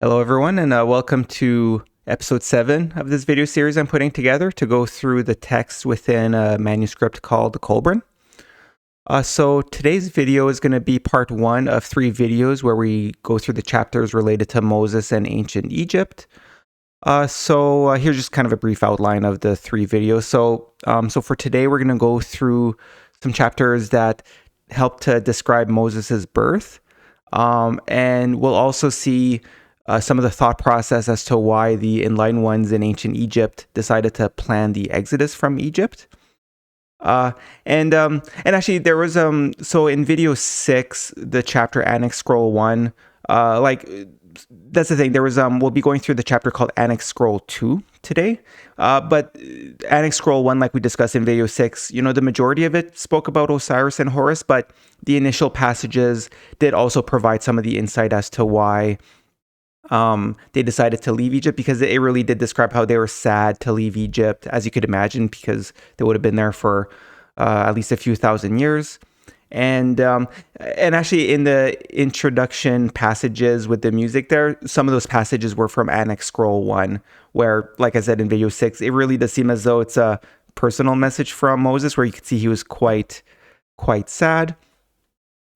Hello, everyone, and welcome to episode 7 of this video series I'm putting together to go through the text within a manuscript called Kolbrin. So today's video is going to be part 1 of 3 videos where we go through the chapters related to Moses and ancient Egypt. Here's just kind of a brief outline of the 3 videos. So for today, we're going to go through some chapters that help to describe Moses's birth, and we'll also see some of the thought process as to why the enlightened ones in ancient Egypt decided to plan the exodus from Egypt. And actually there was so in video 6, the chapter Annexed Scroll 1, that's the thing, there was we'll be going through the chapter called Annexed Scroll 2 today. But Annexed Scroll 1, like we discussed in video 6, the majority of it spoke about Osiris and Horus, but the initial passages did also provide some of the insight as to why they decided to leave Egypt, because it really did describe how they were sad to leave Egypt, as you could imagine, because they would have been there for at least a few thousand years. And actually in the introduction passages with the music there, some of those passages were from Annexed Scroll 1, where, like I said in video 6, it really does seem as though it's a personal message from Moses, where you could see he was quite sad.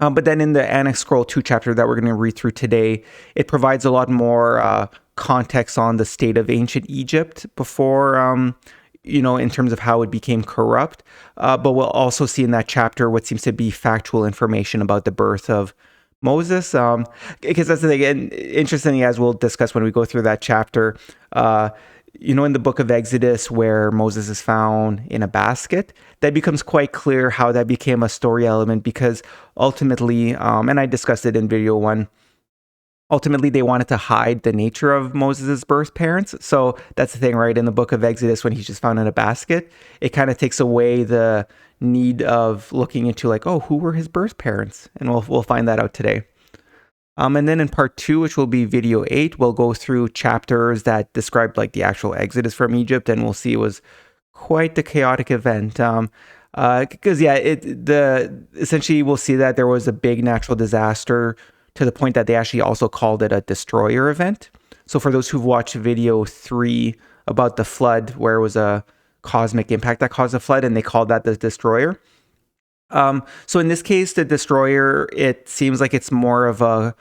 But then in the Annexed Scroll 2 chapter that we're going to read through today, it provides a lot more context on the state of ancient Egypt before, in terms of how it became corrupt. But we'll also see in that chapter what seems to be factual information about the birth of Moses. Because that's the thing, and interestingly, as we'll discuss when we go through that chapter, in the book of Exodus, where Moses is found in a basket, that becomes quite clear how that became a story element, because ultimately, and I discussed it in video 1, ultimately they wanted to hide the nature of Moses' birth parents. So that's the thing, right? In the book of Exodus, when he's just found in a basket, it kind of takes away the need of looking into who were his birth parents? And we'll find that out today. And then in part 2, which will be video 8, we'll go through chapters that describe the actual exodus from Egypt, and we'll see it was quite the chaotic event. Because essentially we'll see that there was a big natural disaster to the point that they actually also called it a destroyer event. So for those who've watched video 3 about the flood, where it was a cosmic impact that caused a flood, and they called that the destroyer. So in this case, the destroyer, it seems like it's more of a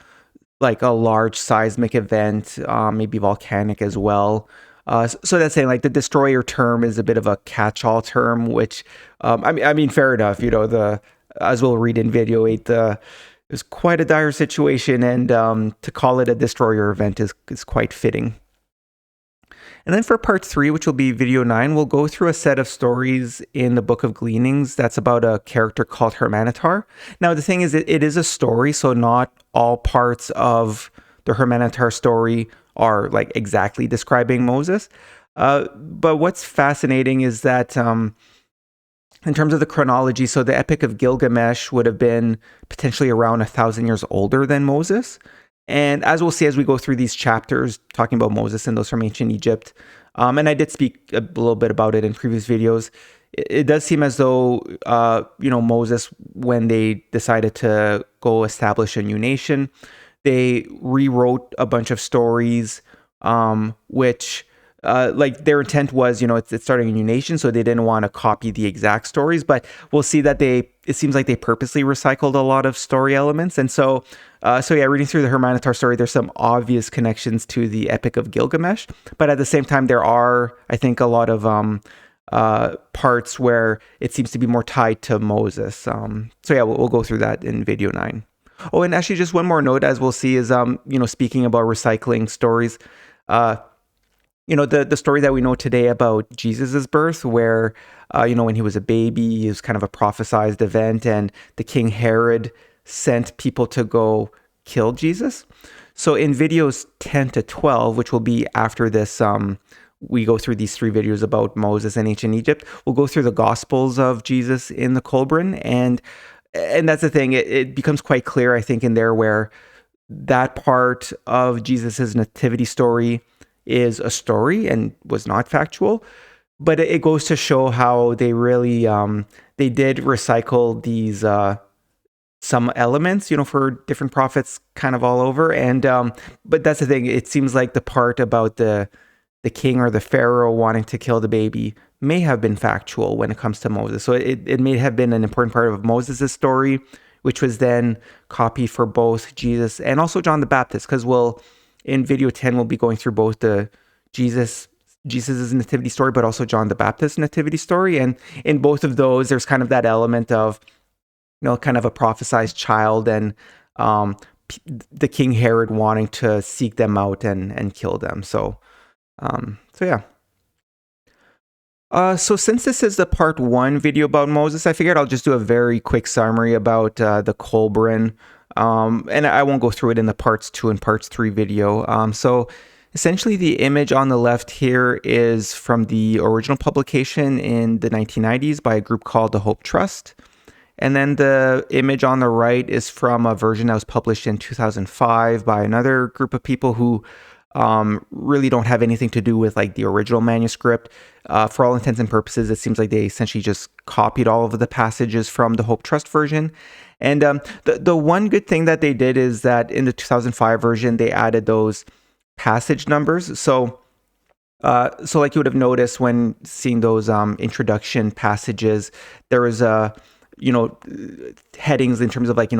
large seismic event, maybe volcanic as well. So that's saying the destroyer term is a bit of a catch-all term, which, I mean, fair enough. As we'll read in video 8, it was quite a dire situation, and to call it a destroyer event is quite fitting. And then for part 3, which will be video 9, we'll go through a set of stories in the Book of Gleanings that's about a character called Hermanatar. Now, the thing is, it is a story, so not all parts of the Hermanatar story are exactly describing Moses. But what's fascinating is that in terms of the chronology, so the Epic of Gilgamesh would have been potentially around 1,000 years older than Moses. And as we'll see as we go through these chapters, talking about Moses and those from ancient Egypt, and I did speak a little bit about it in previous videos, it does seem as though, Moses, when they decided to go establish a new nation, they rewrote a bunch of stories, which, their intent was, it's starting a new nation, so they didn't want to copy the exact stories, but we'll see that it seems like they purposely recycled a lot of story elements. And so reading through the Hermanatar story, there's some obvious connections to the Epic of Gilgamesh, but at the same time, there are, I think, a lot of parts where it seems to be more tied to Moses. We'll go through that in video 9. Oh, and actually just one more note, as we'll see, is, speaking about recycling stories, the story that we know today about Jesus's birth, where, when he was a baby, it was kind of a prophesized event, and the King Herod sent people to go kill Jesus. So in videos 10 to 12, which will be after this, we go through these 3 videos about Moses and ancient Egypt, we'll go through the Gospels of Jesus in the Kolbrin, and that's the thing, it becomes quite clear, I think, in there, where that part of Jesus's nativity story is a story and was not factual, but it goes to show how they really they did recycle these some elements, for different prophets kind of all over. And but that's the thing. It seems like the part about the king or the pharaoh wanting to kill the baby may have been factual when it comes to Moses. So it may have been an important part of Moses' story, which was then copied for both Jesus and also John the Baptist, because in video 10, we'll be going through both the Jesus's nativity story, but also John the Baptist's nativity story. And in both of those, there's kind of that element of, kind of a prophesized child and the King Herod wanting to seek them out and kill them. So yeah. So since this is the part 1 video about Moses, I figured I'll just do a very quick summary about the Kolbrin. And I won't go through it in the parts 2 and parts 3 video. So essentially the image on the left here is from the original publication in the 1990s by a group called the Hope Trust. And then the image on the right is from a version that was published in 2005 by another group of people who really don't have anything to do with like the original manuscript. For all intents and purposes, it seems like they essentially just copied all of the passages from the Hope Trust version. And the one good thing that they did is that in the 2005 version, they added those passage numbers. So like you would have noticed when seeing those introduction passages, there was headings in terms of like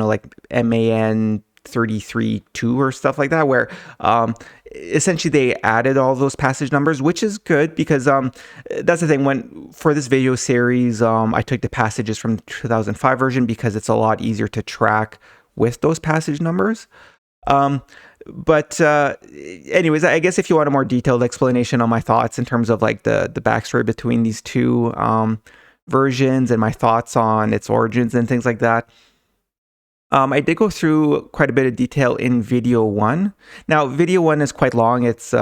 MAN 33.2 or stuff like that, where essentially they added all those passage numbers, which is good because that's the thing. For this video series, I took the passages from the 2005 version because it's a lot easier to track with those passage numbers. But anyways, I guess if you want a more detailed explanation on my thoughts in terms of like the backstory between these two versions and my thoughts on its origins and things like that, I did go through quite a bit of detail in video 1. Now, video 1 is quite long. It's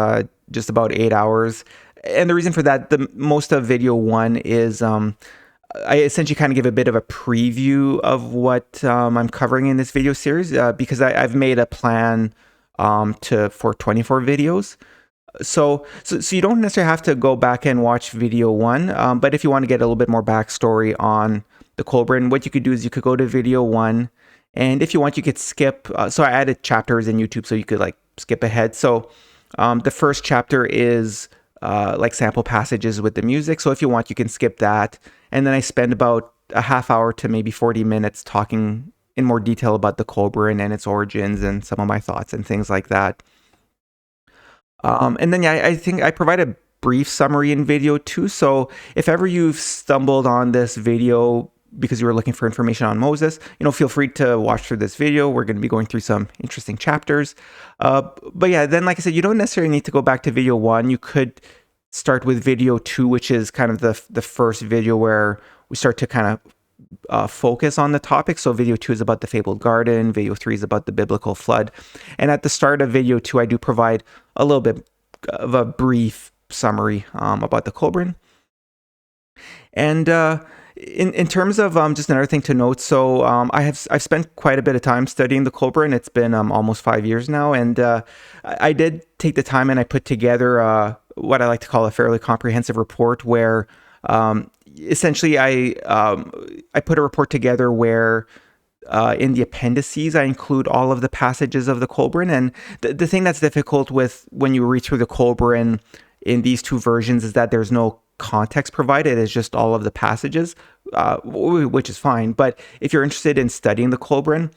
just about 8 hours. And the reason for that, most of video 1 is I essentially kind of give a bit of a preview of what I'm covering in this video series because I've made a plan for 24 videos. So you don't necessarily have to go back and watch video 1, but if you want to get a little bit more backstory on the Kolbrin, what you could do is you could go to video 1, and if you want, you could skip. So I added chapters in YouTube so you could like skip ahead. So the first chapter is like sample passages with the music. So if you want, you can skip that. And then I spend about a half hour to maybe 40 minutes talking in more detail about the Kolbrin and its origins and some of my thoughts and things like that. And then I think I provide a brief summary in video 2. So if ever you've stumbled on this video because you were looking for information on Moses, feel free to watch through this video. We're going to be going through some interesting chapters. But yeah, then like I said, you don't necessarily need to go back to video 1. You could start with video 2, which is kind of the first video where we start to kind of focus on the topic. So video 2 is about the fabled garden. Video 3 is about the biblical flood. And at the start of video 2, I do provide a little bit of a brief summary about the Kolbrin. And in terms of just another thing to note, so I've spent quite a bit of time studying the Kolbrin. It's been almost 5 years now, and I did take the time and I put together what I like to call a fairly comprehensive report, where essentially I put a report together where in the appendices I include all of the passages of the Kolbrin. And the thing that's difficult with when you read through the Kolbrin in these two versions is that there's no context provided. It's just all of the passages, which is fine. But if you're interested in studying the Kolbrin,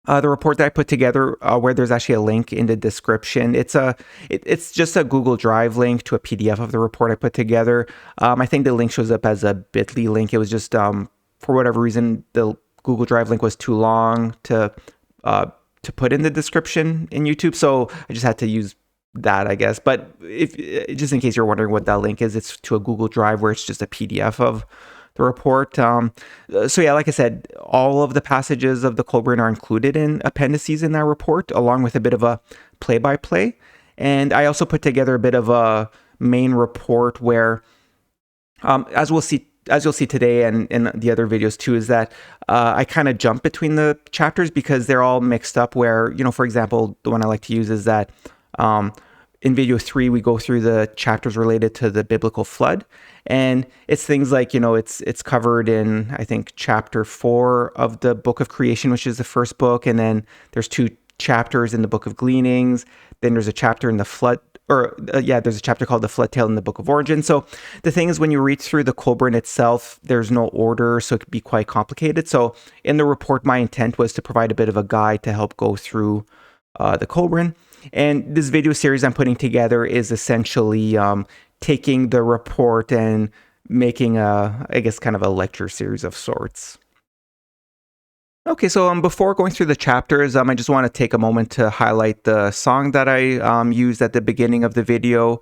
the report that I put together, where there's actually a link in the description, it's just a Google Drive link to a PDF of the report I put together. I think the link shows up as a bit.ly link. It was just for whatever reason the Google Drive link was too long to put in the description in YouTube, so I just had to use that, I guess. But if just in case you're wondering what that link is, it's to a Google Drive where it's just a PDF of the report. So yeah, like I said, all of the passages of the Kolbrin are included in appendices in that report, along with a bit of a play-by-play. And I also put together a bit of a main report where, as you'll see today and in the other videos too, is that I kind of jump between the chapters because they're all mixed up where, for example, the one I like to use is that in video 3, we go through the chapters related to the biblical flood. And it's things like, it's covered in, I think, chapter 4 of the book of creation, which is the first book. And then there's 2 chapters in the book of gleanings. Then there's a chapter in the flood, there's a chapter called the flood tale in the book of origin. So the thing is, when you read through the Kolbrin itself, there's no order, so it could be quite complicated. So in the report, my intent was to provide a bit of a guide to help go through the Kolbrin. And this video series I'm putting together is essentially taking the report and making I guess kind of a lecture series of sorts. Okay, so before going through the chapters, I just want to take a moment to highlight the song that I used at the beginning of the video.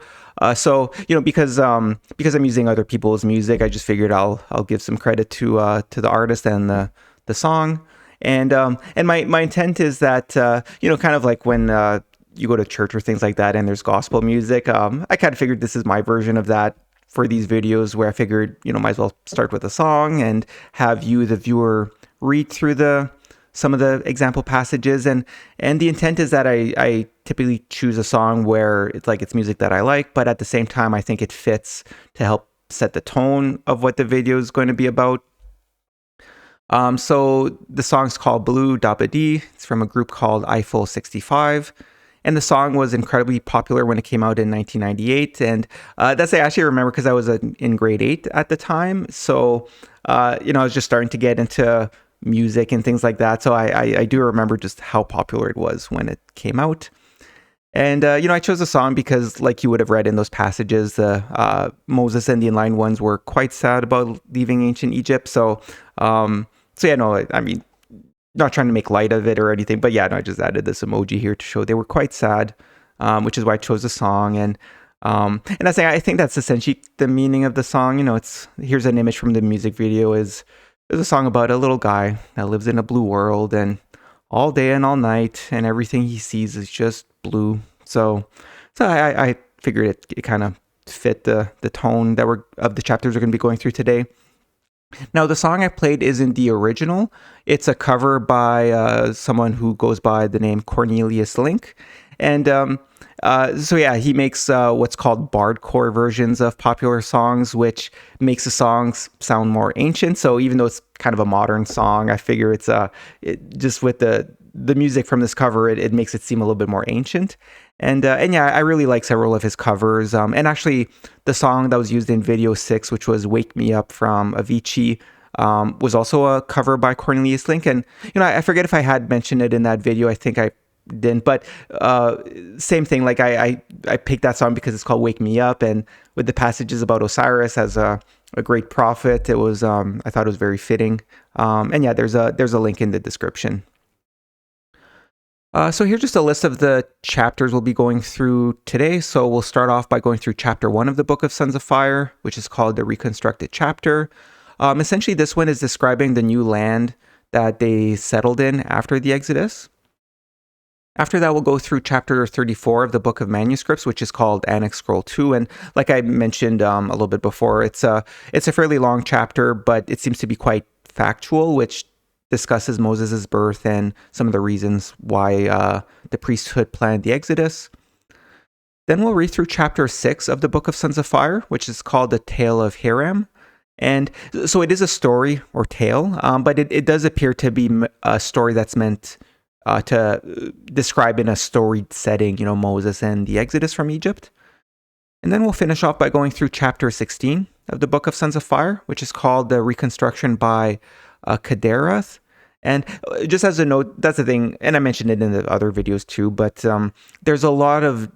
So because I'm using other people's music, I just figured I'll give some credit to the artist and the song. And my intent is that kind of like when you go to church or things like that and there's gospel music, I kind of figured this is my version of that for these videos, where I figured might as well start with a song and have you, the viewer, read through some of the example passages. And the intent is that I typically choose a song where it's music that I like, but at the same time I think it fits to help set the tone of what the video is going to be about. So the song's called Blue Dabadi. It's from a group called Eiffel 65. And the song was incredibly popular when it came out in 1998. And that's I actually remember because I was in grade 8 at the time. So, I was just starting to get into music and things like that. So I do remember just how popular it was when it came out. And, I chose the song because, like you would have read in those passages, Moses and the enlightened ones were quite sad about leaving ancient Egypt. So not trying to make light of it or anything, but I just added this emoji here to show they were quite sad, which is why I chose the song. And I think that's essentially the meaning of the song. Here's an image from the music video. There's a song about a little guy that lives in a blue world, and all day and all night, and everything he sees is just blue. So I figured it kind of fit the tone of the chapters we're going to be going through today. Now, the song I played isn't the original. It's a cover by someone who goes by the name Cornelius Link. And he makes what's called bardcore versions of popular songs, which makes the songs sound more ancient. So even though it's kind of a modern song, I figure it's just with the music from this cover, it makes it seem a little bit more ancient. And I really like several of his covers. And actually, the song that was used in video 6, which was "Wake Me Up" from Avicii, was also a cover by Cornelius Link. And I forget if I had mentioned it in that video. I think I didn't, but same thing. Like I picked that song because it's called "Wake Me Up," and with the passages about Osiris as a great prophet, it was I thought it was very fitting. There's a link in the description. So here's just a list of the chapters we'll be going through today. So we'll start off by going through chapter 1 of the Book of Sons of Fire, which is called the Reconstructed chapter. Essentially, this one is describing the new land that they settled in after the Exodus. After that, we'll go through chapter 34 of the Book of Manuscripts, which is called Annexed Scroll 2. And like I mentioned a little bit before, it's a fairly long chapter, but it seems to be quite factual, which discusses Moses' birth and some of the reasons why the priesthood planned the Exodus. Then we'll read through chapter 6 of the Book of Sons of Fire, which is called the Tale of Hiram. And so it is a story or tale, but it does appear to be a story that's meant to describe in a storied setting, Moses and the Exodus from Egypt. And then we'll finish off by going through chapter 16 of the Book of Sons of Fire, which is called the Reconstruction by Kadairath. And just as a note, that's the thing, and I mentioned it in the other videos too, but there's a lot of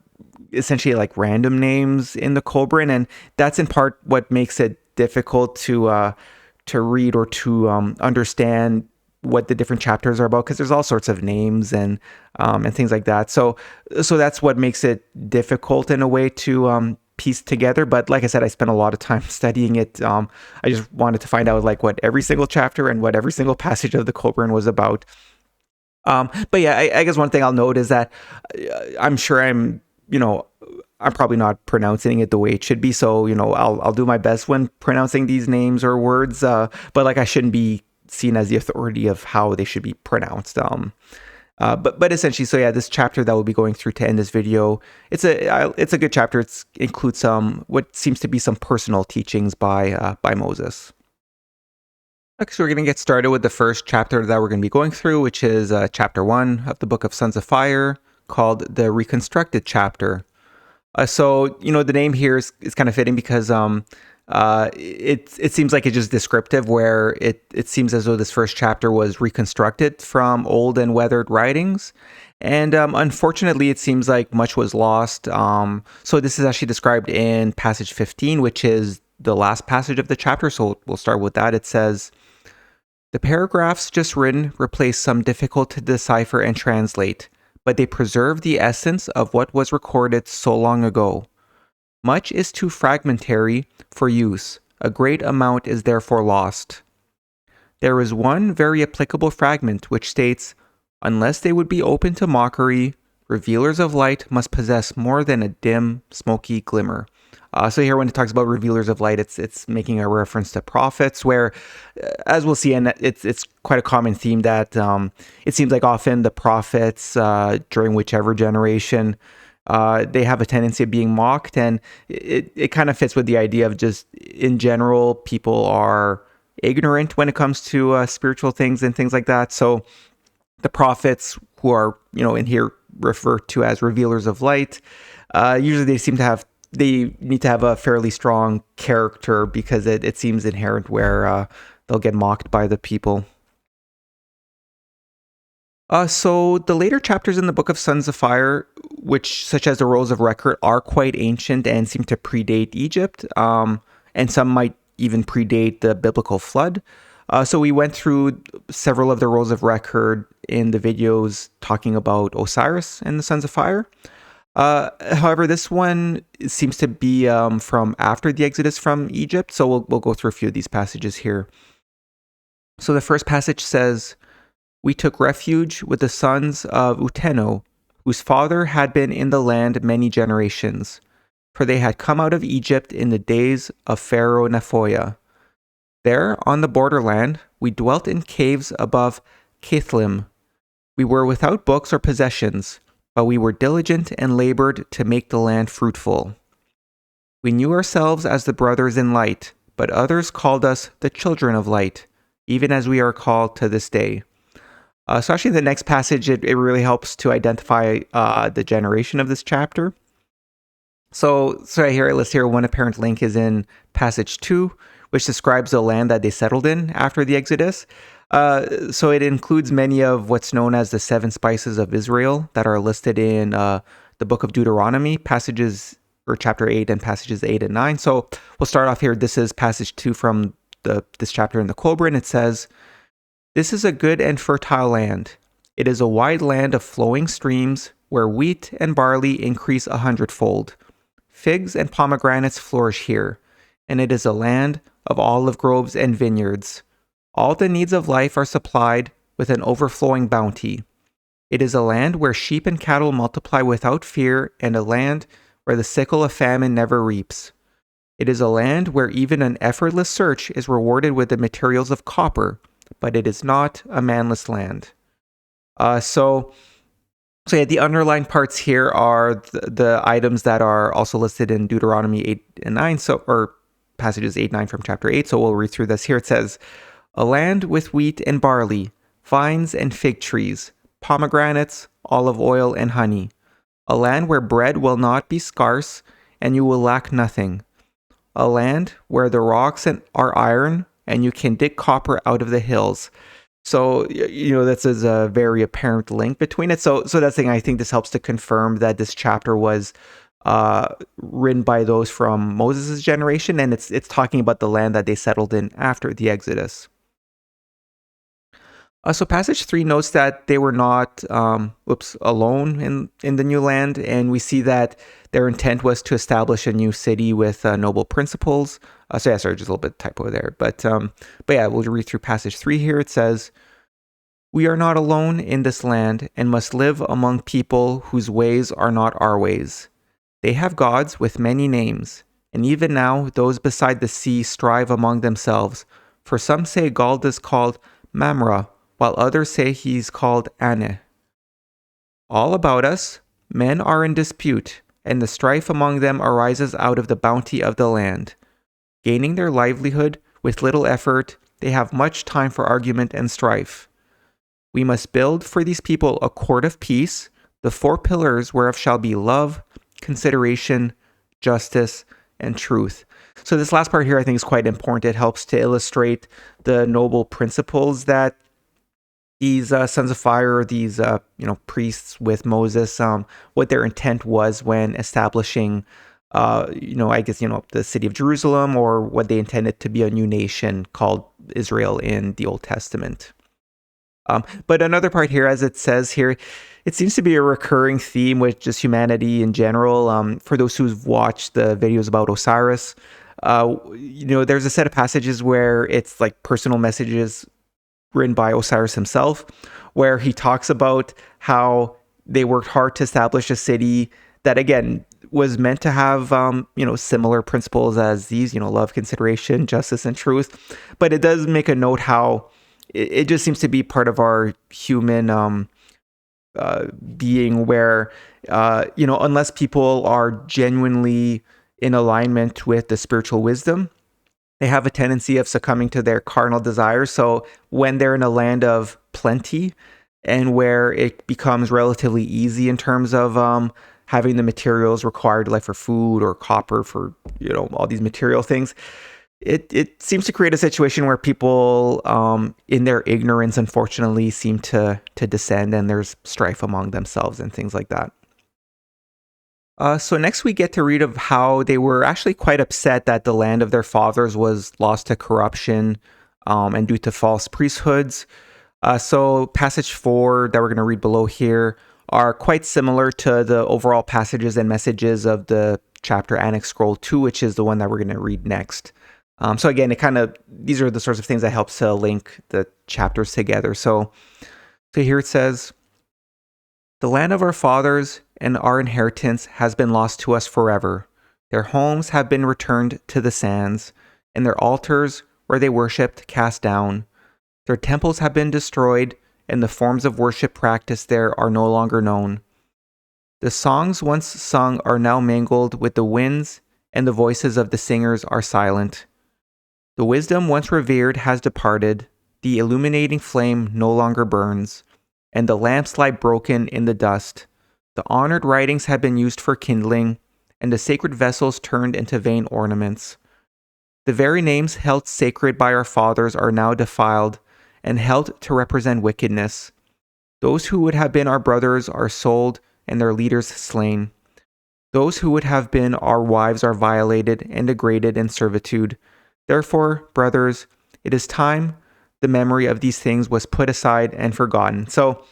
essentially like random names in the Kolbrin, and that's in part what makes it difficult to read or to understand what the different chapters are about, because there's all sorts of names and things like that. So that's what makes it difficult in a way to pieced together. But like I said, I spent a lot of time studying it. I just wanted to find out what every single chapter and what every single passage of the Kolbrin was about. But I guess one thing I'll note is that I'm sure I'm probably not pronouncing it the way it should be. So, I'll do my best when pronouncing these names or words. But I shouldn't be seen as the authority of how they should be pronounced. But essentially, so yeah, this chapter that we'll be going through to end this video, it's a good chapter. It includes some what seems to be some personal teachings by Moses. Okay, so we're going to get started with the first chapter that we're going to be going through, which is chapter 1 of the Book of Sons of Fire, called the Reconstructed chapter. So the name here is kind of fitting because it seems like it's just descriptive, where it seems as though this first chapter was reconstructed from old and weathered writings, and unfortunately it seems like much was lost. So this is actually described in passage 15, which is the last passage of the chapter, so we'll start with that. It says, "The paragraphs just written replace some difficult to decipher and translate, but they preserve the essence of what was recorded so long ago. Much is too fragmentary for use. A great amount is therefore lost. There is one very applicable fragment which states, unless they would be open to mockery, revealers of light must possess more than a dim, smoky glimmer." So here, when it talks about revealers of light, it's making a reference to prophets, where, as we'll see, and it's quite a common theme that it seems like often the prophets during whichever generation, they have a tendency of being mocked, and it kind of fits with the idea of just, in general, people are ignorant when it comes to spiritual things and things like that. So the prophets, who are in here referred to as revealers of light, usually they need to have a fairly strong character, because it seems inherent where they'll get mocked by the people. So the later chapters in the Book of Sons of Fire, which, such as the Rolls of Record, are quite ancient and seem to predate Egypt, and some might even predate the biblical flood. So we went through several of the Rolls of Record in the videos talking about Osiris and the Sons of Fire. However, this one seems to be from after the Exodus from Egypt, so we'll go through a few of these passages here. So the first passage says, "We took refuge with the sons of Uteno, whose father had been in the land many generations, for they had come out of Egypt in the days of Pharaoh Nephoia. There, on the borderland, we dwelt in caves above Kithlim. We were without books or possessions, but we were diligent and labored to make the land fruitful. We knew ourselves as the brothers in light, but others called us the children of light, even as we are called to this day." So actually, the next passage, it really helps to identify the generation of this chapter. So here, let's hear one apparent link is in passage 2, which describes the land that they settled in after the Exodus. So it includes many of what's known as the 7 spices of Israel that are listed in the book of Deuteronomy, chapter 8 and passages 8 and 9. So we'll start off here. This is passage 2 from this chapter in the Kolbrin. It says, "This is a good and fertile land. It is a wide land of flowing streams, where wheat and barley increase 100-fold. Figs and pomegranates flourish here, and it is a land of olive groves and vineyards. All the needs of life are supplied with an overflowing bounty. It is a land where sheep and cattle multiply without fear, and a land where the sickle of famine never reaps. It is a land where even an effortless search is rewarded with the materials of copper, but it is not a manless land." So yeah, the underlined parts here are the items that are also listed in Deuteronomy 8 and 9, or passages 8 and 9 from chapter 8. So we'll read through this here. It says, "A land with wheat and barley, vines and fig trees, pomegranates, olive oil and honey. A land where bread will not be scarce, and you will lack nothing. A land where the rocks are iron, and you can dig copper out of the hills." So, this is a very apparent link between it. So that's the thing. I think this helps to confirm that this chapter was written by those from Moses' generation, and it's talking about the land that they settled in after the Exodus. So passage 3 notes that they were not alone in the new land, and we see that their intent was to establish a new city with noble principles. Just a little bit typo there. But yeah, we'll read through passage 3 here. It says, "We are not alone in this land and must live among people whose ways are not our ways. They have gods with many names, and even now those beside the sea strive among themselves, for some say God is called Mamre, while others say he's called Ane. All about us, men are in dispute, and the strife among them arises out of the bounty of the land. Gaining their livelihood with little effort, they have much time for argument and strife. We must build for these people a court of peace, the 4 pillars whereof shall be love, consideration, justice, and truth. So this last part here I think is quite important. It helps to illustrate the noble principles that these sons of fire, these priests with Moses, what their intent was when establishing, the city of Jerusalem, or what they intended to be a new nation called Israel in the Old Testament. But another part here, as it says here, it seems to be a recurring theme with just humanity in general. For those who've watched the videos about Osiris, there's a set of passages where it's like personal messages written by Osiris himself, where he talks about how they worked hard to establish a city that, again, was meant to have, similar principles as these, love, consideration, justice, and truth. But it does make a note how it just seems to be part of our human being where, unless people are genuinely in alignment with the spiritual wisdom, they have a tendency of succumbing to their carnal desires. So when they're in a land of plenty and where it becomes relatively easy in terms of having the materials required, like for food or copper, for all these material things, it seems to create a situation where people in their ignorance, unfortunately, seem to descend, and there's strife among themselves and things like that. So next we get to read of how they were actually quite upset that the land of their fathers was lost to corruption and due to false priesthoods. So passage 4 that we're going to read below here are quite similar to the overall passages and messages of the chapter Annexed Scroll 2, which is the one that we're going to read next. So again, these are the sorts of things that helps to link the chapters together. So here it says, "The land of our fathers and our inheritance has been lost to us forever. Their homes have been returned to the sands, and their altars where they worshipped cast down. Their temples have been destroyed, and the forms of worship practiced there are no longer known. The songs once sung are now mingled with the winds, and the voices of the singers are silent. The wisdom once revered has departed, the illuminating flame no longer burns, and the lamps lie broken in the dust. The honored writings have been used for kindling, and the sacred vessels turned into vain ornaments. The very names held sacred by our fathers are now defiled, and held to represent wickedness. Those who would have been our brothers are sold, and their leaders slain. Those who would have been our wives are violated and degraded in servitude. Therefore, brothers, it is time the memory of these things was put aside and forgotten." So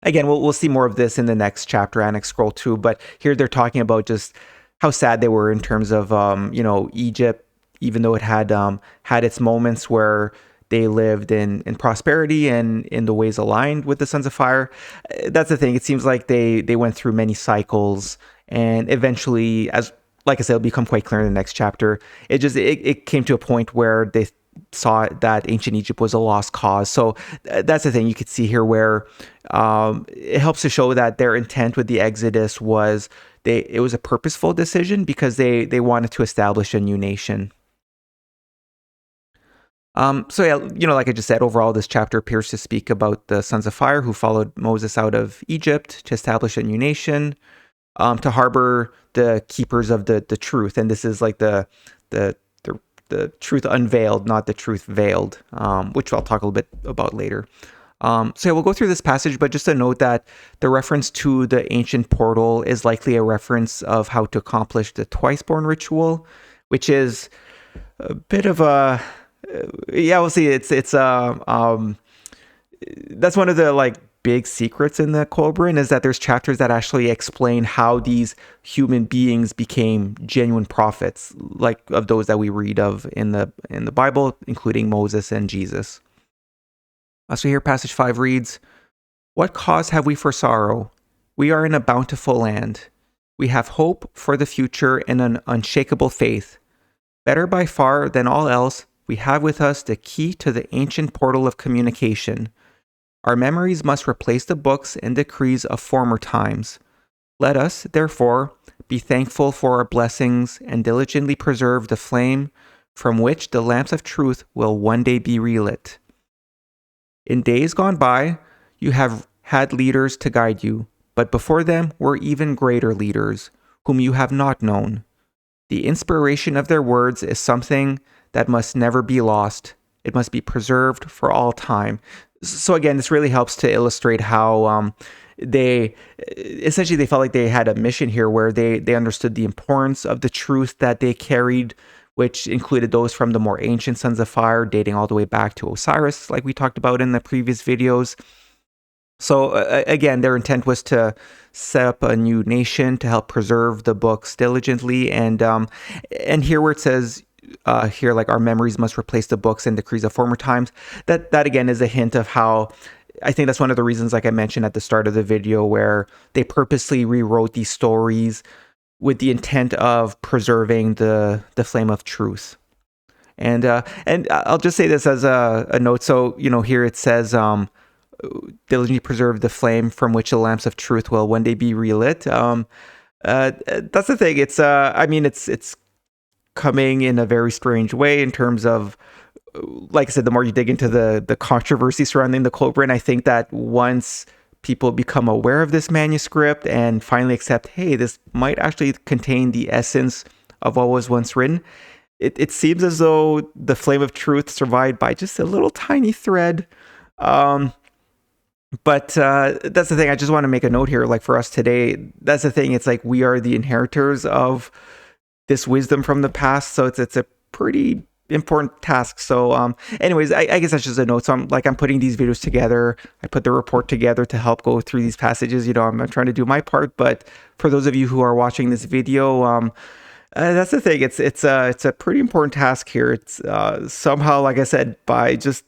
again, we'll see more of this in the next chapter, Annexed Scroll 2, but here they're talking about just how sad they were in terms of, Egypt, even though it had its moments where they lived in prosperity and in the ways aligned with the Sons of Fire. That's the thing. It seems like they went through many cycles, and eventually, like I said, it'll become quite clear in the next chapter. It came to a point where they saw that ancient Egypt was a lost cause. So that's the thing you could see here, where it helps to show that their intent with the Exodus was it was a purposeful decision because they wanted to establish a new nation. So yeah, like I just said, overall, this chapter appears to speak about the Sons of Fire who followed Moses out of Egypt to establish a new nation, to harbor the keepers of the truth. And this is like the truth unveiled, not the truth veiled, which I'll talk a little bit about later. So yeah, we'll go through this passage, but just a note that the reference to the ancient portal is likely a reference of how to accomplish the twice-born ritual, which is a bit of a... we'll see. That's one of the big secrets in the Kolbrin, is that there's chapters that actually explain how these human beings became genuine prophets, like of those that we read of in the Bible, including Moses and Jesus. So here, passage 5 reads, "What cause have we for sorrow? We are in a bountiful land. We have hope for the future and an unshakable faith. Better by far than all else, we have with us the key to the ancient portal of communication. Our memories must replace the books and decrees of former times. Let us, therefore, be thankful for our blessings and diligently preserve the flame from which the lamps of truth will one day be relit. In days gone by, you have had leaders to guide you, but before them were even greater leaders, whom you have not known. The inspiration of their words is something that must never be lost. It must be preserved for all time. So again, this really helps to illustrate how they felt like they had a mission here where they understood the importance of the truth that they carried, which included those from the more ancient Sons of Fire, dating all the way back to Osiris, like we talked about in the previous videos. So again, their intent was to set up a new nation to help preserve the books diligently. And here where it says here, like, our memories must replace the books and decrees of former times, that again is a hint of how, I think that's one of the reasons, like I mentioned at the start of the video, where they purposely rewrote these stories with the intent of preserving the flame of truth. And I'll just say this as a note. So, here it says, diligently preserve the flame from which the lamps of truth will one day be relit. That's the thing. It's it's coming in a very strange way in terms of, like I said, the more you dig into the controversy surrounding the Kolbrin, I think that once people become aware of this manuscript and finally accept, hey, this might actually contain the essence of what was once written, it seems as though the flame of truth survived by just a little tiny thread. But that's the thing. I just want to make a note here, like for us today, that's the thing. It's like we are the inheritors of this wisdom from the past. So it's a pretty important task. So anyways, I guess that's just a note. So I'm putting these videos together. I put the report together to help go through these passages. I'm trying to do my part. But for those of you who are watching this video, that's the thing. It's a pretty important task here. It's somehow, like I said, by just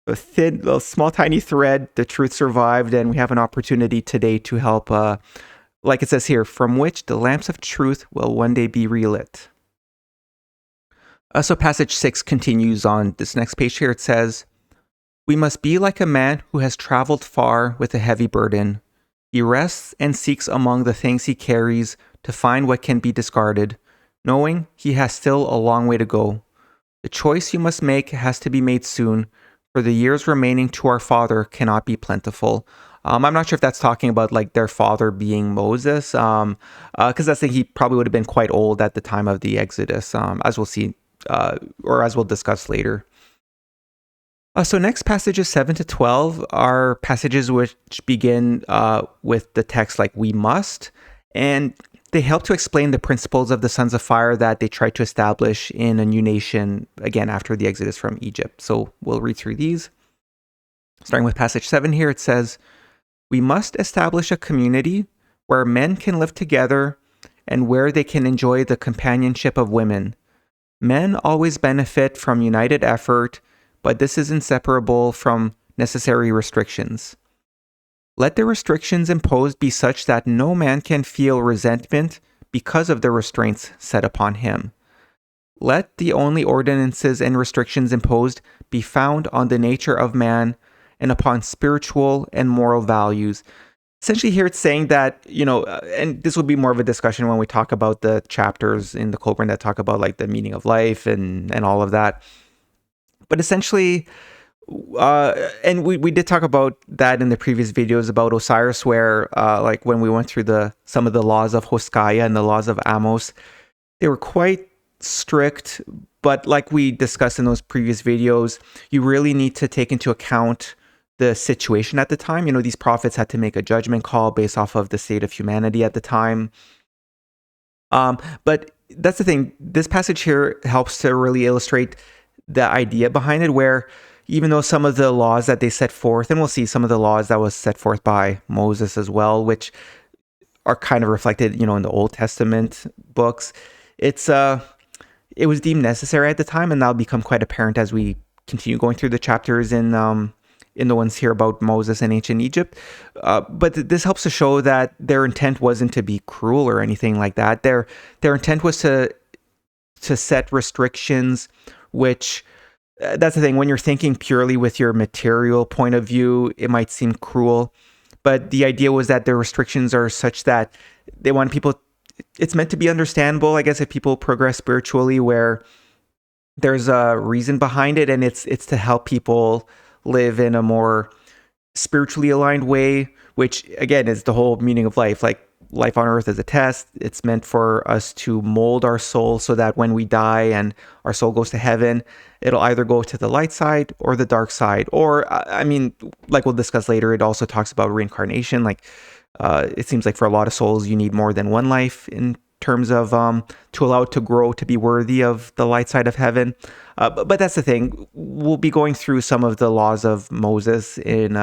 a small, tiny thread, the truth survived, and we have an opportunity today to help, like it says here, from which the lamps of truth will one day be relit. So passage 6 continues on this next page here. It says, we must be like a man who has traveled far with a heavy burden. He rests and seeks among the things he carries to find what can be discarded, knowing he has still a long way to go. The choice you must make has to be made soon, for the years remaining to our father cannot be plentiful. I'm not sure if that's talking about like their father being Moses, because I think he probably would have been quite old at the time of the Exodus, as we'll see, or as we'll discuss later. So next, passages 7 to 12 are passages which begin with the text like "we must," and they help to explain the principles of the Sons of Fire that they tried to establish in a new nation, again, after the Exodus from Egypt. So we'll read through these. Starting with passage 7 here, it says, we must establish a community where men can live together and where they can enjoy the companionship of women. Men always benefit from united effort, but this is inseparable from necessary restrictions. Let the restrictions imposed be such that no man can feel resentment because of the restraints set upon him. Let the only ordinances and restrictions imposed be found on the nature of man and upon spiritual and moral values. Essentially here it's saying that, and this will be more of a discussion when we talk about the chapters in the Kolbrin that talk about like the meaning of life and all of that. But essentially, and we did talk about that in the previous videos about Osiris, where like when we went through some of the laws of Hoskaya and the laws of Amos, they were quite strict. But like we discussed in those previous videos, you really need to take into account the situation at the time. These prophets had to make a judgment call based off of the state of humanity at the time. But that's the thing. This passage here helps to really illustrate the idea behind it, where even though some of the laws that they set forth, and we'll see some of the laws that was set forth by Moses as well, which are kind of reflected, in the Old Testament books, it was deemed necessary at the time, and that'll become quite apparent as we continue going through the chapters in the ones here about Moses and ancient Egypt. But this helps to show that their intent wasn't to be cruel or anything like that. Their intent was to set restrictions which That's the thing. When you're thinking purely with your material point of view, it might seem cruel. But the idea was that the restrictions are such that they want people, it's meant to be understandable, I guess, if people progress spiritually, where there's a reason behind it, and it's to help people live in a more spiritually aligned way, which again is the whole meaning of life. Like, life on earth is a test. It's meant for us to mold our soul so that when we die and our soul goes to heaven, it'll either go to the light side or the dark side. Or, I mean, like we'll discuss later, it also talks about reincarnation. Like, it seems like for a lot of souls, you need more than one life in terms of to allow it to grow to be worthy of the light side of heaven. But that's the thing. We'll be going through some of the laws of Moses in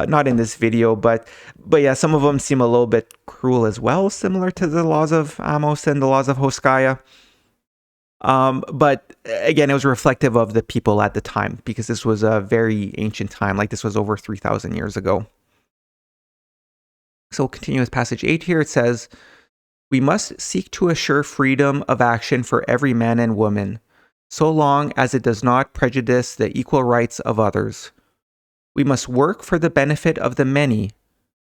not in this video, but yeah, some of them seem a little bit cruel as well, similar to the laws of Amos and the laws of Hosea. But again, it was reflective of the people at the time, because this was a very ancient time. Like, this was over 3,000 years ago. So we'll continue with passage 8 here. It says, "We must seek to assure freedom of action for every man and woman, so long as it does not prejudice the equal rights of others. We must work for the benefit of the many,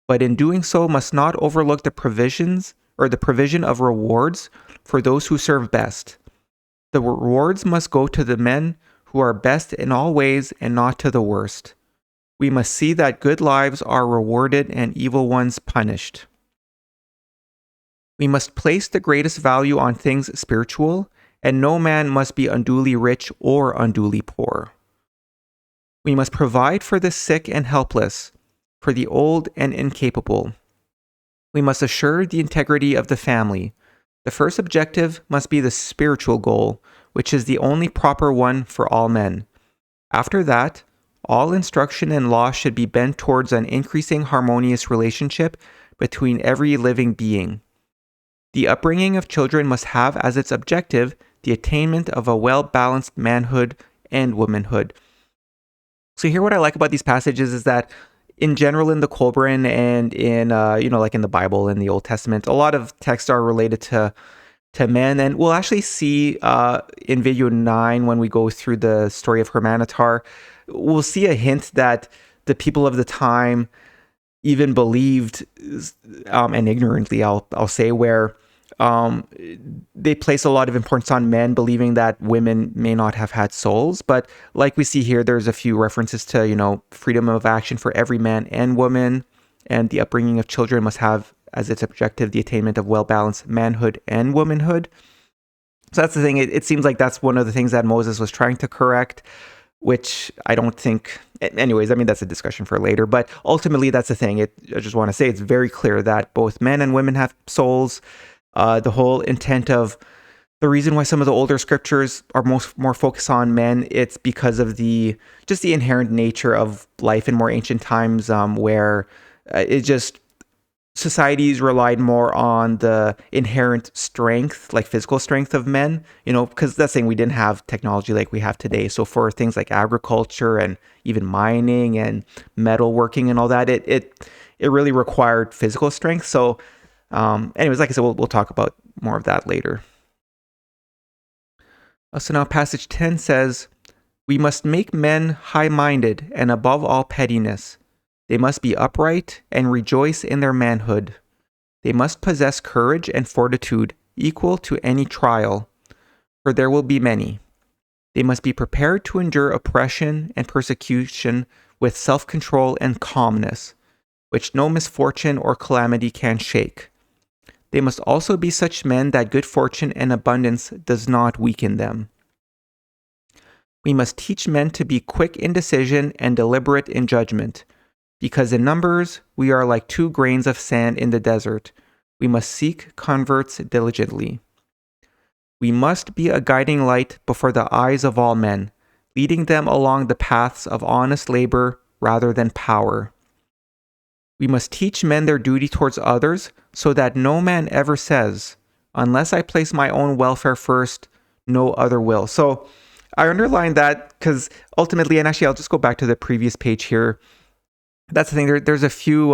but in doing so must not overlook the provisions or the provision of rewards for those who serve best. The rewards must go to the men who are best in all ways and not to the worst. We must see that good lives are rewarded and evil ones punished. We must place the greatest value on things spiritual, and no man must be unduly rich or unduly poor. We must provide for the sick and helpless, for the old and incapable. We must assure the integrity of the family. The first objective must be the spiritual goal, which is the only proper one for all men. After that, all instruction and law should be bent towards an increasing harmonious relationship between every living being. The upbringing of children must have as its objective the attainment of a well-balanced manhood and womanhood." So here, what I like about these passages is that in general, in the Kolbrin and in, like in the Bible, in the Old Testament, a lot of texts are related to men. And we'll actually see in video 9, when we go through the story of Hermanatar, we'll see a hint that the people of the time even believed, and ignorantly, I'll say, where they place a lot of importance on men, believing that women may not have had souls. But like we see here, there's a few references to, freedom of action for every man and woman, and the upbringing of children must have as its objective the attainment of well-balanced manhood and womanhood. So that's the thing. It seems like that's one of the things that Moses was trying to correct, which I don't think... Anyways, I mean, that's a discussion for later. But ultimately, that's the thing. I just want to say it's very clear that both men and women have souls. The whole intent of the reason why some of the older scriptures are more focused on men, it's because of the inherent nature of life in more ancient times, where societies relied more on the inherent strength, like physical strength of men, because that's saying we didn't have technology like we have today. So for things like agriculture and even mining and metalworking and all that, it really required physical strength. So anyways, like I said, we'll talk about more of that later. So now passage 10 says, "We must make men high-minded and above all pettiness. They must be upright and rejoice in their manhood. They must possess courage and fortitude equal to any trial, for there will be many. They must be prepared to endure oppression and persecution with self-control and calmness, which no misfortune or calamity can shake. They must also be such men that good fortune and abundance does not weaken them. We must teach men to be quick in decision and deliberate in judgment, because in numbers we are like 2 grains of sand in the desert. We must seek converts diligently. We must be a guiding light before the eyes of all men, leading them along the paths of honest labor rather than power. We must teach men their duty towards others, so that no man ever says, 'Unless I place my own welfare first, no other will.'" So I underlined that because ultimately, and actually I'll just go back to the previous page here. That's the thing. There's a few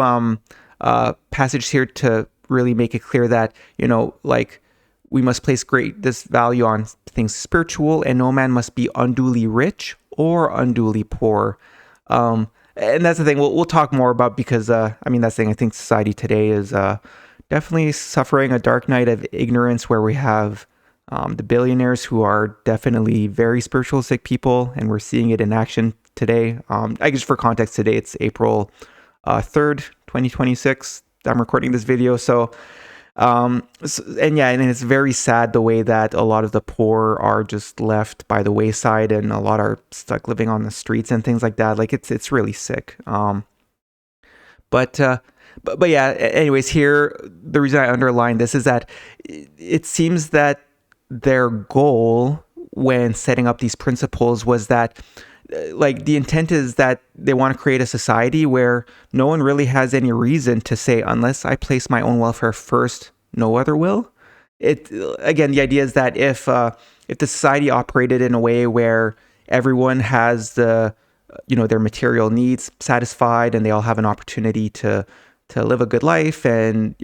passages here to really make it clear that, We must place this value on things spiritual, and no man must be unduly rich or unduly poor. And that's the thing we'll talk more about, because that's the thing. I think society today is definitely suffering a dark night of ignorance, where we have the billionaires who are definitely very spiritualistic people, and we're seeing it in action today. I guess for context, today it's April 3rd, 2026. I'm recording this video. And it's very sad the way that a lot of the poor are just left by the wayside, and a lot are stuck living on the streets and things like that. Like it's really sick. But yeah, anyways, here, the reason I underline this is that it seems that their goal when setting up these principles was that, like, the intent is that they want to create a society where no one really has any reason to say, unless I place my own welfare first, no other will. Again, the idea is that if the society operated in a way where everyone has their material needs satisfied, and they all have an opportunity to live a good life, and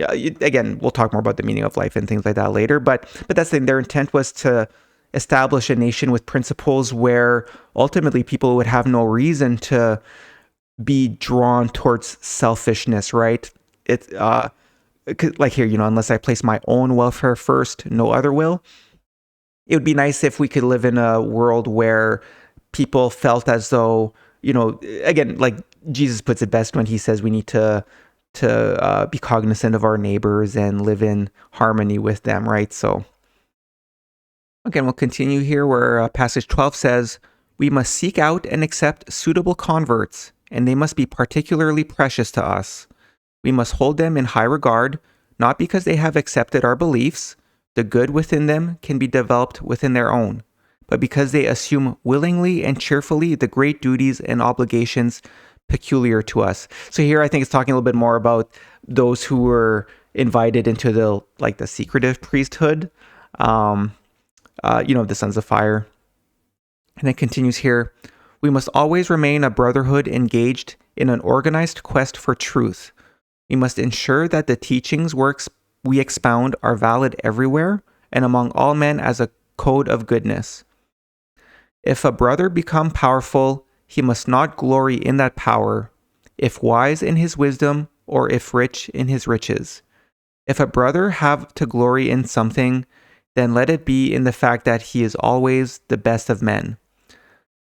again, we'll talk more about the meaning of life and things like that later. But that's the thing. Their intent was to establish a nation with principles where ultimately people would have no reason to be drawn towards selfishness, right? It's like here, unless I place my own welfare first, no other will. It would be nice if we could live in a world where people felt as though, again, like Jesus puts it best when he says we need to be cognizant of our neighbors and live in harmony with them, right? So again, we'll continue here where passage 12 says, we must seek out and accept suitable converts, and they must be particularly precious to us. We must hold them in high regard, not because they have accepted our beliefs, the good within them can be developed within their own, but because they assume willingly and cheerfully the great duties and obligations peculiar to us. So here I think it's talking a little bit more about those who were invited into the secretive priesthood, the sons of fire. And it continues here, we must always remain a brotherhood engaged in an organized quest for truth. We must ensure that the teachings we expound are valid everywhere and among all men as a code of goodness. If a brother become powerful, he must not glory in that power, if wise in his wisdom, or if rich in his riches. If a brother have to glory in something, then let it be in the fact that he is always the best of men.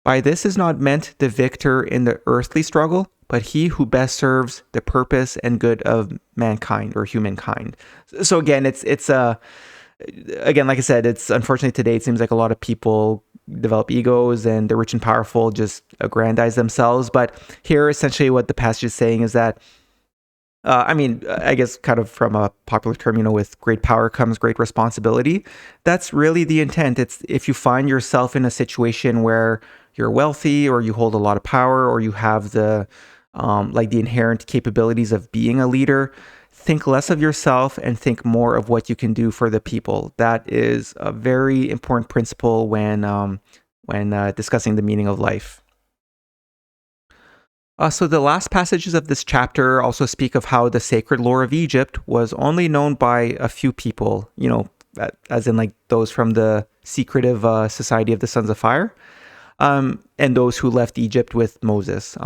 By this is not meant the victor in the earthly struggle, but he who best serves the purpose and good of mankind or humankind. So again, it's again, like I said, it's unfortunately today it seems like a lot of people develop egos, and the rich and powerful just aggrandize themselves. But here, essentially, what the passage is saying is that, I guess kind of from a popular term, with great power comes great responsibility. That's really the intent. It's if you find yourself in a situation where you're wealthy, or you hold a lot of power, or you have the inherent capabilities of being a leader, think less of yourself and think more of what you can do for the people. That is a very important principle when discussing the meaning of life. So the last passages of this chapter also speak of how the sacred lore of Egypt was only known by a few people, as in those from the secretive society of the Sons of Fire, and those who left Egypt with Moses.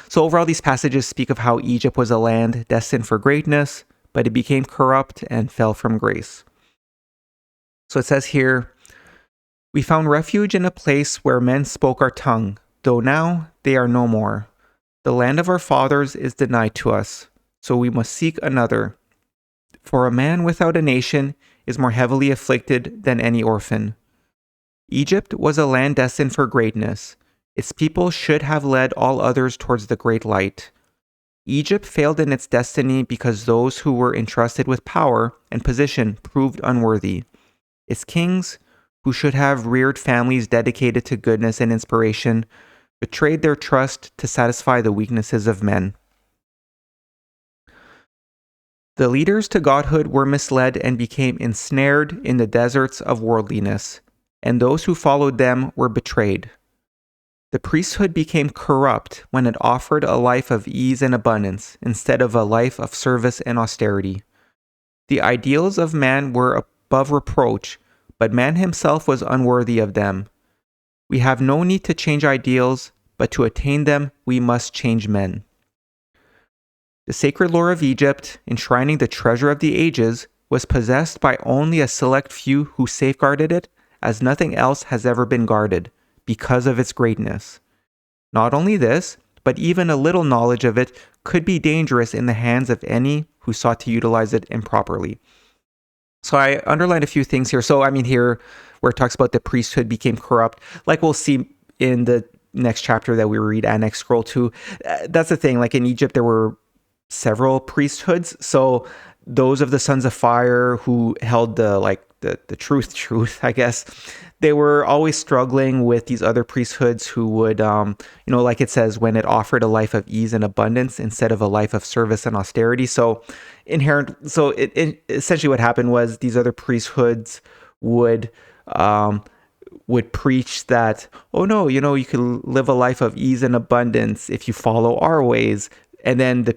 So overall, these passages speak of how Egypt was a land destined for greatness, but it became corrupt and fell from grace. So it says here, we found refuge in a place where men spoke our tongue, though now they are no more. The land of our fathers is denied to us, so we must seek another. For a man without a nation is more heavily afflicted than any orphan. Egypt was a land destined for greatness. Its people should have led all others towards the great light. Egypt failed in its destiny because those who were entrusted with power and position proved unworthy. Its kings, who should have reared families dedicated to goodness and inspiration, betrayed their trust to satisfy the weaknesses of men. The leaders to godhood were misled and became ensnared in the deserts of worldliness, and those who followed them were betrayed. The priesthood became corrupt when it offered a life of ease and abundance instead of a life of service and austerity. The ideals of man were above reproach, but man himself was unworthy of them. We have no need to change ideals, but to attain them, we must change men. The sacred lore of Egypt, enshrining the treasure of the ages, was possessed by only a select few who safeguarded it as nothing else has ever been guarded, because of its greatness. Not only this, but even a little knowledge of it could be dangerous in the hands of any who sought to utilize it improperly. So I underlined a few things here. So, here where it talks about the priesthood became corrupt, like we'll see in the next chapter that we read, Annexed Scroll 2, that's the thing. Like in Egypt, there were several priesthoods. So those of the sons of fire who held the truth, I guess, they were always struggling with these other priesthoods who would, like it says, when it offered a life of ease and abundance instead of a life of service and austerity. So essentially what happened was these other priesthoods would preach that, oh no, you can live a life of ease and abundance if you follow our ways. And then the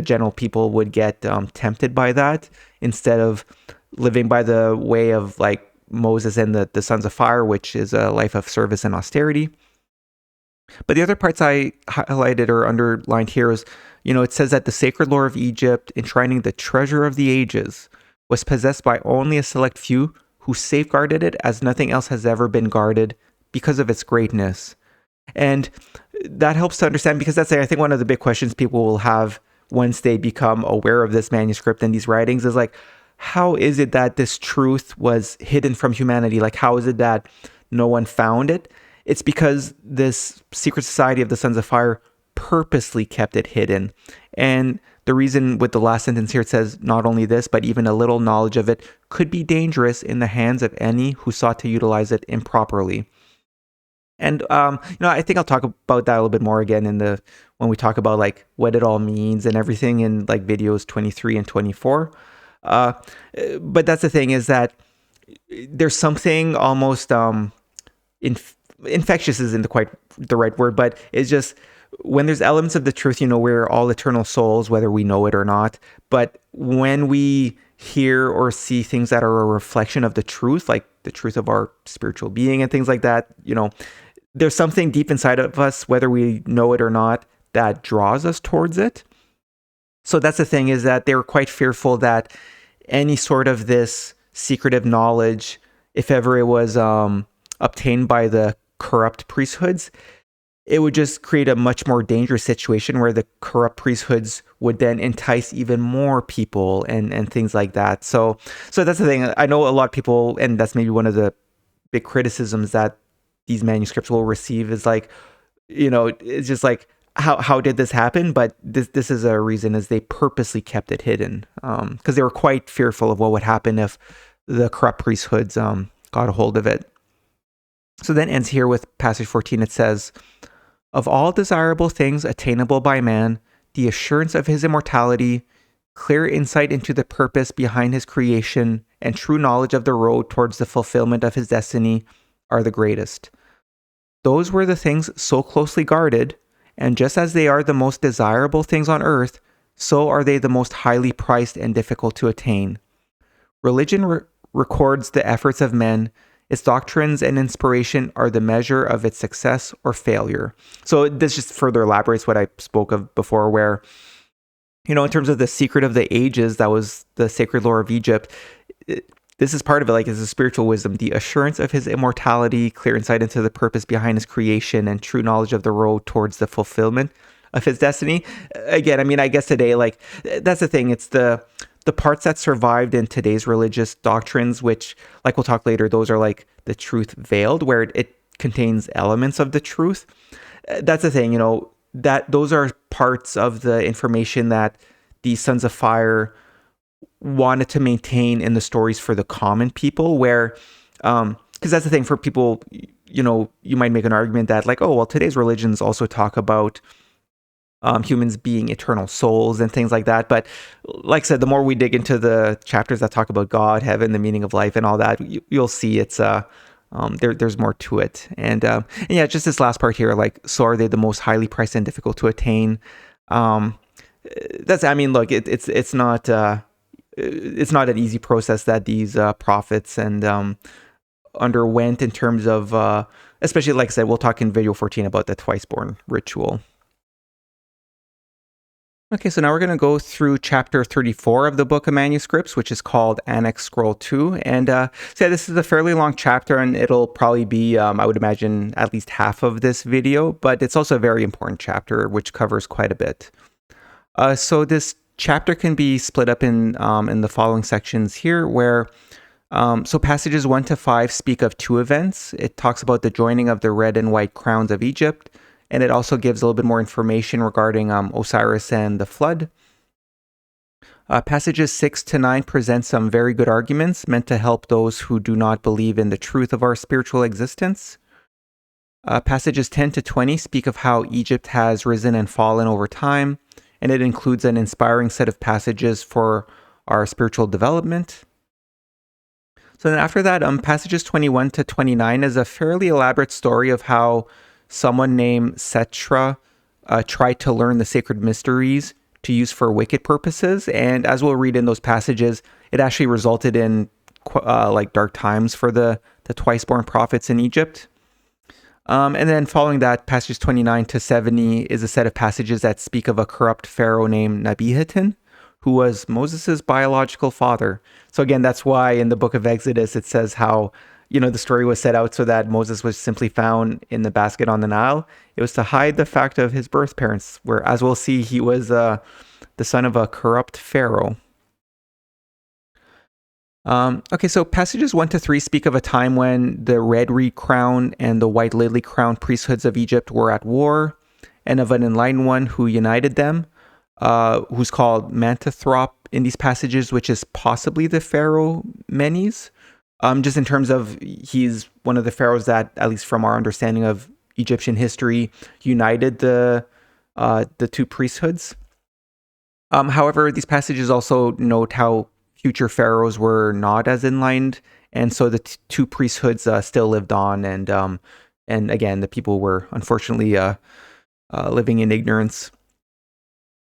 general people would get tempted by that instead of living by the way of like Moses and the sons of fire, which is a life of service and austerity. But the other parts I highlighted or underlined here is, it says that the sacred lore of Egypt, enshrining the treasure of the ages, was possessed by only a select few who safeguarded it as nothing else has ever been guarded because of its greatness. And that helps to understand, because that's, I think, one of the big questions people will have once they become aware of this manuscript and these writings is like, how is it that this truth was hidden from humanity? Like, how is it that no one found it? It's because this secret society of the Sons of Fire purposely kept it hidden. And the reason with the last sentence here, it says, not only this, but even a little knowledge of it could be dangerous in the hands of any who sought to utilize it improperly. And, I think I'll talk about that a little bit more again when we talk about like what it all means and everything in like videos 23 and 24. But that's the thing, is that there's something almost, infectious isn't quite the right word, but it's just when there's elements of the truth, we're all eternal souls, whether we know it or not. But when we hear or see things that are a reflection of the truth, like the truth of our spiritual being and things like that, there's something deep inside of us, whether we know it or not, that draws us towards it. So that's the thing, is that they were quite fearful that any sort of this secretive knowledge, if ever it was obtained by the corrupt priesthoods, it would just create a much more dangerous situation where the corrupt priesthoods would then entice even more people and things like that. So that's the thing. I know a lot of people, and that's maybe one of the big criticisms that these manuscripts will receive, is like, it's just like, how did this happen? But this is a reason, is they purposely kept it hidden, because they were quite fearful of what would happen if the corrupt priesthoods got a hold of it. So then ends here with passage 14. It says, of all desirable things attainable by man, the assurance of his immortality, clear insight into the purpose behind his creation, and true knowledge of the road towards the fulfillment of his destiny are the greatest. Those were the things so closely guarded, and just as they are the most desirable things on earth, so are they the most highly priced and difficult to attain. Religion records the efforts of men. Its doctrines and inspiration are the measure of its success or failure. So this just further elaborates what I spoke of before, where, in terms of the secret of the ages, that was the sacred lore of Egypt. This is part of it, like, it's a spiritual wisdom, the assurance of his immortality, clear insight into the purpose behind his creation, and true knowledge of the road towards the fulfillment of his destiny. Again, I guess today, like, that's the thing. It's the parts that survived in today's religious doctrines, which, like we'll talk later, those are like the truth veiled, where it contains elements of the truth. That's the thing, that those are parts of the information that the Sons of Fire wanted to maintain in the stories for the common people, where, because that's the thing for people, you might make an argument that like, oh, well, today's religions also talk about humans being eternal souls and things like that. But like I said, the more we dig into the chapters that talk about God, heaven, the meaning of life and all that, you'll see it's, there's more to it. And yeah, just this last part here, like, so are they the most highly priced and difficult to attain? Look, it's not, it's not an easy process that these prophets and underwent in terms of, especially like I said, we'll talk in video 14 about the twice-born ritual. Okay, so now we're going to go through chapter 34 of the Book of Manuscripts, which is called Annexed Scroll 2. And so yeah, this is a fairly long chapter, and it'll probably be, I would imagine, at least half of this video, but it's also a very important chapter, which covers quite a bit. So this chapter can be split up in the following sections here, where so passages 1 to 5 speak of two events. It talks about the joining of the red and white crowns of Egypt, and it also gives a little bit more information regarding Osiris and the flood. Passages 6 to 9 present some very good arguments meant to help those who do not believe in the truth of our spiritual existence. Passages 10 to 20 speak of how Egypt has risen and fallen over time, and it includes an inspiring set of passages for our spiritual development. So then after that, passages 21 to 29 is a fairly elaborate story of how someone named Setra tried to learn the sacred mysteries to use for wicked purposes. And as we'll read in those passages, it actually resulted in like dark times for the twice-born prophets in Egypt. And then following that, passages 29 to 70 is a set of passages that speak of a corrupt pharaoh named Nebihatin, who was Moses' biological father. So again, that's why in the book of Exodus, it says how, the story was set out so that Moses was simply found in the basket on the Nile. It was to hide the fact of his birth parents, where, as we'll see, he was the son of a corrupt pharaoh. Okay, so passages 1 to 3 speak of a time when the red reed crown and the white lily crown priesthoods of Egypt were at war, and of an enlightened one who united them, who's called Mantithrop in these passages, which is possibly the pharaoh Menes. Just in terms of, he's one of the pharaohs that, at least from our understanding of Egyptian history, united the two priesthoods. However, these passages also note how future pharaohs were not as enlightened, and so the two priesthoods still lived on, and again, the people were unfortunately living in ignorance.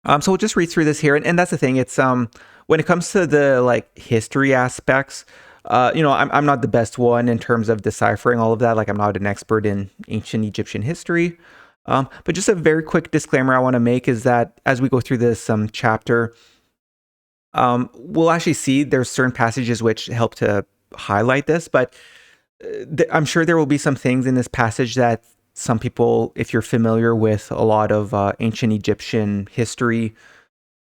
So we'll just read through this here, and that's the thing. It's when it comes to the history aspects, I'm not the best one in terms of deciphering all of that. I'm not an expert in ancient Egyptian history. But just a very quick disclaimer I want to make is that as we go through this chapter, we'll actually see there's certain passages which help to highlight this, but I'm sure there will be some things in this passage that some people, if you're familiar with a lot of ancient Egyptian history,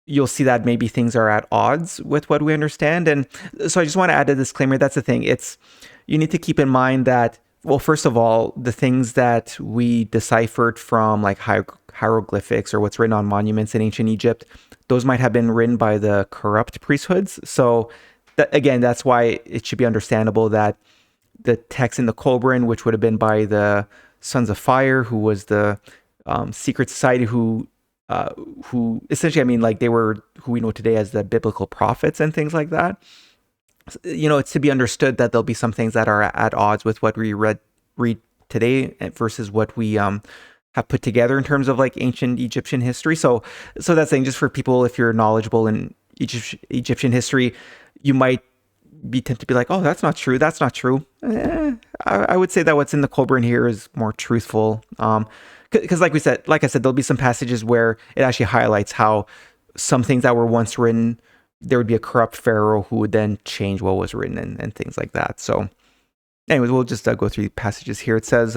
you'll see that maybe things are at odds with what we understand. And so I just want to add a disclaimer. That's the thing. You need to keep in mind that, well, first of all, the things that we deciphered from hieroglyphics or what's written on monuments in ancient Egypt, those might have been written by the corrupt priesthoods. So again, that's why it should be understandable that the text in the Kolbrin, which would have been by the Sons of Fire, who was the secret society who essentially, they were who we know today as the biblical prophets and things like that. It's to be understood that there'll be some things that are at odds with what we read today versus what we have put together in terms of ancient Egyptian history. So that's saying, just for people, if you're knowledgeable in Egyptian history, you might be tempted to be oh, that's not true. That's not true. I would say that what's in the Kolbrin here is more truthful. Because like I said, there'll be some passages where it actually highlights how some things that were once written, there would be a corrupt pharaoh who would then change what was written and things like that. So anyways, we'll just go through the passages here. It says,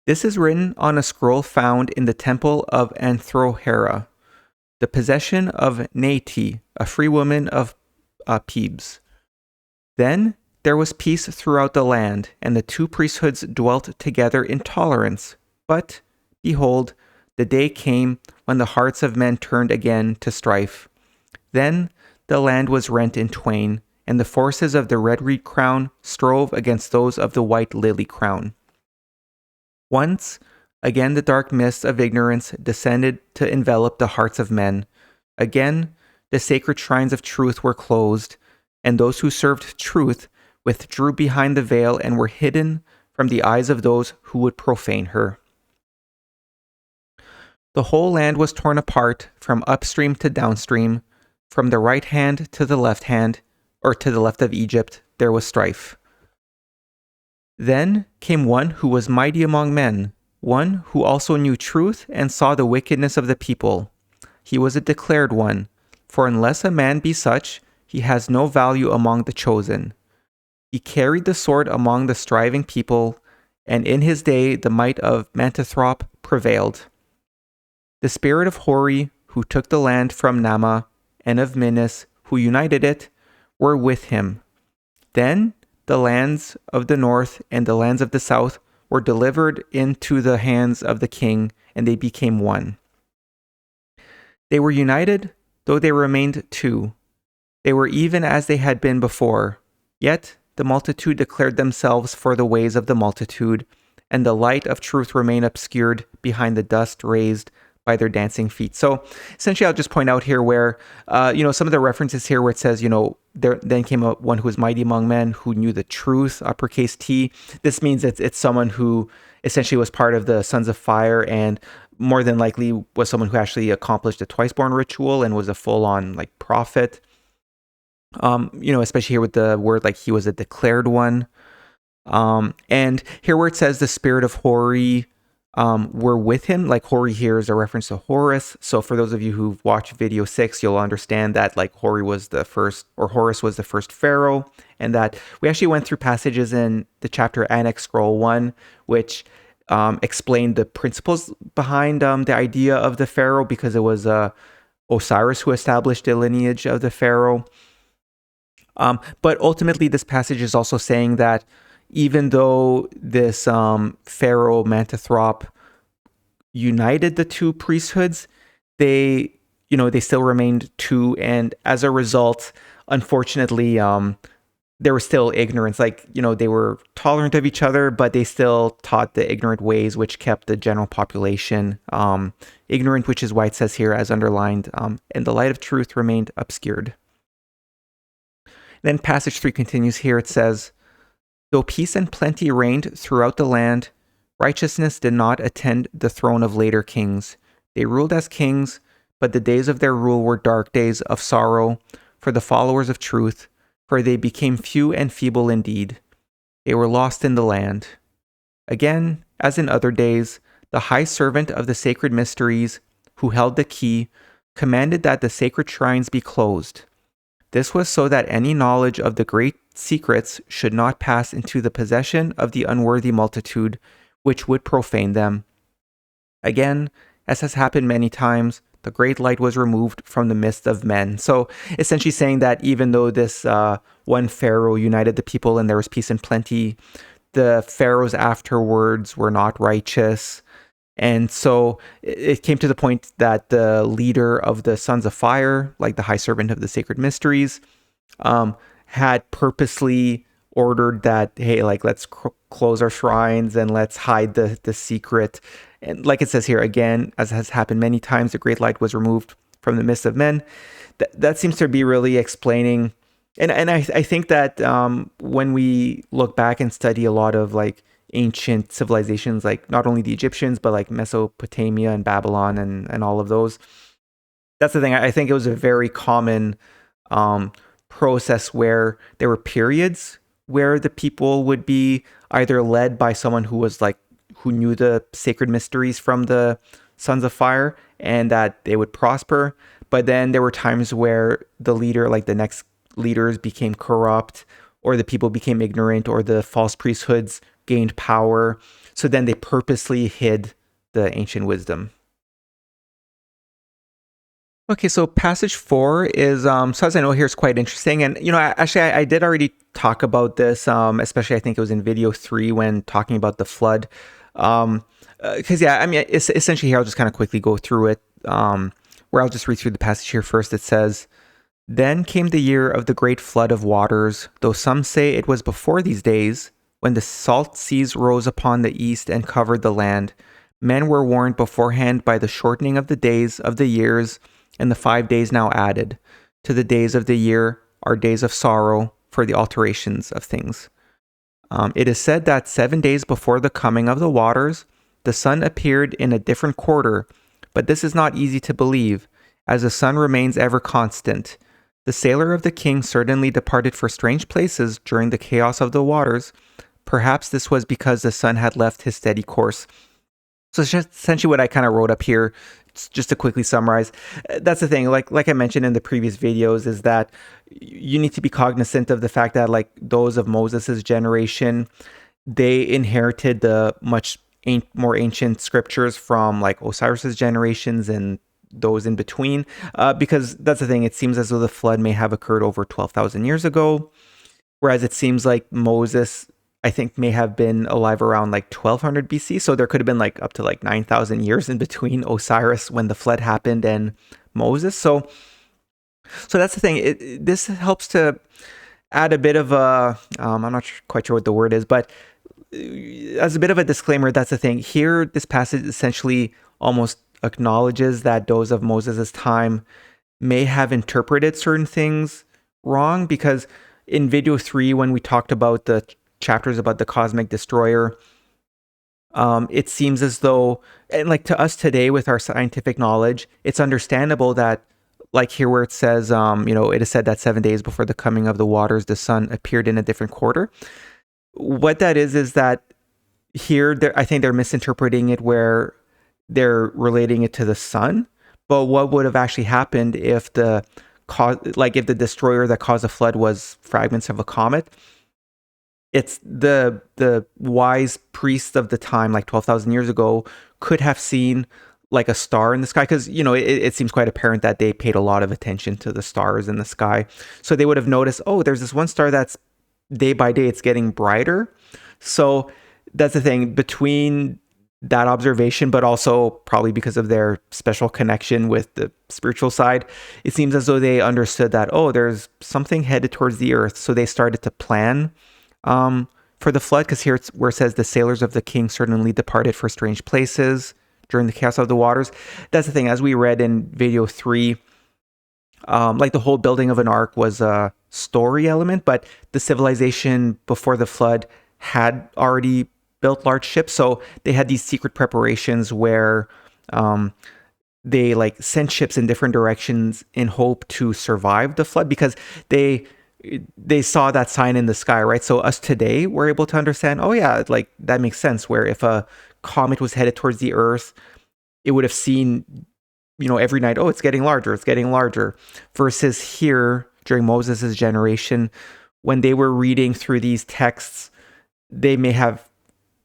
this is written on a scroll found in the temple of Anthrohera, the possession of Nati, a free woman of Pebes. Then there was peace throughout the land, and the two priesthoods dwelt together in tolerance. But, behold, the day came when the hearts of men turned again to strife. Then the land was rent in twain, and the forces of the red reed crown strove against those of the white lily crown. Once again the dark mists of ignorance descended to envelop the hearts of men. Again the sacred shrines of truth were closed, and those who served truth withdrew behind the veil and were hidden from the eyes of those who would profane her. The whole land was torn apart from upstream to downstream. From the right hand to the left hand, or to the left of Egypt, there was strife. Then came one who was mighty among men, one who also knew truth and saw the wickedness of the people. He was a declared one, for unless a man be such, he has no value among the chosen. He carried the sword among the striving people, and in his day the might of Mantethrop prevailed. The spirit of Hori, who took the land from Nama, and of Minas, who united it, were with him. Then the lands of the north and the lands of the south were delivered into the hands of the king, and they became one. They were united, though they remained two. They were even as they had been before. Yet the multitude declared themselves for the ways of the multitude, and the light of truth remained obscured behind the dust raised by their dancing feet. So essentially, I'll just point out here where, some of the references here where it says, there then came one who was mighty among men, who knew the truth, uppercase T. This means it's someone who essentially was part of the Sons of Fire, and more than likely was someone who actually accomplished the Twiceborn ritual and was a full-on prophet. Especially here with the word he was a declared one. And here where it says the spirit of Hori were with him, Hori here is a reference to Horus. So for those of you who've watched video 6, you'll understand that Hori was the first, or Horus was the first pharaoh, and that we actually went through passages in the chapter Annexed Scroll 1, which explained the principles behind the idea of the pharaoh, because it was Osiris who established the lineage of the pharaoh. But ultimately, this passage is also saying that even though this Pharaoh Mantethrop united the two priesthoods, they still remained two, and as a result, unfortunately, there was still ignorance. They were tolerant of each other, but they still taught the ignorant ways, which kept the general population ignorant, which is why it says here, as underlined, and the light of truth remained obscured. Then passage 3 continues here. It says, though peace and plenty reigned throughout the land, righteousness did not attend the throne of later kings. They ruled as kings, but the days of their rule were dark days of sorrow for the followers of truth, for they became few and feeble indeed. They were lost in the land. Again, as in other days, the high servant of the sacred mysteries, who held the key, commanded that the sacred shrines be closed. This was so that any knowledge of the great secrets should not pass into the possession of the unworthy multitude, which would profane them. Again, as has happened many times, the great light was removed from the midst of men. So essentially saying that even though this one pharaoh united the people and there was peace and plenty, the pharaohs afterwards were not righteous. And so it came to the point that the leader of the Sons of Fire, the high servant of the sacred mysteries, had purposely ordered that, hey, let's close our shrines and let's hide the secret. And like it says here, again, as has happened many times, the great light was removed from the midst of men. That seems to be really explaining. And I think that when we look back and study a lot of ancient civilizations, not only the Egyptians, but Mesopotamia and Babylon and all of those. That's the thing. I think it was a very common process where there were periods where the people would be either led by someone who was who knew the sacred mysteries from the Sons of Fire, and that they would prosper. But then there were times where the leader, the next leaders, became corrupt, or the people became ignorant, or the false priesthoods gained power. So then they purposely hid the ancient wisdom. Okay, so passage 4 is, so as I know here, it's quite interesting. And, actually, I did already talk about this, especially I think it was in video 3 when talking about the flood. Because, it's essentially here, I'll just kind of quickly go through it, where I'll just read through the passage here first. It says, then came the year of the great flood of waters, though some say it was before these days, when the salt seas rose upon the east and covered the land. Men were warned beforehand by the shortening of the days of the years, and the 5 days now added. To the days of the year are days of sorrow for the alterations of things. It is said that 7 days before the coming of the waters, the sun appeared in a different quarter, but this is not easy to believe, as the sun remains ever constant. The sailor of the king certainly departed for strange places during the chaos of the waters. Perhaps this was because the sun had left his steady course. So it's just essentially what I kind of wrote up here, just to quickly summarize. That's the thing, like I mentioned in the previous videos, is that you need to be cognizant of the fact that like those of Moses' generation, they inherited the much more ancient scriptures from like Osiris's generations and those in between, because that's the thing, it seems as though the flood may have occurred over 12,000 years ago, whereas it seems like Moses, I think, may have been alive around like 1200 BC. So there could have been like up to like 9,000 years in between Osiris when the flood happened and Moses. So that's the thing. This helps to add a bit of a, I'm not quite sure what the word is, but as a bit of a disclaimer, that's the thing. Here, this passage essentially almost acknowledges that those of Moses' time may have interpreted certain things wrong, because in video 3, when we talked about the chapters about the cosmic destroyer, it seems as though, and like to us today with our scientific knowledge, it's understandable that like here where it says, it is said that 7 days before the coming of the waters, the sun appeared in a different quarter. What that is that here, I think they're misinterpreting it where they're relating it to the sun. But what would have actually happened if the destroyer that caused the flood was fragments of a comet? It's the wise priests of the time, like 12,000 years ago, could have seen like a star in the sky, because it seems quite apparent that they paid a lot of attention to the stars in the sky. So they would have noticed, oh, there's this one star that's day by day it's getting brighter. So that's the thing, between that observation, but also probably because of their special connection with the spiritual side, it seems as though they understood that, oh, there's something headed towards the earth. So they started to plan for the flood, because here it's where it says the sailors of the king certainly departed for strange places during the chaos of the waters. That's the thing, as we read in video 3, like the whole building of an ark was a story element, but the civilization before the flood had already built large ships. So they had these secret preparations where they like sent ships in different directions in hope to survive the flood, because they saw that sign in the sky, right? So us today, we're able to understand, oh yeah, like that makes sense, where if a comet was headed towards the earth, it would have seen, every night, oh, it's getting larger, versus here during Moses' generation, when they were reading through these texts, they may have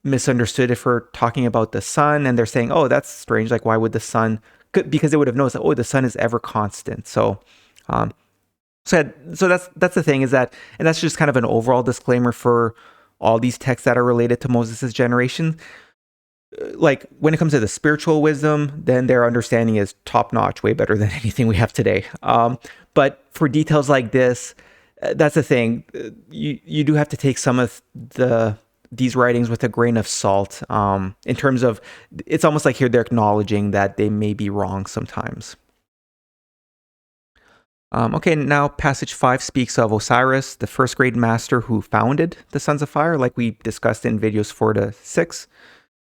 misunderstood if we're talking about the sun, and they're saying, oh, that's strange, like why would the sun, because they would have noticed that, oh, the sun is ever constant. So that's the thing, is that, and that's just kind of an overall disclaimer for all these texts that are related to Moses' generation. Like when it comes to the spiritual wisdom, then their understanding is top notch, way better than anything we have today. But for details like this, that's the thing. You do have to take some of these writings with a grain of salt. In terms of, it's almost like here they're acknowledging that they may be wrong sometimes. Okay, now passage 5 speaks of Osiris, the first great master who founded the Sons of Fire, like we discussed in videos 4 to 6.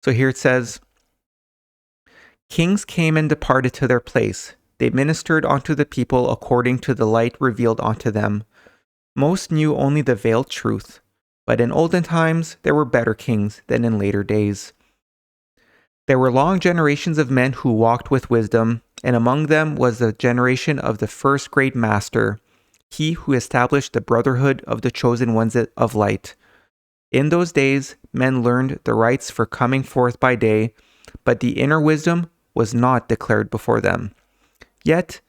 So here it says, kings came and departed to their place. They ministered unto the people according to the light revealed unto them. Most knew only the veiled truth, but in olden times there were better kings than in later days. There were long generations of men who walked with wisdom, and among them was the generation of the first great master, he who established the brotherhood of the chosen ones of light. In those days, men learned the rites for coming forth by day, but the inner wisdom was not declared before them. Yet,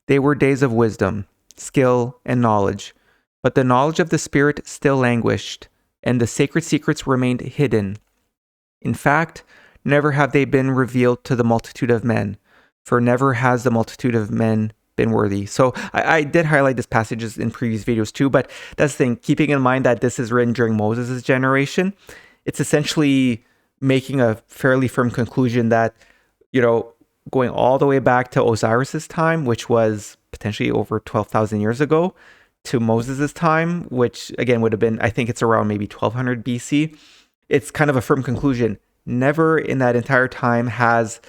they were days of wisdom, skill, and knowledge, but the knowledge of the Spirit still languished, and the sacred secrets remained hidden. In fact, never have they been revealed to the multitude of men, for never has the multitude of men been worthy. So I did highlight this passages in previous videos too, but that's the thing, keeping in mind that this is written during Moses' generation, it's essentially making a fairly firm conclusion that, going all the way back to Osiris's time, which was potentially over 12,000 years ago, to Moses' time, which again would have been, I think it's around maybe 1200 BC. It's kind of a firm conclusion. Never in that entire time has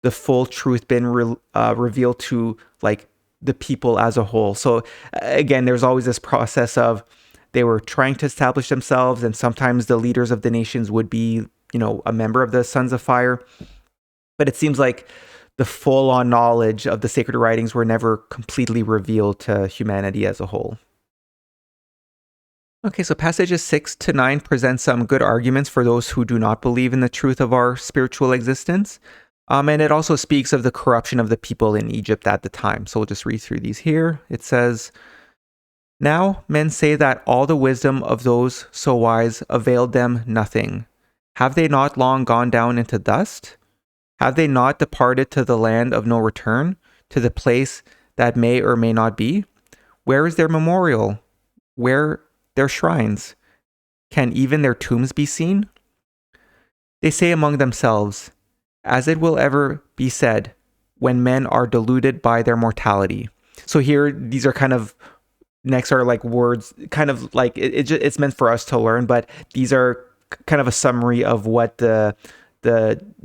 the full truth been revealed to like the people as a whole. So again, there's always this process of they were trying to establish themselves, and sometimes the leaders of the nations would be, a member of the Sons of Fire. But it seems like the full-on knowledge of the sacred writings were never completely revealed to humanity as a whole. Okay, so passages 6 to 9 present some good arguments for those who do not believe in the truth of our spiritual existence. And it also speaks of the corruption of the people in Egypt at the time. So we'll just read through these here. It says, "Now men say that all the wisdom of those so wise availed them nothing. Have they not long gone down into dust? Have they not departed to the land of no return, to the place that may or may not be? Where is their memorial? Where their shrines? Can even their tombs be seen? They say among themselves, as it will ever be said, when men are deluded by their mortality." So here, these are kind of, next are like words, kind of like, it's meant for us to learn, but these are kind of a summary of what the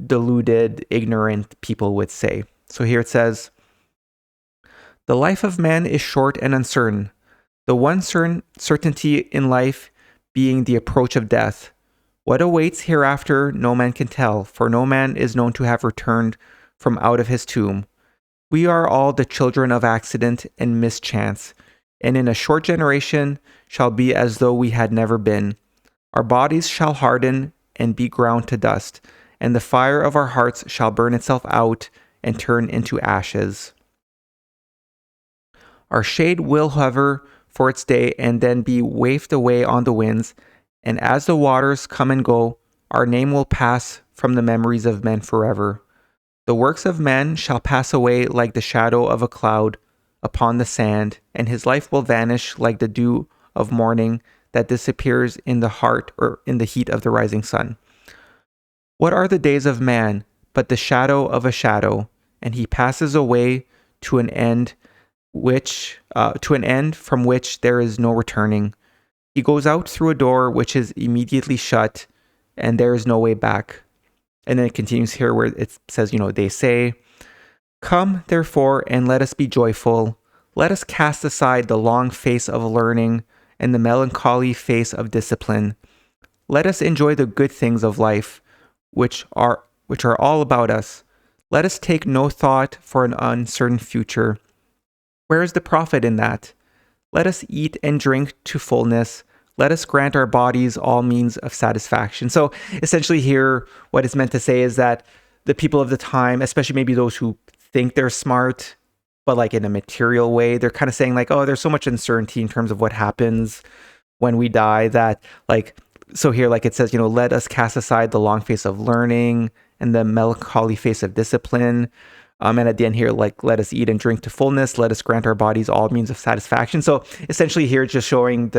deluded, ignorant people would say. So here it says, "The life of man is short and uncertain, the one certainty in life being the approach of death. What awaits hereafter no man can tell, for no man is known to have returned from out of his tomb. We are all the children of accident and mischance, and in a short generation shall be as though we had never been. Our bodies shall harden and be ground to dust, and the fire of our hearts shall burn itself out and turn into ashes. Our shade will hover for its day and then be wafted away on the winds, and as the waters come and go, our name will pass from the memories of men forever. The works of man shall pass away like the shadow of a cloud upon the sand, and his life will vanish like the dew of morning that disappears in the heart or in the heat of the rising sun. What are the days of man but the shadow of a shadow, and he passes away to an end from which there is no returning. He goes out through a door which is immediately shut, and there is no way back." And then it continues here where it says, they say, "Come, therefore, and let us be joyful. Let us cast aside the long face of learning and the melancholy face of discipline. Let us enjoy the good things of life, which are all about us. Let us take no thought for an uncertain future. Where is the profit in that? Let us eat and drink to fullness. Let us grant our bodies all means of satisfaction." So essentially here, what it's meant to say is that the people of the time, especially maybe those who think they're smart, but like in a material way, they're kind of saying like, oh, there's so much uncertainty in terms of what happens when we die that like, so here, like it says, let us cast aside the long face of learning and the melancholy face of discipline. And at the end here, like, let us eat and drink to fullness. Let us grant our bodies all means of satisfaction. So essentially here, just showing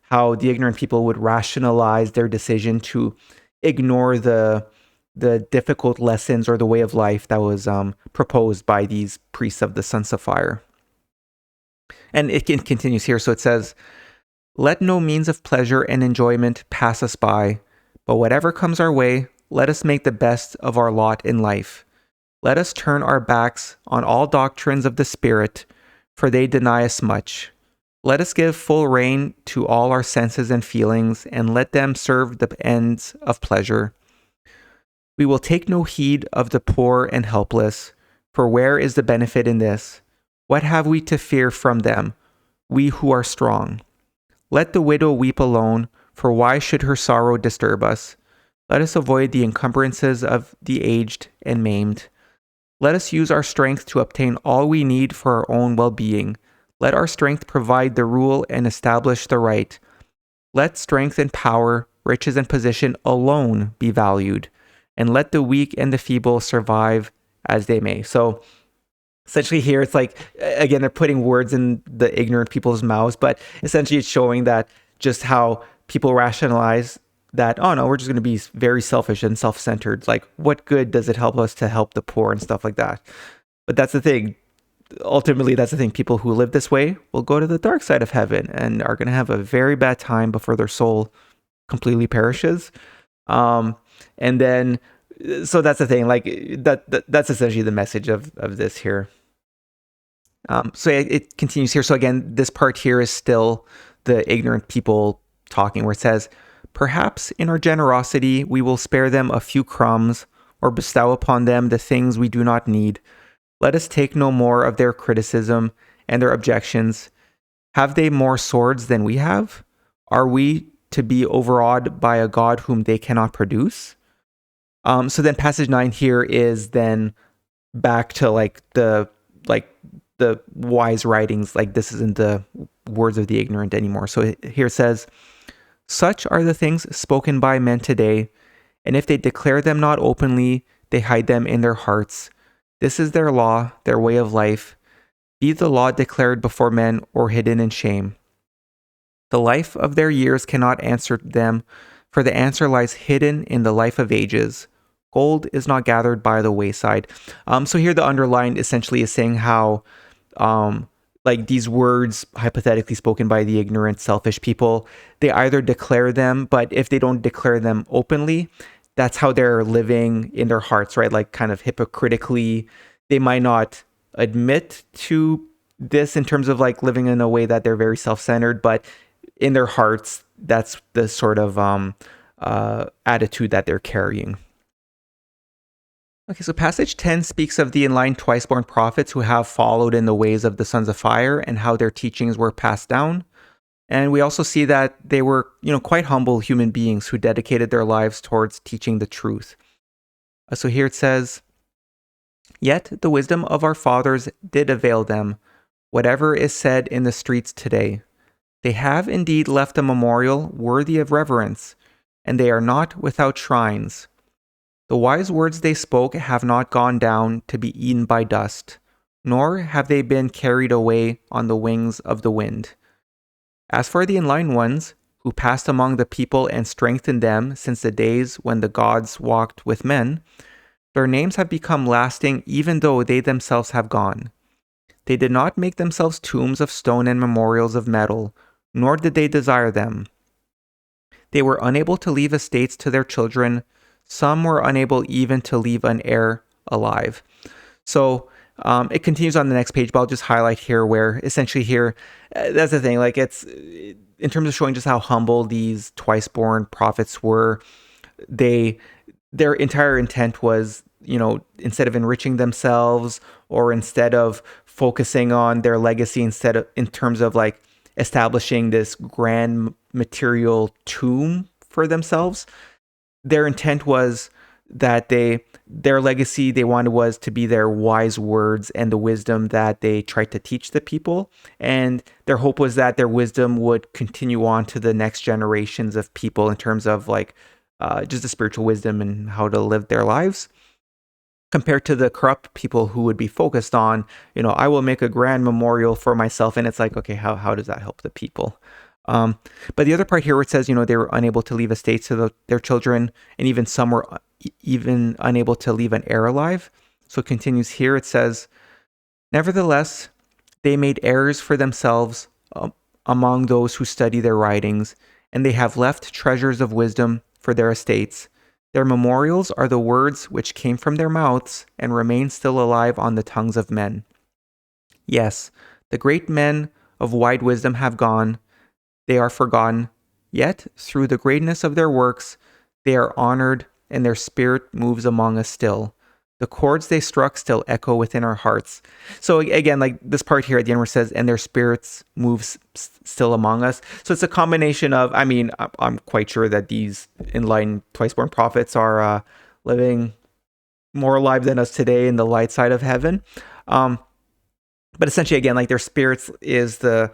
how the ignorant people would rationalize their decision to ignore the difficult lessons or the way of life that was proposed by these priests of the Sons of Fire. And it continues here. So it says, "Let no means of pleasure and enjoyment pass us by, but whatever comes our way, let us make the best of our lot in life. Let us turn our backs on all doctrines of the Spirit, for they deny us much. Let us give full rein to all our senses and feelings, and let them serve the ends of pleasure. We will take no heed of the poor and helpless, for where is the benefit in this? What have we to fear from them, we who are strong? Let the widow weep alone, for why should her sorrow disturb us? Let us avoid the encumbrances of the aged and maimed. Let us use our strength to obtain all we need for our own well-being. Let our strength provide the rule and establish the right. Let strength and power, riches and position alone be valued, and let the weak and the feeble survive as they may." So essentially here, it's like, again, they're putting words in the ignorant people's mouths, but essentially it's showing that just how people rationalize that, oh no, we're just going to be very selfish and self-centered. Like, what good does it help us to help the poor and stuff like that? But that's the thing. Ultimately, that's the thing. People who live this way will go to the dark side of heaven and are going to have a very bad time before their soul completely perishes. And then So that's the thing, like that's essentially the message of this here. So it continues here. So again, this part here is still the ignorant people talking, where it says, perhaps in our generosity we will spare them a few crumbs or bestow upon them the things we do not need. Let us take no more of their criticism and their objections. Have they more swords than we have? Are we to be overawed by a God whom they cannot produce? So then passage 9 here is then back to like the wise writings. Like, this isn't the words of the ignorant anymore. So here it says, such are the things spoken by men today, and if they declare them not openly, they hide them in their hearts. This is their law, their way of life. Be the law declared before men or hidden in shame. The life of their years cannot answer them, for the answer lies hidden in the life of ages. Gold is not gathered by the wayside. So here the underline essentially is saying how like these words hypothetically spoken by the ignorant, selfish people, they either declare them, but if they don't declare them openly, that's how they're living in their hearts, right? Like kind of hypocritically. They might not admit to this in terms of like living in a way that they're very self-centered, but in their hearts, that's the sort of attitude that they're carrying. Okay, so passage 10 speaks of the enlightened twice-born prophets who have followed in the ways of the sons of fire and how their teachings were passed down. And we also see that they were, quite humble human beings who dedicated their lives towards teaching the truth. So here it says, yet the wisdom of our fathers did avail them, whatever is said in the streets today. They have indeed left a memorial worthy of reverence, and they are not without shrines. The wise words they spoke have not gone down to be eaten by dust, nor have they been carried away on the wings of the wind. As for the enlightened ones, who passed among the people and strengthened them since the days when the gods walked with men, their names have become lasting even though they themselves have gone. They did not make themselves tombs of stone and memorials of metal, nor did they desire them. They were unable to leave estates to their children. Some were unable even to leave an heir alive. So it continues on the next page, but I'll just highlight here where essentially here, that's the thing, like it's in terms of showing just how humble these twice-born prophets were. Their entire intent was, instead of enriching themselves or instead of focusing on their legacy, in terms of like establishing this grand material tomb for themselves, their intent was that their legacy they wanted was to be their wise words and the wisdom that they tried to teach the people. And their hope was that their wisdom would continue on to the next generations of people in terms of like just the spiritual wisdom and how to live their lives, compared to the corrupt people who would be focused on, I will make a grand memorial for myself. And it's like, okay, how does that help the people? But the other part here where it says, they were unable to leave estates to their children, and even some were even unable to leave an heir alive. So it continues here. It says, nevertheless, they made heirs for themselves among those who study their writings, and they have left treasures of wisdom for their estates. Their memorials are the words which came from their mouths and remain still alive on the tongues of men. Yes, the great men of wide wisdom have gone. They are forgotten, yet through the greatness of their works, they are honored, and their spirit moves among us still. The chords they struck still echo within our hearts. So again, like this part here at the end where it says, and their spirits moves still among us. So it's a combination of, I'm quite sure that these enlightened twice-born prophets are living more alive than us today in the light side of heaven. But essentially, again, like their spirits is the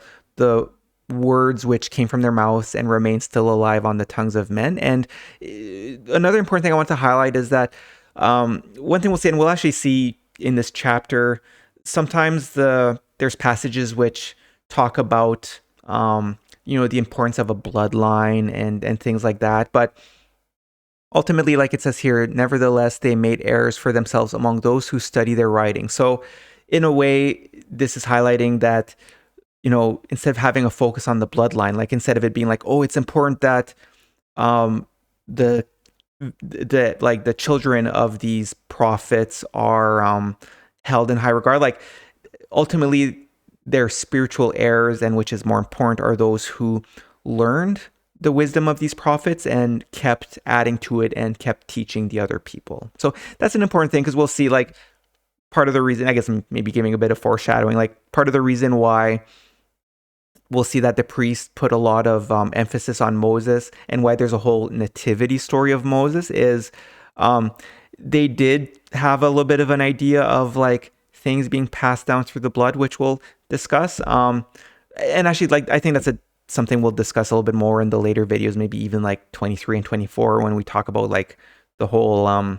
words which came from their mouths and remain still alive on the tongues of men. And another important thing I want to highlight is that one thing we'll say, and we'll actually see in this chapter, sometimes there's passages which talk about the importance of a bloodline and things like that. But ultimately, like it says here, nevertheless, they made heirs for themselves among those who study their writing. So in a way, this is highlighting that instead of having a focus on the bloodline, like instead of it being like, oh, it's important that the the children of these prophets are held in high regard. Like ultimately, their spiritual heirs, and which is more important, are those who learned the wisdom of these prophets and kept adding to it and kept teaching the other people. So that's an important thing, because we'll see, like, part of the reason, I guess I'm maybe giving a bit of foreshadowing, like part of the reason why we'll see that the priests put a lot of emphasis on Moses, and why there's a whole nativity story of Moses is they did have a little bit of an idea of like things being passed down through the blood, which we'll discuss. And actually, like, I think that's something we'll discuss a little bit more in the later videos, maybe even like 23 and 24, when we talk about like the whole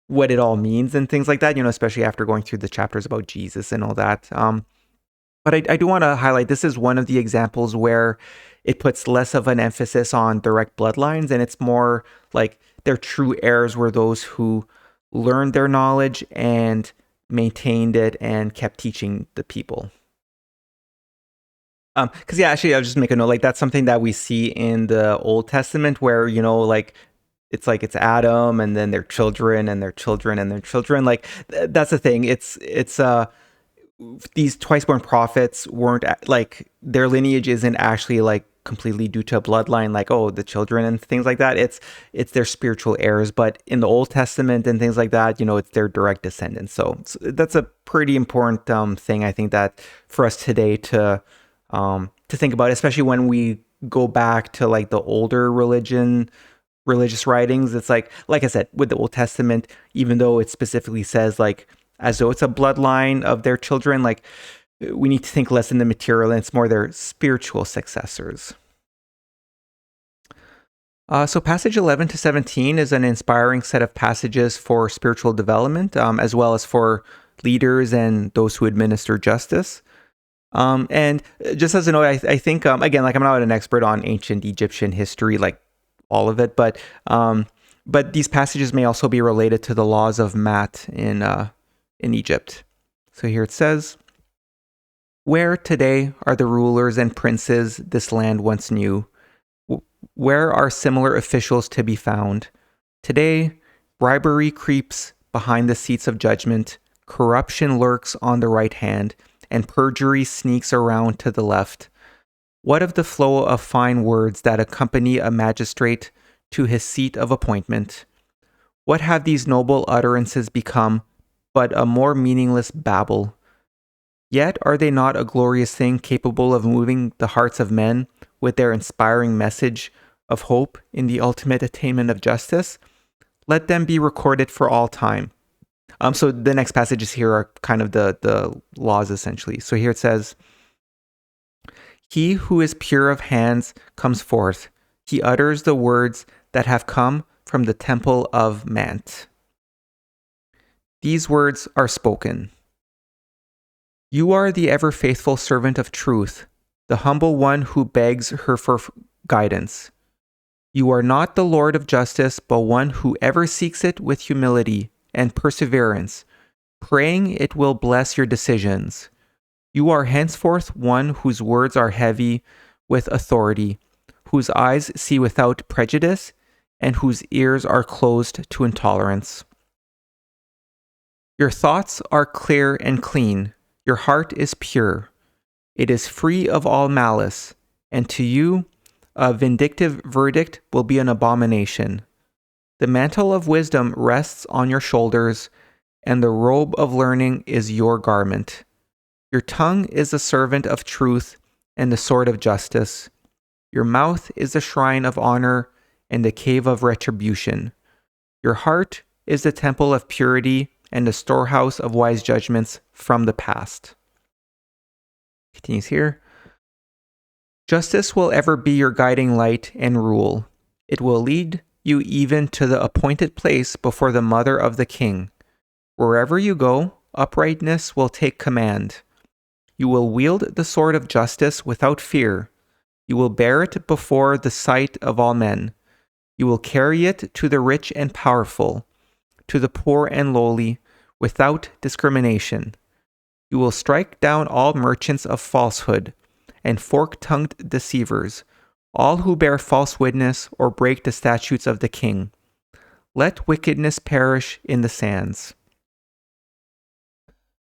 what it all means and things like that, you know, especially after going through the chapters about Jesus and all that. But I do want to highlight, this is one of the examples where it puts less of an emphasis on direct bloodlines, and it's more like their true heirs were those who learned their knowledge and maintained it and kept teaching the people. Because yeah, actually, I'll just make a note, like that's something that we see in the Old Testament, where, you know, like it's Adam and then their children and their children and their children. Like that's the thing. It's these twice-born prophets weren't like, their lineage isn't actually like completely due to a bloodline, like, oh, the children and things like that. It's their spiritual heirs. But in the Old Testament and things like that, you know, it's their direct descendants. So that's a pretty important thing, I think, that for us today to think about, especially when we go back to like the older religious writings. It's like I said, with the Old Testament, even though it specifically says like as though it's a bloodline of their children, like we need to think less in the material, and it's more their spiritual successors. So passage 11 to 17 is an inspiring set of passages for spiritual development, as well as for leaders and those who administer justice. And just as a note, I think, again, like I'm not an expert on ancient Egyptian history, like all of it, but these passages may also be related to the laws of Mat in Egypt. So here it says, "Where today are the rulers and princes this land once knew? Where are similar officials to be found? Today, bribery creeps behind the seats of judgment, corruption lurks on the right hand, and perjury sneaks around to the left. What of the flow of fine words that accompany a magistrate to his seat of appointment? What have these noble utterances become but a more meaningless babble? Yet are they not a glorious thing capable of moving the hearts of men with their inspiring message of hope in the ultimate attainment of justice? Let them be recorded for all time." So the next passages here are kind of the laws, essentially. So here it says, "He who is pure of hands comes forth. He utters the words that have come from the temple of Mant. These words are spoken. You are the ever faithful servant of truth, the humble one who begs her for guidance. You are not the Lord of justice, but one who ever seeks it with humility and perseverance, praying it will bless your decisions. You are henceforth one whose words are heavy with authority, whose eyes see without prejudice, and whose ears are closed to intolerance. Your thoughts are clear and clean. Your heart is pure. It is free of all malice, and to you a vindictive verdict will be an abomination. The mantle of wisdom rests on your shoulders, and the robe of learning is your garment. Your tongue is the servant of truth and the sword of justice. Your mouth is the shrine of honor and the cave of retribution. Your heart is the temple of purity and the storehouse of wise judgments from the past." Continues here. Justice will ever be your guiding light and rule. It will lead you even to the appointed place before the mother of the king. Wherever you go, uprightness will take command. You will wield the sword of justice without fear. You will bear it before the sight of all men. You will carry it to the rich and powerful, to the poor and lowly, without discrimination. You will strike down all merchants of falsehood and fork-tongued deceivers, all who bear false witness or break the statutes of the king. Let wickedness perish in the sands.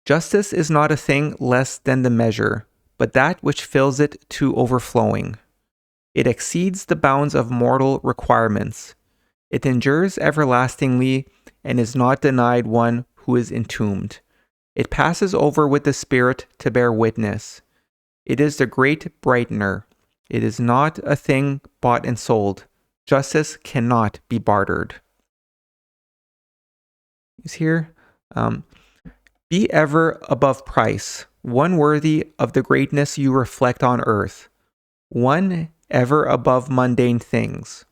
Justice is not a thing less than the measure, but that which fills it to overflowing. It exceeds the bounds of mortal requirements. It endures everlastingly and is not denied one who is entombed. It passes over with the Spirit to bear witness. It is the great brightener. It is not a thing bought and sold. Justice cannot be bartered. Is here. Be ever above price, one worthy of the greatness you reflect on earth, one ever above mundane things.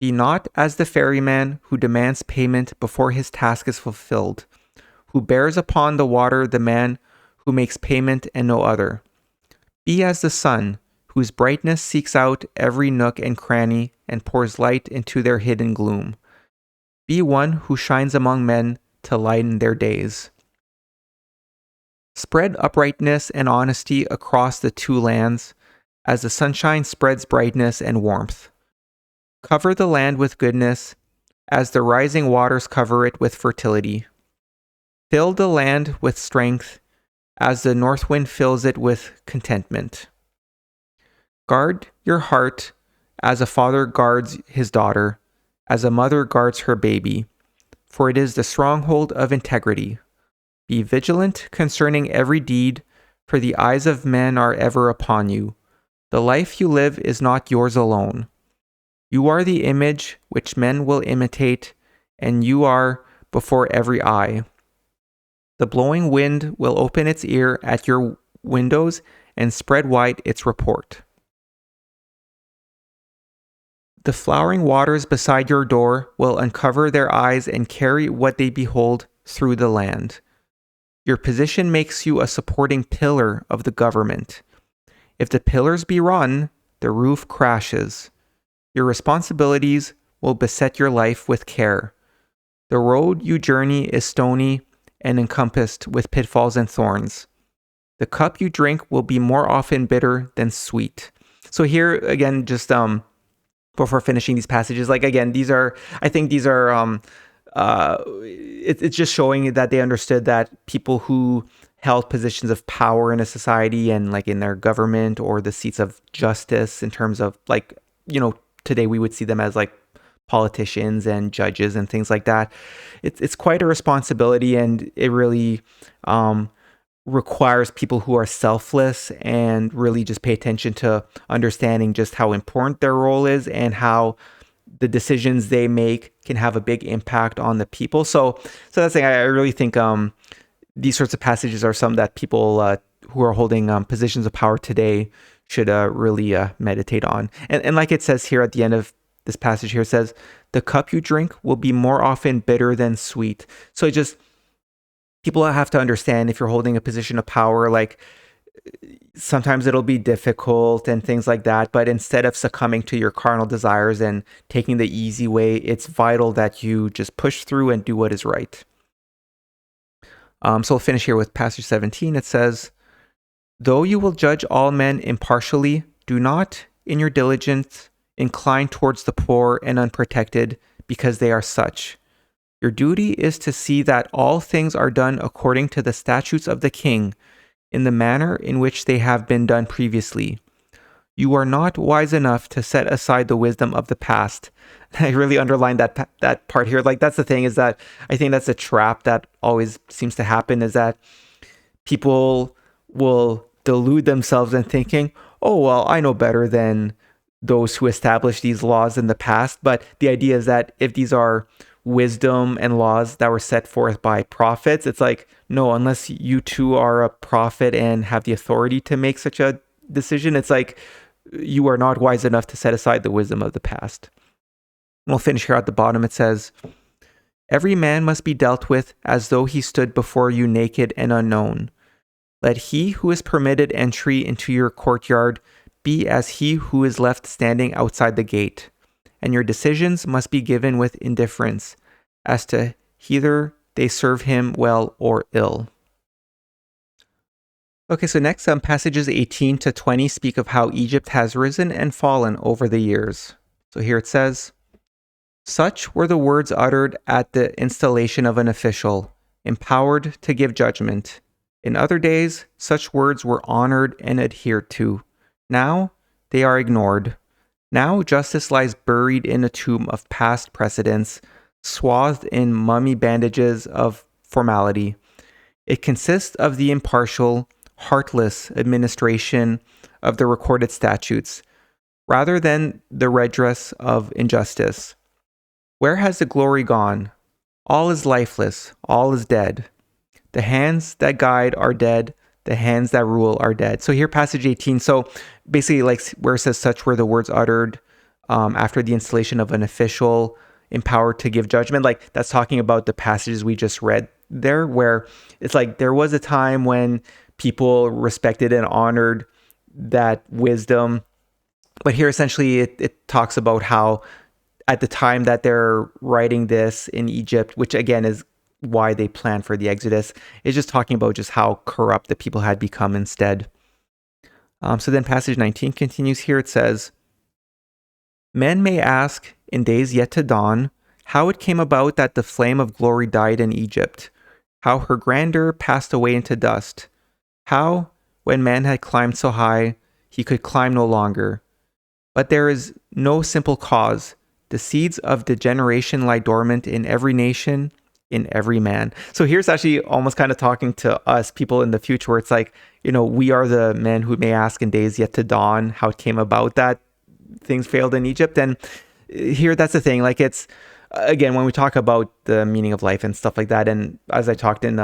Be not as the ferryman who demands payment before his task is fulfilled, who bears upon the water the man who makes payment and no other. Be as the sun, whose brightness seeks out every nook and cranny and pours light into their hidden gloom. Be one who shines among men to lighten their days. Spread uprightness and honesty across the two lands, as the sunshine spreads brightness and warmth. Cover the land with goodness, as the rising waters cover it with fertility. Fill the land with strength, as the north wind fills it with contentment. Guard your heart, as a father guards his daughter, as a mother guards her baby, for it is the stronghold of integrity. Be vigilant concerning every deed, for the eyes of men are ever upon you. The life you live is not yours alone. You are the image which men will imitate, and you are before every eye. The blowing wind will open its ear at your windows and spread wide its report. The flowering waters beside your door will uncover their eyes and carry what they behold through the land. Your position makes you a supporting pillar of the government. If the pillars be rotten, the roof crashes. Your responsibilities will beset your life with care. The road you journey is stony and encompassed with pitfalls and thorns. The cup you drink will be more often bitter than sweet. So here again, just before finishing these passages, like again, it's just showing that they understood that people who held positions of power in a society and like in their government or the seats of justice, in terms of like, today we would see them as like politicians and judges and things like that. It's quite a responsibility, and it really requires people who are selfless and really just pay attention to understanding just how important their role is and how the decisions they make can have a big impact on the people. So that's the thing. I really think these sorts of passages are some that people who are holding positions of power today should really meditate on. And like it says here at the end of this passage here, it says, the cup you drink will be more often bitter than sweet. So just people have to understand, if you're holding a position of power, like sometimes it'll be difficult and things like that. But instead of succumbing to your carnal desires and taking the easy way, it's vital that you just push through and do what is right. So we'll finish here with passage 17. It says, though you will judge all men impartially, do not, in your diligence, incline towards the poor and unprotected, because they are such. Your duty is to see that all things are done according to the statutes of the king, in the manner in which they have been done previously. You are not wise enough to set aside the wisdom of the past. I really underlined that part here. Like, that's the thing, is that I think that's a trap that always seems to happen, is that people will delude themselves in thinking, oh, well, I know better than those who established these laws in the past. But the idea is that if these are wisdom and laws that were set forth by prophets, it's like, no, unless you too are a prophet and have the authority to make such a decision, it's like you are not wise enough to set aside the wisdom of the past. And we'll finish here at the bottom. It says, every man must be dealt with as though he stood before you naked and unknown. Let he who is permitted entry into your courtyard be as he who is left standing outside the gate, and your decisions must be given with indifference as to either they serve him well or ill. Okay, so next, passages 18 to 20 speak of how Egypt has risen and fallen over the years. So here it says, Such were the words uttered at the installation of an official, empowered to give judgment. In other days, such words were honored and adhered to. Now, they are ignored. Now, justice lies buried in a tomb of past precedents, swathed in mummy bandages of formality. It consists of the impartial, heartless administration of the recorded statutes, rather than the redress of injustice. Where has the glory gone? All is lifeless, all is dead. The hands that guide are dead, the hands that rule are dead. So here, passage 18. So basically, like where it says, such were the words uttered after the installation of an official empowered to give judgment. Like that's talking about the passages we just read there, where it's like there was a time when people respected and honored that wisdom. But here, essentially, it talks about how at the time that they're writing this in Egypt, which again is why they planned for the Exodus, is just talking about just how corrupt the people had become instead. So then passage 19 continues here. It says, men may ask in days yet to dawn how it came about that the flame of glory died in Egypt, how her grandeur passed away into dust, how, when man had climbed so high, he could climb no longer. But there is no simple cause. The seeds of degeneration lie dormant in every nation, in every man. So here's actually almost kind of talking to us, people in the future, where it's like, we are the men who may ask in days yet to dawn how it came about that things failed in Egypt. And here, that's the thing. Like it's, again, when we talk about the meaning of life and stuff like that, and as I talked in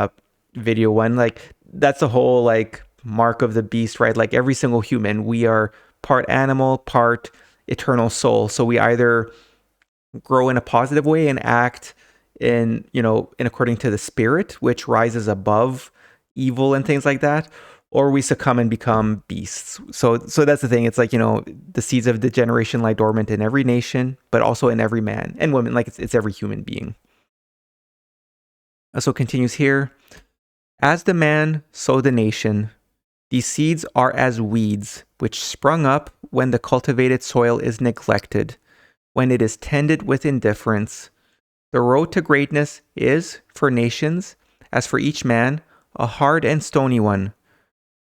video one, like that's the whole like mark of the beast, right? Like every single human, we are part animal, part eternal soul. So we either grow in a positive way and act in according to the spirit, which rises above evil and things like that, or we succumb and become beasts. So that's the thing. It's like, the seeds of degeneration lie dormant in every nation, but also in every man and woman. Like it's every human being. So it continues here. As the man, so the nation. These seeds are as weeds, which sprung up when the cultivated soil is neglected, when it is tended with indifference. The road to greatness is, for nations, as for each man, a hard and stony one.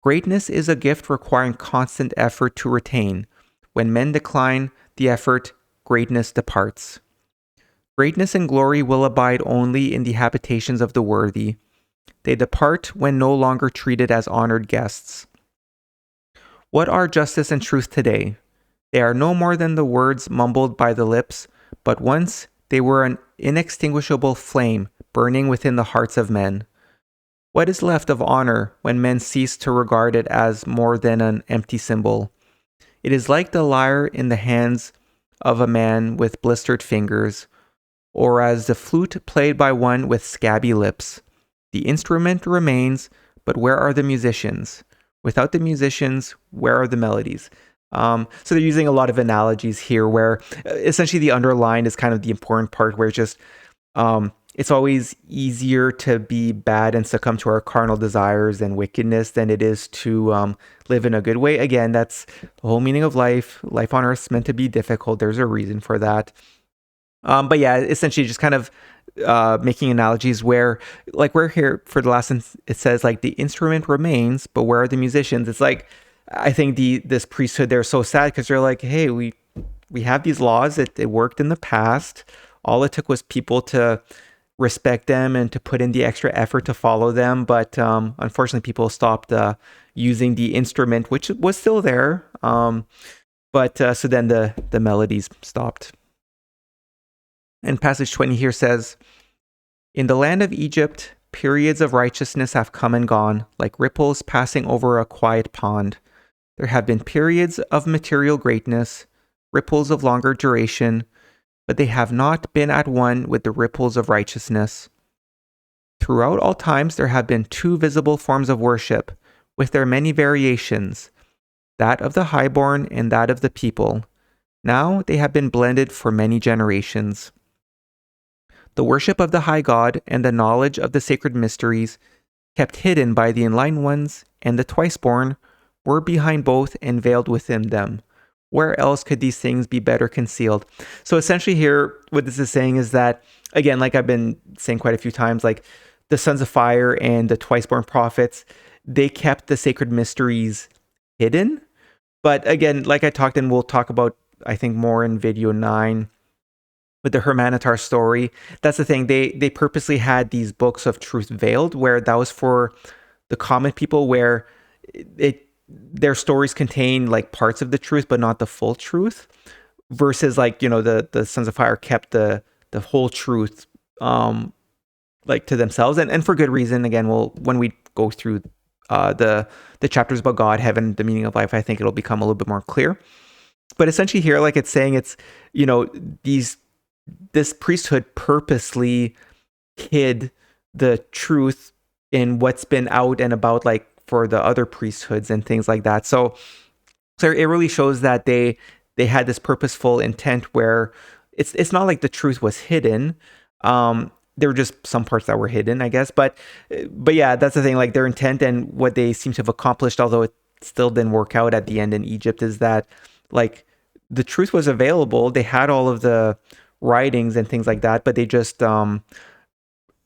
Greatness is a gift requiring constant effort to retain. When men decline the effort, greatness departs. Greatness and glory will abide only in the habitations of the worthy. They depart when no longer treated as honored guests. What are justice and truth today? They are no more than the words mumbled by the lips, but once they were an inextinguishable flame burning within the hearts of men. What is left of honor when men cease to regard it as more than an empty symbol? It is like the lyre in the hands of a man with blistered fingers, or as the flute played by one with scabby lips. The instrument remains, but where are the musicians? Without the musicians, where are the melodies? So they're using a lot of analogies here where essentially the underline is kind of the important part where it's always easier to be bad and succumb to our carnal desires and wickedness than it is to live in a good way. Again, that's the whole meaning of life. Life on earth is meant to be difficult. There's a reason for that. But yeah, essentially just kind of making analogies where, like we're here for the last sentence, it says like the instrument remains, but where are the musicians? It's like, I think this priesthood, they're so sad because they're like, hey, we have these laws. It worked in the past. All it took was people to respect them and to put in the extra effort to follow them. But unfortunately, people stopped using the instrument, which was still there. But so then the melodies stopped. And passage 20 here says, in the land of Egypt, periods of righteousness have come and gone, like ripples passing over a quiet pond. There have been periods of material greatness, ripples of longer duration, but they have not been at one with the ripples of righteousness. Throughout all times there have been two visible forms of worship, with their many variations, that of the highborn and that of the people. Now they have been blended for many generations. The worship of the high God and the knowledge of the sacred mysteries, kept hidden by the enlightened ones and the twice-born, were behind both and veiled within them, Where else could these things be better concealed? So essentially here, what this is saying is that, again, like I've been saying quite a few times, like the Sons of Fire and the Twice-Born Prophets, they kept the sacred mysteries hidden. But again, like I talked, and we'll talk about, I think, more in video 9 with the Hermanatar story. That's the thing. They purposely had these books of truth veiled, where that was for the common people, where their stories contain like parts of the truth, but not the full truth. Versus like, the Sons of Fire kept the whole truth like to themselves, and for good reason. Again, when we go through the chapters about God, heaven, the meaning of life, I think it'll become a little bit more clear. But essentially here, like it's saying, it's, this priesthood purposely hid the truth in what's been out and about, like for the other priesthoods and things like that. So it really shows that they had this purposeful intent where it's not like the truth was hidden. There were just some parts that were hidden, I guess. But yeah, that's the thing. Like their intent and what they seem to have accomplished, although it still didn't work out at the end in Egypt, is that like the truth was available. They had all of the writings and things like that, but they just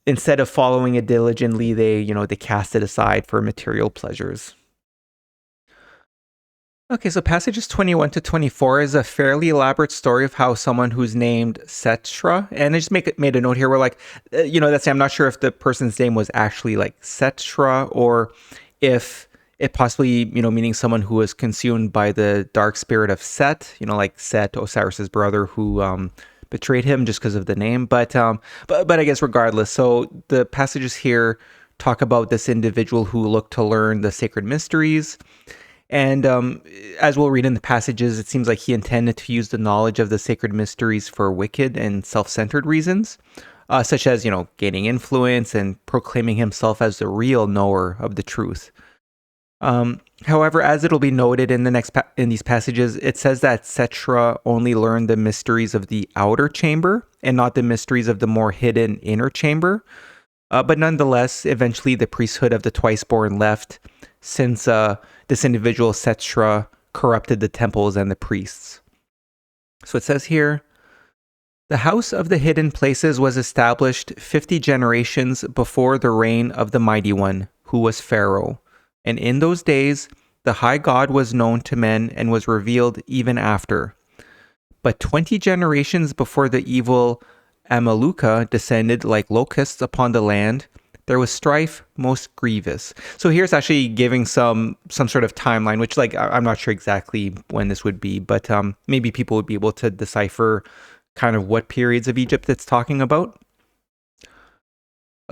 instead of following it diligently, they cast it aside for material pleasures. Okay, so passages 21 to 24 is a fairly elaborate story of how someone who's named Setra, and I just made a note here where, like, I'm not sure if the person's name was actually like Setra, or if it possibly, meaning someone who was consumed by the dark spirit of Set, like Set, Osiris's brother, who betrayed him just because of the name. But I guess regardless, so the passages here talk about this individual who looked to learn the sacred mysteries. And as we'll read in the passages, it seems like he intended to use the knowledge of the sacred mysteries for wicked and self-centered reasons, such as, gaining influence and proclaiming himself as the real knower of the truth. However, as it'll be noted in in these passages, it says that Setra only learned the mysteries of the outer chamber and not the mysteries of the more hidden inner chamber. But nonetheless, eventually the priesthood of the Twice-Born left, since this individual Setra corrupted the temples and the priests. So it says here, the house of the hidden places was established 50 generations before the reign of the Mighty One, who was Pharaoh. And in those days, the high God was known to men and was revealed even after. But 20 generations before the evil Amaluka descended like locusts upon the land, there was strife most grievous. So here's actually giving some sort of timeline, which, like, I'm not sure exactly when this would be, but maybe people would be able to decipher kind of what periods of Egypt it's talking about.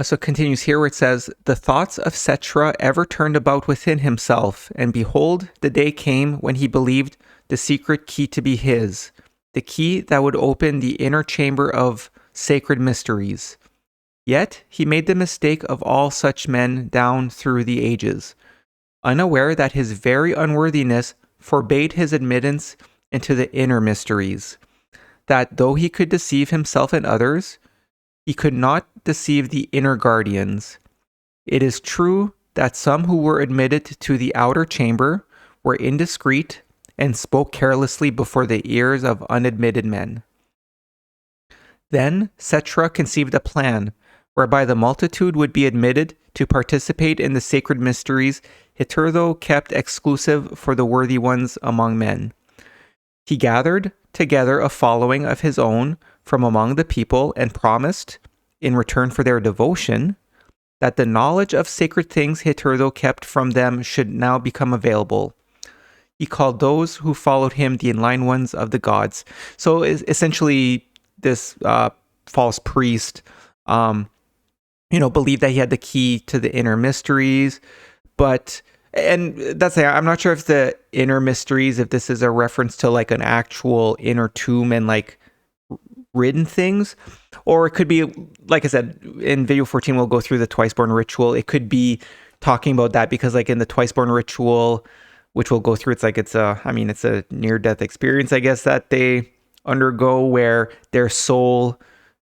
So it continues here where it says, the thoughts of Setra ever turned about within himself, and behold, the day came when he believed the secret key to be his, the key that would open the inner chamber of sacred mysteries. Yet he made the mistake of all such men down through the ages, unaware that his very unworthiness forbade his admittance into the inner mysteries, that though he could deceive himself and others, he could not deceive the inner guardians. It is true that some who were admitted to the outer chamber were indiscreet and spoke carelessly before the ears of unadmitted men. Then Setra conceived a plan whereby the multitude would be admitted to participate in the sacred mysteries hitherto kept exclusive for the worthy ones among men. He gathered together a following of his own from among the people and promised, in return for their devotion, that the knowledge of sacred things hitherto kept from them should now become available. He called those who followed him the enlightened ones of the gods. So essentially, this false priest, believed that he had the key to the inner mysteries, I'm not sure if the inner mysteries, if this is a reference to like an actual inner tomb and like written things, or it could be, like I said, in video 14, we'll go through the Twice-Born ritual. It could be talking about that because like in the Twice-Born ritual, which we'll go through, it's a near-death experience, I guess, that they undergo where their soul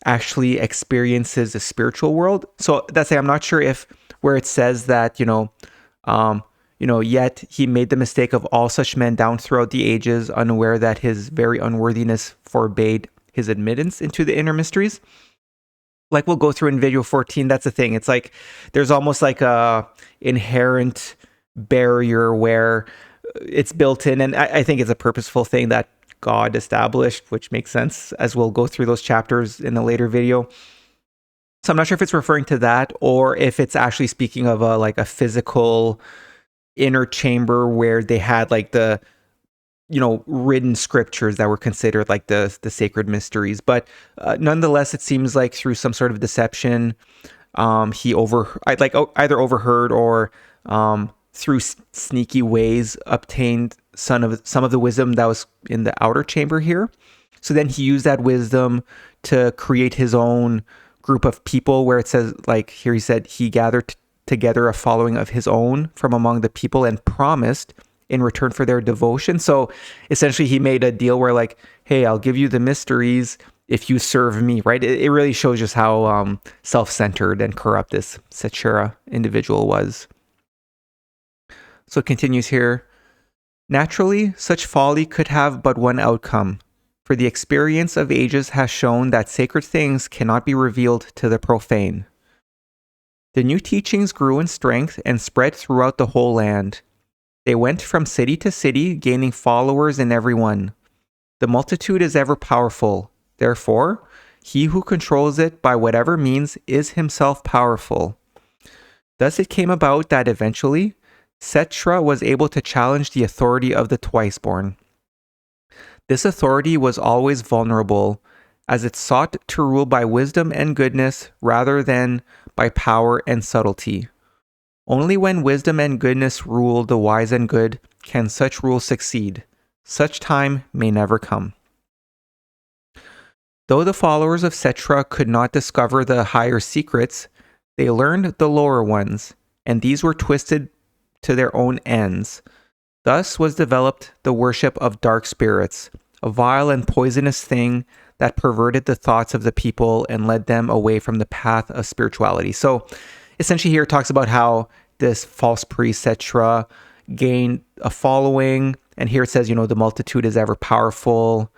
actually experiences the spiritual world. So that's I'm not sure if where it says that, Yet he made the mistake of all such men down throughout the ages, unaware that his very unworthiness forbade his admittance into the inner mysteries. Like we'll go through in video 14, that's the thing. It's like there's almost like a inherent barrier where it's built in, and I think it's a purposeful thing that God established, which makes sense as we'll go through those chapters in a later video. So I'm not sure if it's referring to that or if it's actually speaking of a physical inner chamber where they had like the written scriptures that were considered like the sacred mysteries. But nonetheless, it seems like through some sort of deception, he either overheard or through sneaky ways obtained some of the wisdom that was in the outer chamber here. So then he used that wisdom to create his own group of people, where it says, like here he said, he gathered together a following of his own from among the people and promised in return for their devotion. So essentially he made a deal where like, hey, I'll give you the mysteries if you serve me, right? It really shows just how self-centered and corrupt this Setra individual was. So it continues here. Naturally, such folly could have but one outcome, for the experience of ages has shown that sacred things cannot be revealed to the profane. The new teachings grew in strength and spread throughout the whole land. They went from city to city, gaining followers in every one. The multitude is ever powerful. Therefore, he who controls it by whatever means is himself powerful. Thus it came about that eventually, Setra was able to challenge the authority of the Twice-Born. This authority was always vulnerable, as it sought to rule by wisdom and goodness rather than by power and subtlety. Only when wisdom and goodness rule the wise and good can such rule succeed. Such time may never come. Though the followers of Setra could not discover the higher secrets, they learned the lower ones, and these were twisted to their own ends. Thus was developed the worship of dark spirits, a vile and poisonous thing that perverted the thoughts of the people and led them away from the path of spirituality. So essentially here it talks about how this false priest Setra gained a following, and here it says, the multitude is ever powerful.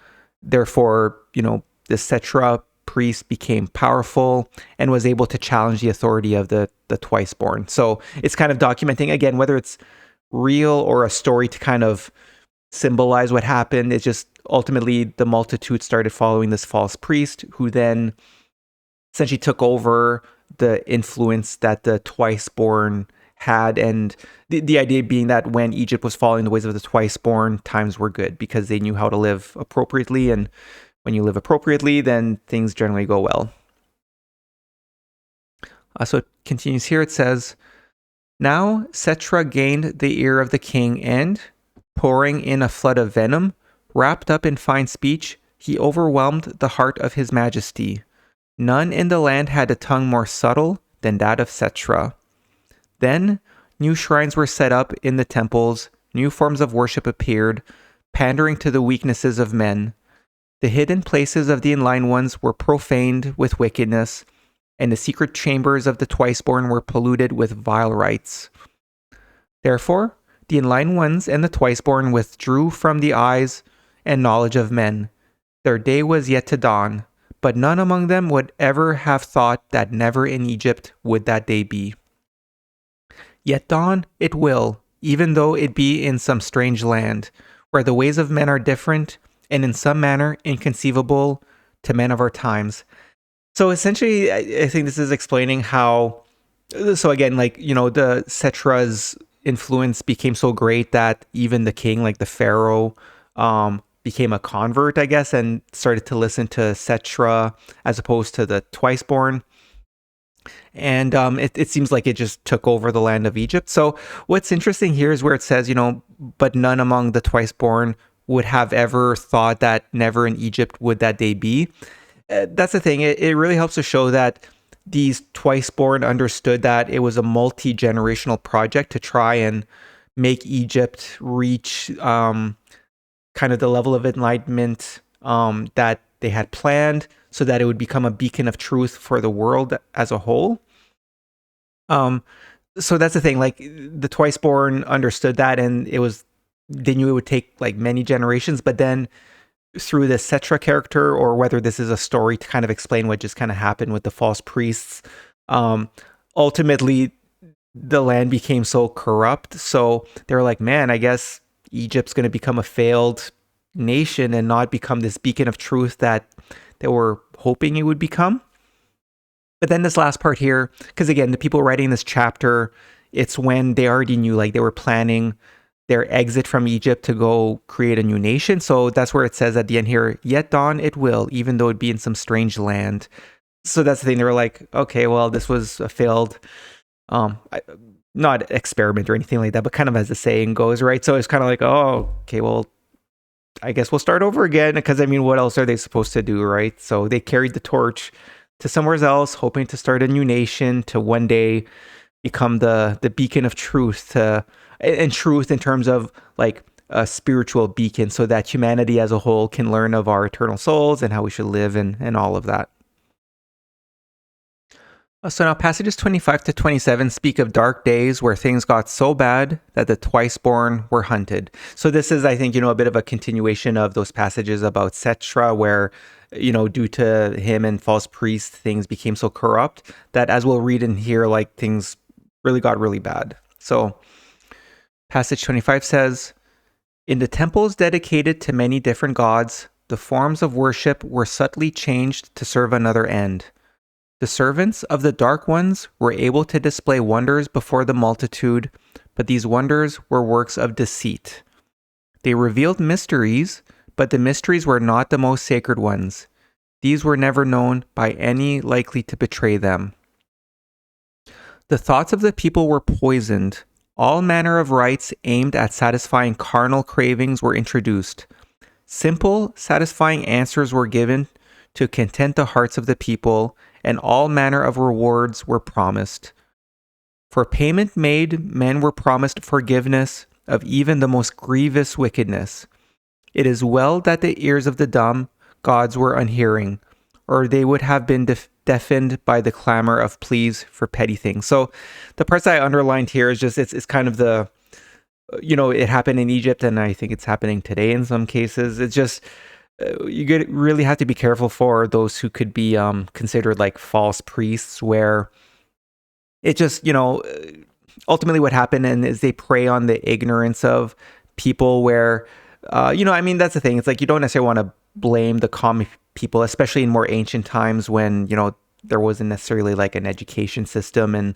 Therefore, this Setra priest became powerful and was able to challenge the authority of the Twice-Born. So it's kind of documenting, again, whether it's real or a story to kind of symbolize what happened. It's just ultimately the multitude started following this false priest, who then essentially took over the influence that the Twice-Born had. And the idea being that when Egypt was following the ways of the Twice-Born, times were good because they knew how to live appropriately. And when you live appropriately, then things generally go well. So it continues here. It says, now Setra gained the ear of the king and, pouring in a flood of venom, wrapped up in fine speech, he overwhelmed the heart of his majesty. None in the land had a tongue more subtle than that of Setra. Then new shrines were set up in the temples, new forms of worship appeared, pandering to the weaknesses of men. The hidden places of the enlightened ones were profaned with wickedness, and the secret chambers of the Twice-Born were polluted with vile rites. Therefore, the enlightened ones and the Twice-Born withdrew from the eyes and knowledge of men. Their day was yet to dawn, but none among them would ever have thought that never in Egypt would that day be. Yet dawn it will, even though it be in some strange land, where the ways of men are different, and in some manner inconceivable to men of our times. So essentially, I think this is explaining how, so again, the Setra's influence became so great that even the king, like the pharaoh, became a convert, I guess, and started to listen to Setra as opposed to the Twice-Born. And it seems like it just took over the land of Egypt. So what's interesting here is where it says, but none among the Twice-Born would have ever thought that never in Egypt would that day be. That's the thing. It really helps to show that these Twice-Born understood that it was a multi-generational project to try and make Egypt reach kind of the level of enlightenment that they had planned, so that it would become a beacon of truth for the world as a whole. So that's the thing, like the Twiceborn understood that, and they knew it would take like many generations, but then through the Cetra character, or whether this is a story to kind of explain what just kind of happened with the false priests, ultimately the land became so corrupt. So they were like, man, I guess Egypt's going to become a failed nation and not become this beacon of truth that they were hoping it would become. But then this last part here, because again, the people writing this chapter, it's when they already knew, like they were planning their exit from Egypt to go create a new nation. So that's where it says at the end here, yet dawn it will, even though it be in some strange land. So that's the thing. They were like, okay, well, this was a failed, not experiment or anything like that, but kind of as the saying goes, right? So it's kind of like, oh, okay, well, I guess we'll start over again. Because I mean, what else are they supposed to do, right? So they carried the torch to somewhere else, hoping to start a new nation, to one day become the beacon of truth, and truth in terms of like a spiritual beacon, so that humanity as a whole can learn of our eternal souls and how we should live, and all of that. So now passages 25 to 27 speak of dark days where things got so bad that the Twiceborn were hunted. So this is, I think, a bit of a continuation of those passages about Cetra, where, due to him and false priests, things became so corrupt that, as we'll read in here, like things really got really bad. So passage 25 says, in the temples dedicated to many different gods, the forms of worship were subtly changed to serve another end. The servants of the Dark Ones were able to display wonders before the multitude, but these wonders were works of deceit. They revealed mysteries, but the mysteries were not the most sacred ones. These were never known by any likely to betray them. The thoughts of the people were poisoned. All manner of rites aimed at satisfying carnal cravings were introduced. Simple, satisfying answers were given to content the hearts of the people, and all manner of rewards were promised. For payment made, men were promised forgiveness of even the most grievous wickedness. It is well that the ears of the dumb gods were unhearing, or they would have been deafened by the clamor of pleas for petty things. So the parts I underlined here is just, it's kind of the, it happened in Egypt, and I think it's happening today in some cases. It's just, you really have to be careful for those who could be considered like false priests, where it just, ultimately what happened is they prey on the ignorance of people, where, that's the thing. It's like, you don't necessarily want to blame the common people, especially in more ancient times when, there wasn't necessarily like an education system and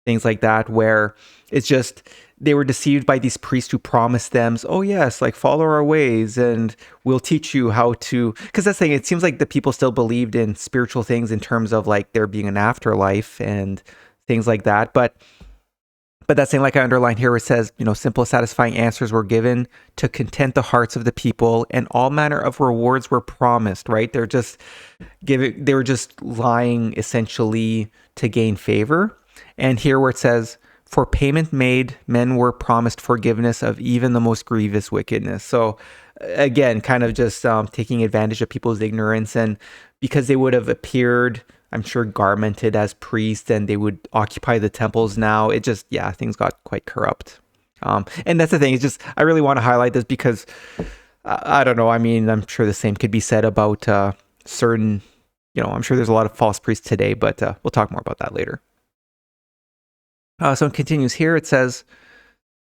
things like that, where it's just, they were deceived by these priests who promised them, oh yes, like follow our ways and we'll teach you how to, because that's the thing, it seems like the people still believed in spiritual things in terms of like there being an afterlife and things like that. But that's saying, like I underlined here, it says, simple, satisfying answers were given to content the hearts of the people, and all manner of rewards were promised, right? They were just lying essentially to gain favor. And here where it says, for payment made, men were promised forgiveness of even the most grievous wickedness. So again, kind of just taking advantage of people's ignorance, and because they would have appeared, I'm sure, garmented as priests, and they would occupy the temples now. It just, things got quite corrupt. And that's the thing. It's just, I really want to highlight this because, I don't know. I mean, I'm sure the same could be said about certain, I'm sure there's a lot of false priests today, but we'll talk more about that later. So it continues here. It says,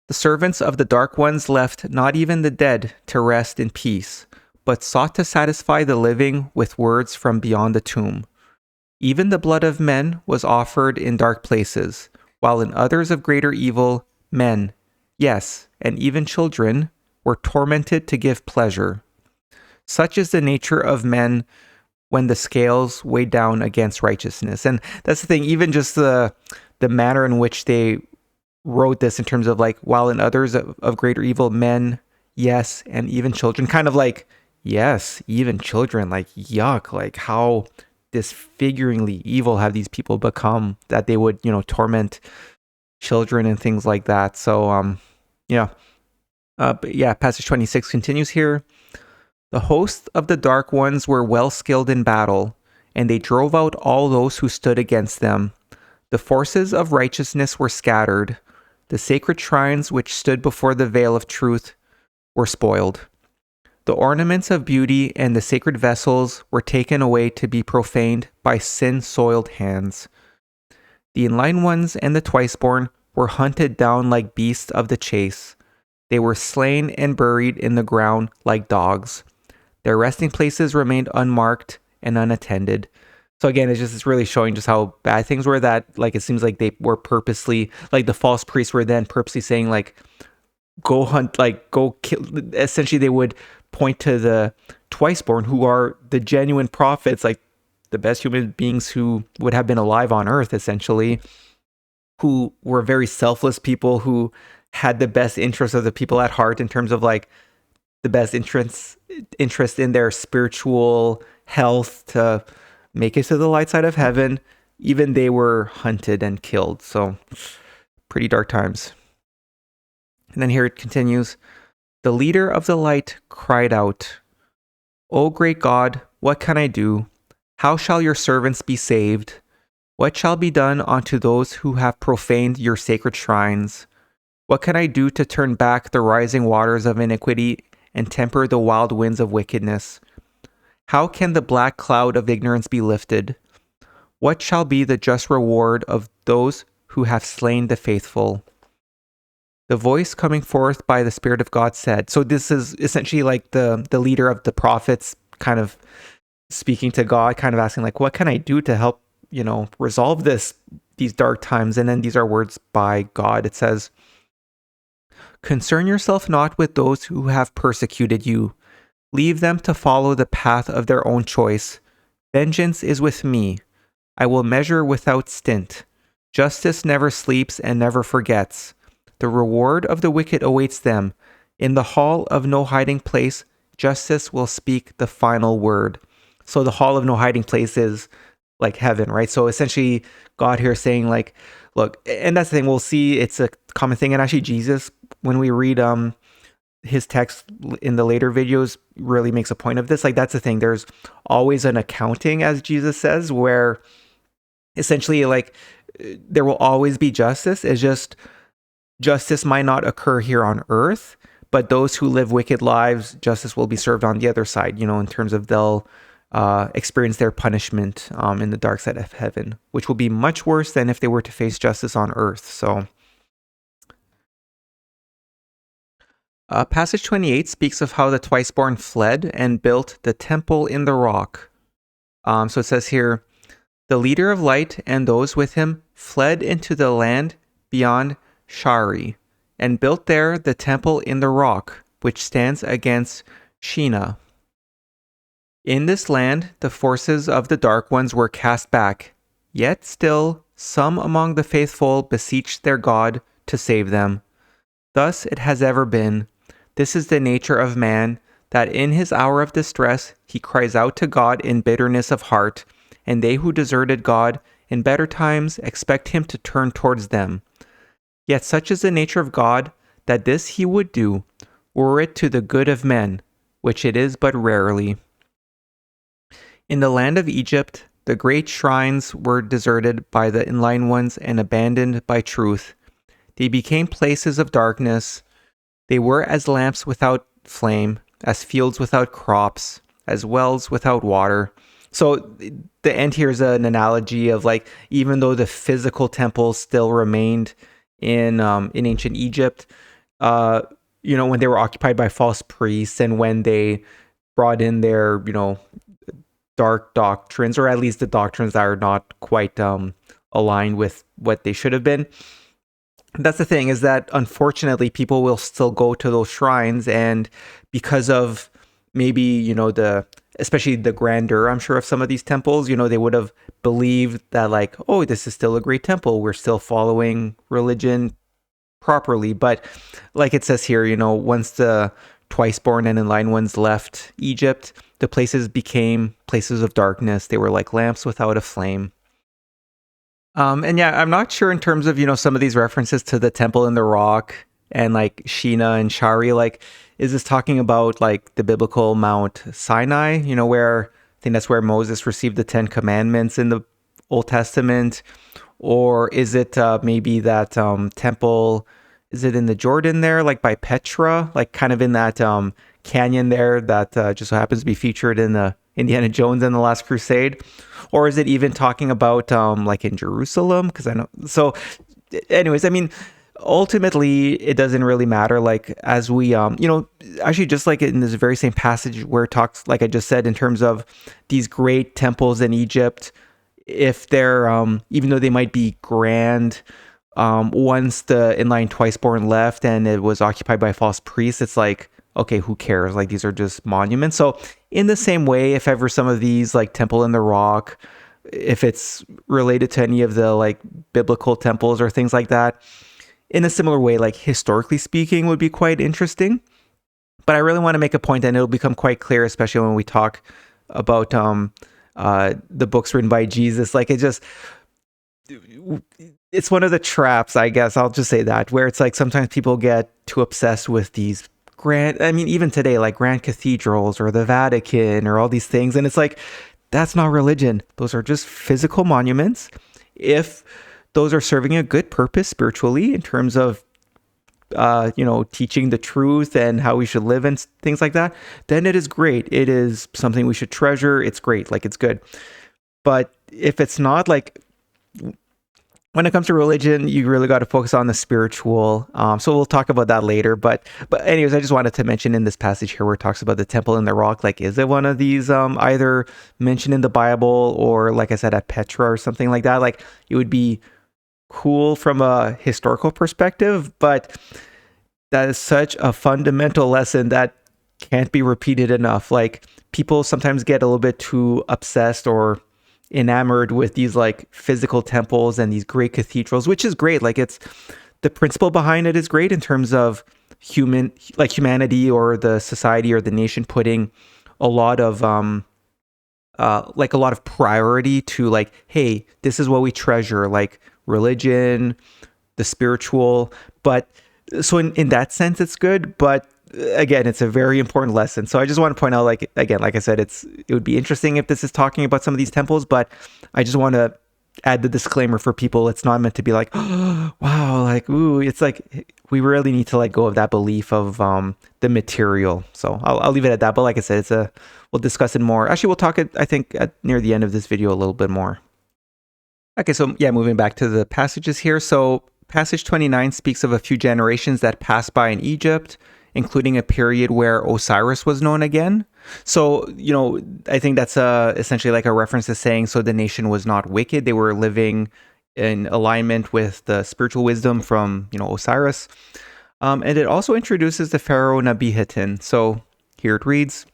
the servants of the Dark Ones left not even the dead to rest in peace, but sought to satisfy the living with words from beyond the tomb. Even the blood of men was offered in dark places, while in others of greater evil, men, yes, and even children, were tormented to give pleasure. Such is the nature of men when the scales weigh down against righteousness. And that's the thing, even just the manner in which they wrote this in terms of like, while in others of greater evil, men, yes, and even children, kind of like, yes, even children, like, yuck, like how disfiguringly evil have these people become that they would, torment children and things like that. So, passage 26 continues here. The hosts of the Dark Ones were well skilled in battle, and they drove out all those who stood against them. The forces of righteousness were scattered. The sacred shrines which stood before the veil of truth were spoiled. The ornaments of beauty and the sacred vessels were taken away to be profaned by sin-soiled hands. The enlightened ones and the twice-born were hunted down like beasts of the chase. They were slain and buried in the ground like dogs. Their resting places remained unmarked and unattended. So again, it's really showing just how bad things were, that like it seems like they were purposely, like the false priests were then purposely saying like, go hunt, like go kill. Essentially, they would point to the twice-born, who are the genuine prophets, like the best human beings who would have been alive on earth, essentially, who were very selfless people who had the best interests of the people at heart in terms of like the best interest in their spiritual health to make it to the light side of heaven. Even they were hunted and killed. So pretty dark times. And then here it continues. The leader of the light cried out, "O great God, what can I do? How shall your servants be saved? What shall be done unto those who have profaned your sacred shrines? What can I do to turn back the rising waters of iniquity and temper the wild winds of wickedness? How can the black cloud of ignorance be lifted? What shall be the just reward of those who have slain the faithful?" The voice coming forth by the Spirit of God said, so this is essentially like the leader of the prophets kind of speaking to God, kind of asking like, what can I do to help, resolve these dark times? And then these are words by God. It says, "Concern yourself not with those who have persecuted you. Leave them to follow the path of their own choice. Vengeance is with me. I will measure without stint. Justice never sleeps and never forgets. The reward of the wicked awaits them. In the hall of no hiding place, justice will speak the final word." So the hall of no hiding place is like heaven, right? So essentially God here is saying like, look, and that's the thing, we'll see it's a common thing. And actually Jesus, when we read his text in the later videos, really makes a point of this. Like that's the thing. There's always an accounting, as Jesus says, where essentially like there will always be justice. It's just justice might not occur here on earth, but those who live wicked lives, justice will be served on the other side, in terms of they'll experience their punishment in the dark side of heaven, which will be much worse than if they were to face justice on earth. So passage 28 speaks of how the twice-born fled and built the temple in the rock. So it says here, "The leader of light and those with him fled into the land beyond Shari, and built there the temple in the rock, which stands against Sheena. In this land, the forces of the dark ones were cast back, yet still some among the faithful beseeched their God to save them. Thus it has ever been. This is the nature of man, that in his hour of distress he cries out to God in bitterness of heart, and they who deserted God in better times expect him to turn towards them. Yet such is the nature of God, that this he would do, were it to the good of men, which it is but rarely. In the land of Egypt, the great shrines were deserted by the enlightened ones and abandoned by truth. They became places of darkness. They were as lamps without flame, as fields without crops, as wells without water." So the end here is an analogy of like, even though the physical temple still remained in ancient Egypt, when they were occupied by false priests and when they brought in their, dark doctrines, or at least the doctrines that are not quite aligned with what they should have been. That's the thing, is that unfortunately people will still go to those shrines, and because of maybe, especially the grandeur, I'm sure, of some of these temples, they would have believed that like, oh, this is still a great temple. We're still following religion properly. But like it says here, once the twice-born and enlightened ones left Egypt, the places became places of darkness. They were like lamps without a flame. And yeah, I'm not sure in terms of, some of these references to the temple in the rock and like Sheena and Shari, like, is this talking about like the biblical Mount Sinai, where I think that's where Moses received the 10 Commandments in the Old Testament? Or is it maybe that temple, is it in the Jordan there, like by Petra, like kind of in that canyon there that just so happens to be featured in the Indiana Jones and the Last Crusade? Or is it even talking about like in Jerusalem? Because I know, so anyways, I mean, ultimately it doesn't really matter. Like as we actually just like in this very same passage where it talks, like I just said, in terms of these great temples in Egypt, if they're even though they might be grand, once the inline twice-born left and it was occupied by false priests, it's like, okay, who cares? Like these are just monuments. So in the same way, if ever some of these like Temple in the Rock, if it's related to any of the like biblical temples or things like that, in a similar way, like historically speaking, would be quite interesting. But I really want to make a point, and it'll become quite clear, especially when we talk about the books written by Jesus. Like it's one of the traps, I guess. I'll just say that, where it's like sometimes people get too obsessed with these grand, I mean, even today, like grand cathedrals or the Vatican or all these things. And it's like, that's not religion. Those are just physical monuments. If those are serving a good purpose spiritually in terms of, teaching the truth and how we should live and things like that, then it is great. It is something we should treasure. It's great. Like it's good. But if it's not, like when it comes to religion, you really got to focus on the spiritual. So we'll talk about that later. But anyways, I just wanted to mention in this passage here where it talks about the temple in the rock, like, is it one of these either mentioned in the Bible or, like I said, at Petra or something like that? Like it would be cool from a historical perspective, but that is such a fundamental lesson that can't be repeated enough. Like people sometimes get a little bit too obsessed or enamored with these like physical temples and these great cathedrals, which is great. Like it's the principle behind it is great in terms of humanity or the society or the nation putting a lot of like a lot of priority to like, hey, this is what we treasure, like religion, the spiritual. But so in that sense, it's good. But again, it's a very important lesson. So I just want to point out, like, again, like I said, it would be interesting if this is talking about some of these temples, but I just want to add the disclaimer for people. It's not meant to be like, oh, wow, like, ooh, it's like, we really need to let go of that belief of the material. So I'll leave it at that. But like I said, we'll discuss it more. Actually, we'll talk it, I think, near the end of this video a little bit more. Okay, so yeah, moving back to the passages here. So passage 29 speaks of a few generations that passed by in Egypt, including a period where Osiris was known again. So, I think that's essentially like a reference to saying, so the nation was not wicked. They were living in alignment with the spiritual wisdom from, Osiris. And it also introduces the pharaoh Nebihatin. So here it reads,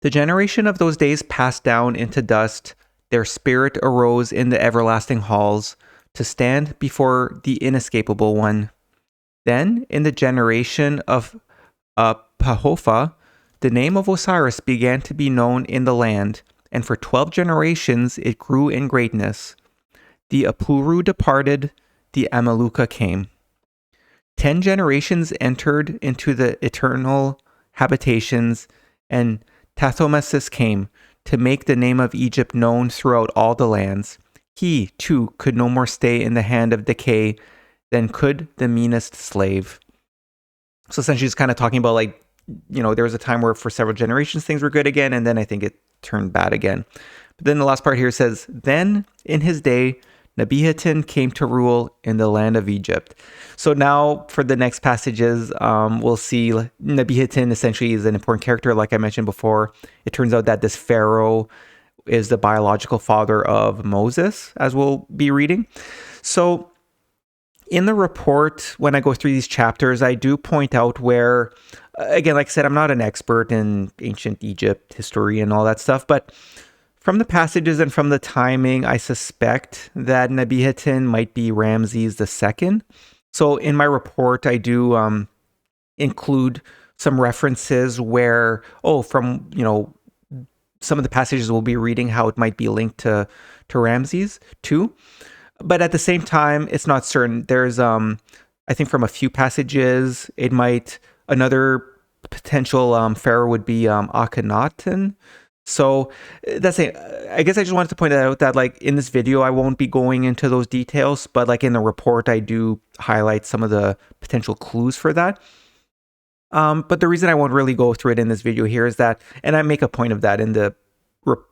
"The generation of those days passed down into dust. Their spirit arose in the everlasting halls to stand before the inescapable one. Then, in the generation of Pahopha, the name of Osiris began to be known in the land, and for 12 generations it grew in greatness. The Apuru departed, the Amaluka came. 10 generations entered into the eternal habitations, and Tathomesis came to make the name of Egypt known throughout all the lands. He, too, could no more stay in the hand of decay than could the meanest slave." So essentially it's kind of talking about like, there was a time where for several generations things were good again, and then I think it turned bad again. But then the last part here says, "Then in his day, Nebihatin came to rule in the land of Egypt." So now for the next passages, we'll see Nebihatin essentially is an important character. Like I mentioned before, it turns out that this pharaoh is the biological father of Moses, as we'll be reading. So in the report, when I go through these chapters, I do point out where, again, like I said, I'm not an expert in ancient Egypt history and all that stuff, but from the passages and from the timing, I suspect that Nebihatin might be Ramses II. So in my report, I do include some references where, from, some of the passages we'll be reading, how it might be linked to Ramses too. But at the same time, it's not certain. There's, I think from a few passages, another potential pharaoh would be Akhenaten. So that's it. I guess I just wanted to point out that like in this video, I won't be going into those details, but like in the report, I do highlight some of the potential clues for that. But the reason I won't really go through it in this video here is that, and I make a point of that in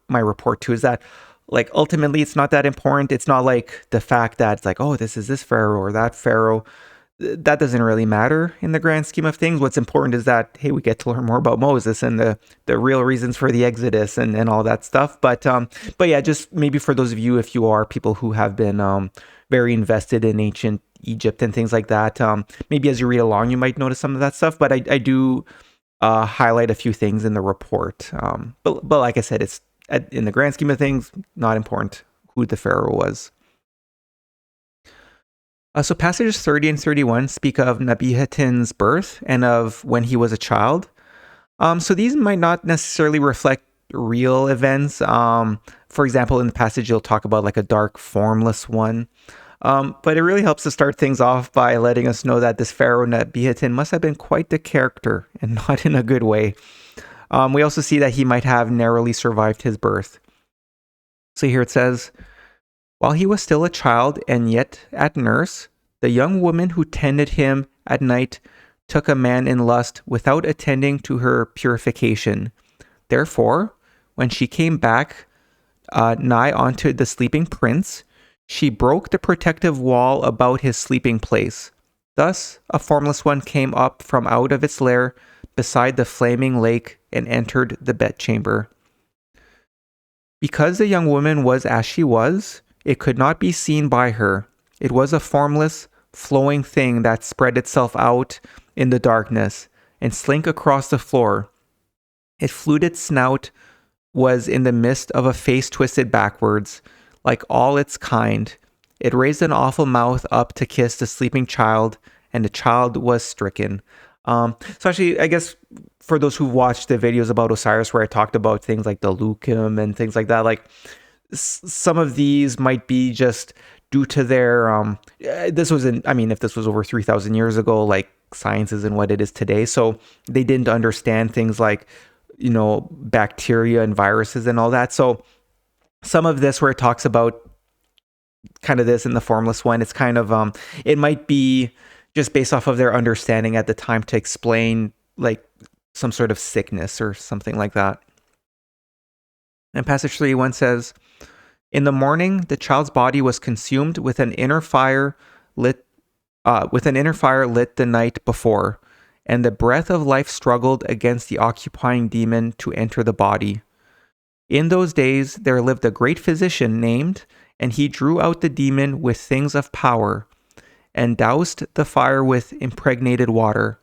my report too, is that like ultimately it's not that important. It's not like the fact that it's like, oh, this is this pharaoh or that pharaoh. That doesn't really matter in the grand scheme of things. What's important is that, hey, we get to learn more about Moses and the real reasons for the Exodus and all that stuff. But yeah, just maybe for those of you, if you are people who have been very invested in ancient Egypt and things like that, maybe as you read along, you might notice some of that stuff. But I do highlight a few things in the report. But like I said, it's in the grand scheme of things, not important who the pharaoh was. So passages 30 and 31 speak of Nebihatin's birth and of when he was a child. So these might not necessarily reflect real events. For example, in the passage, you'll talk about like a dark, formless one. But it really helps to start things off by letting us know that this pharaoh Nebihatin must have been quite the character and not in a good way. We also see that he might have narrowly survived his birth. So here it says, while he was still a child and yet at nurse, the young woman who tended him at night took a man in lust without attending to her purification. Therefore, when she came back nigh unto the sleeping prince, she broke the protective wall about his sleeping place. Thus, a formless one came up from out of its lair beside the flaming lake and entered the bedchamber. Because the young woman was as she was, it could not be seen by her. It was a formless, flowing thing that spread itself out in the darkness and slink across the floor. Its fluted snout was in the midst of a face twisted backwards, like all its kind. It raised an awful mouth up to kiss the sleeping child, and the child was stricken. So actually, I guess for those who watched the videos about Osiris where I talked about things like the Lukim and things like that, like some of these might be just due to their if this was over 3,000 years ago, like science isn't what it is today, so they didn't understand things like, bacteria and viruses and all that. So some of this where it talks about kind of this in the formless one, it's kind of it might be just based off of their understanding at the time to explain like some sort of sickness or something like that. And passage 31 says, in the morning, the child's body was consumed with an inner fire lit the night before, and the breath of life struggled against the occupying demon to enter the body. In those days, there lived a great physician named, and he drew out the demon with things of power, and doused the fire with impregnated water.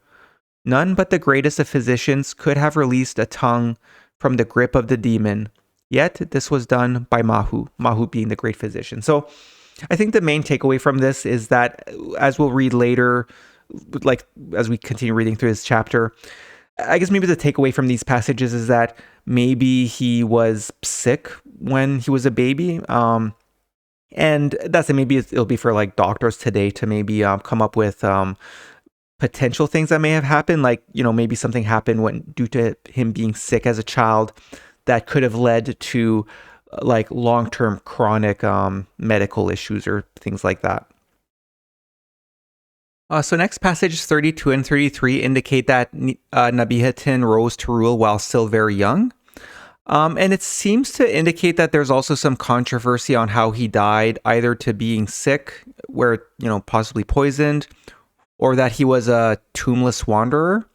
None but the greatest of physicians could have released a tongue from the grip of the demon. Yet this was done by Mahu being the great physician. So I think the main takeaway from this is that, as we'll read later, like as we continue reading through this chapter, I guess maybe the takeaway from these passages is that maybe he was sick when he was a baby. And that's it. Maybe it'll be for like doctors today to maybe come up with potential things that may have happened. Like, maybe something happened due to him being sick as a child that could have led to like long-term chronic medical issues or things like that. So next passages 32 and 33 indicate that Nebihatin rose to rule while still very young. And it seems to indicate that there's also some controversy on how he died, either to being sick, where, possibly poisoned, or that he was a tombless wanderer.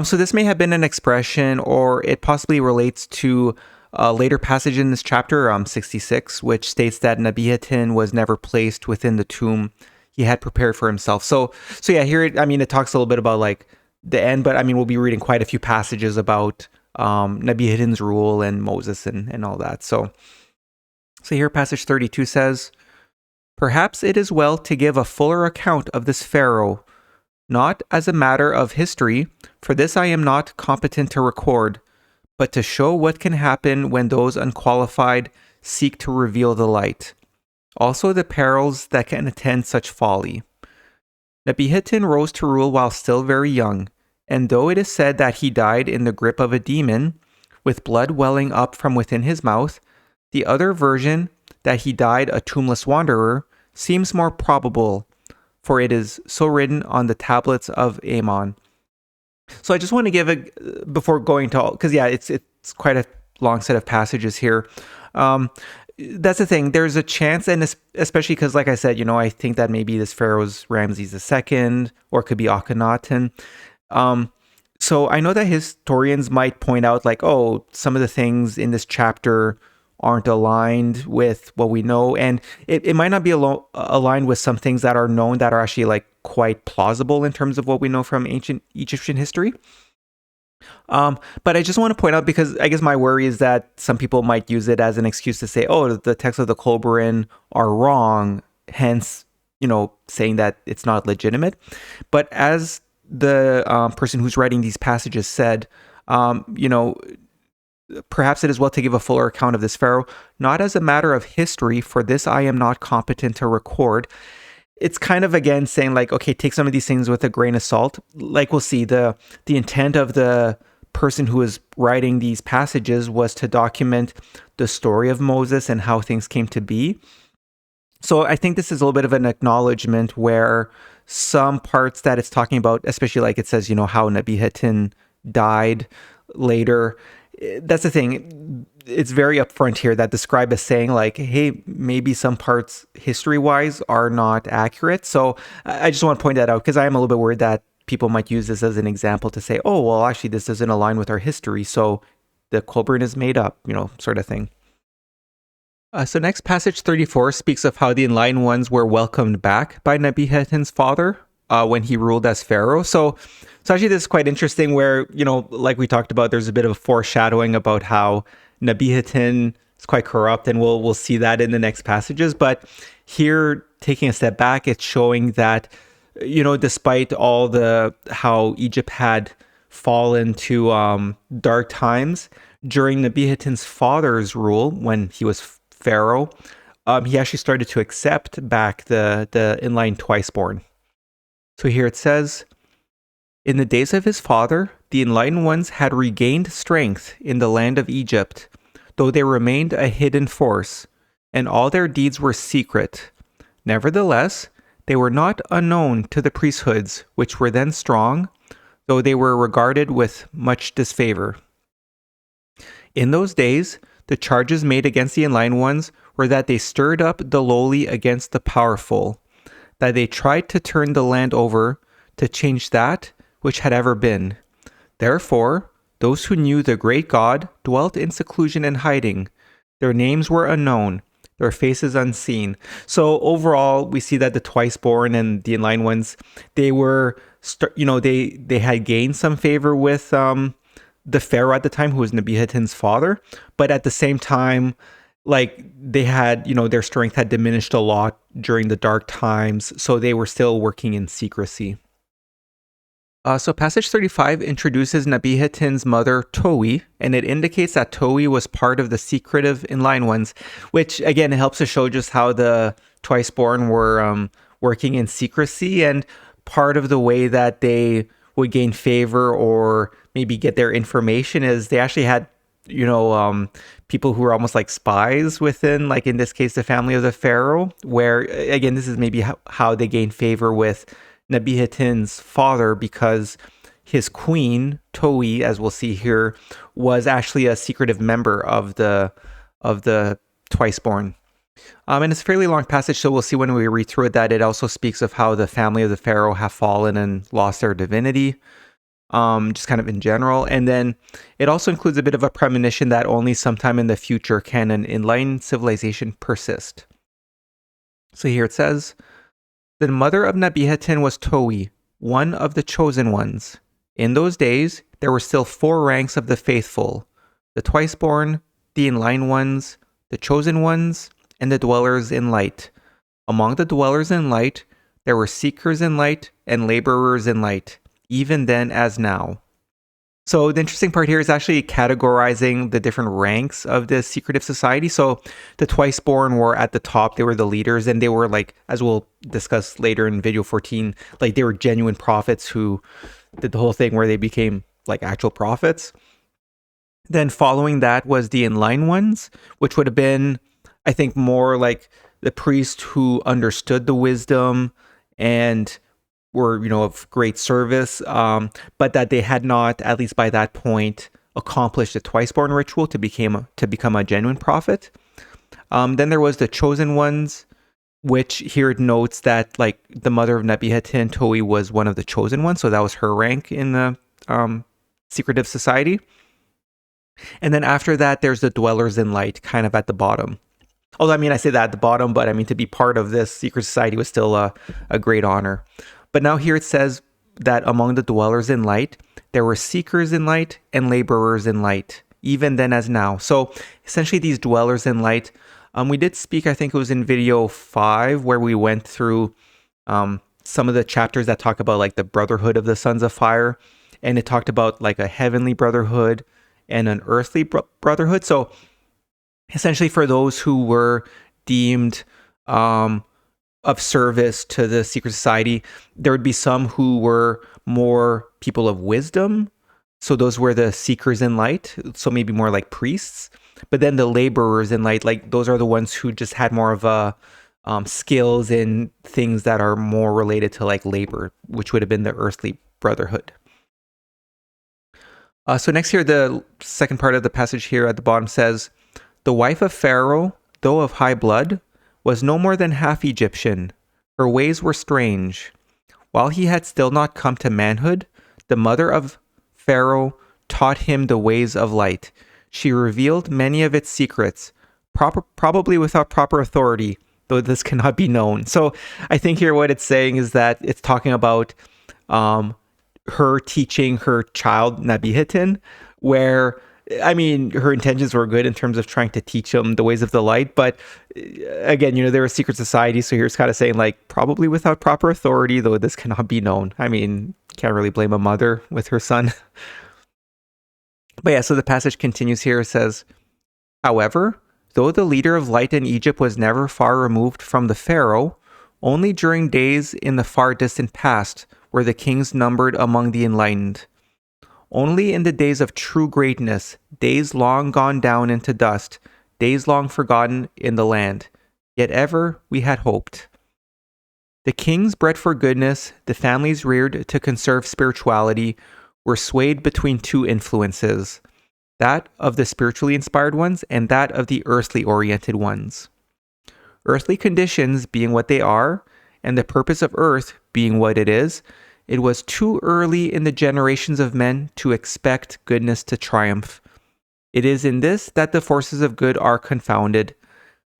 So this may have been an expression, or it possibly relates to a later passage in this chapter, 66, which states that Nebihatin was never placed within the tomb he had prepared for himself. So yeah, here, it talks a little bit about like the end, but we'll be reading quite a few passages about Nebihatin's rule and Moses and all that. So here passage 32 says, perhaps it is well to give a fuller account of this pharaoh, not as a matter of history, for this I am not competent to record, but to show what can happen when those unqualified seek to reveal the light. Also the perils that can attend such folly. Nebihatin rose to rule while still very young, and though it is said that he died in the grip of a demon, with blood welling up from within his mouth. The other version, that he died a tombless wanderer, seems more probable, for it is so written on the tablets of Ammon. So I just want to give before going to all, because it's quite a long set of passages here. That's the thing. There's a chance, and especially because, like I said, I think that maybe this pharaoh's Ramses II, or it could be Akhenaten. So I know that historians might point out, like, oh, some of the things in this chapter aren't aligned with what we know, and it might not be aligned with some things that are known that are actually like quite plausible in terms of what we know from ancient Egyptian history. But I just want to point out, because I guess my worry is that some people might use it as an excuse to say, oh, the texts of the Kolbrin are wrong, hence, saying that it's not legitimate. But as the person who's writing these passages said, perhaps it is well to give a fuller account of this pharaoh, not as a matter of history, for this I am not competent to record. It's kind of, again, saying like, okay, take some of these things with a grain of salt. Like we'll see, the intent of the person who is writing these passages was to document the story of Moses and how things came to be. So I think this is a little bit of an acknowledgement where some parts that it's talking about, especially like it says, how Nebihatin died later. That's the thing. It's very upfront here that the scribe is saying like, hey, maybe some parts history-wise are not accurate. So I just want to point that out, because I am a little bit worried that people might use this as an example to say, oh, well, actually, this doesn't align with our history, so the Kolbrin is made up, sort of thing. So next, passage 34 speaks of how the enlightened ones were welcomed back by Nebihatin's father when he ruled as pharaoh. So actually, this is quite interesting where, like we talked about, there's a bit of a foreshadowing about how Nebihatin is quite corrupt, and we'll see that in the next passages. But here, taking a step back, it's showing that, despite all how Egypt had fallen to dark times, during Nebihatin's father's rule, when he was pharaoh, he actually started to accept back the enlightened twice-born. So here it says, in the days of his father, the enlightened ones had regained strength in the land of Egypt, though they remained a hidden force, and all their deeds were secret. Nevertheless, they were not unknown to the priesthoods, which were then strong, though they were regarded with much disfavor. In those days, the charges made against the enlightened ones were that they stirred up the lowly against the powerful, that they tried to turn the land over to change that which had ever been. Therefore, those who knew the great God dwelt in seclusion and hiding. Their names were unknown, their faces unseen. So overall, we see that the twice-born and the enlightened ones, they were, they had gained some favor with the pharaoh at the time, who was Nebihatin's father, but at the same time, like they had, their strength had diminished a lot during the dark times, so they were still working in secrecy. So passage 35 introduces Nebihatin's mother, Towi, and it indicates that Towi was part of the secretive enlightened ones, which again helps to show just how the twice-born were working in secrecy, and part of the way that they would gain favor or maybe get their information is they actually had, people who were almost like spies within, like in this case, the family of the pharaoh, where again, this is maybe how they gained favor with Nebihatin's father, because his queen, Towi, as we'll see here, was actually a secretive member of the twice-born. And it's a fairly long passage, so we'll see when we read through it that it also speaks of how the family of the pharaoh have fallen and lost their divinity, just kind of in general. And then it also includes a bit of a premonition that only sometime in the future can an enlightened civilization persist. So here it says, the mother of Nebihatin was Towi, one of the chosen ones. In those days, there were still 4 ranks of the faithful, the twice-born, the enlightened ones, the chosen ones, and the dwellers in light. Among the dwellers in light, there were seekers in light and laborers in light, even then as now. So the interesting part here is actually categorizing the different ranks of the secretive society. So the twice-born were at the top. They were the leaders, and they were like, as we'll discuss later in video 14, like they were genuine prophets who did the whole thing where they became like actual prophets. Then following that was the inline ones, which would have been, I think, more like the priest who understood the wisdom and were, of great service, but that they had not, at least by that point, accomplished the twice-born ritual to become a genuine prophet. Then there was the chosen ones, which here it notes that like the mother of Nebihatin, Toi, was one of the chosen ones, so that was her rank in the secretive society. And then after that, there's the dwellers in light, kind of at the bottom. Although, I mean, I say that at the bottom, but I mean, to be part of this secret society was still a great honor. But now here it says that among the dwellers in light, there were seekers in light and laborers in light, even then as now. So essentially these dwellers in light, we did speak, I think it was in video 5, where we went through some of the chapters that talk about like the brotherhood of the sons of fire. And it talked about like a heavenly brotherhood and an earthly brotherhood. So essentially for those who were deemed of service to the secret society, there would be some who were more people of wisdom. So those were the seekers in light. So maybe more like priests. But then the laborers in light, like those are the ones who just had more of a skills in things that are more related to like labor, which would have been the earthly brotherhood. So next here, the second part of the passage here at the bottom says, "The wife of Pharaoh, though of high blood, was no more than half Egyptian. Her ways were strange. While he had still not come to manhood, the mother of Pharaoh taught him the ways of light. She revealed many of its secrets, probably without proper authority, though this cannot be known." So I think here what it's saying is that it's talking about her teaching her child Nebihatin, where, I mean, her intentions were good in terms of trying to teach him the ways of the light. But again, they're a secret society. So here's kind of saying like, probably without proper authority, though this cannot be known. I mean, can't really blame a mother with her son. But yeah, so the passage continues here. It says, "However, though the leader of light in Egypt was never far removed from the Pharaoh, only during days in the far distant past were the kings numbered among the enlightened. Only in the days of true greatness, days long gone down into dust, days long forgotten in the land, yet ever we had hoped. The kings bred for goodness, the families reared to conserve spirituality, were swayed between two influences, that of the spiritually inspired ones and that of the earthly oriented ones. Earthly conditions being what they are, and the purpose of earth being what it is, it was too early in the generations of men to expect goodness to triumph. It is in this that the forces of good are confounded.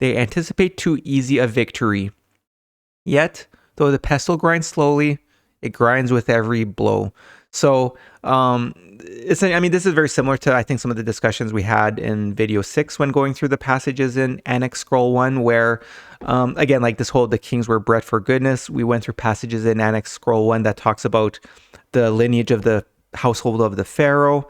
They anticipate too easy a victory. Yet, though the pestle grinds slowly, it grinds with every blow." So, this is very similar to, I think, some of the discussions we had in video 6 when going through the passages in Annexed Scroll 1, where, again, like this whole, the kings were bred for goodness. We went through passages in Annexed Scroll 1 that talks about the lineage of the household of the Pharaoh.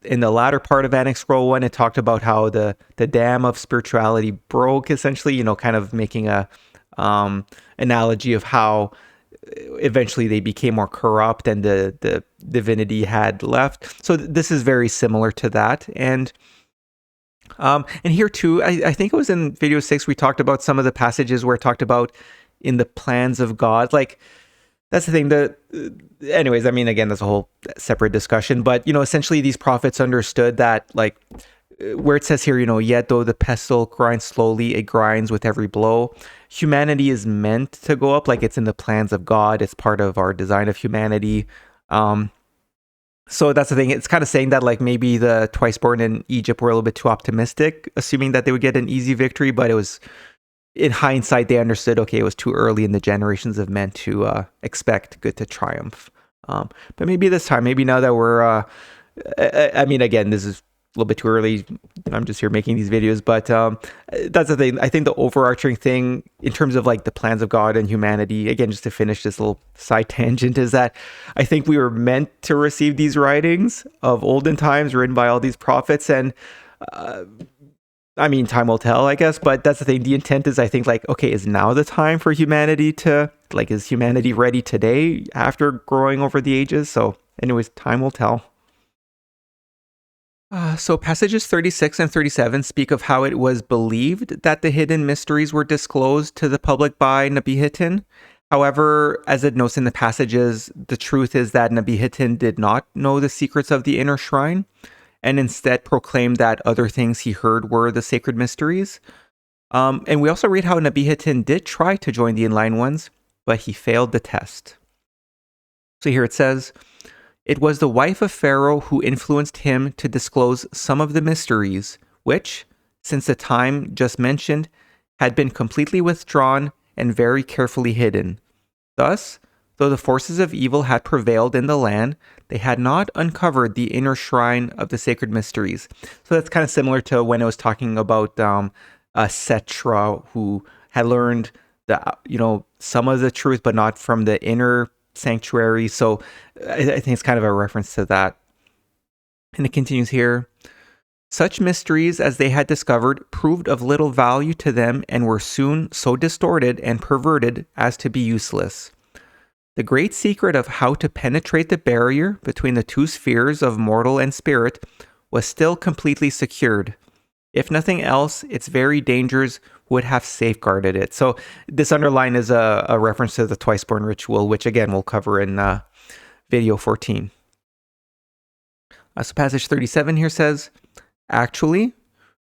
In the latter part of Annexed Scroll 1, it talked about how the dam of spirituality broke, essentially, kind of making a analogy of how eventually they became more corrupt and the divinity had left. So this is very similar to that. And here too, I think it was in video 6, we talked about some of the passages where it talked about in the plans of God. Like, that's the thing that, anyways, I mean, again, that's a whole separate discussion, but, essentially these prophets understood that, like, where it says here, "Yet though the pestle grinds slowly, it grinds with every blow." Humanity is meant to go up, like it's in the plans of God. It's part of our design of humanity. So that's the thing. It's kind of saying that like maybe the twice-born in Egypt were a little bit too optimistic, assuming that they would get an easy victory. But it was, in hindsight, they understood, okay, it was too early in the generations of men to expect good to triumph. But maybe this time, maybe now that we're, I mean, again, this is a little bit too early. I'm just here making these videos, but that's the thing. I think the overarching thing in terms of like the plans of God and humanity, again, just to finish this little side tangent, is that I think we were meant to receive these writings of olden times written by all these prophets. And I mean, time will tell, I guess, but that's the thing. The intent is, I think, like, okay, is now the time for humanity to, like, is humanity ready today after growing over the ages? So anyways, time will tell. So passages 36 and 37 speak of how it was believed that the hidden mysteries were disclosed to the public by Nebihitin. However, as it notes in the passages, the truth is that Nebihitin did not know the secrets of the inner shrine, and instead proclaimed that other things he heard were the sacred mysteries. And we also read how Nebihitin did try to join the Enlightened Ones, but he failed the test. So here it says, "It was the wife of Pharaoh who influenced him to disclose some of the mysteries, which, since the time just mentioned, had been completely withdrawn and very carefully hidden. Thus, though the forces of evil had prevailed in the land, they had not uncovered the inner shrine of the sacred mysteries." So that's kind of similar to when I was talking about Setra, who had learned some of the truth, but not from the inner sanctuary. So I think it's kind of a reference to that. And it continues here. "Such mysteries as they had discovered proved of little value to them and were soon so distorted and perverted as to be useless. The great secret of how to penetrate the barrier between the two spheres of mortal and spirit was still completely secured. If nothing else, its very dangers would have safeguarded it." So this underline is a reference to the twice-born ritual, which again we'll cover in video 14. So passage 37 here says, "Actually,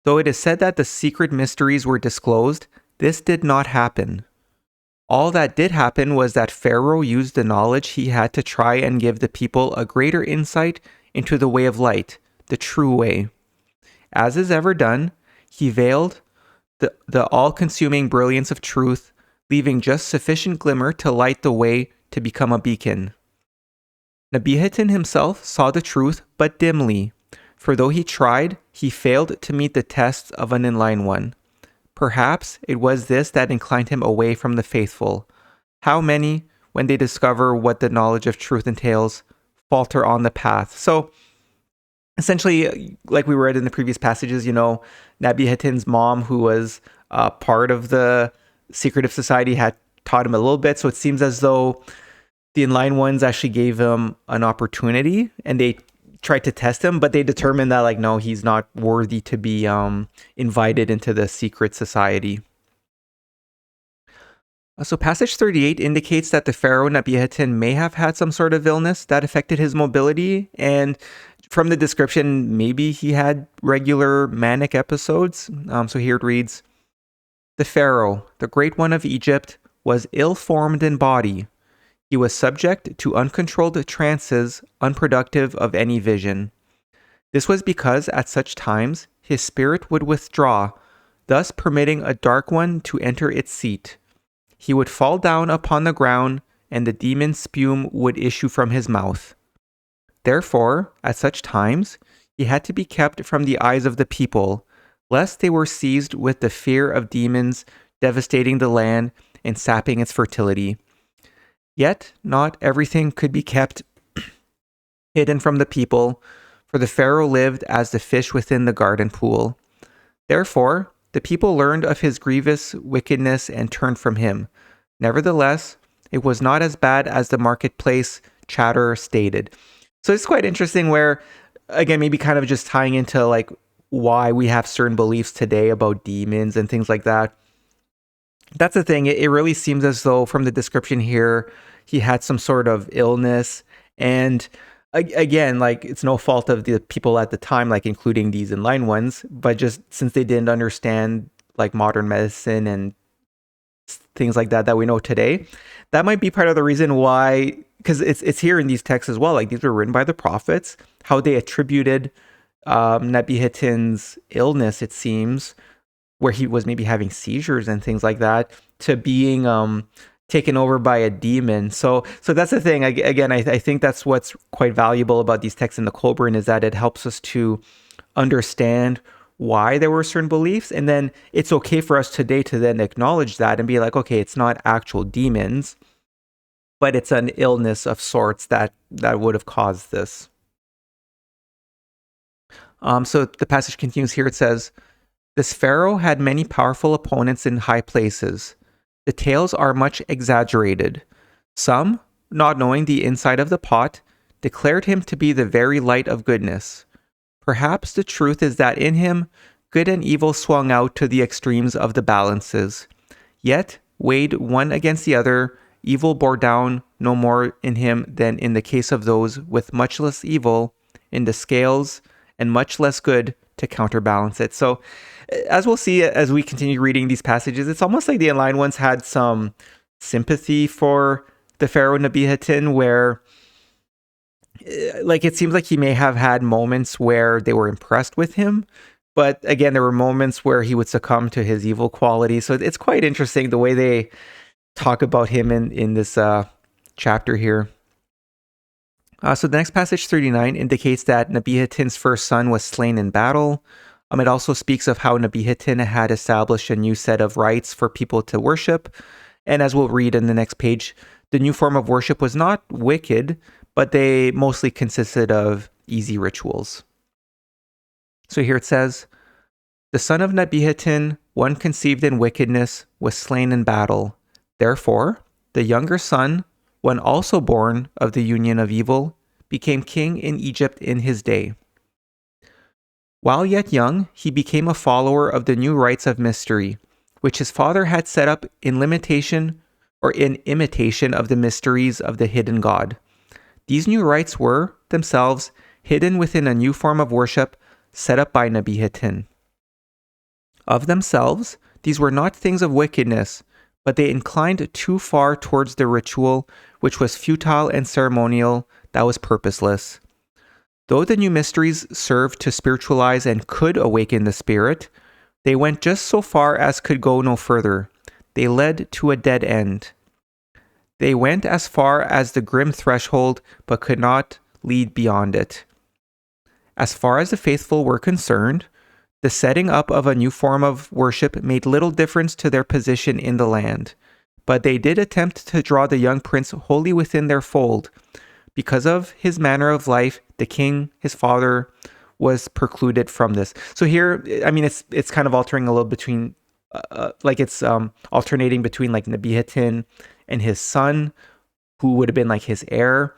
though it is said that the secret mysteries were disclosed, this did not happen. All that did happen was that Pharaoh used the knowledge he had to try and give the people a greater insight into the way of light, the true way. As is ever done, he veiled the all-consuming brilliance of truth, leaving just sufficient glimmer to light the way to become a beacon. Nebihitin himself saw the truth but dimly, for though he tried, he failed to meet the tests of an enlightened one. Perhaps it was this that inclined him away from the faithful. How many, when they discover what the knowledge of truth entails, falter on the path?" So essentially, like we read in the previous passages, Nebihitin's mom, who was part of the secretive society, had taught him a little bit. So it seems as though the Enlightened Ones actually gave him an opportunity, and they tried to test him, but they determined that, no, he's not worthy to be invited into the secret society. So passage 38 indicates that the pharaoh Nebihitin may have had some sort of illness that affected his mobility, and from the description, maybe he had regular manic episodes. So here it reads, "The pharaoh, the great one of Egypt, was ill-formed in body. He was subject to uncontrolled trances, unproductive of any vision. This was because at such times his spirit would withdraw, thus permitting a dark one to enter its seat. He would fall down upon the ground, and the demon spume would issue from his mouth. Therefore, at such times, he had to be kept from the eyes of the people, lest they were seized with the fear of demons devastating the land and sapping its fertility. Yet, not everything could be kept hidden from the people, for the pharaoh lived as the fish within the garden pool. Therefore, the people learned of his grievous wickedness and turned from him. Nevertheless, it was not as bad as the marketplace chatter stated." So it's quite interesting where, again, maybe kind of just tying into why we have certain beliefs today about demons and things like that. That's the thing. It really seems as though from the description here, he had some sort of illness. And again, it's no fault of the people at the time, including these Enlightened Ones, but just since they didn't understand modern medicine and things like that we know today, that might be part of the reason why, because it's here in these texts as well. These were written by the prophets, how they attributed Nebihitin's illness, it seems, where he was maybe having seizures and things like that, to being taken over by a demon. So that's the thing. Again, I think that's what's quite valuable about these texts in the Kolbrin, is that it helps us to understand why there were certain beliefs, and then it's okay for us today to then acknowledge that and be like, okay, it's not actual demons, but it's an illness of sorts that would have caused this. So the passage continues here. It says, "This pharaoh had many powerful opponents in high places. The tales are much exaggerated. Some, not knowing the inside of the pot, declared him to be the very light of goodness. Perhaps the truth is that in him, good and evil swung out to the extremes of the balances. Yet, weighed one against the other, evil bore down no more in him than in the case of those with much less evil in the scales and much less good to counterbalance it. So, as we'll see as we continue reading these passages, it's almost like the Enlightened Ones had some sympathy for the Pharaoh Nebihatin, where like it seems like he may have had moments where they were impressed with him, but again, there were moments where he would succumb to his evil qualities. So it's quite interesting the way they talk about him in this chapter here. So the next passage, 39, indicates that Nebihatin's first son was slain in battle. It also speaks of how Nebihatin had established a new set of rites for people to worship. And as we'll read in the next page, the new form of worship was not wicked, but they mostly consisted of easy rituals. So here it says, "The son of Nebihatin, one conceived in wickedness, was slain in battle. Therefore, the younger son, one also born of the union of evil, became king in Egypt in his day. While yet young, he became a follower of the new rites of mystery, which his father had set up in imitation of the mysteries of the hidden God. These new rites were, themselves, hidden within a new form of worship set up by Nebihatin. Of themselves, these were not things of wickedness, but they inclined too far towards the ritual, which was futile and ceremonial, that was purposeless. Though the new mysteries served to spiritualize and could awaken the spirit, they went just so far as could go no further. They led to a dead end. They went as far as the grim threshold, but could not lead beyond it. As far as the faithful were concerned, the setting up of a new form of worship made little difference to their position in the land, but they did attempt to draw the young prince wholly within their fold. Because of his manner of life, the king, his father, was precluded from this." So here, I mean, it's kind of altering a little between, alternating between like Nebihatin and his son, who would have been like his heir.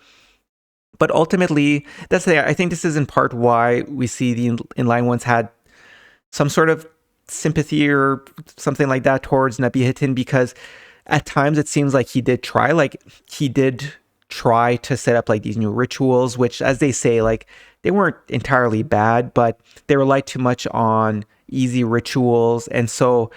But ultimately, I think this is in part why we see the Enlightened Ones had some sort of sympathy or something like that towards Nebihatin, because at times it seems like he did try to set up like these new rituals, which, as they say, like they weren't entirely bad, but they relied too much on easy rituals. And so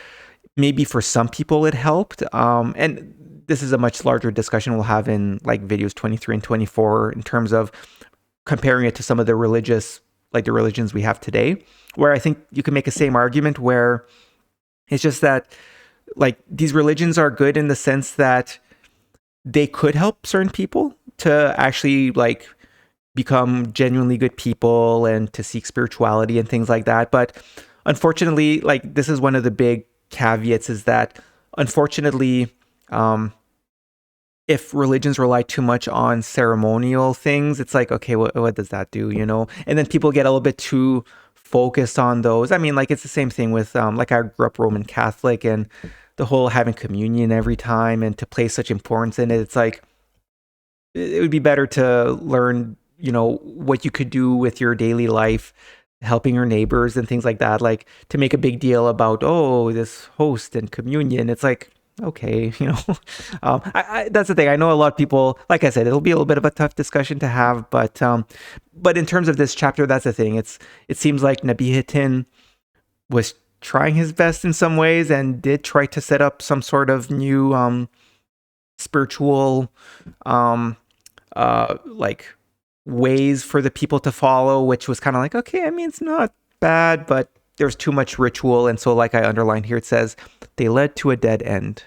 maybe for some people it helped. And this is a much larger discussion we'll have in like videos 23 and 24 in terms of comparing it to some of the religions we have today, where I think you can make the same argument where it's just that like these religions are good in the sense that they could help certain people to actually like become genuinely good people and to seek spirituality and things like that. But unfortunately, like this is one of the big caveats, is that unfortunately, if religions rely too much on ceremonial things, it's like, okay, what does that do, you know? And then people get a little bit too focused on those. I mean, like it's the same thing with like I grew up Roman Catholic, and the whole having communion every time and to place such importance in it. It's like, it would be better to learn, you know, what you could do with your daily life, helping your neighbors and things like that. Like to make a big deal about, oh, this host and communion. It's like, okay, you know, that's the thing. I know a lot of people, like I said, it'll be a little bit of a tough discussion to have, but in terms of this chapter, that's the thing. It seems like Nebihatin was trying his best in some ways and did try to set up some sort of new spiritual like ways for the people to follow, which was kind of like, okay, I mean, it's not bad, but there's too much ritual. And so like I underlined here, it says they led to a dead end.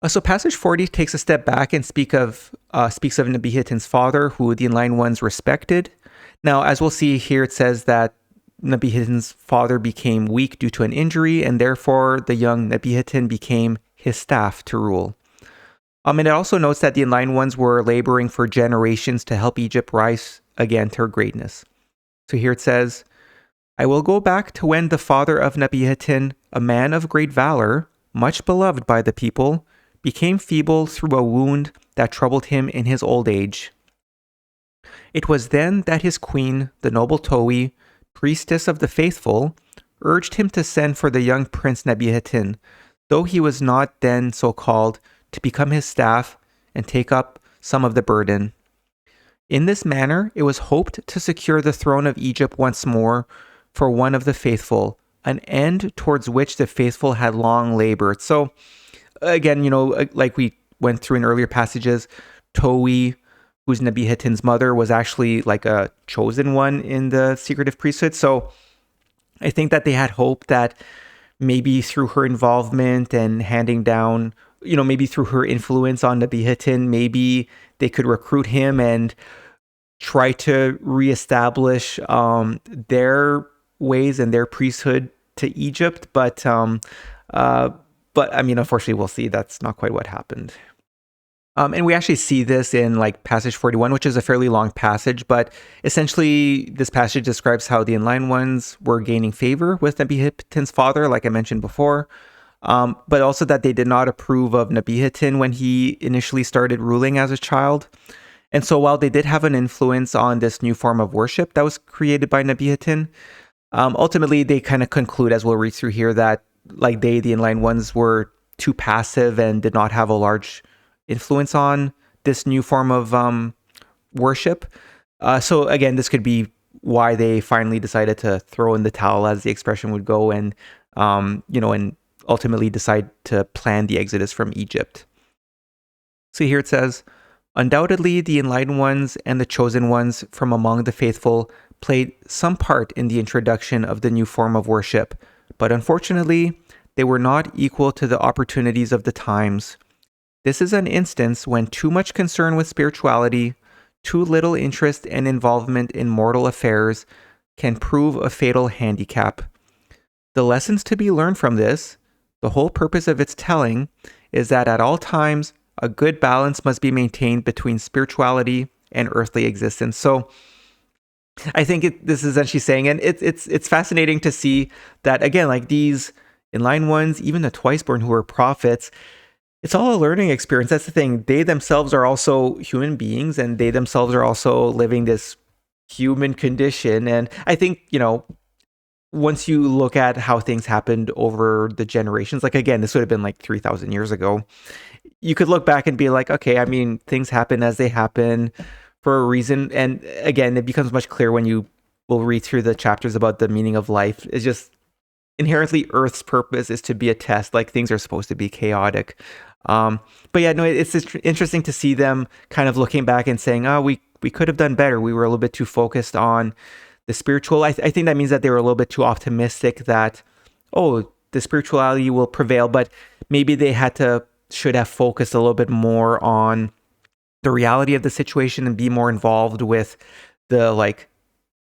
So passage 40 takes a step back and speaks of Nebihatin's father, who the Enlightened Ones respected. Now, as we'll see here, it says that Nebihatin's father became weak due to an injury, and therefore the young Nebihatin became his staff to rule. And it also notes that the Enlightened Ones were laboring for generations to help Egypt rise again to her greatness. So here it says, "I will go back to when the father of Nebihatin, a man of great valor, much beloved by the people, became feeble through a wound that troubled him in his old age. It was then that his queen, the noble Towi, priestess of the faithful, urged him to send for the young prince Nebihatin, though he was not then so called, to become his staff and take up some of the burden. In this manner, it was hoped to secure the throne of Egypt once more for one of the faithful, an end towards which the faithful had long labored. So, again, like we went through in earlier passages, Towi, who's Nebihatin's mother, was actually like a chosen one in the secretive priesthood. So I think that they had hope that maybe through her involvement and handing down, maybe through her influence on Nebihatin, maybe they could recruit him and try to reestablish their ways and their priesthood to Egypt. But I mean, unfortunately, we'll see that's not quite what happened. And we actually see this in like passage 41, which is a fairly long passage, but essentially this passage describes how the inline ones were gaining favor with Nebihatin's father, like I mentioned before, but also that they did not approve of Nebihatin when he initially started ruling as a child. And so while they did have an influence on this new form of worship that was created by Nebihatin, ultimately they kind of conclude, as we'll read through here, that like the inline ones were too passive and did not have a large influence on this new form of worship. So again, this could be why they finally decided to throw in the towel, as the expression would go, and and ultimately decide to plan the exodus from Egypt. So here it says, undoubtedly the enlightened ones and the chosen ones from among the faithful played some part in the introduction of the new form of worship, but unfortunately they were not equal to the opportunities of the times. This is an instance when too much concern with spirituality, too little interest and involvement in mortal affairs can prove a fatal handicap. The lessons to be learned from this, the whole purpose of its telling, is that at all times a good balance must be maintained between spirituality and earthly existence. So I think this is essentially saying, and it's fascinating to see that, again, like these inline ones, even the twice-born who are prophets, it's all a learning experience. That's the thing. They themselves are also human beings, and they themselves are also living this human condition. And I think, once you look at how things happened over the generations, like again, this would have been like 3,000 years ago, you could look back and be like, okay, I mean, things happen as they happen for a reason. And again, it becomes much clearer when you will read through the chapters about the meaning of life. It's just inherently Earth's purpose is to be a test. Like things are supposed to be chaotic. But yeah, no, it's interesting to see them kind of looking back and saying, oh, we could have done better. We were a little bit too focused on the spiritual. I think that means that they were a little bit too optimistic that, oh, the spirituality will prevail, but maybe they should have focused a little bit more on the reality of the situation and be more involved with the like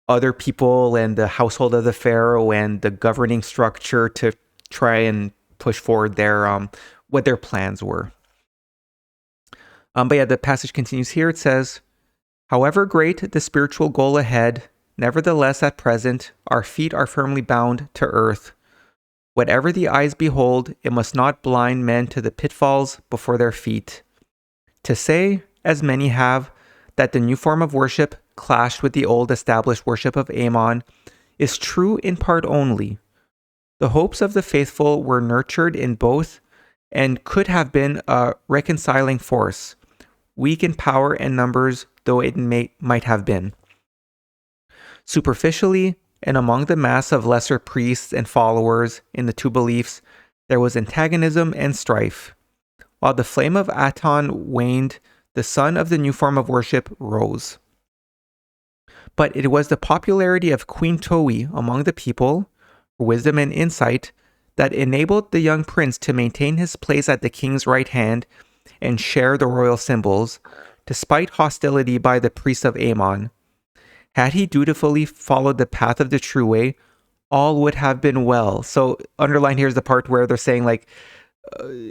other people and the household of the pharaoh and the governing structure to try and push forward their what their plans were. But yeah, the passage continues here. It says, however great the spiritual goal ahead, nevertheless at present our feet are firmly bound to earth. Whatever the eyes behold, it must not blind men to the pitfalls before their feet. To say, as many have, that the new form of worship clashed with the old established worship of Ammon is true in part only. The hopes of the faithful were nurtured in both and could have been a reconciling force, weak in power and numbers though it might have been. Superficially, and among the mass of lesser priests and followers in the two beliefs, there was antagonism and strife. While the flame of Aton waned, the sun of the new form of worship rose. But it was the popularity of Queen Towi among the people, wisdom and insight, that enabled the young prince to maintain his place at the king's right hand and share the royal symbols, despite hostility by the priests of Ammon. Had he dutifully followed the path of the true way, all would have been well. So underline here is the part where they're saying like,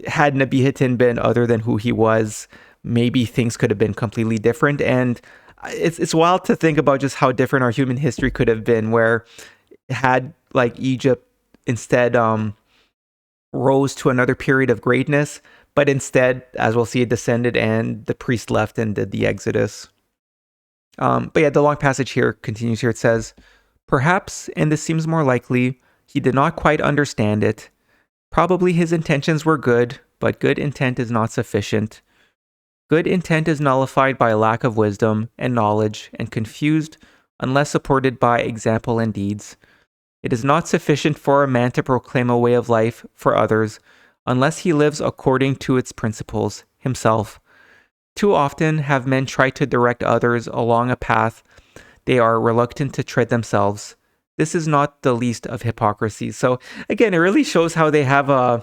had Nebihatin been other than who he was, maybe things could have been completely different. And it's wild to think about just how different our human history could have been, where had like Egypt instead rose to another period of greatness, but instead, as we'll see, it descended and the priest left and did the exodus. But yeah, the long passage here continues here. It says, perhaps, and this seems more likely, he did not quite understand it. Probably his intentions were good, but good intent is not sufficient. Good intent is nullified by lack of wisdom and knowledge and confused unless supported by example and deeds. It is not sufficient for a man to proclaim a way of life for others unless he lives according to its principles himself. Too often have men tried to direct others along a path they are reluctant to tread themselves. This is not the least of hypocrisy. So again, it really shows how they have a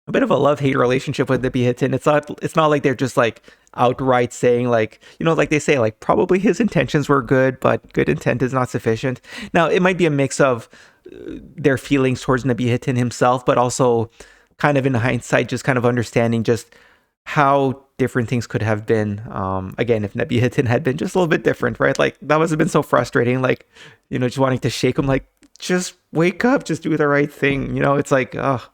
bit of a love-hate relationship with Nebihatin. It's not like they're just like outright saying like, like they say, like probably his intentions were good, but good intent is not sufficient. Now, it might be a mix of their feelings towards Nebihatin himself, but also kind of in hindsight, just kind of understanding just how different things could have been. Again, if Nebihatin had been just a little bit different, right? Like that must have been so frustrating, like, just wanting to shake him, like, just wake up, just do the right thing. It's like, but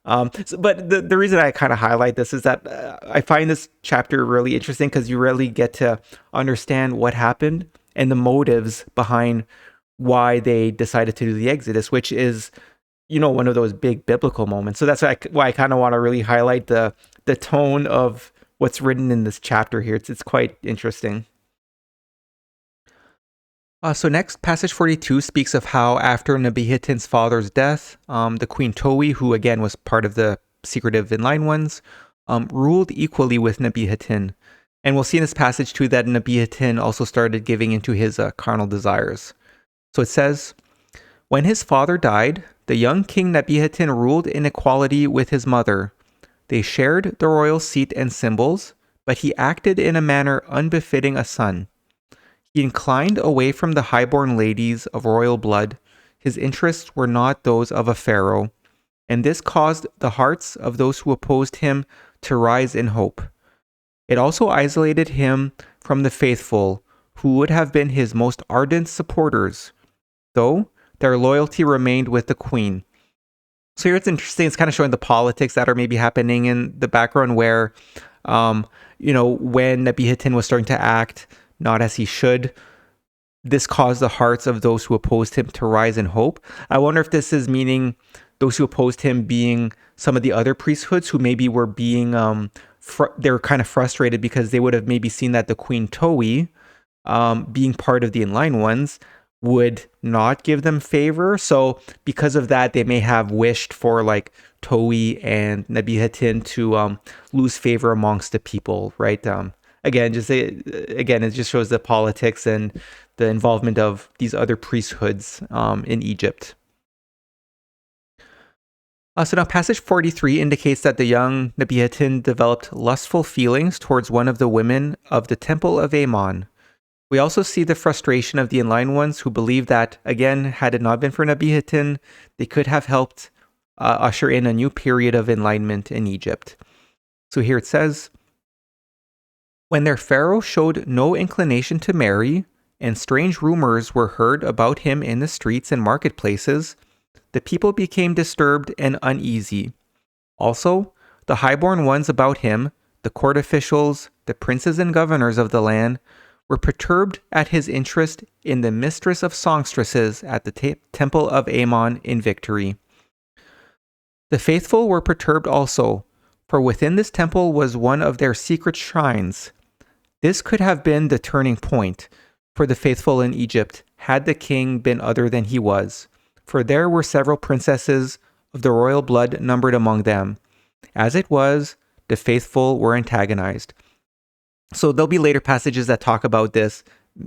the reason I kind of highlight this is that I find this chapter really interesting because you really get to understand what happened and the motives behind why they decided to do the Exodus, which is, one of those big biblical moments. So that's why I kind of want to really highlight the tone of what's written in this chapter here. It's quite interesting. So next, passage 42 speaks of how after Nebihatin's father's death, the Queen Towi, who again was part of the secretive inline ones, ruled equally with Nebihatin. And we'll see in this passage too that Nebihatin also started giving into his carnal desires. So it says, when his father died, the young king Nebihatin ruled in equality with his mother. They shared the royal seat and symbols, but he acted in a manner unbefitting a son. He inclined away from the highborn ladies of royal blood. His interests were not those of a pharaoh, and this caused the hearts of those who opposed him to rise in hope. It also isolated him from the faithful, who would have been his most ardent supporters, though their loyalty remained with the queen. So here it's interesting. It's kind of showing the politics that are maybe happening in the background where, when Nebihatin was starting to act not as he should, this caused the hearts of those who opposed him to rise in hope. I wonder if this is meaning those who opposed him being some of the other priesthoods who maybe were being, they were kind of frustrated because they would have maybe seen that the Queen Towi, being part of the inline ones, would not give them favor. So because of that, they may have wished for like Towi and Nebihatin to lose favor amongst the people, right? Again, it just shows the politics and the involvement of these other priesthoods in Egypt. So now passage 43 indicates that the young Nebihatin developed lustful feelings towards one of the women of the temple of Ammon. We also see the frustration of the inline ones who believe that, again, had it not been for Nebihatin, they could have helped usher in a new period of enlightenment in Egypt. So here it says, when their pharaoh showed no inclination to marry, and strange rumors were heard about him in the streets and marketplaces, the people became disturbed and uneasy. Also, the highborn ones about him, the court officials, the princes and governors of the land, were perturbed at his interest in the mistress of songstresses at the temple of Ammon in victory. The faithful were perturbed also, for within this temple was one of their secret shrines. This could have been the turning point for the faithful in Egypt had the king been other than he was, for there were several princesses of the royal blood numbered among them. As it was, the faithful were antagonized. So there'll be later passages that talk about this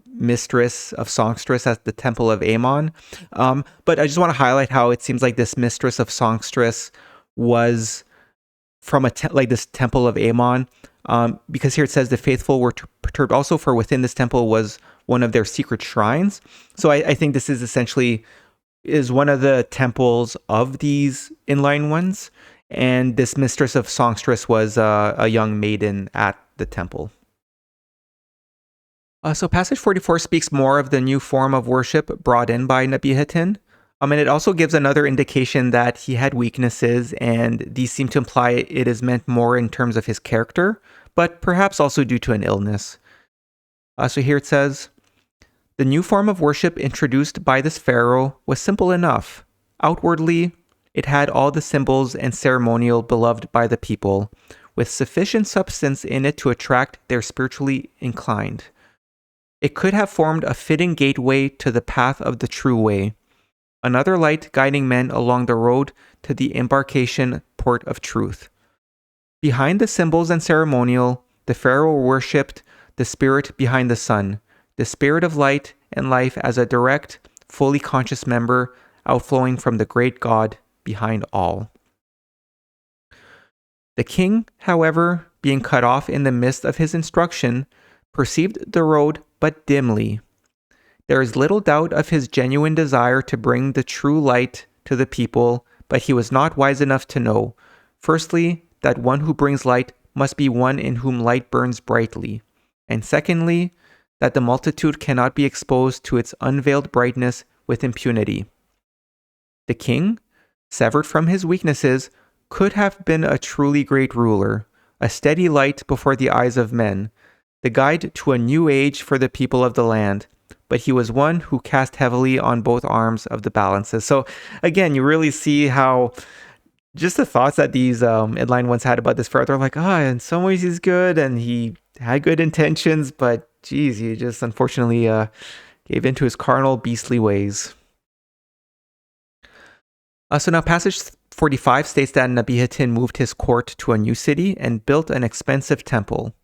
mistress of songstress at the temple of Ammon. But I just want to highlight how it seems like this mistress of songstress was from this temple of Ammon, because here it says the faithful were perturbed also, for within this temple was one of their secret shrines. So I think this is essentially is one of the temples of these inline ones, and this mistress of songstress was a young maiden at the temple. So passage 44 speaks more of the new form of worship brought in by Nebihatin. And it also gives another indication that he had weaknesses, and these seem to imply it is meant more in terms of his character, but perhaps also due to an illness. So here it says, The new form of worship introduced by this pharaoh was simple enough. Outwardly, it had all the symbols and ceremonial beloved by the people, with sufficient substance in it to attract their spiritually inclined. It could have formed a fitting gateway to the path of the true way, another light guiding men along the road to the embarkation port of truth. Behind the symbols and ceremonial, the pharaoh worshipped the spirit behind the sun, the spirit of light and life as a direct, fully conscious member outflowing from the great God behind all. The king, however, being cut off in the midst of his instruction, perceived the road but dimly. There is little doubt of his genuine desire to bring the true light to the people, but he was not wise enough to know, firstly, that one who brings light must be one in whom light burns brightly, and secondly, that the multitude cannot be exposed to its unveiled brightness with impunity. The king, severed from his weaknesses, could have been a truly great ruler, a steady light before the eyes of men, the guide to a new age for the people of the land, but he was one who cast heavily on both arms of the balances. So again, you really see how just the thoughts that these inline ones had about this pharaoh, they're like, in some ways he's good and he had good intentions, but geez, he just unfortunately gave into his carnal, beastly ways. So now passage 45 states that Nebihatin moved his court to a new city and built an expensive temple.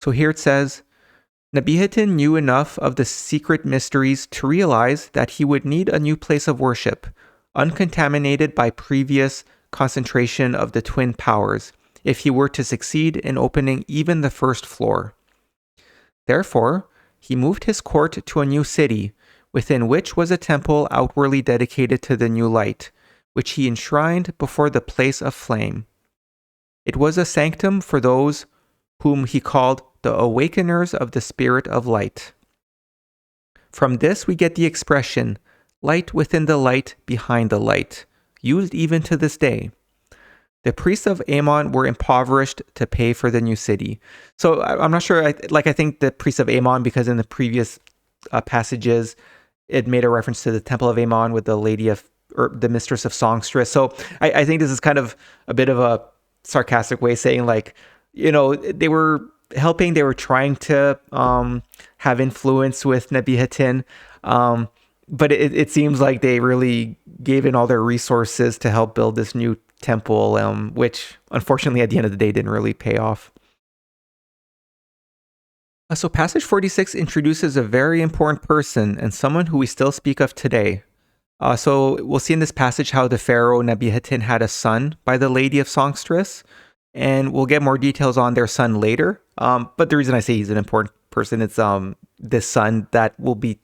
So here it says, Nebihatin knew enough of the secret mysteries to realize that he would need a new place of worship, uncontaminated by previous concentration of the twin powers, if he were to succeed in opening even the first floor. Therefore, he moved his court to a new city, within which was a temple outwardly dedicated to the new light, which he enshrined before the place of flame. It was a sanctum for those whom he called the awakeners of the spirit of light. From this we get the expression, light within the light behind the light, used even to this day. The priests of Ammon were impoverished to pay for the new city. So I'm not sure, I think the priests of Ammon, because in the previous passages, it made a reference to the temple of Ammon with the lady of, or the mistress of songstress. So I think this is kind of a bit of a sarcastic way of saying, like, they were helping, they were trying to have influence with Nebihatin, but it seems like they really gave in all their resources to help build this new temple, which unfortunately at the end of the day didn't really pay off. So passage 46 introduces a very important person and someone who we still speak of today. So we'll see in this passage how the pharaoh Nebihatin had a son by the lady of songstress, and we'll get more details on their son later. But the reason I say he's an important person, it's this son that will be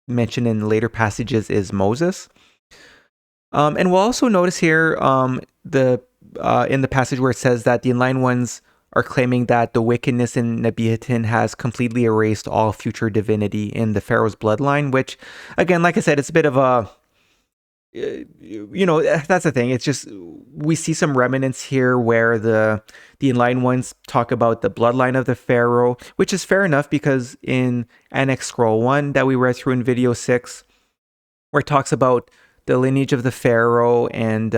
mentioned in later passages is Moses. And we'll also notice here in the passage where it says that the inline ones are claiming that the wickedness in Nebihatin has completely erased all future divinity in the pharaoh's bloodline, which, again, like I said, it's a bit of a, that's the thing. It's just, we see some remnants here where the inline ones talk about the bloodline of the pharaoh, which is fair enough because in Annexed Scroll 1 that we read through in video 6, where it talks about the lineage of the pharaoh and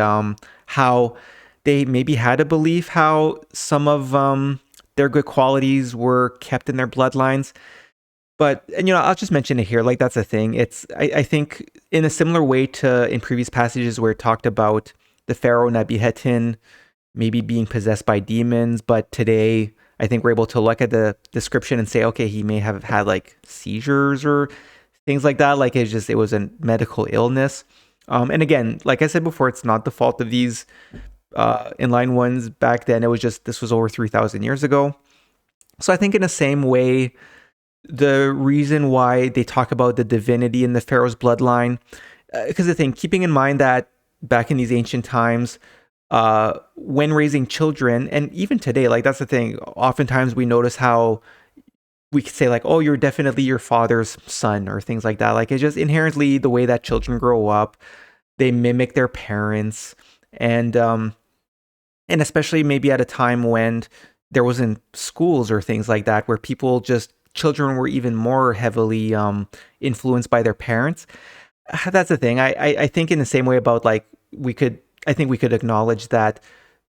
how they maybe had a belief how some of their good qualities were kept in their bloodlines. But, I'll just mention it here. Like, that's the thing. It's, I think, in a similar way to in previous passages where it talked about the pharaoh Nebihatin maybe being possessed by demons. But today, I think we're able to look at the description and say, okay, he may have had like seizures or things like that. Like, it was a medical illness. And again, like I said before, it's not the fault of these inline ones back then. It was just, this was over 3,000 years ago. So I think in the same way, the reason why they talk about the divinity in the pharaoh's bloodline, because the thing, keeping in mind that back in these ancient times, when raising children, and even today, like, that's the thing, oftentimes we notice how we could say like, oh, you're definitely your father's son or things like that. Like, it's just inherently the way that children grow up, they mimic their parents. And especially maybe at a time when there wasn't schools or things like that, where people just children were even more heavily influenced by their parents. That's the thing. I think in the same way about like I think we could acknowledge that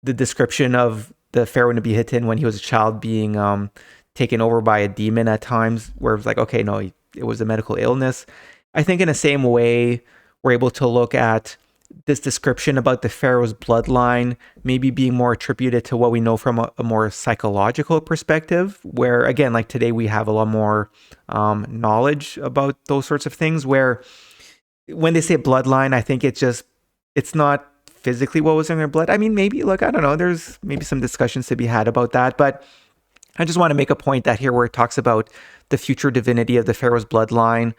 the description of the Pharaoh Nebihatin when he was a child being taken over by a demon at times, where it was like, okay, no, it was a medical illness. I think in the same way, we're able to look at this description about the Pharaoh's bloodline maybe being more attributed to what we know from a more psychological perspective, where again, like today, we have a lot more knowledge about those sorts of things, where when they say bloodline, I think it's not physically what was in their blood. I mean, maybe, look, I don't know, there's maybe some discussions to be had about that, but I just want to make a point that here where it talks about the future divinity of the Pharaoh's bloodline,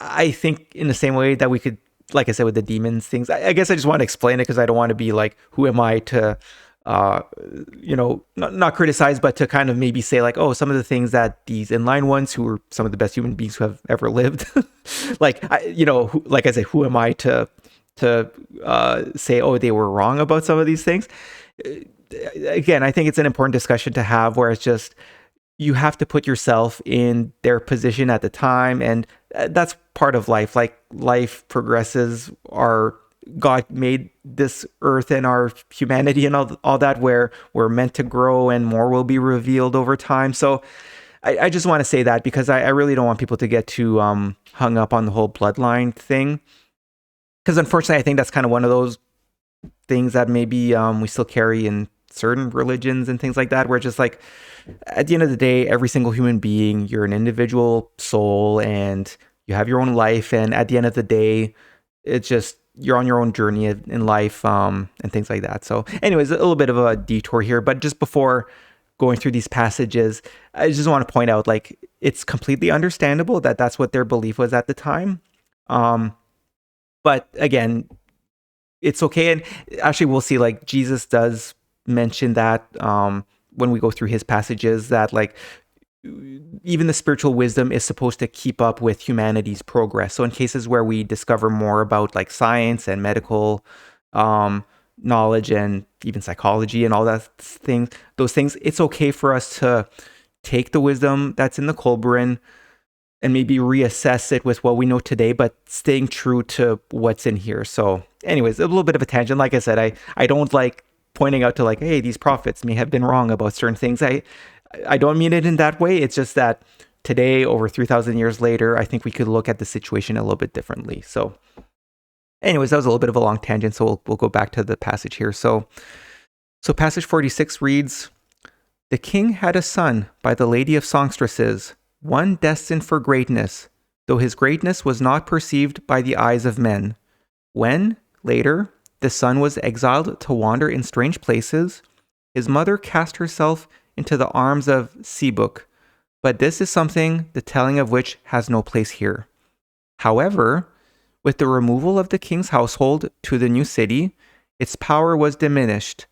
I think in the same way that we could, like I said, with the demons things, I guess I just want to explain it because I don't want to be like, who am I to, not criticize, but to kind of maybe say like, oh, some of the things that these inline ones who are some of the best human beings who have ever lived, like, like I say, who am I to say, oh, they were wrong about some of these things? Again, I think it's an important discussion to have where it's just, you have to put yourself in their position at the time. And that's part of life. Like life progresses. God made this earth and our humanity and all that, where we're meant to grow and more will be revealed over time. So I just want to say that because I really don't want people to get too hung up on the whole bloodline thing. Because unfortunately, I think that's kind of one of those things that maybe we still carry in certain religions and things like that, where it's just like, at the end of the day, every single human being, you're an individual soul and you have your own life. And at the end of the day, it's just, you're on your own journey in life and things like that. So anyways, a little bit of a detour here, but just before going through these passages, I just want to point out, like, it's completely understandable that that's what their belief was at the time. But again, it's okay. And actually, we'll see, like, Jesus does mention that when we go through his passages, that like even the spiritual wisdom is supposed to keep up with humanity's progress. So in cases where we discover more about like science and medical knowledge and even psychology and all those things, it's okay for us to take the wisdom that's in the Kolbrin and maybe reassess it with what we know today, but staying true to what's in here. So anyways, a little bit of a tangent. Like I said, I don't like pointing out to like, hey, these prophets may have been wrong about certain things. I don't mean it in that way. It's just that today, over 3,000 years later, I think we could look at the situation a little bit differently. So anyways, that was a little bit of a long tangent. So we'll go back to the passage here. So passage 46 reads, "The king had a son by the lady of songstresses, one destined for greatness, though his greatness was not perceived by the eyes of men. When, later, the son was exiled to wander in strange places, his mother cast herself into the arms of Sebuk, but this is something the telling of which has no place here. However, with the removal of the king's household to the new city, its power was diminished.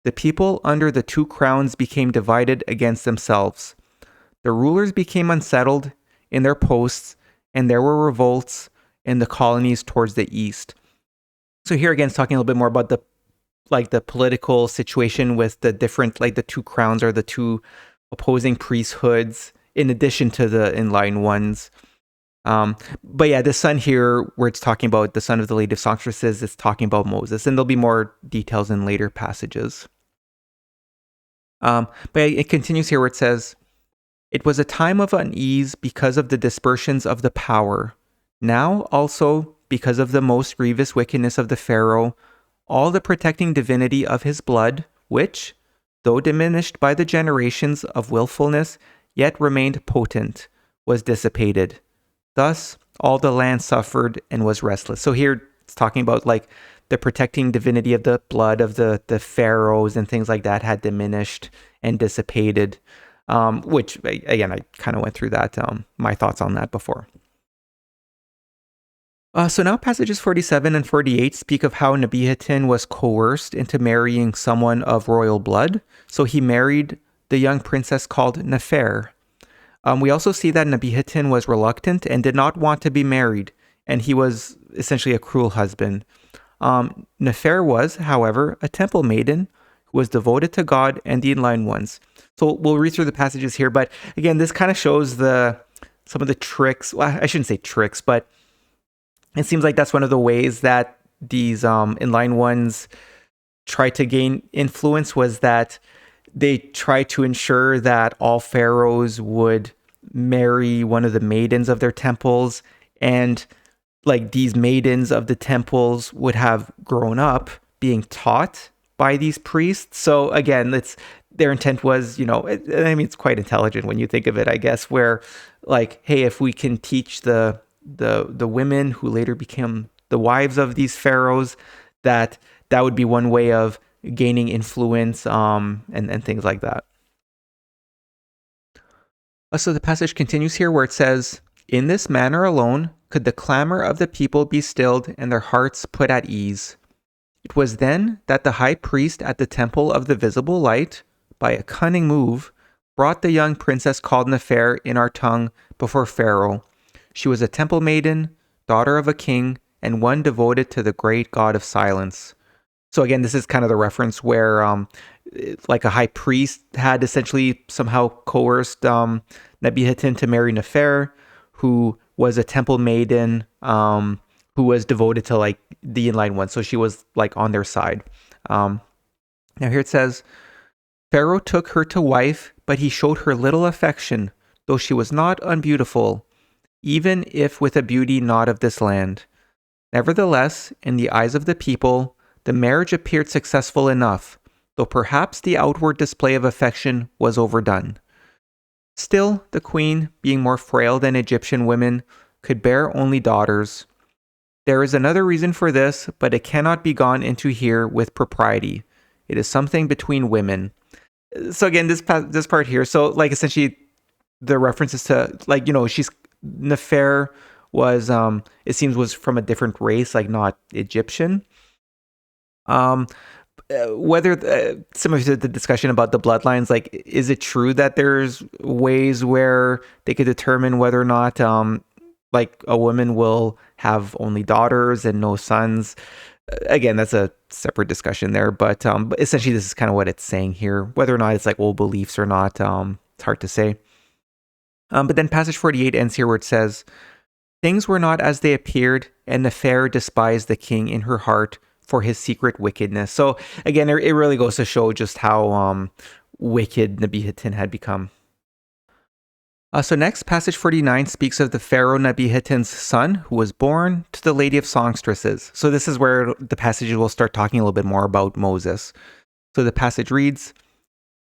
The people under the two crowns became divided against themselves. The rulers became unsettled in their posts, and there were revolts in the colonies towards the east." So here again, it's talking a little bit more about the political situation with the different, like the two crowns or the two opposing priesthoods, in addition to the inline ones. But yeah, the son here, where it's talking about the son of the lady of songstresses, it's talking about Moses, and there'll be more details in later passages. But it continues here where it says, "It was a time of unease because of the dispersions of the power. Now also, because of the most grievous wickedness of the Pharaoh, all the protecting divinity of his blood, which, though diminished by the generations of willfulness, yet remained potent, was dissipated. Thus, all the land suffered and was restless." So here it's talking about like the protecting divinity of the blood of the pharaohs and things like that had diminished and dissipated, which, again, I kind of went through that, my thoughts on that before. So now passages 47 and 48 speak of how Nebihatin was coerced into marrying someone of royal blood. So he married the young princess called Nefer. We also see that Nebihatin was reluctant and did not want to be married, and he was essentially a cruel husband. Nefer was, however, a temple maiden who was devoted to God and the inline ones. So we'll read through the passages here, but again, this kind of shows some of the tricks. Well, I shouldn't say tricks, but it seems like that's one of the ways that these inline ones try to gain influence, was that they try to ensure that all pharaohs would marry one of the maidens of their temples, and like these maidens of the temples would have grown up being taught by these priests. So again, their intent was, I mean, it's quite intelligent when you think of it, I guess, where like, hey, if we can teach the women who later became the wives of these pharaohs, that would be one way of gaining influence, and things like that. So the passage continues here where it says, "In this manner alone could the clamor of the people be stilled and their hearts put at ease. It was then that the high priest at the temple of the visible light, by a cunning move, brought the young princess called Nefer in our tongue before Pharaoh. She was a temple maiden, daughter of a king, and one devoted to the great god of silence." So again, this is kind of the reference where like a high priest had essentially somehow coerced Nebihatin to marry Nefer, who was a temple maiden, who was devoted to like the inline one. So she was like on their side. Now here it says, "Pharaoh took her to wife, but he showed her little affection, though she was not unbeautiful, even if with a beauty not of this land. Nevertheless, in the eyes of the people, the marriage appeared successful enough, though perhaps the outward display of affection was overdone. Still, the queen, being more frail than Egyptian women, could bear only daughters. There is another reason for this, but it cannot be gone into here with propriety. It is something between women." So again, this part here, so like essentially the references to like, Nefer was, it seems was from a different race, like not Egyptian. Whether similar to the discussion about the bloodlines, like, is it true that there's ways where they could determine whether or not like a woman will have only daughters and no sons? Again, that's a separate discussion there, but essentially this is kind of what it's saying here. Whether or not it's like old beliefs or not, it's hard to say. But then passage 48 ends here where it says, "Things were not as they appeared, and Nefer despised the king in her heart for his secret wickedness." So again, it really goes to show just how wicked Nebihatin had become. So next, passage 49 speaks of the Pharaoh Nebihatin's son, who was born to the Lady of Songstresses. So this is where the passages will start talking a little bit more about Moses. So the passage reads,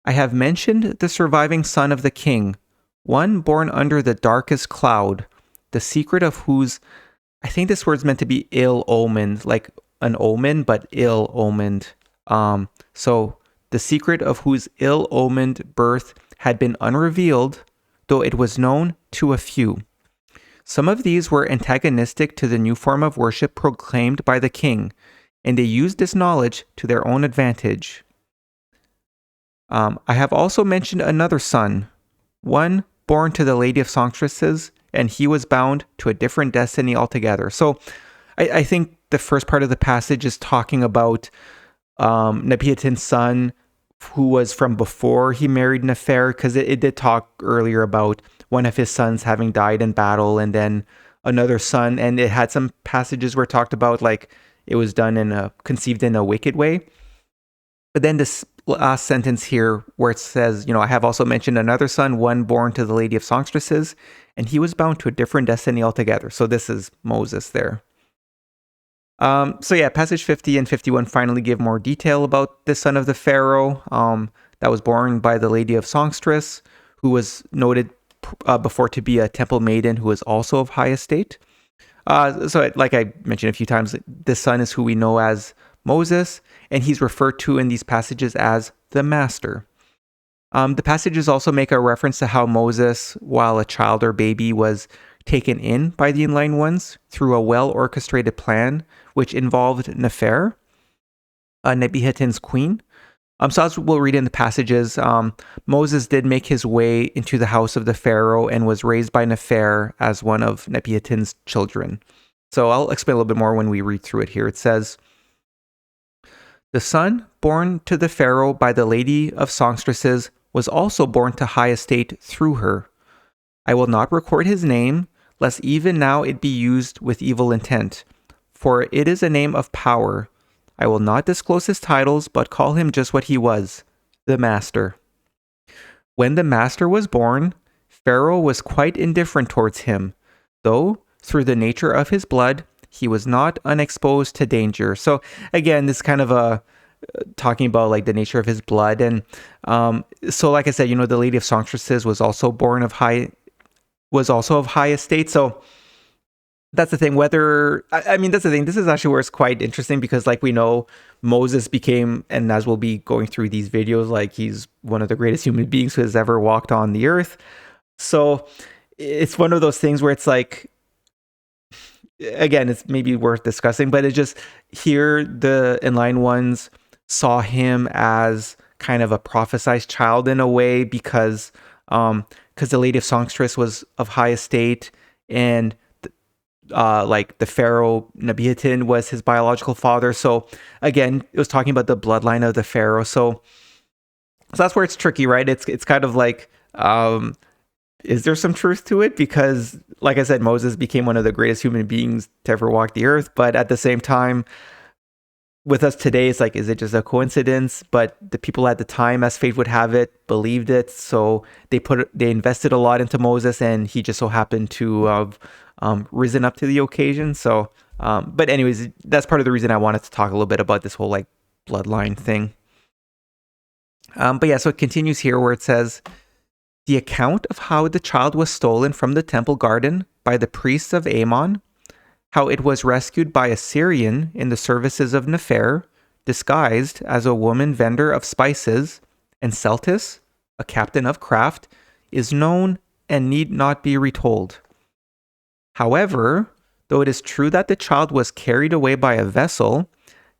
"I have mentioned the surviving son of the king, one born under the darkest cloud, the secret of whose," I think this word's meant to be ill-omened, like an omen, but ill-omened. So the secret of whose ill-omened birth had been unrevealed, though it was known to a few. Some of these were antagonistic to the new form of worship proclaimed by the king, and they used this knowledge to their own advantage. I have also mentioned another son, one born to the Lady of Songstresses, and he was bound to a different destiny altogether." So I think the first part of the passage is talking about Nebihatin's son, who was from before he married Nefer, because it did talk earlier about one of his sons having died in battle, and then another son, and it had some passages where it talked about like it was done conceived in a wicked way. But then this last sentence here where it says, "I have also mentioned another son, one born to the Lady of Songstresses, and he was bound to a different destiny altogether." So this is Moses there. So yeah, passage 50 and 51 finally give more detail about the son of the Pharaoh that was born by the Lady of Songstress, who was noted before to be a temple maiden who was also of high estate. So like I mentioned a few times, this son is who we know as Moses, and he's referred to in these passages as the master. The passages also make a reference to how Moses, while a child or baby, was taken in by the inline ones through a well-orchestrated plan, which involved Nefer, Nebihatin's queen. So as we'll read in the passages, Moses did make his way into the house of the Pharaoh and was raised by Nefer as one of Nebihatin's children. So I'll explain a little bit more when we read through it here. It says, "The son born to the Pharaoh by the Lady of Songstresses was also born to high estate through her. I will not record his name, lest even now it be used with evil intent, for it is a name of power. I will not disclose his titles, but call him just what he was, the Master. When the Master was born, Pharaoh was quite indifferent towards him, though, through the nature of his blood, he was not unexposed to danger. So again, this kind of a talking about like the nature of his blood. And so like I said, the Lady of Songstresses was also of high estate. So that's the thing, that's the thing. This is actually where it's quite interesting, because like we know, Moses became, and as we'll be going through these videos, like he's one of the greatest human beings who has ever walked on the earth. So it's one of those things where it's like, again, it's maybe worth discussing, but it just, here the Enlightened Ones saw him as kind of a prophesized child in a way, because the Lady of Songstress was of high estate, and like the Pharaoh Nebihatin was his biological father. So again, it was talking about the bloodline of the Pharaoh. So that's where it's tricky, right? It's kind of like, is there some truth to it? Because like I said, Moses became one of the greatest human beings to ever walk the earth. But at the same time, with us today, it's like, is it just a coincidence? But the people at the time, as fate would have it, believed it. So they invested a lot into Moses, and he just so happened to have risen up to the occasion. So, but anyways, that's part of the reason I wanted to talk a little bit about this whole like bloodline thing. But yeah, so it continues here where it says, the account of how the child was stolen from the temple garden by the priests of Ammon, how it was rescued by a Syrian in the services of Nefer, disguised as a woman vendor of spices, and Celtis, a captain of craft, is known and need not be retold. However, though it is true that the child was carried away by a vessel,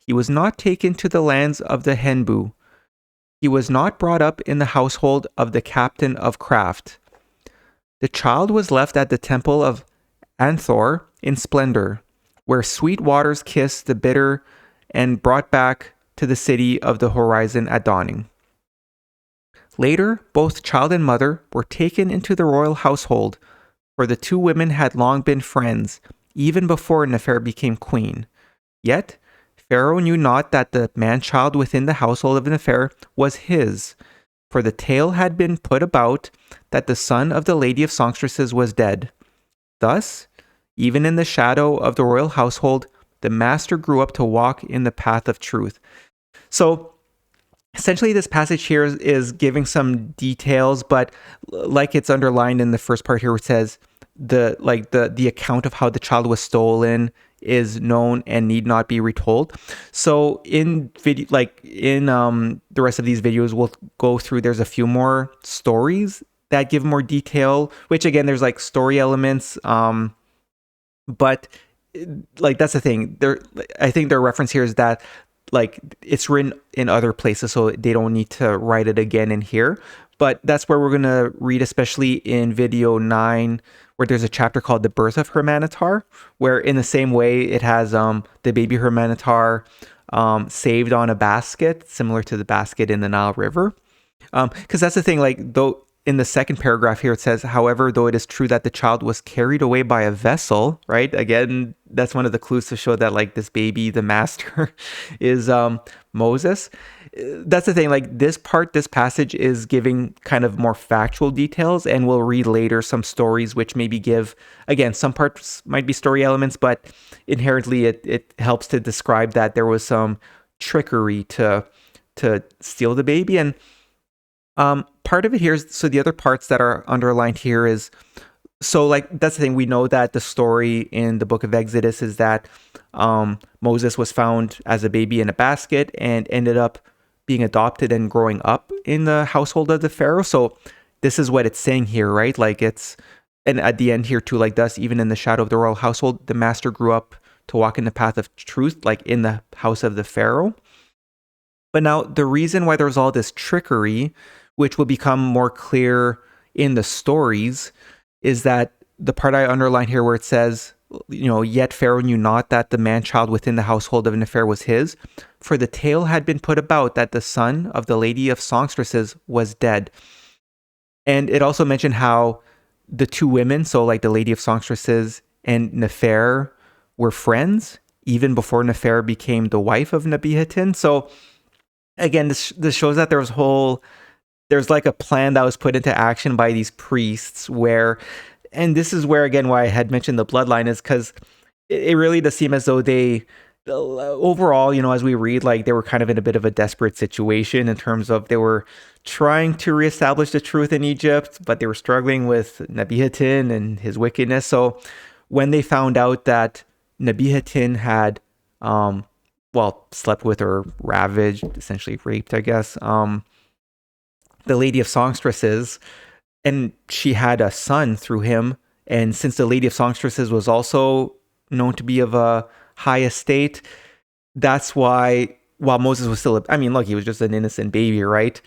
he was not taken to the lands of the Henbu. He was not brought up in the household of the captain of craft. The child was left at the temple of Anthor in splendor, where sweet waters kiss the bitter, and brought back to the city of the horizon at dawning. Later, both child and mother were taken into the royal household, for the two women had long been friends, even before Nefer became queen. Yet, Pharaoh knew not that the man-child within the household of Nefer was his, for the tale had been put about that the son of the Lady of Songstresses was dead. Thus, even in the shadow of the royal household, the master grew up to walk in the path of truth. So, essentially, this passage here is giving some details, but like it's underlined in the first part here, which says the account of how the child was stolen is known and need not be retold. So in video, the rest of these videos, we'll go through. There's a few more stories that give more detail, which again, there's like story elements. But like that's the thing. I think their reference here is that like it's written in other places, so they don't need to write it again in here. But that's where we're gonna read, especially in video 9, where there's a chapter called The Birth of Hermanatar, where in the same way it has the baby Hermanatar saved on a basket, similar to the basket in the Nile River. Because that's the thing, like though in the second paragraph here it says, however, though it is true that the child was carried away by a vessel, right? Again, that's one of the clues to show that like this baby, the master, is Moses. That's the thing, like this passage is giving kind of more factual details, and we'll read later some stories which maybe give, again, some parts might be story elements, but inherently it helps to describe that there was some trickery to steal the baby. And part of it here is, so the other parts that are underlined here is, so like that's the thing, we know that the story in the book of Exodus is that Moses was found as a baby in a basket and ended up being adopted and growing up in the household of the Pharaoh. So this is what it's saying here, right? Like it's, and at the end here too, like thus even in the shadow of the royal household, the master grew up to walk in the path of truth, like in the house of the Pharaoh. But now the reason why there's all this trickery, which will become more clear in the stories, is that the part I underline here where it says, Yet Pharaoh knew not that the man-child within the household of Nefer was his, for the tale had been put about that the son of the lady of songstresses was dead. And it also mentioned how the two women, so like the lady of songstresses and Nefer, were friends even before Nefer became the wife of Nebihatin. So again, this shows that there's like a plan that was put into action by these priests and this is where, again, why I had mentioned the bloodline is because it really does seem as though they, overall, as we read, like they were kind of in a bit of a desperate situation in terms of they were trying to reestablish the truth in Egypt, but they were struggling with Nebihatin and his wickedness. So when they found out that Nebihatin had, slept with or ravaged, essentially raped, I guess, the lady of songstresses, and she had a son through him. And since the lady of songstresses was also known to be of a high estate, that's why, while Moses was still, look, he was just an innocent baby, right?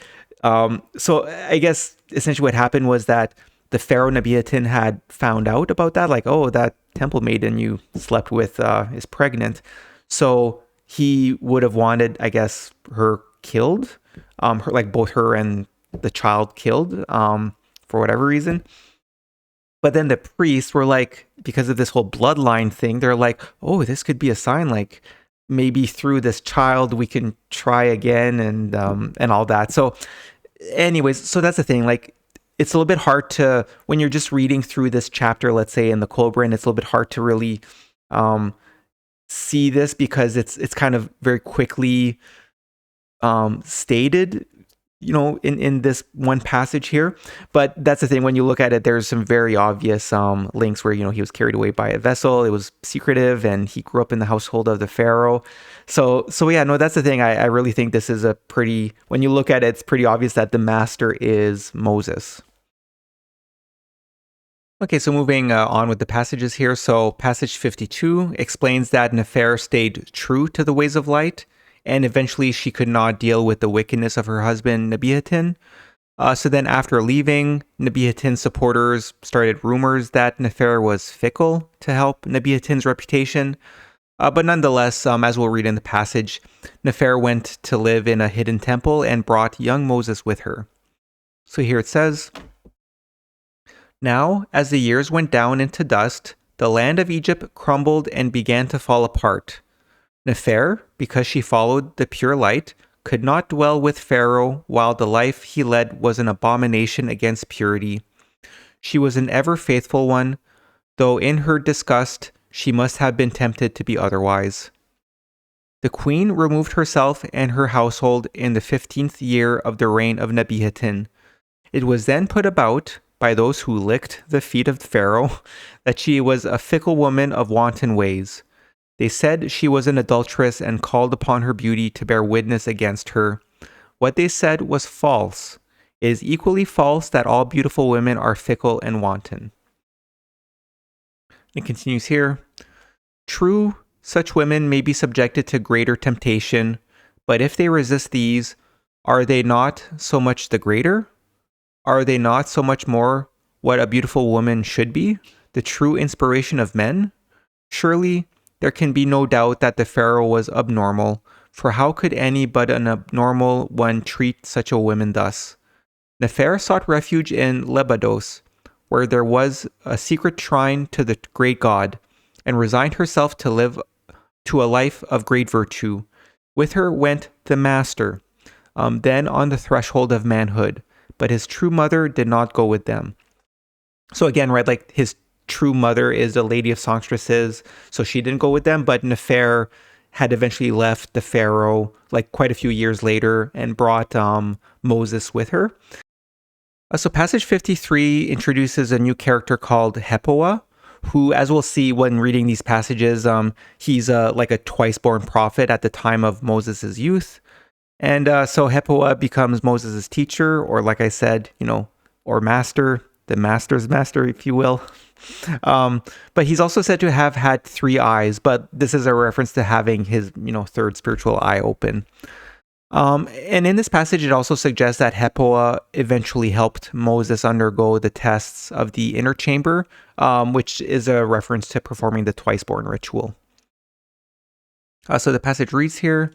So I guess essentially what happened was that the Pharaoh Nebihatin had found out about that, like, oh, that temple maiden you slept with is pregnant. So he would have wanted, I guess, her killed, both her and the child killed, for whatever reason. But then the priests were like, because of this whole bloodline thing, they're like, oh, this could be a sign, like maybe through this child we can try again and all that. So anyways, so that's the thing, like it's a little bit hard to, when you're just reading through this chapter, let's say in the Kolbrin, it's a little bit hard to really see this because it's kind of very quickly stated, in this one passage here. But that's the thing, when you look at it, there's some very obvious links where, he was carried away by a vessel, it was secretive, and he grew up in the household of the Pharaoh. So yeah, no, that's the thing. I really think this is when you look at it, it's pretty obvious that the master is Moses. Okay, so moving on with the passages here. So passage 52 explains that Nefer stayed true to the ways of light, and eventually she could not deal with the wickedness of her husband, Nebihatin. So then after leaving, Nebihatin's supporters started rumors that Nefer was fickle to help Nebihatin's reputation. But nonetheless, as we'll read in the passage, Nefer went to live in a hidden temple and brought young Moses with her. So here it says, "Now, as the years went down into dust, the land of Egypt crumbled and began to fall apart. Nefer, because she followed the pure light, could not dwell with Pharaoh while the life he led was an abomination against purity. She was an ever faithful one, though in her disgust she must have been tempted to be otherwise. The queen removed herself and her household in the 15th year of the reign of Nebihatin. It was then put about, by those who licked the feet of Pharaoh, that she was a fickle woman of wanton ways. They said she was an adulteress and called upon her beauty to bear witness against her. What they said was false. It is equally false that all beautiful women are fickle and wanton." It continues here. "True, such women may be subjected to greater temptation, but if they resist these, are they not so much the greater? Are they not so much more what a beautiful woman should be, the true inspiration of men? Surely, there can be no doubt that the Pharaoh was abnormal, for how could any but an abnormal one treat such a woman thus? Nefer sought refuge in Lebados, where there was a secret shrine to the great god, and resigned herself to live to a life of great virtue. With her went the master, then on the threshold of manhood, but his true mother did not go with them." So again, right, like his true mother is the lady of songstresses, so she didn't go with them, but Nefer had eventually left the Pharaoh like quite a few years later and brought Moses with her. So passage 53 introduces a new character called Hepoah, who, as we'll see when reading these passages, he's like a twice-born prophet at the time of Moses' youth. And so Hepoah becomes Moses' teacher, or like I said, or master, the master's master, if you will. But he's also said to have had 3 eyes, but this is a reference to having his, third spiritual eye open. And in this passage, it also suggests that Hepoa eventually helped Moses undergo the tests of the inner chamber, which is a reference to performing the twice-born ritual. So the passage reads here,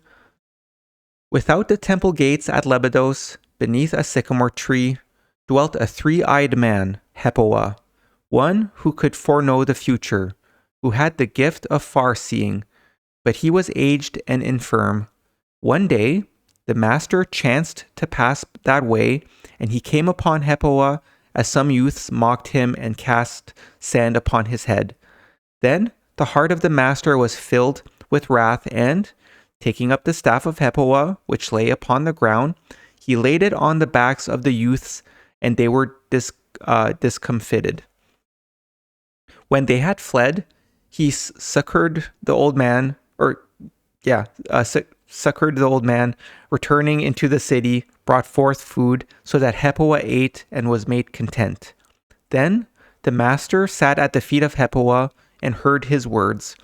"Without the temple gates at Lebados, beneath a sycamore tree, dwelt a three-eyed man, Hepoa, one who could foreknow the future, who had the gift of far-seeing, but he was aged and infirm. One day, the master chanced to pass that way, and he came upon Hepoa as some youths mocked him and cast sand upon his head. Then the heart of the master was filled with wrath, and, taking up the staff of Hepoa, which lay upon the ground, he laid it on the backs of the youths, and they were discomfited. When they had fled, he succored the old man, succored the old man, returning into the city, brought forth food, so that Hepoa ate and was made content. Then the master sat at the feet of Hepoa and heard his words,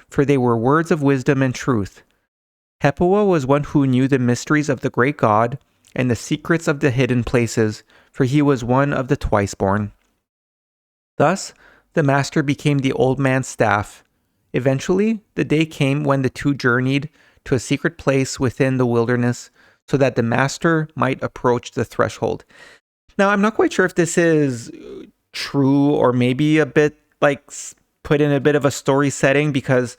for they were words of wisdom and truth. Hepoa was one who knew the mysteries of the great God and the secrets of the hidden places, for he was one of the twice-born. Thus the master became the old man's staff. Eventually, the day came when the two journeyed to a secret place within the wilderness, so that the master might approach the threshold." Now, I'm not quite sure if this is true or maybe a bit like put in a bit of a story setting, because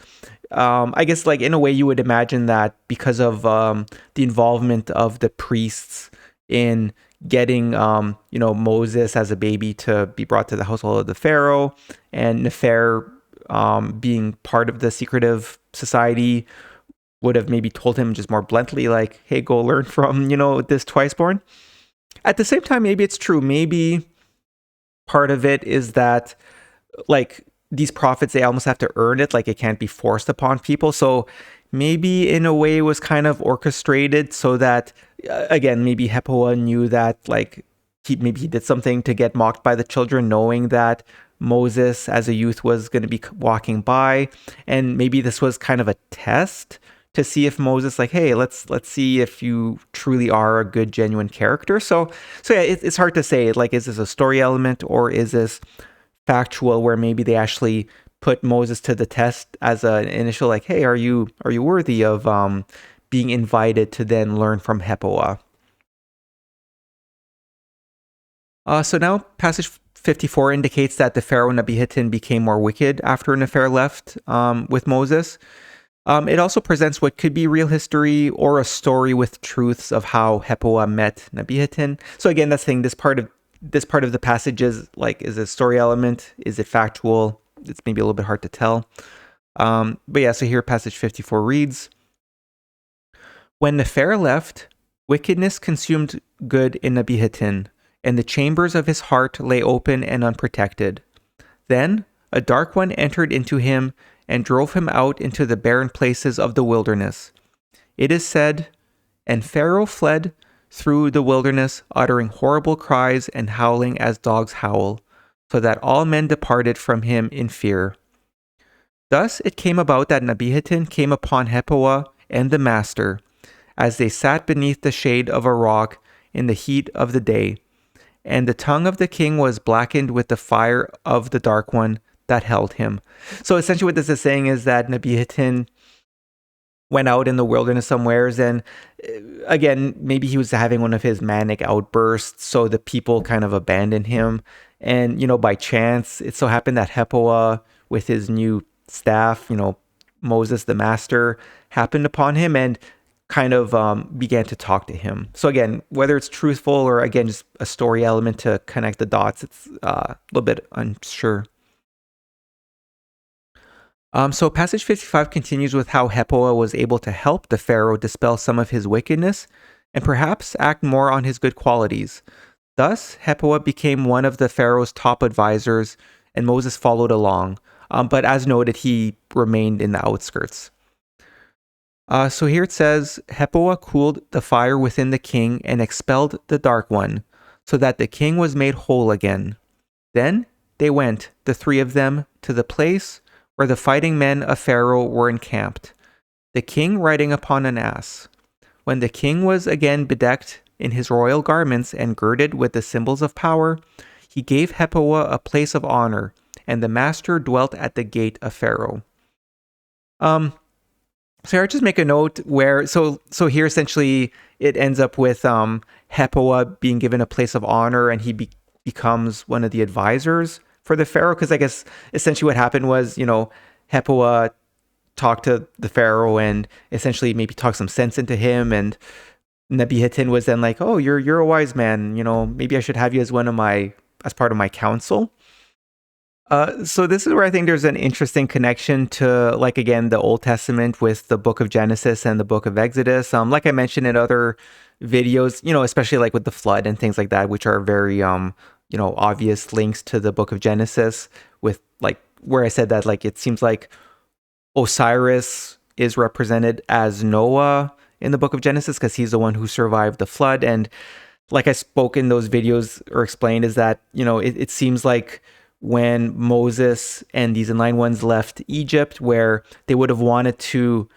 I guess like in a way you would imagine that because of the involvement of the priests in getting Moses as a baby to be brought to the household of the Pharaoh, and Nefer being part of the secretive society, would have maybe told him just more bluntly, like, hey, go learn from, this twice-born. At the same time, maybe it's true. Maybe part of it is that, like, these prophets, they almost have to earn it. Like, it can't be forced upon people. So maybe in a way it was kind of orchestrated so that, again, maybe Hepoa knew that, like, maybe he did something to get mocked by the children, knowing that Moses as a youth was going to be walking by. And maybe this was kind of a test to see if Moses, like, hey, let's see if you truly are a good, genuine character. So yeah, it's hard to say, like, is this a story element or is this factual, where maybe they actually put Moses to the test as an initial, like, hey, are you worthy of being invited to then learn from Hepoa? So now passage 54 indicates that the Pharaoh Nebihatin became more wicked after Nefer left with Moses. It also presents what could be real history or a story with truths of how Hepoa met Nebihatin. So again, that's the thing. This part of the passage is like, is it a story element? Is it factual? It's maybe a little bit hard to tell. But yeah, so here passage 54 reads, "When Nefer left, wickedness consumed good in Nebihatin, and the chambers of his heart lay open and unprotected. Then a dark one entered into him and drove him out into the barren places of the wilderness. It is said, and Pharaoh fled through the wilderness, uttering horrible cries and howling as dogs howl, so that all men departed from him in fear. Thus it came about that Nebihatin came upon Hepoa and the master, as they sat beneath the shade of a rock in the heat of the day, and the tongue of the king was blackened with the fire of the dark one that held him." So essentially what this is saying is that Nebihatin went out in the wilderness somewheres, and again, maybe he was having one of his manic outbursts, so the people kind of abandoned him. And, by chance, it so happened that Hepoa, with his new staff, Moses the master, happened upon him and kind of began to talk to him. So again, whether it's truthful or, again, just a story element to connect the dots, it's a little bit unsure. So passage 55 continues with how Hepoa was able to help the Pharaoh dispel some of his wickedness and perhaps act more on his good qualities. Thus, Hepoa became one of the Pharaoh's top advisors, and Moses followed along. But as noted, he remained in the outskirts. So here it says, "Hepoa cooled the fire within the king and expelled the dark one, so that the king was made whole again. Then they went, the three of them, to the place where the fighting men of Pharaoh were encamped, the king riding upon an ass. when the king was again bedecked in his royal garments and girded with the symbols of power, he gave Hepoah a place of honor, and the master dwelt at the gate of Pharaoh. So I just make a note where, so here essentially it ends up with Hepoah being given a place of honor, and he becomes one of the advisors for the Pharaoh. Because I guess essentially what happened was, Hepoah talked to the Pharaoh and essentially maybe talked some sense into him, and Nebihatin was then like, "Oh, you're a wise man. Maybe I should have you as as part of my council." So this is where I think there's an interesting connection to, like, again, the Old Testament with the book of Genesis and the book of Exodus. Like I mentioned in other videos, especially like with the flood and things like that, which are very, obvious links to the book of Genesis, with like where I said that, like, it seems like Osiris is represented as Noah in the book of Genesis because he's the one who survived the flood. And like I spoke in those videos or explained, is that, it seems like when Moses and these enlightened ones left Egypt, where they would have wanted to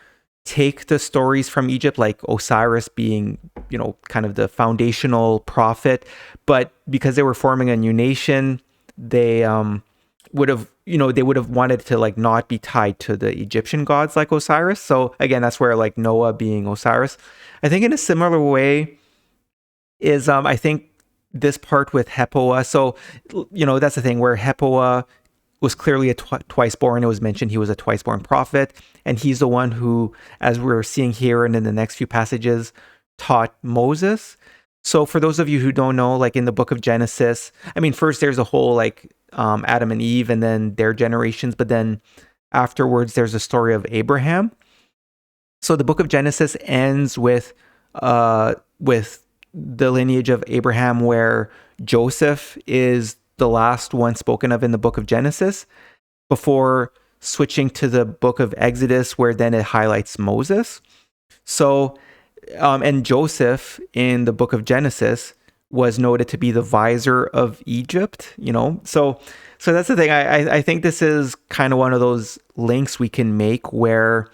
take the stories from Egypt, like Osiris being, kind of the foundational prophet, but because they were forming a new nation, they would have wanted to like not be tied to the Egyptian gods like Osiris. So again, that's where like Noah being Osiris. I think in a similar way is I think this part with Hepoah. So, that's the thing where Hepoah was clearly a twice born. It was mentioned he was a twice born prophet. And he's the one who, as we're seeing here and in the next few passages, taught Moses. So for those of you who don't know, like in the book of Genesis, I mean, first there's a whole like Adam and Eve and then their generations. But then afterwards, there's a story of Abraham. So the book of Genesis ends with the lineage of Abraham, where Joseph is the last one spoken of in the book of Genesis, before switching to the book of Exodus, where then it highlights Moses. So, and Joseph in the book of Genesis was noted to be the vizier of Egypt, So that's the thing. I think this is kind of one of those links we can make where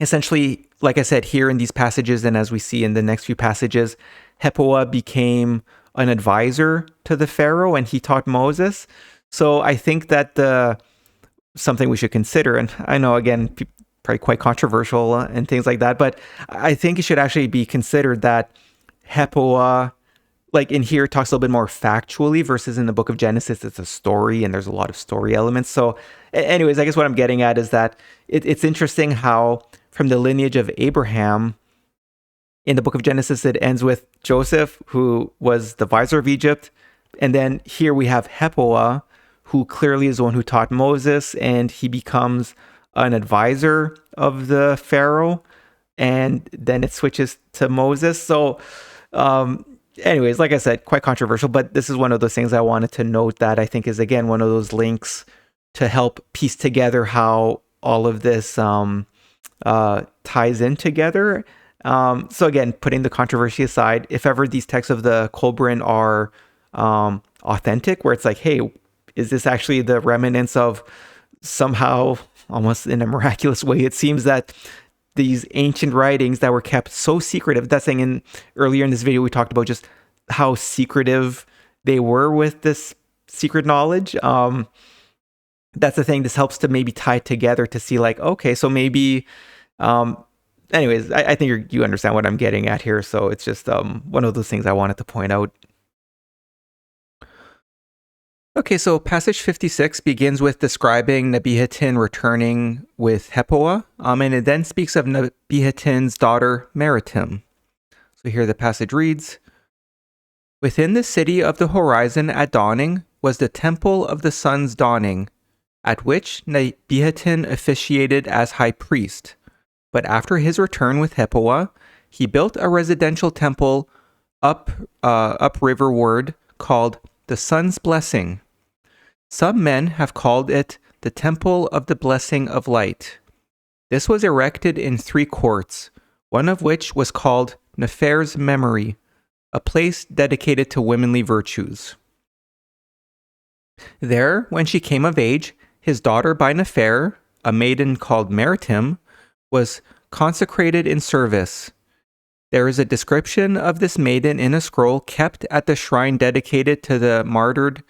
essentially, like I said, here in these passages, and as we see in the next few passages, Hepoah became an advisor to the Pharaoh and he taught Moses. So I think that something we should consider, and I know, again, probably quite controversial and things like that, but I think it should actually be considered that Hepoah, like in here, talks a little bit more factually versus in the book of Genesis, it's a story and there's a lot of story elements. So anyways, I guess what I'm getting at is that it's interesting how from the lineage of Abraham, in the book of Genesis, it ends with Joseph, who was the vizier of Egypt. And then here we have Hepoah, who clearly is the one who taught Moses, and he becomes an advisor of the Pharaoh. And then it switches to Moses. So anyways, like I said, quite controversial, but this is one of those things I wanted to note that I think is, again, one of those links to help piece together how all of this ties in together. So again, putting the controversy aside, if ever these texts of the Kolbrin are authentic, where it's like, hey, is this actually the remnants of somehow, almost in a miraculous way, it seems that these ancient writings that were kept so secretive, that thing earlier in this video, we talked about just how secretive they were with this secret knowledge. That's the thing. This helps to maybe tie it together to see like, okay, so maybe, anyways, I think you understand what I'm getting at here. So it's just one of those things I wanted to point out. Okay, so passage 56 begins with describing Nebihatin returning with Hepoah, and it then speaks of Nebihatin's daughter Maritim. So here the passage reads, "Within the city of the horizon at dawning was the temple of the sun's dawning, at which Nebihatin officiated as high priest. But after his return with Hepoah, he built a residential temple up riverward called the Sun's Blessing. Some men have called it the Temple of the Blessing of Light. This was erected in 3 courts, one of which was called Nefer's Memory, a place dedicated to womanly virtues. There, when she came of age, his daughter by Nefer, a maiden called Maritim, was consecrated in service. There is a description of this maiden in a scroll kept at the shrine dedicated to the martyred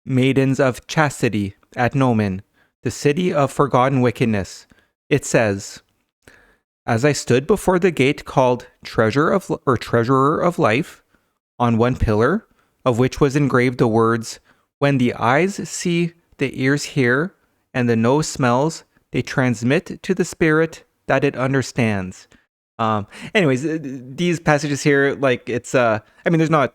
maidens of chastity at Nomen, the city of forgotten wickedness. It says, "As I stood before the gate called Treasurer of Life, on one pillar of which was engraved the words, 'When the eyes see, the ears hear, and the nose smells, they transmit to the spirit that it understands.'" Anyways, these passages here, like there's not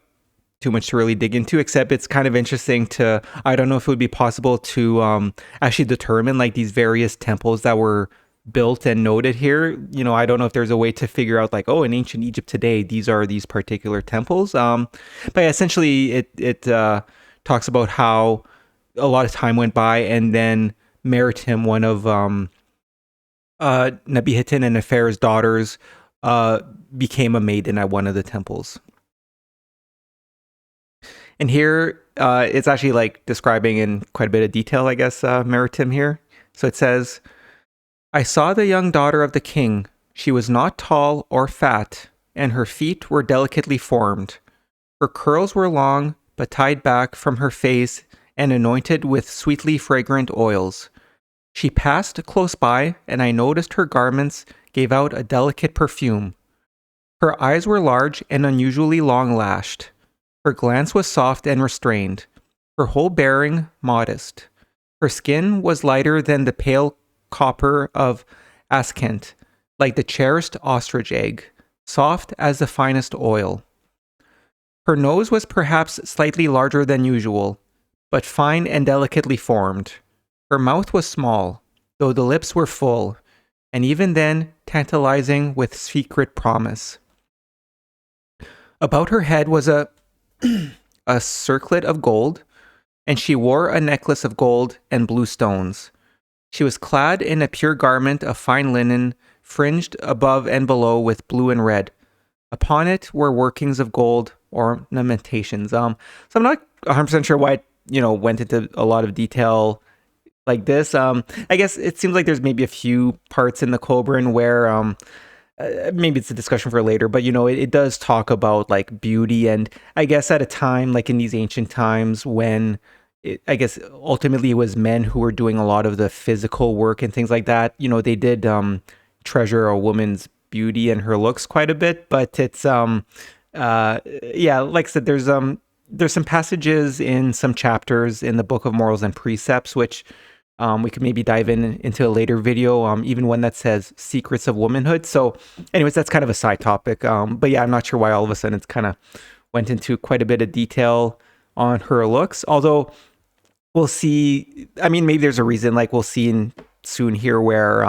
too much to really dig into, except it's kind of interesting to, I don't know if it would be possible to actually determine like these various temples that were built and noted here. I don't know if there's a way to figure out like, oh, in ancient Egypt today, these are these particular temples. But yeah, essentially it talks about how a lot of time went by, and then Meritim, one of Nebihitin and Nefer's daughters, became a maiden at one of the temples. And here it's actually like describing in quite a bit of detail, I guess, Meritim here. So it says, "I saw the young daughter of the king. She was not tall or fat, and her feet were delicately formed. Her curls were long, but tied back from her face and anointed with sweetly fragrant oils. She passed close by, and I noticed her garments gave out a delicate perfume. Her eyes were large and unusually long-lashed. Her glance was soft and restrained. Her whole bearing modest. Her skin was lighter than the pale copper of Askent, like the cherished ostrich egg, soft as the finest oil. Her nose was perhaps slightly larger than usual, but fine and delicately formed. Her mouth was small, though the lips were full, and even then tantalizing with secret promise. About her head was a circlet of gold, and she wore a necklace of gold and blue stones. She was clad in a pure garment of fine linen, fringed above and below with blue and red. Upon it were workings of gold ornamentations." So I'm not 100% sure why it, went into a lot of detail like this. I guess it seems like there's maybe a few parts in the Kolbrin where maybe it's a discussion for later, but it does talk about like beauty, and I guess at a time like in these ancient times when I guess ultimately it was men who were doing a lot of the physical work and things like that. They did treasure a woman's beauty and her looks quite a bit, but it's yeah, like I said, there's some passages in some chapters in the Book of Morals and Precepts which we could maybe dive into a later video, even one that says secrets of womanhood. So anyways, that's kind of a side topic. But yeah, I'm not sure why all of a sudden it's kind of went into quite a bit of detail on her looks. Although we'll see, maybe there's a reason, like we'll see soon here where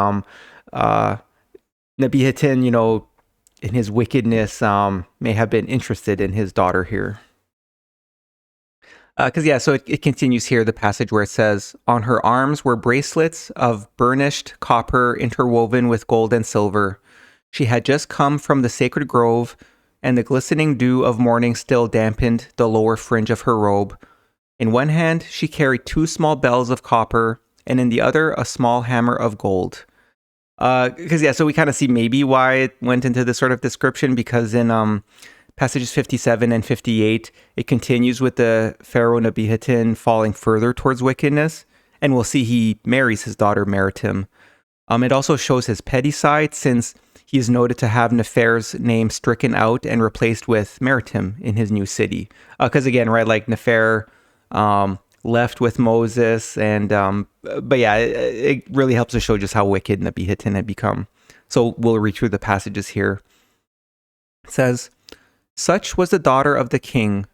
Nebihitin, in his wickedness, may have been interested in his daughter here. So it continues here, the passage where it says, "On her arms were bracelets of burnished copper interwoven with gold and silver. She had just come from the sacred grove, and the glistening dew of morning still dampened the lower fringe of her robe. In one hand, she carried 2 small bells of copper, and in the other, a small hammer of gold." So we kind of see maybe why it went into this sort of description, because in passages 57 and 58, it continues with the Pharaoh Nebihitin falling further towards wickedness, and we'll see he marries his daughter Meritim. It also shows his petty side, since he is noted to have Nefer's name stricken out and replaced with Meritim in his new city. Because again, right, like Nefer left with Moses, and but yeah, it really helps to show just how wicked Nebihitin had become. So we'll read through the passages here. It says, "Such was the daughter of the king.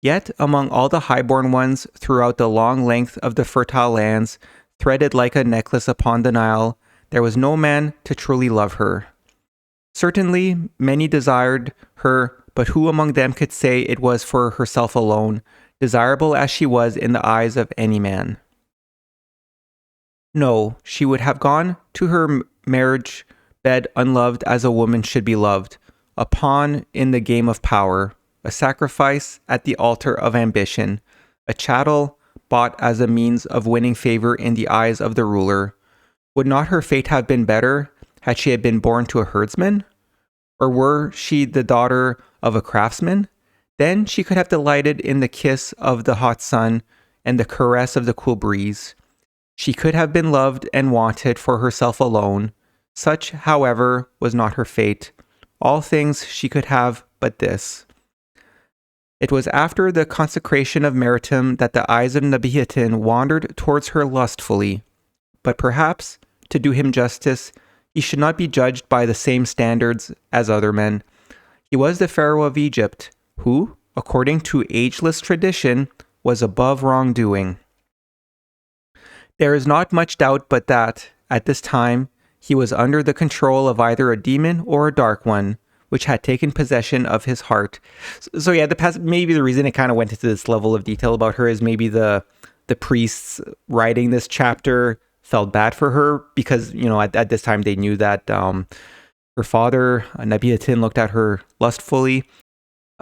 Yet among all the highborn ones throughout the long length of the fertile lands, threaded like a necklace upon the Nile, there was no man to truly love her. Certainly many desired her, but who among them could say it was for herself alone, desirable as she was in the eyes of any man? No, she would have gone to her marriage bed unloved as a woman should be loved, a pawn in the game of power, a sacrifice at the altar of ambition, a chattel bought as a means of winning favor in the eyes of the ruler. Would not her fate have been better had she been born to a herdsman? Or were she the daughter of a craftsman? Then she could have delighted in the kiss of the hot sun and the caress of the cool breeze. She could have been loved and wanted for herself alone. Such, however, was not her fate. All things she could have but this. It was after the consecration of Meritum that the eyes of Nabihatin wandered towards her lustfully. But perhaps, to do him justice, he should not be judged by the same standards as other men. He was the Pharaoh of Egypt, who, according to ageless tradition, was above wrongdoing. There is not much doubt but that, at this time, he was under the control of either a demon or a dark one, which had taken possession of his heart. So yeah, maybe the reason it kind of went into this level of detail about her is maybe the priests writing this chapter felt bad for her because, at this time they knew that her father, Nabihatin, looked at her lustfully.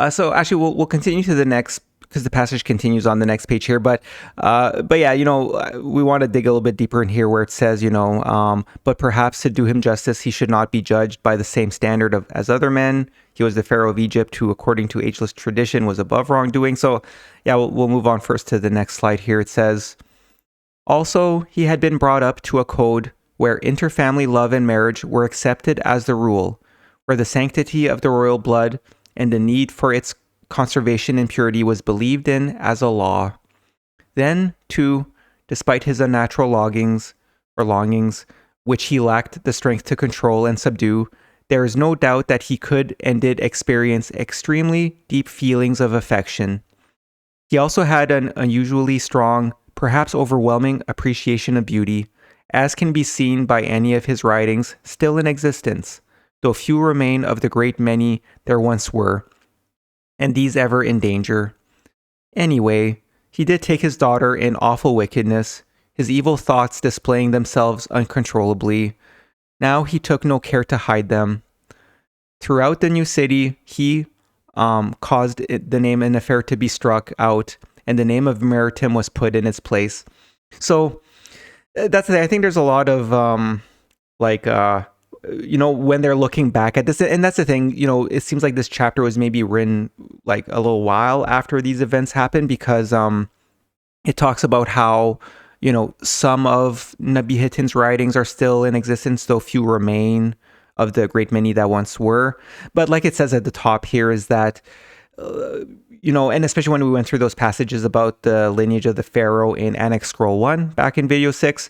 So actually, we'll continue to the next, because the passage continues on the next page here. But yeah, we want to dig a little bit deeper in here where it says, but perhaps to do him justice, he should not be judged by the same standard as other men. He was the Pharaoh of Egypt, who, according to ageless tradition, was above wrongdoing. So yeah, we'll move on first to the next slide here. It says, also, he had been brought up to a code where interfamily love and marriage were accepted as the rule, where the sanctity of the royal blood and the need for its conservation and purity was believed in as a law. Then, too, despite his unnatural longings, which he lacked the strength to control and subdue, there is no doubt that he could and did experience extremely deep feelings of affection. He also had an unusually strong, perhaps overwhelming appreciation of beauty, as can be seen by any of his writings still in existence, though few remain of the great many there once were, and these ever in danger. Anyway, he did take his daughter in awful wickedness, his evil thoughts displaying themselves uncontrollably. Now he took no care to hide them. Throughout the new city, he caused the name and affair to be struck out, and the name of Meritum was put in its place. So that's the thing. I think there's a lot of when they're looking back at this, and that's the thing, it seems like this chapter was maybe written like a little while after these events happened, because it talks about how, some of Nabihatin's writings are still in existence, though few remain of the great many that once were. But like it says at the top here is that, and especially when we went through those passages about the lineage of the Pharaoh in Annexed Scroll 1 back in video 6,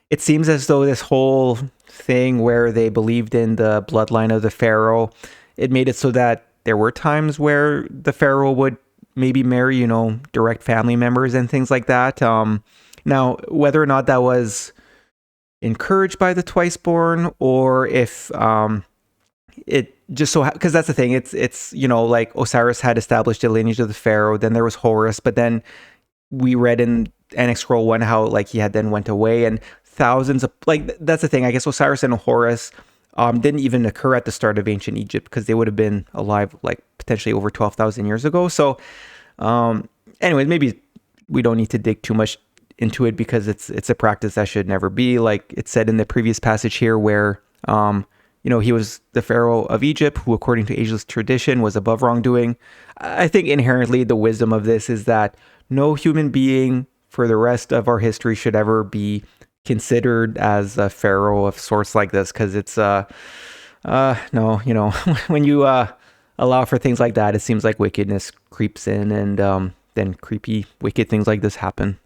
it seems as though this whole thing where they believed in the bloodline of the Pharaoh, it made it so that there were times where the Pharaoh would maybe marry, direct family members and things like that. Now, whether or not that was encouraged by the Twiceborn, or if it just so, because that's the thing, it's like Osiris had established a lineage of the Pharaoh, then there was Horus, but then we read in Annexed Scroll 1 how he had then went away, and thousands of, that's the thing, I guess Osiris and Horus didn't even occur at the start of ancient Egypt, because they would have been alive potentially over 12,000 years ago. So anyways, maybe we don't need to dig too much into it, because it's a practice that should never be, like it said in the previous passage here, where he was the Pharaoh of Egypt, who according to ageless tradition was above wrongdoing. I think inherently the wisdom of this is that no human being for the rest of our history should ever be considered as a pharaoh of sorts like this, because it's when you allow for things like that, it seems like wickedness creeps in, and then creepy wicked things like this happen.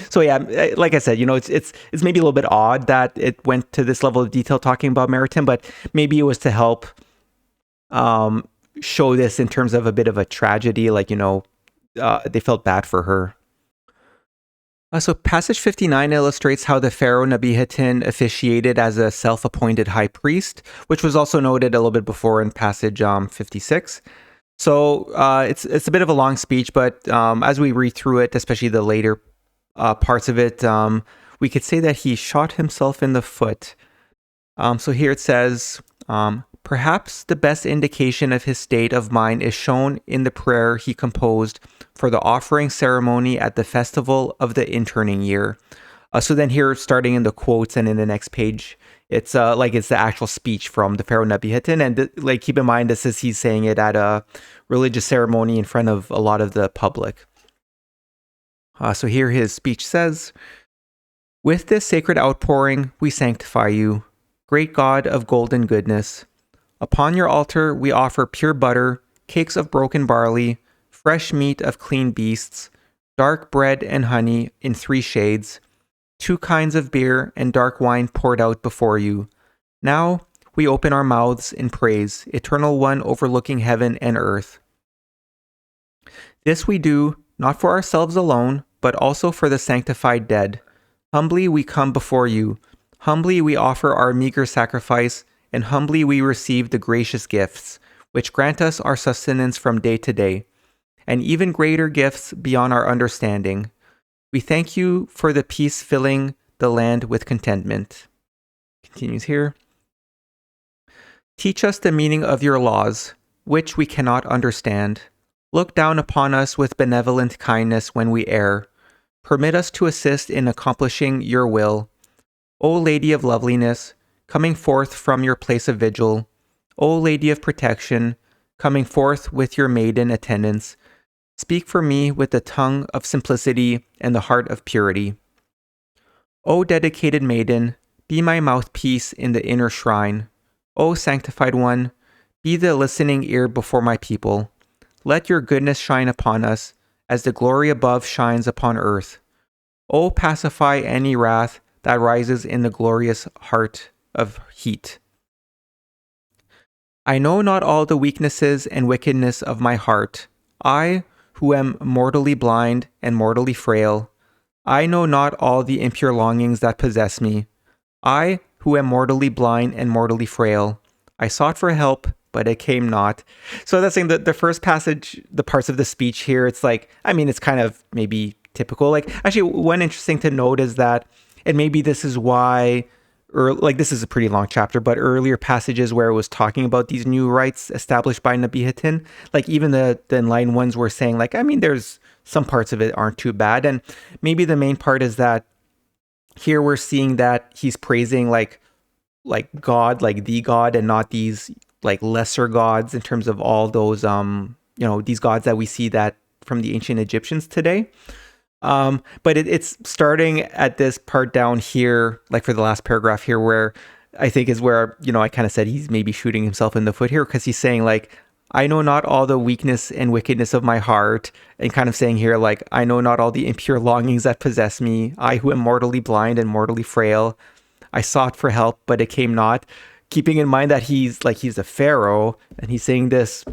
So yeah, like I said, it's maybe a little bit odd that it went to this level of detail talking about Meritum, but maybe it was to help show this in terms of a bit of a tragedy, they felt bad for her. So passage 59 illustrates how the Pharaoh Nabihatin officiated as a self-appointed high priest, which was also noted a little bit before in passage 56. So it's a bit of a long speech, but as we read through it, especially the later parts of it, we could say that he shot himself in the foot. So here it says, perhaps the best indication of his state of mind is shown in the prayer he composed for the offering ceremony at the festival of the interning year, So then here, starting in the quotes and in the next page, it's it's the actual speech from the Pharaoh Nebihatin. And like, keep in mind, this is he's saying it at a religious ceremony in front of a lot of the public. So here his speech says, "With this sacred outpouring, we sanctify you, great God of golden goodness. Upon your altar, we offer pure butter, cakes of broken barley, fresh meat of clean beasts, dark bread and honey in 3 shades, 2 kinds of beer and dark wine poured out before you. Now we open our mouths in praise, eternal one overlooking heaven and earth. This we do, not for ourselves alone, but also for the sanctified dead. Humbly we come before you. Humbly we offer our meager sacrifice, and humbly we receive the gracious gifts, which grant us our sustenance from day to day, and even greater gifts beyond our understanding. We thank you for the peace filling the land with contentment." Continues here. "Teach us the meaning of your laws, which we cannot understand. Look down upon us with benevolent kindness when we err. Permit us to assist in accomplishing your will. O Lady of Loveliness, coming forth from your place of vigil, O Lady of Protection, coming forth with your maiden attendants, speak for me with the tongue of simplicity and the heart of purity. O dedicated maiden, be my mouthpiece in the inner shrine. O sanctified one, be the listening ear before my people. Let your goodness shine upon us, as the glory above shines upon earth. O pacify any wrath that rises in the glorious heart of heat. I know not all the weaknesses and wickedness of my heart. I, who am mortally blind and mortally frail. I know not all the impure longings that possess me. I, who am mortally blind and mortally frail. I sought for help, but it came not." So that's saying that the first passage, the parts of the speech here, it's like, I mean, it's kind of maybe typical. Like, actually, one interesting to note is that, and maybe this is why, or like, this is a pretty long chapter, but earlier passages where it was talking about these new rights established by Nebihatin, like even the enlightened ones were saying, like, I mean, there's some parts of it aren't too bad. And maybe the main part is that here we're seeing that he's praising like God, like the God, and not these like lesser gods in terms of all those these gods that we see that from the ancient Egyptians today. But it's starting at this part down here, like for the last paragraph here, where I think is where, I kind of said he's maybe shooting himself in the foot here, because he's saying like, I know not all the weakness and wickedness of my heart, and kind of saying here, like, I know not all the impure longings that possess me. I who am mortally blind and mortally frail. I sought for help, but it came not. Keeping in mind that he's a pharaoh, and he's saying this,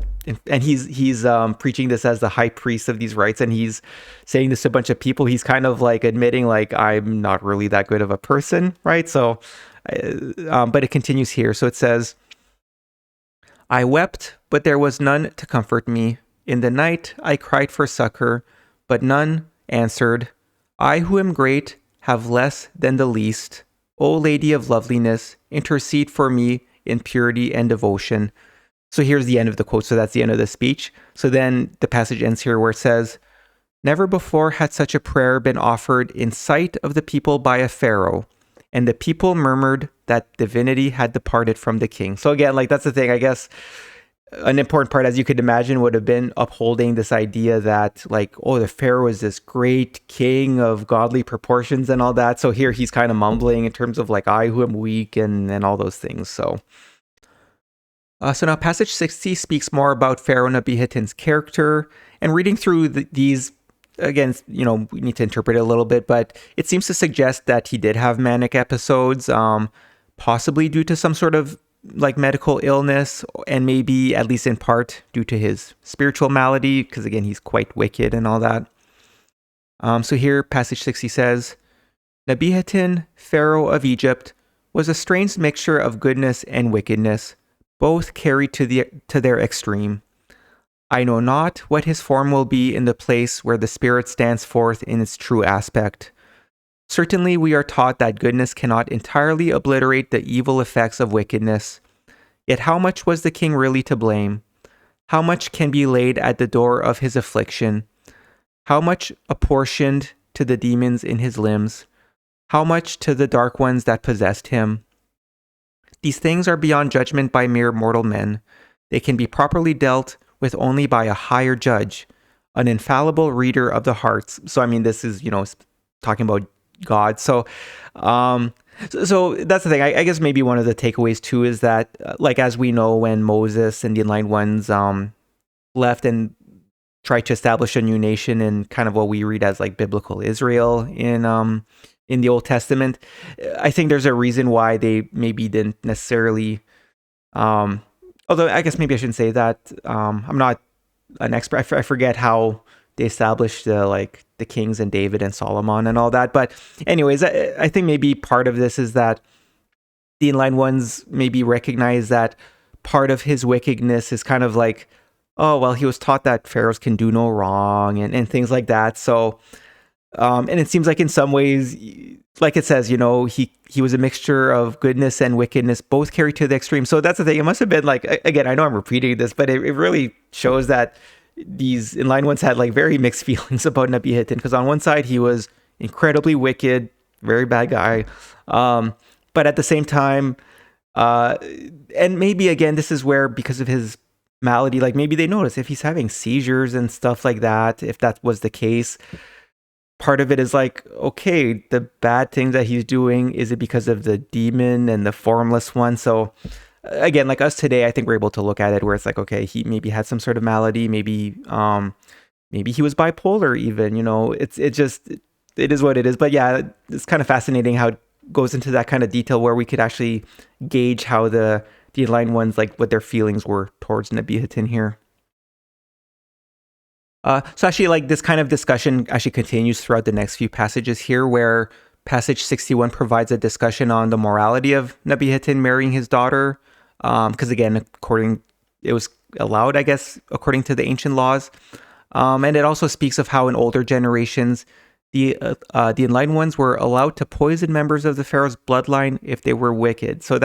and he's preaching this as the high priest of these rites, and he's saying this to a bunch of people. He's kind of like admitting, like, I'm not really that good of a person, right? So, but it continues here. So it says, I wept, but there was none to comfort me. In the night I cried for succor, but none answered. I who am great have less than the least. O Lady of Loveliness, intercede for me in purity and devotion. So here's the end of the quote. So that's the end of the speech. So then the passage ends here where it says, never before had such a prayer been offered in sight of the people by a pharaoh, and the people murmured that divinity had departed from the king. So again, like, that's the thing, I guess. An important part, as you could imagine, would have been upholding this idea that, like, oh, the pharaoh is this great king of godly proportions and all that. So here he's kind of mumbling in terms of, like, I who am weak and all those things. So now passage 60 speaks more about Pharaoh Nebihatin's character. And reading through these, again, we need to interpret it a little bit, but it seems to suggest that he did have manic episodes, possibly due to some sort of like medical illness, and maybe at least in part due to his spiritual malady, because again, he's quite wicked and all that. So here, passage 60 says, Nebihatin, Pharaoh of Egypt, was a strange mixture of goodness and wickedness, both carried to their extreme. I know not what his form will be in the place where the spirit stands forth in its true aspect. Certainly, we are taught that goodness cannot entirely obliterate the evil effects of wickedness. Yet how much was the king really to blame? How much can be laid at the door of his affliction? How much apportioned to the demons in his limbs? how much to the dark ones that possessed him? These things are beyond judgment by mere mortal men. They can be properly dealt with only by a higher judge, an infallible reader of the hearts. So, I mean, this is, talking about God. So that's the thing. I guess maybe one of the takeaways too is that, like, as we know, when Moses and the Enlightened Ones left and tried to establish a new nation in kind of what we read as like biblical Israel in the Old Testament, I think there's a reason why they maybe didn't necessarily. Although I guess maybe I shouldn't say that. I'm not an expert. I forget how they established the kings and David and Solomon and all that. But anyways, I think maybe part of this is that the Enlightened Ones maybe recognize that part of his wickedness is kind of like, oh, well, he was taught that pharaohs can do no wrong and things like that. So, and it seems like in some ways, like it says, he was a mixture of goodness and wickedness, both carried to the extreme. So that's the thing. It must have been like, again, I know I'm repeating this, but it really shows that these Enlightened Ones had like very mixed feelings about Nabi Hitin, because on one side he was incredibly wicked, very bad guy, but at the same time, and maybe again this is where, because of his malady, like maybe they notice if he's having seizures and stuff like that, if that was the case, part of it is like, okay, the bad things that he's doing, is it because of the demon and the formless one? So again, like us today, I think we're able to look at it where it's like, okay, he maybe had some sort of malady, maybe he was bipolar even, it is what it is. But yeah, it's kind of fascinating how it goes into that kind of detail where we could actually gauge how the Enlightened Ones, like what their feelings were towards Nabi Hitin here. So actually, like, this kind of discussion actually continues throughout the next few passages here, where passage 61 provides a discussion on the morality of Nabi Hitin marrying his daughter. Because again, it was allowed, I guess, according to the ancient laws. And it also speaks of how in older generations, the Enlightened Ones were allowed to poison members of the pharaoh's bloodline if they were wicked. So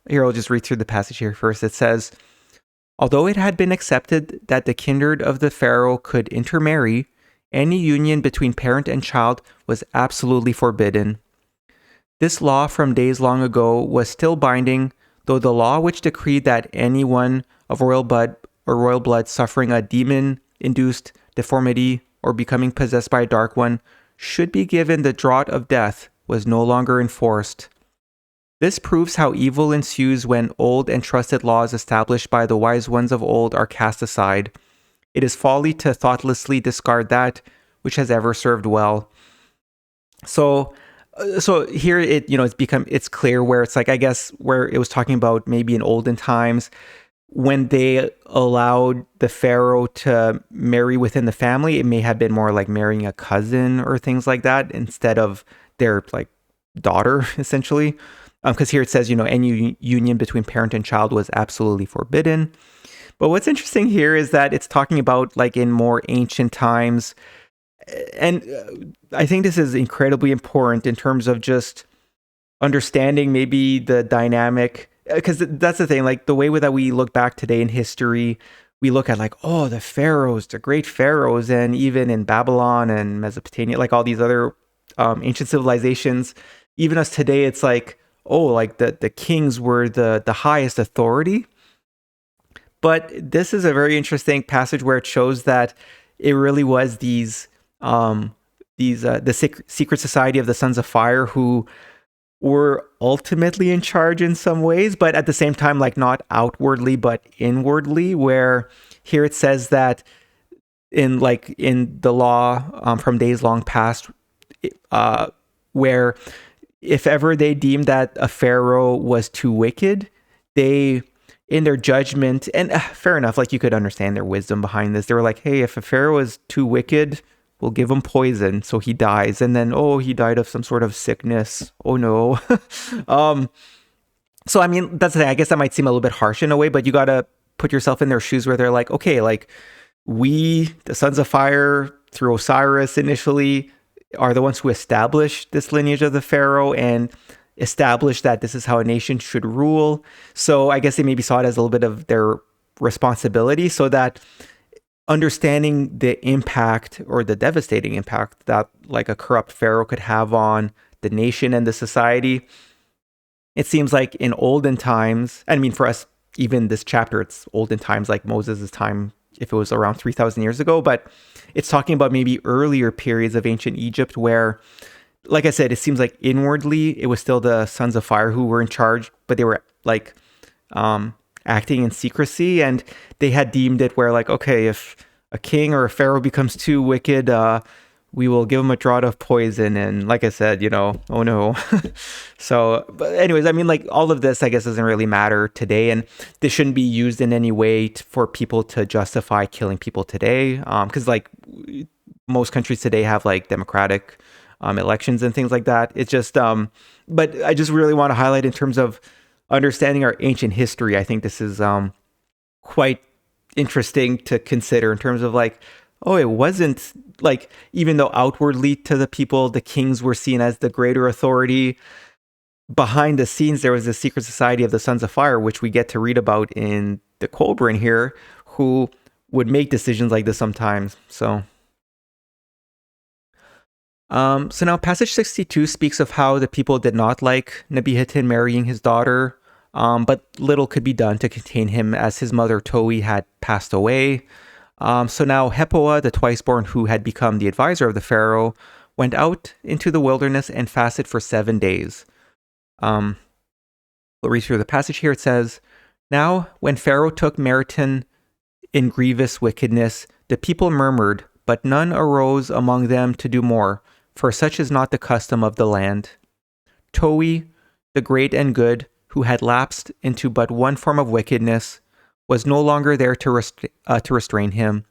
here, I'll just read through the passage here first. It says, although it had been accepted that the kindred of the pharaoh could intermarry, any union between parent and child was absolutely forbidden. This law from days long ago was still binding, though the law which decreed that anyone of royal blood suffering a demon-induced deformity or becoming possessed by a dark one should be given the draught of death was no longer enforced. This proves how evil ensues when old and trusted laws established by the wise ones of old are cast aside. It is folly to thoughtlessly discard that which has ever served well. So here it's clear where it's like, I guess where it was talking about maybe in olden times when they allowed the pharaoh to marry within the family, it may have been more like marrying a cousin or things like that instead of their like daughter, essentially. Because here it says, any union between parent and child was absolutely forbidden. But what's interesting here is that it's talking about like in more ancient times. And I think this is incredibly important in terms of just understanding maybe the dynamic, because that's the thing, like the way that we look back today in history, we look at like, oh, the pharaohs, the great pharaohs, and even in Babylon and Mesopotamia, like all these other ancient civilizations, even us today, it's like, oh, like the kings were the highest authority. But this is a very interesting passage where it shows that it really was the secret society of the Sons of Fire who were ultimately in charge in some ways, but at the same time, like not outwardly, but inwardly, where here it says that in the law from days long past, where if ever they deemed that a pharaoh was too wicked, they, in their judgment, and fair enough, like you could understand their wisdom behind this. They were like, hey, if a pharaoh is too wicked, we'll give him poison so he dies. And then, oh, he died of some sort of sickness. Oh no. So, I mean, that's the thing. I guess that might seem a little bit harsh in a way, but you got to put yourself in their shoes where they're like, okay, like we, the Sons of Fire, through Osiris initially, are the ones who established this lineage of the pharaoh and established that this is how a nation should rule. So I guess they maybe saw it as a little bit of their responsibility, so that understanding the impact or the devastating impact that like a corrupt pharaoh could have on the nation and the society. It seems like in olden times, I mean, for us, even this chapter, it's olden times, like Moses' time, if it was around 3,000 years ago, but it's talking about maybe earlier periods of ancient Egypt where, like I said, it seems like inwardly it was still the sons of fire who were in charge, but they were like acting in secrecy, and they had deemed it where, like, okay, if a king or a pharaoh becomes too wicked, we will give him a draught of poison. And like I said, you know, oh no. So, but anyways, I mean, like, all of this, I guess, doesn't really matter today. And this shouldn't be used in any way for people to justify killing people today. Because like most countries today have like democratic elections and things like that. It's just, but I just really want to highlight in terms of understanding our ancient history. I think this is quite interesting to consider in terms of like, oh, it wasn't like, even though outwardly to the people, the kings were seen as the greater authority, behind the scenes, there was a secret society of the Sons of Fire, which we get to read about in the Kolbrin here, who would make decisions like this sometimes. So now passage 62 speaks of how the people did not like Nebihatin marrying his daughter, but little could be done to contain him as his mother Toi had passed away. So now Hepoah, the twice-born who had become the advisor of the pharaoh, went out into the wilderness and fasted for 7 days. We'll read through the passage here. It says, "Now when Pharaoh took Meriton in grievous wickedness, the people murmured, but none arose among them to do more, for such is not the custom of the land. Toi, the great and good, who had lapsed into but one form of wickedness, was no longer there to restrain him,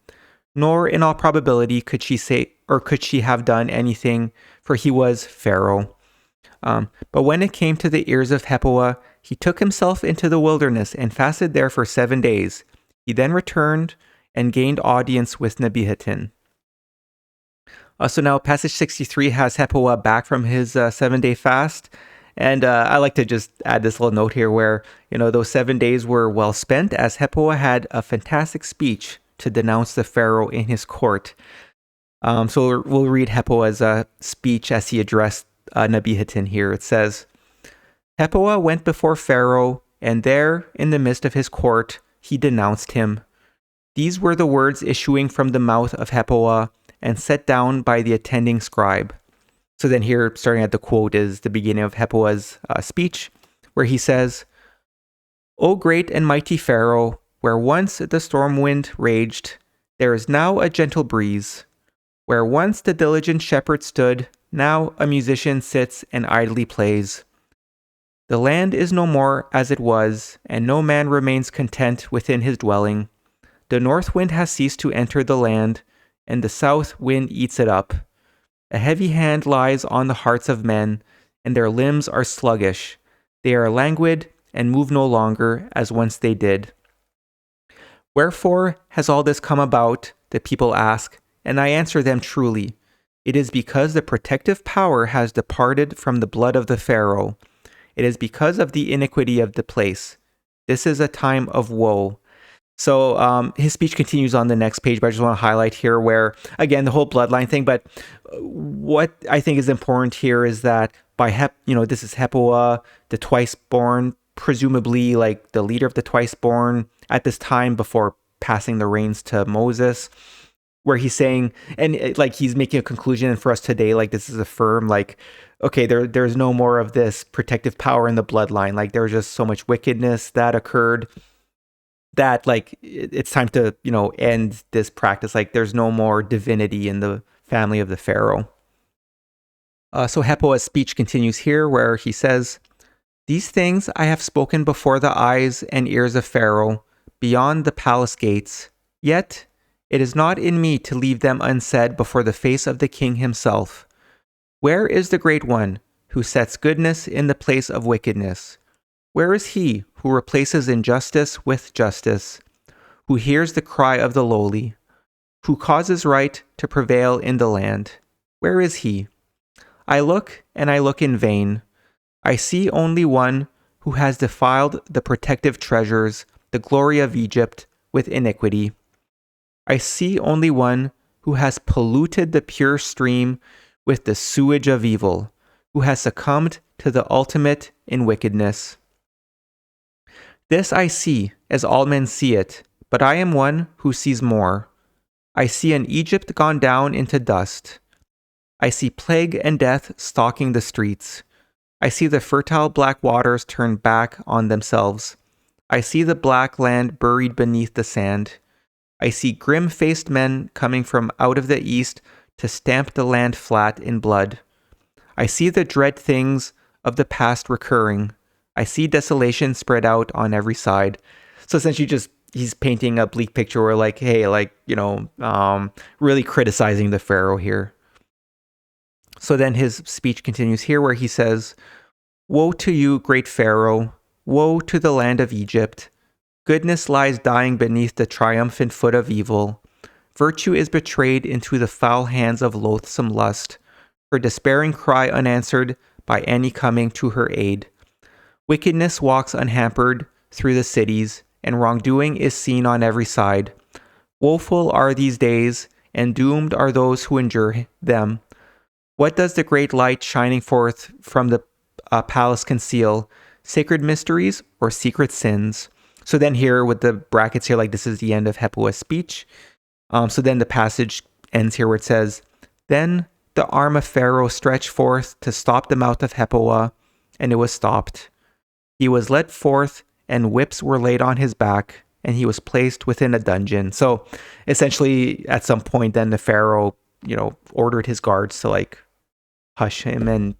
nor in all probability could she say, or could she have done anything, for he was Pharaoh. But when it came to the ears of Hepoah, he took himself into the wilderness and fasted there for 7 days. He then returned and gained audience with Nebihatin." So now passage 63 has Hepoah back from his 7-day fast. And I like to just add this little note here where, you know, those 7 days were well spent, as Hepoah had a fantastic speech to denounce the pharaoh in his court. So we'll read Hepoah's speech as he addressed Nebihatin here. It says, "Hepoah went before Pharaoh, and there, in the midst of his court, he denounced him. These were the words issuing from the mouth of Hepoah, and set down by the attending scribe." So then here, starting at the quote, is the beginning of Hepoah's speech, where he says, "O great and mighty Pharaoh, where once the storm wind raged, there is now a gentle breeze. Where once the diligent shepherd stood, now a musician sits and idly plays. The land is no more as it was, and no man remains content within his dwelling. The north wind has ceased to enter the land, and the south wind eats it up. A heavy hand lies on the hearts of men, and their limbs are sluggish. They are languid and move no longer as once they did. Wherefore has all this come about, the people ask, and I answer them truly. It is because the protective power has departed from the blood of the Pharaoh. It is because of the iniquity of the place. This is a time of woe." So his speech continues on the next page, but I just want to highlight here where, again, the whole bloodline thing. But what I think is important here is that this is Hepoah, the twice-born, presumably like the leader of the twice-born at this time before passing the reins to Moses, where he's saying, and like he's making a conclusion, and for us today, like this is a firm, like, okay, there's no more of this protective power in the bloodline. Like there's just so much wickedness that occurred that like it's time to, you know, end this practice. Like there's no more divinity in the family of the pharaoh. So Hepoah's speech continues here where he says, "These things I have spoken before the eyes and ears of Pharaoh, beyond the palace gates. Yet it is not in me to leave them unsaid before the face of the king himself. Where is the great one who sets goodness in the place of wickedness? Where is he who replaces injustice with justice, who hears the cry of the lowly, who causes right to prevail in the land? Where is he? I look, and I look in vain. I see only one who has defiled the protective treasures, the glory of Egypt, with iniquity. I see only one who has polluted the pure stream with the sewage of evil, who has succumbed to the ultimate in wickedness. This I see, as all men see it, but I am one who sees more. I see an Egypt gone down into dust. I see plague and death stalking the streets. I see the fertile black waters turn back on themselves. I see the black land buried beneath the sand. I see grim-faced men coming from out of the east to stamp the land flat in blood. I see the dread things of the past recurring. I see desolation spread out on every side. So essentially he's painting a bleak picture where like, hey, like, really criticizing the Pharaoh here. So then his speech continues here where he says, "Woe to you, great Pharaoh! Woe to the land of Egypt! Goodness lies dying beneath the triumphant foot of evil. Virtue is betrayed into the foul hands of loathsome lust, her despairing cry unanswered by any coming to her aid. Wickedness walks unhampered through the cities, and wrongdoing is seen on every side. Woeful are these days, and doomed are those who endure them. What does the great light shining forth from the palace conceal? Sacred mysteries or secret sins?" So then here with the brackets here, like this is the end of Hepua's speech. So then the passage ends here where it says, "Then the arm of Pharaoh stretched forth to stop the mouth of Hepua, and it was stopped. He was led forth, and whips were laid on his back, and he was placed within a dungeon." So essentially, at some point, then the Pharaoh, ordered his guards to like hush him and,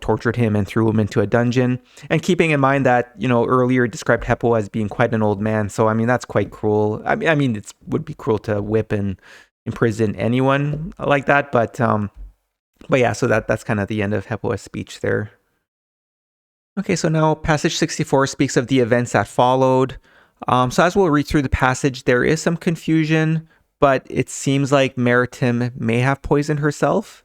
tortured him and threw him into a dungeon. And keeping in mind that, earlier described Hepua as being quite an old man. So, I mean, that's quite cruel. I mean, it would be cruel to whip and imprison anyone like that. But yeah, so that's kind of the end of Hepua's speech there. Okay, so now passage 64 speaks of the events that followed. So as we'll read through the passage, there is some confusion, but it seems like Meritim may have poisoned herself.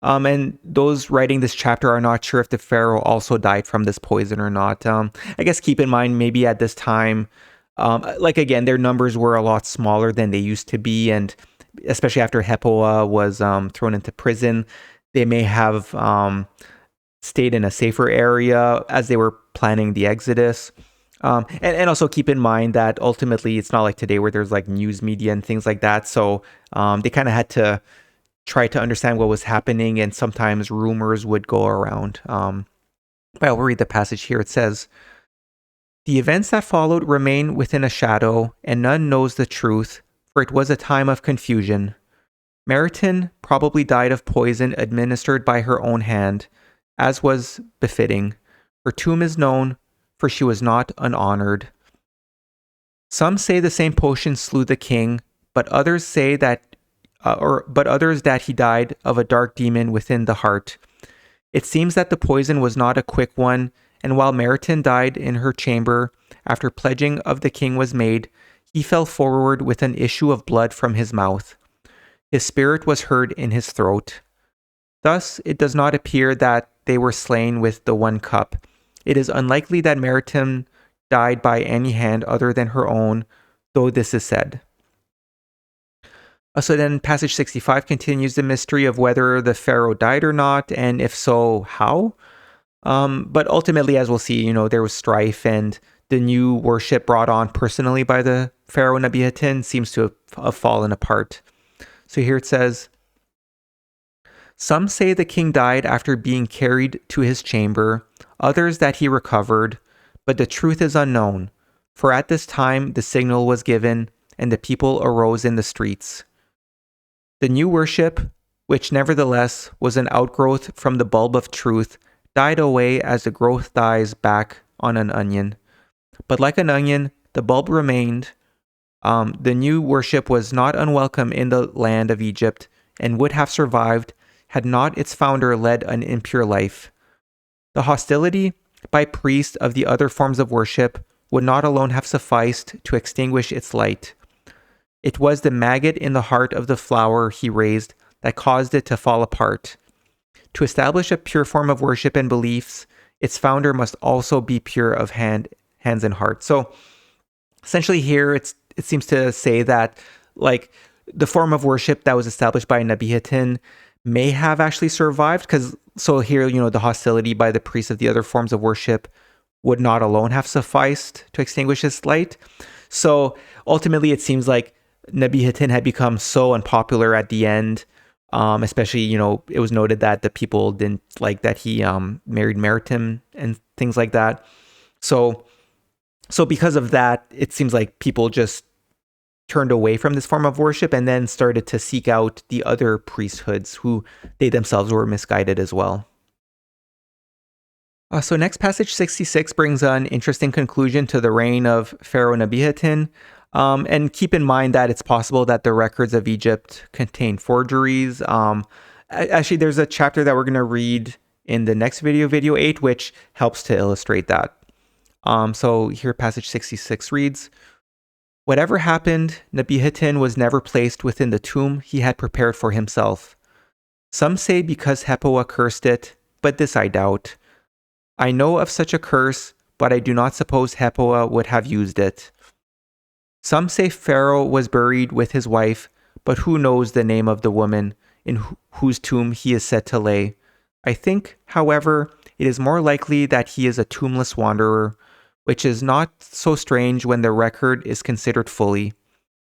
And those writing this chapter are not sure if the Pharaoh also died from this poison or not. I guess keep in mind, maybe at this time, again, their numbers were a lot smaller than they used to be. And especially after Hepua was thrown into prison, they may have stayed in a safer area as they were planning the exodus. And also keep in mind that ultimately it's not like today where there's like news media and things like that. So they kind of had to try to understand what was happening, and sometimes rumors would go around. But I'll read the passage here. It says, "The events that followed remain within a shadow, and none knows the truth, for it was a time of confusion. Meritim probably died of poison administered by her own hand, as was befitting. Her tomb is known, for she was not unhonored. Some say the same potion slew the king, but others say that he died of a dark demon within the heart. It seems that the poison was not a quick one, and while Meritim died in her chamber, after pledging of the king was made, he fell forward with an issue of blood from his mouth. His spirit was heard in his throat. Thus, it does not appear that they were slain with the one cup. It is unlikely that Meritim died by any hand other than her own, though this is said." So then passage 65 continues the mystery of whether the Pharaoh died or not, and if so, how. But ultimately, as we'll see, there was strife, and the new worship brought on personally by the Pharaoh Nebihatin seems to have fallen apart. So here it says, "Some say the king died after being carried to his chamber, others that he recovered, but the truth is unknown, for at this time the signal was given, and the people arose in the streets. The new worship, which nevertheless was an outgrowth from the bulb of truth, died away as the growth dies back on an onion. But like an onion, the bulb remained. The new worship was not unwelcome in the land of Egypt, and would have survived had not its founder led an impure life. The hostility by priests of the other forms of worship would not alone have sufficed to extinguish its light. It was the maggot in the heart of the flower he raised that caused it to fall apart. To establish a pure form of worship and beliefs, its founder must also be pure of hands and heart." So essentially here it seems to say that like the form of worship that was established by Nebihatin may have actually survived, because So here, the hostility by the priests of the other forms of worship would not alone have sufficed to extinguish his light. So ultimately, it seems like Nebihatin had become so unpopular at the end. Especially, it was noted that the people didn't like that he married Meritim and things like that. So because of that, it seems like people just turned away from this form of worship and then started to seek out the other priesthoods who they themselves were misguided as well. So next, passage 66 brings an interesting conclusion to the reign of Pharaoh Nebihatin. And keep in mind that it's possible that the records of Egypt contain forgeries. Actually, there's a chapter that we're going to read in the next video 8, which helps to illustrate that. So here, passage 66 reads, "Whatever happened, Nebihatin was never placed within the tomb he had prepared for himself. Some say because Hepoah cursed it, but this I doubt. I know of such a curse, but I do not suppose Hepoah would have used it. Some say Pharaoh was buried with his wife, but who knows the name of the woman in whose tomb he is said to lay. I think, however, it is more likely that he is a tombless wanderer, which is not so strange when the record is considered fully.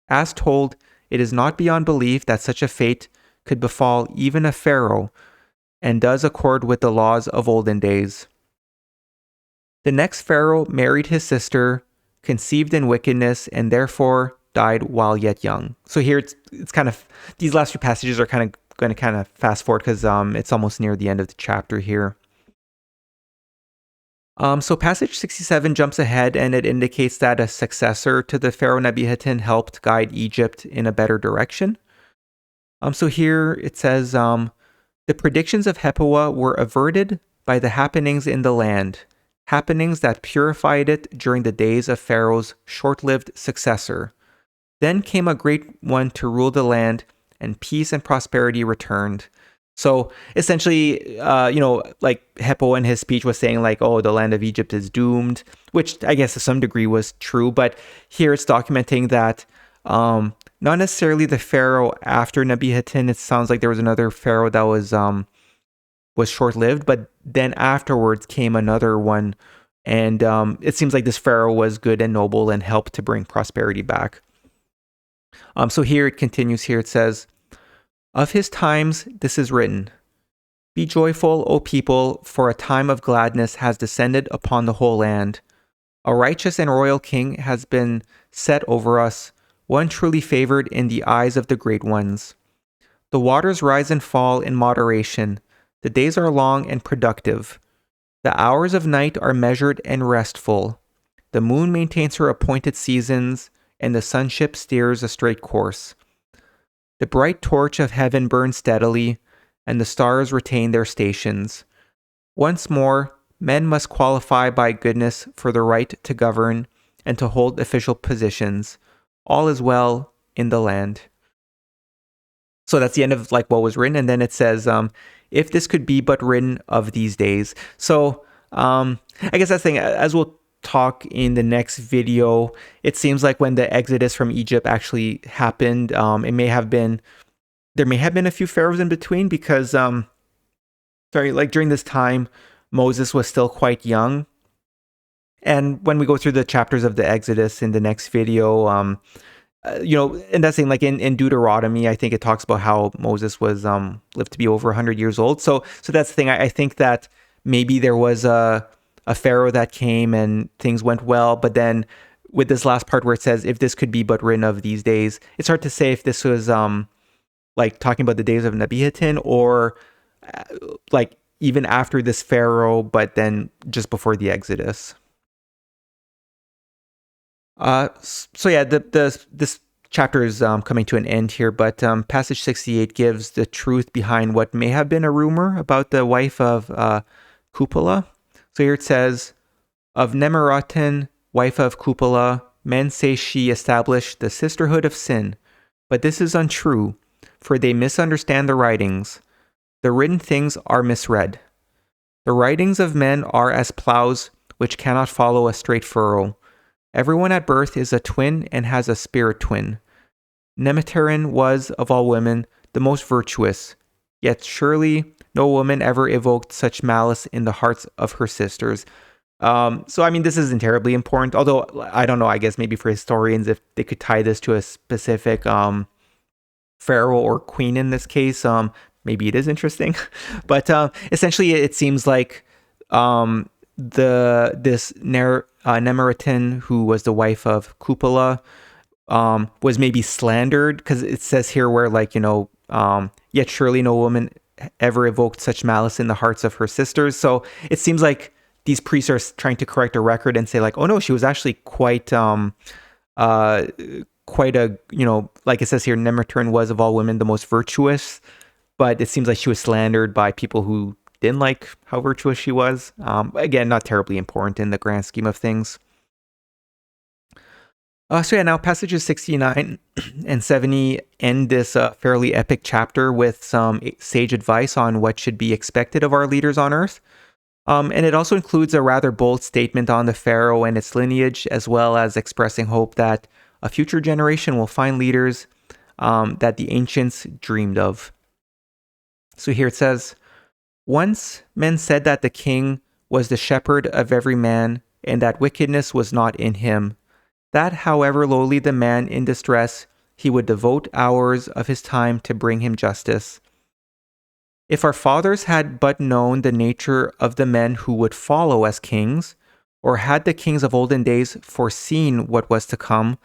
As told, it is not beyond belief that such a fate could befall even a pharaoh, and does accord with the laws of olden days. The next pharaoh married his sister, conceived in wickedness, and therefore died while yet young." So here it's kind of, these last few passages are kind of going to kind of fast forward because it's almost near the end of the chapter here. So passage 67 jumps ahead and it indicates that a successor to the Pharaoh Nebihatin helped guide Egypt in a better direction. So here it says, "The predictions of Hepoah were averted by the happenings in the land, happenings that purified it during the days of Pharaoh's short-lived successor. Then came a great one to rule the land, and peace and prosperity returned." So essentially, like Hepoah in his speech was saying like, oh, the land of Egypt is doomed, which I guess to some degree was true. But here it's documenting that not necessarily the pharaoh after Nebihatin. It sounds like there was another pharaoh that was short-lived, but then afterwards came another one. And it seems like this pharaoh was good and noble and helped to bring prosperity back. So here it continues here. It says, "Of his times this is written, Be joyful, O people, for a time of gladness has descended upon the whole land. A righteous and royal king has been set over us, one truly favored in the eyes of the great ones. The waters rise and fall in moderation. The days are long and productive. The hours of night are measured and restful. The moon maintains her appointed seasons, and the sunship steers a straight course. The bright torch of heaven burns steadily, and the stars retain their stations. Once more, men must qualify by goodness for the right to govern and to hold official positions. All is well in the land." So that's the end of like what was written, and then it says, "If this could be but written of these days." So I guess that's the thing, as we'll talk in the next video, it seems like when the exodus from Egypt actually happened, there may have been a few pharaohs in between because during this time Moses was still quite young. And when we go through the chapters of the Exodus in the next video, and that's saying like in Deuteronomy, I think it talks about how Moses was lived to be over 100 years old. So that's the thing. I think that maybe there was a pharaoh that came and things went well, but then with this last part where it says, "If this could be but written of these days," it's hard to say if this was like talking about the days of Nebihatin or like even after this pharaoh, but then just before the Exodus. So yeah, this chapter is coming to an end here, but passage 68 gives the truth behind what may have been a rumor about the wife of Kupala. So here it says, "Of Nemeratin, wife of Kupala, men say she established the sisterhood of sin, but this is untrue, for they misunderstand the writings. The written things are misread. The writings of men are as plows which cannot follow a straight furrow. Everyone at birth is a twin and has a spirit twin. Nemeterin was, of all women, the most virtuous, yet surely no woman ever evoked such malice in the hearts of her sisters. So, I mean, this isn't terribly important, although I don't know, I guess maybe for historians, if they could tie this to a specific pharaoh or queen in this case, maybe it is interesting. But essentially, it seems like Nemeritin, who was the wife of Cupola, was maybe slandered, because it says here where, like, yet surely no woman ever evoked such malice in the hearts of her sisters. So it seems like these priests are trying to correct a record and say, like, oh no, she was actually quite a, like it says here, Nemeritin was of all women the most virtuous, but it seems like she was slandered by people who didn't like how virtuous she was. Again, not terribly important in the grand scheme of things. So yeah, now passages 69 and 70 end this fairly epic chapter with some sage advice on what should be expected of our leaders on earth. And it also includes a rather bold statement on the pharaoh and its lineage, as well as expressing hope that a future generation will find leaders that the ancients dreamed of. So here it says, once men said that the king was the shepherd of every man, and that wickedness was not in him, that however lowly the man in distress, he would devote hours of his time to bring him justice. If our fathers had but known the nature of the men who would follow as kings, or had the kings of olden days foreseen what was to come,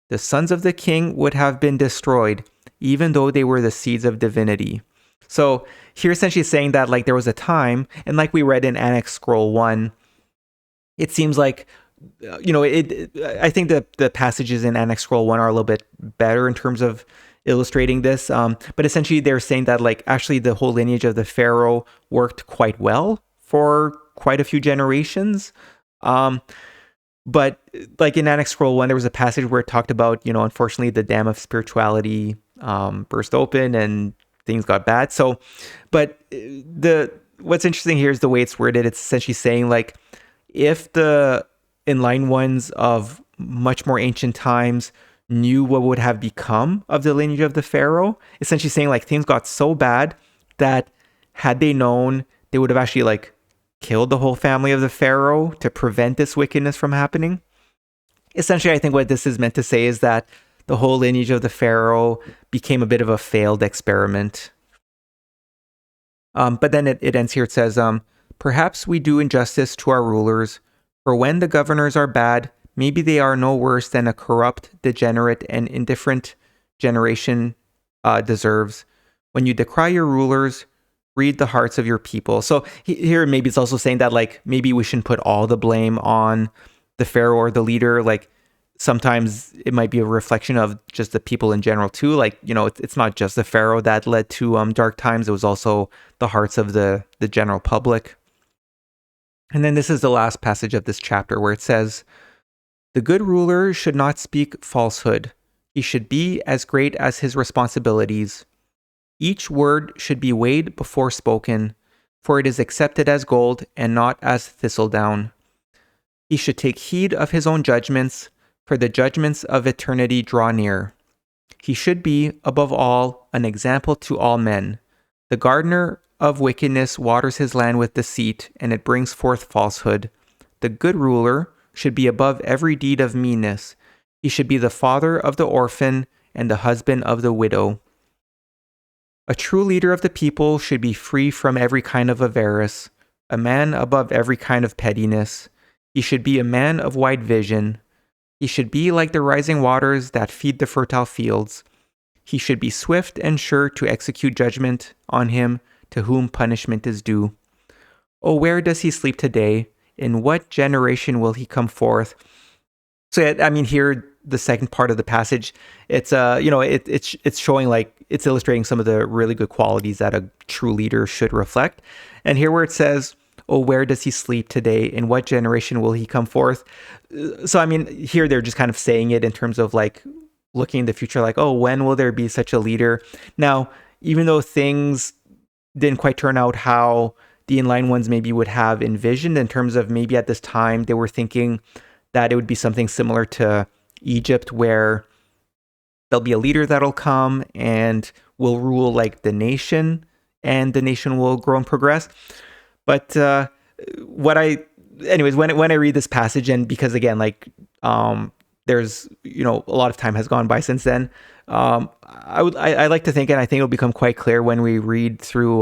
the sons of the king would have been destroyed, even though they were the seeds of divinity. So here essentially saying that, like, there was a time, and like we read in Annexed Scroll 1, it seems like, I think the passages in Annexed Scroll 1 are a little bit better in terms of illustrating this. But essentially they're saying that, like, actually the whole lineage of the pharaoh worked quite well for quite a few generations. But like in Annexed Scroll 1, there was a passage where it talked about, unfortunately the dam of spirituality burst open and things got bad. So, but what's interesting here is the way it's worded. It's essentially saying, like, if the enlightened ones of much more ancient times knew what would have become of the lineage of the pharaoh, essentially saying, like, things got so bad that had they known, they would have actually, like, killed the whole family of the pharaoh to prevent this wickedness from happening. Essentially, I think what this is meant to say is that the whole lineage of the pharaoh became a bit of a failed experiment. But then it ends here. It says, perhaps we do injustice to our rulers, for when the governors are bad, maybe they are no worse than a corrupt, degenerate, and indifferent generation deserves. When you decry your rulers, read the hearts of your people. So here maybe it's also saying that, like, maybe we shouldn't put all the blame on the pharaoh or the leader. Like, sometimes it might be a reflection of just the people in general too. Like, it's not just the pharaoh that led to dark times. It was also the hearts of the general public. And then this is the last passage of this chapter where it says, the good ruler should not speak falsehood. He should be as great as his responsibilities. Each word should be weighed before spoken, for it is accepted as gold and not as thistledown. He should take heed of his own judgments, for the judgments of eternity draw near. He should be, above all, an example to all men. The gardener of wickedness waters his land with deceit, and it brings forth falsehood. The good ruler should be above every deed of meanness. He should be the father of the orphan and the husband of the widow. A true leader of the people should be free from every kind of avarice, a man above every kind of pettiness. He should be a man of wide vision. He should be like the rising waters that feed the fertile fields. He should be swift and sure to execute judgment on him to whom punishment is due. Oh, where does he sleep today? In what generation will he come forth? So, I mean, here, the second part of the passage, it's it's showing, like, it's illustrating some of the really good qualities that a true leader should reflect. And here where it says, oh, where does he sleep today? In what generation will he come forth? So, I mean, here they're just kind of saying it in terms of, like, looking in the future, like, oh, when will there be such a leader? Now, even though things didn't quite turn out how the enlightened ones maybe would have envisioned, in terms of maybe at this time they were thinking that it would be something similar to Egypt, where there'll be a leader that'll come and will rule, like, the nation, and the nation will grow and progress. But anyways, when I read this passage, and because again, like, there's, a lot of time has gone by since then. I like to think, and I think it'll become quite clear when we read through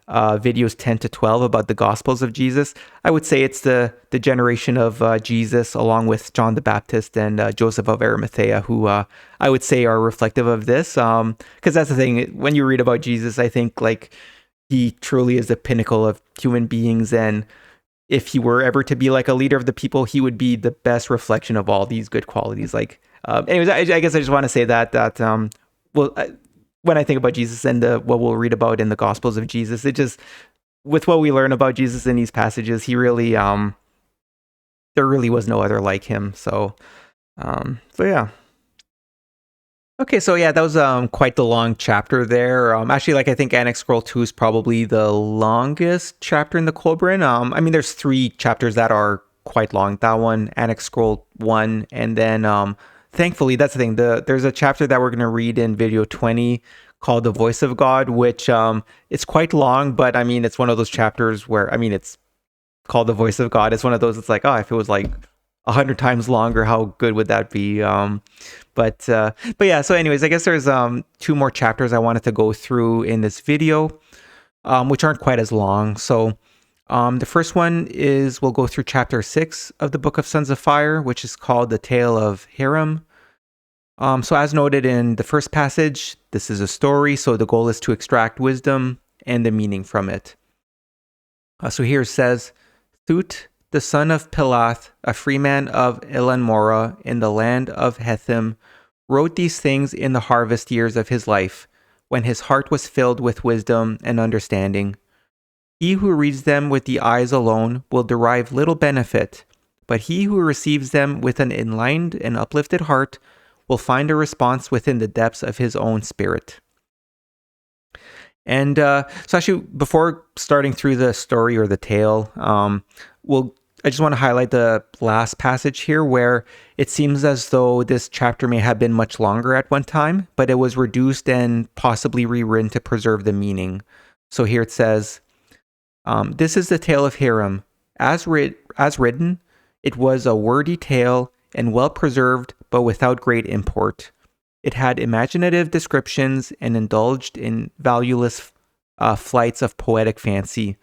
videos 10 to 12 about the Gospels of Jesus. I would say it's the generation of Jesus, along with John the Baptist and Joseph of Arimathea, who I would say are reflective of this. Because that's the thing, when you read about Jesus, I think like he truly is the pinnacle of human beings, and if he were ever to be like a leader of the people, he would be the best reflection of all these good qualities. Like, anyways, I guess I just want to say that when I think about Jesus and what we'll read about in the Gospels of Jesus, it just, with what we learn about Jesus in these passages, he really, there really was no other like him. So yeah. Okay, so yeah, that was quite the long chapter there. Actually, like, I think Annexed Scroll 2 is probably the longest chapter in the Kolbrin. I mean, there's 3 chapters that are quite long. That one, Annexed Scroll 1, and then thankfully, that's the thing. There's a chapter that we're going to read in video 20 called The Voice of God, which it's quite long, but I mean, it's one of those chapters where, I mean, it's called The Voice of God. It's one of those, it's like, oh, if it was like 100 times longer, how good would that be? But yeah, so anyways, I guess there's 2 more chapters I wanted to go through in this video, which aren't quite as long. So the first one is, we'll go through chapter 6 of the Book of Sons of Fire, which is called The Tale of Hiram. So as noted in the first passage, this is a story, so the goal is to extract wisdom and the meaning from it. So here it says, Thut, the son of Pilath, a freeman of Elanmora in the land of Hethim, wrote these things in the harvest years of his life, when his heart was filled with wisdom and understanding. He who reads them with the eyes alone will derive little benefit, but he who receives them with an enlightened and uplifted heart will find a response within the depths of his own spirit. And so actually, before starting through the story or the tale, I just want to highlight the last passage here, where it seems as though this chapter may have been much longer at one time, but it was reduced and possibly rewritten to preserve the meaning. So here it says, this is the tale of Hiram. As written, it was a wordy tale and well preserved, but without great import. It had imaginative descriptions and indulged in valueless flights of poetic fancy.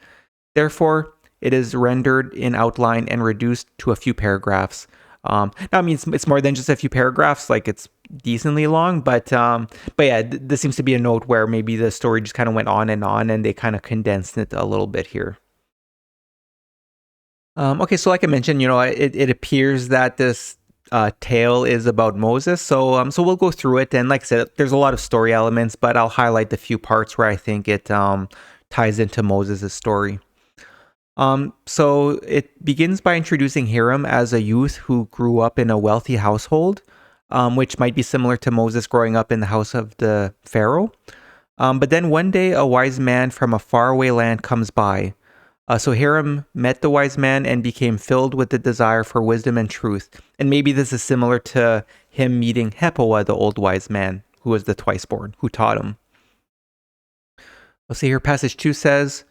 Therefore, it is rendered in outline and reduced to a few paragraphs. Now, I mean, it's more than just a few paragraphs. Like, it's decently long, but yeah, this seems to be a note where maybe the story just kind of went on, and they kind of condensed it a little bit here. Okay, so like I mentioned, it appears that this tale is about Moses. So we'll go through it, and like I said, there's a lot of story elements, but I'll highlight the few parts where I think it ties into Moses' story. So it begins by introducing Hiram as a youth who grew up in a wealthy household, which might be similar to Moses growing up in the house of the Pharaoh. But then one day, a wise man from a faraway land comes by. So Hiram met the wise man and became filled with the desire for wisdom and truth. And maybe this is similar to him meeting Heppoah, the old wise man, who was the twice-born, who taught him. We'll see here, passage 2 says,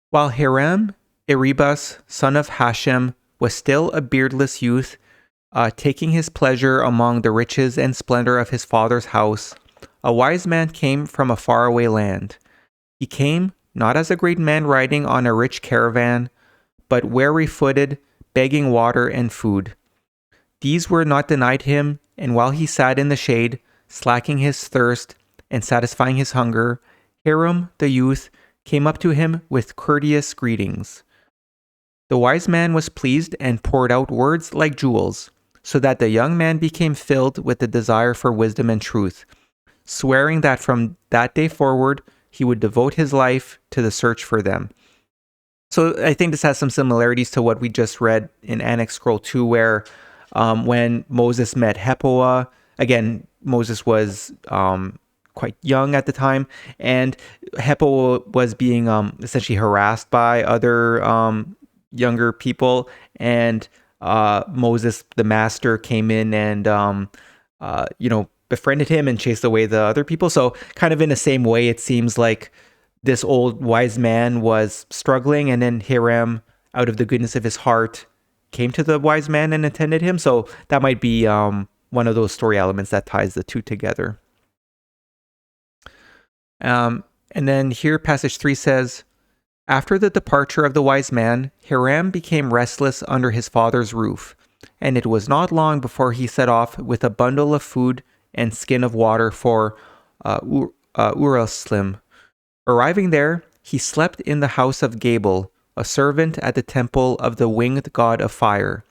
While Hiram, Erebus, son of Hashem, was still a beardless youth, taking his pleasure among the riches and splendor of his father's house, a wise man came from a faraway land. He came not as a great man riding on a rich caravan, but weary-footed, begging water and food. These were not denied him, and while he sat in the shade, slacking his thirst and satisfying his hunger, Hiram, the youth, came up to him with courteous greetings. The wise man was pleased and poured out words like jewels, so that the young man became filled with the desire for wisdom and truth, swearing that from that day forward he would devote his life to the search for them. So I think this has some similarities to what we just read in Annexed Scroll 2, where when Moses met Heppoah, again, Moses was quite young at the time, and Heppoah was being essentially harassed by other younger people, and Moses, the master, came in and befriended him and chased away the other people. So kind of in the same way, it seems like this old wise man was struggling, and then Hiram, out of the goodness of his heart, came to the wise man and attended him. So that might be one of those story elements that ties the two together. And then here, passage 3 says, after the departure of the wise man, Hiram became restless under his father's roof, and it was not long before he set off with a bundle of food and skin of water for Uruslim. Arriving there, he slept in the house of Gabel, a servant at the temple of the winged god of fire.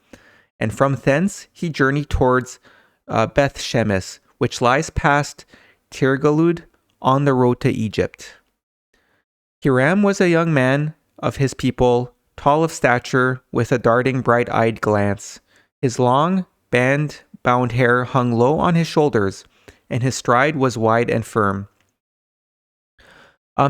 And from thence he journeyed towards Beth Shemesh, which lies past Tirgalud on the road to Egypt. Hiram was a young man of his people, tall of stature, with a darting bright-eyed glance. His long, band-bound hair hung low on his shoulders, and his stride was wide and firm.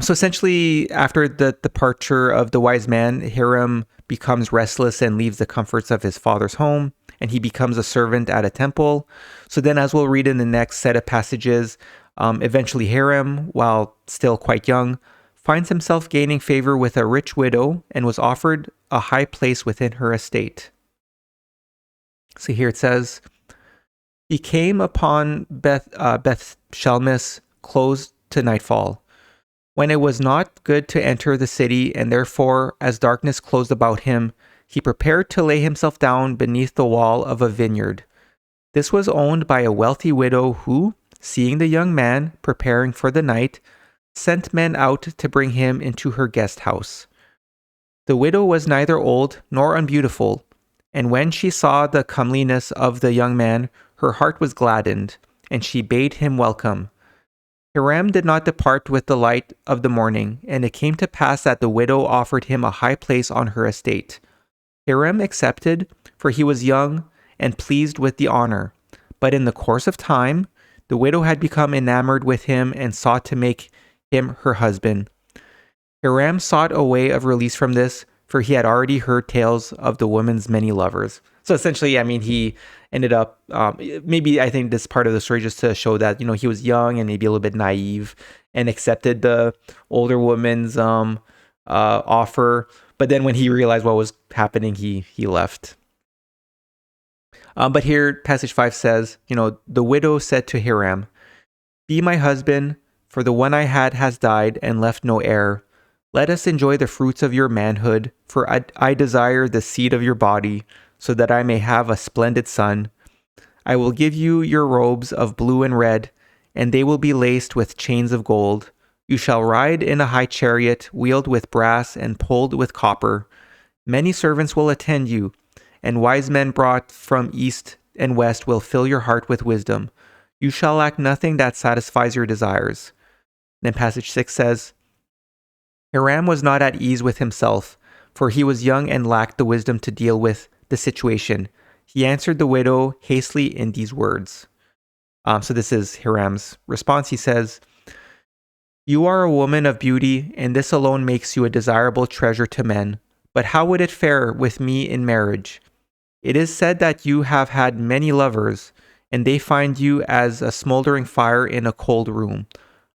So essentially, after the departure of the wise man, Hiram becomes restless and leaves the comforts of his father's home, and he becomes a servant at a temple. So then, as we'll read in the next set of passages, eventually Hiram, while still quite young, finds himself gaining favor with a rich widow and was offered a high place within her estate. So here it says, he came upon Beth Shemesh close to nightfall, when it was not good to enter the city, and therefore, as darkness closed about him, he prepared to lay himself down beneath the wall of a vineyard. This was owned by a wealthy widow who, seeing the young man preparing for the night, sent men out to bring him into her guest house. The widow was neither old nor unbeautiful, and when she saw the comeliness of the young man, her heart was gladdened, and she bade him welcome. Hiram did not depart with the light of the morning, and it came to pass that the widow offered him a high place on her estate. Hiram accepted, for he was young and pleased with the honor. But in the course of time, the widow had become enamored with him and sought to make him her husband. Hiram sought a way of release from this, for he had already heard tales of the woman's many lovers. So essentially, I mean, he ended up, maybe I think this part of the story just to show that, he was young and maybe a little bit naive and accepted the older woman's offer. But then when he realized what was happening, he left. But here, passage 5 says, the widow said to Hiram, be my husband, for the one I had has died and left no heir. Let us enjoy the fruits of your manhood, for I desire the seed of your body, so that I may have a splendid son. I will give you your robes of blue and red, and they will be laced with chains of gold. You shall ride in a high chariot, wheeled with brass and pulled with copper. Many servants will attend you, and wise men brought from east and west will fill your heart with wisdom. You shall lack nothing that satisfies your desires. Then passage 6 says, Hiram was not at ease with himself, for he was young and lacked the wisdom to deal with the situation. He answered the widow hastily in these words. So this is Hiram's response. He says, you are a woman of beauty, and this alone makes you a desirable treasure to men. But how would it fare with me in marriage? It is said that you have had many lovers, and they find you as a smoldering fire in a cold room,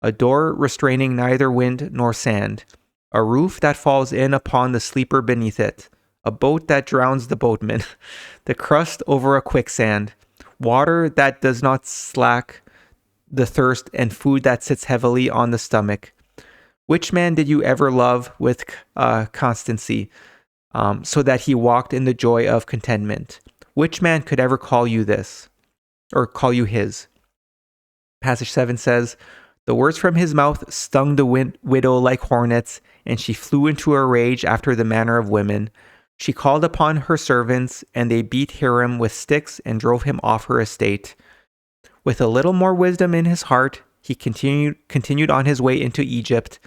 a door restraining neither wind nor sand, a roof that falls in upon the sleeper beneath it, a boat that drowns the boatman, the crust over a quicksand, water that does not slack the thirst, and food that sits heavily on the stomach. Which man did you ever love with constancy, so that he walked in the joy of contentment? Which man could ever call you this, or call you his? Passage 7 says, the words from his mouth stung the widow like hornets, and she flew into a rage after the manner of women. She called upon her servants, and they beat Hiram with sticks and drove him off her estate. With a little more wisdom in his heart, he continued on his way into Egypt,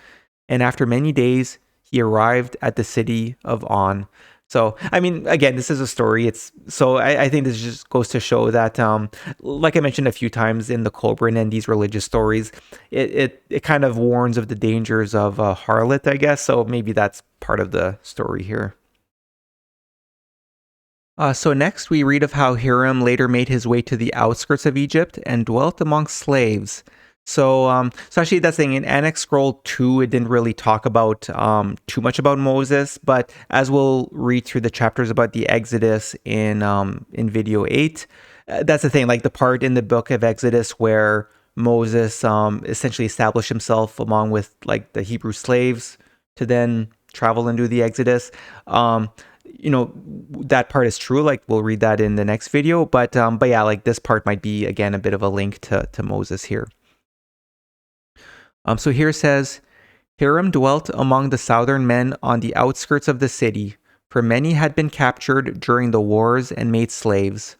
and after many days, he arrived at the city of On. So, I mean, again, this is a story. I think this just goes to show that, like I mentioned a few times in the Kolbrin and these religious stories, it kind of warns of the dangers of a harlot, I guess. So maybe that's part of the story here. So next we read of how Hiram later made his way to the outskirts of Egypt and dwelt among slaves. So actually, that's the thing. In Annex Scroll 2, it didn't really talk about too much about Moses, but as we'll read through the chapters about the Exodus in video 8, that's the thing. Like the part in the book of Exodus where Moses essentially established himself along with like the Hebrew slaves to then travel and do the Exodus. You know, that part is true. Like we'll read that in the next video, but yeah, like this part might be again a bit of a link to Moses here. So here it says, Hiram dwelt among the southern men on the outskirts of the city, for many had been captured during the wars and made slaves.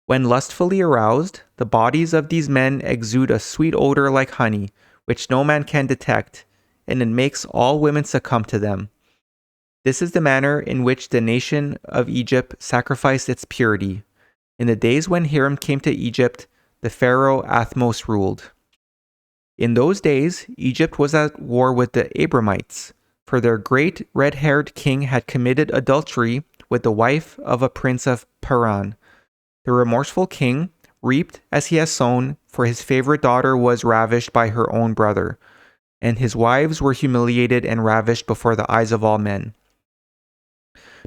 When lustfully aroused, the bodies of these men exude a sweet odor like honey, which no man can detect, and it makes all women succumb to them. This is the manner in which the nation of Egypt sacrificed its purity. In the days when Hiram came to Egypt, the pharaoh Athmos ruled. In those days, Egypt was at war with the Abramites, for their great red-haired king had committed adultery with the wife of a prince of Paran. The remorseful king reaped as he has sown, for his favorite daughter was ravished by her own brother, and his wives were humiliated and ravished before the eyes of all men.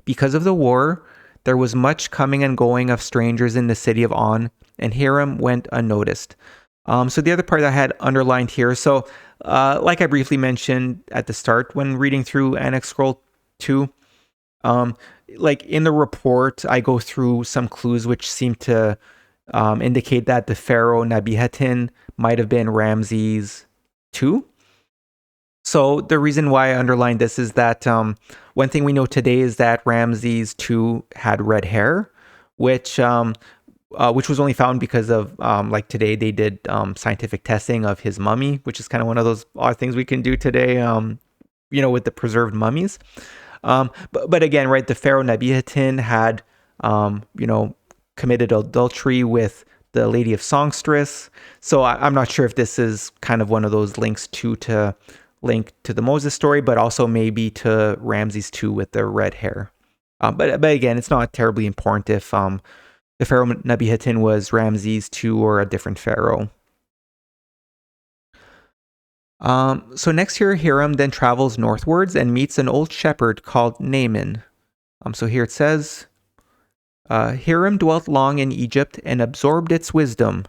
Because of the war, there was much coming and going of strangers in the city of On, and Hiram went unnoticed. So the other part I had underlined here, so like I briefly mentioned at the start when reading through Annex Scroll 2, like in the report, I go through some clues which seem to indicate that the pharaoh Nebihatin might have been Ramses II. So the reason why I underlined this is that one thing we know today is that Ramses II had red hair, which was only found because of like today they did scientific testing of his mummy, which is kind of one of those odd things we can do today, you know, with the preserved mummies. But again, right, the pharaoh Nebihatin had you know, committed adultery with the lady of Songstress. So I'm not sure if this is kind of one of those links to link to the Moses story, but also maybe to Ramses II with the red hair. But again, it's not terribly important if the pharaoh Nebihatin was Ramses II or a different pharaoh. So next here, Hiram then travels northwards and meets an old shepherd called Naaman. So here it says, Hiram dwelt long in Egypt and absorbed its wisdom,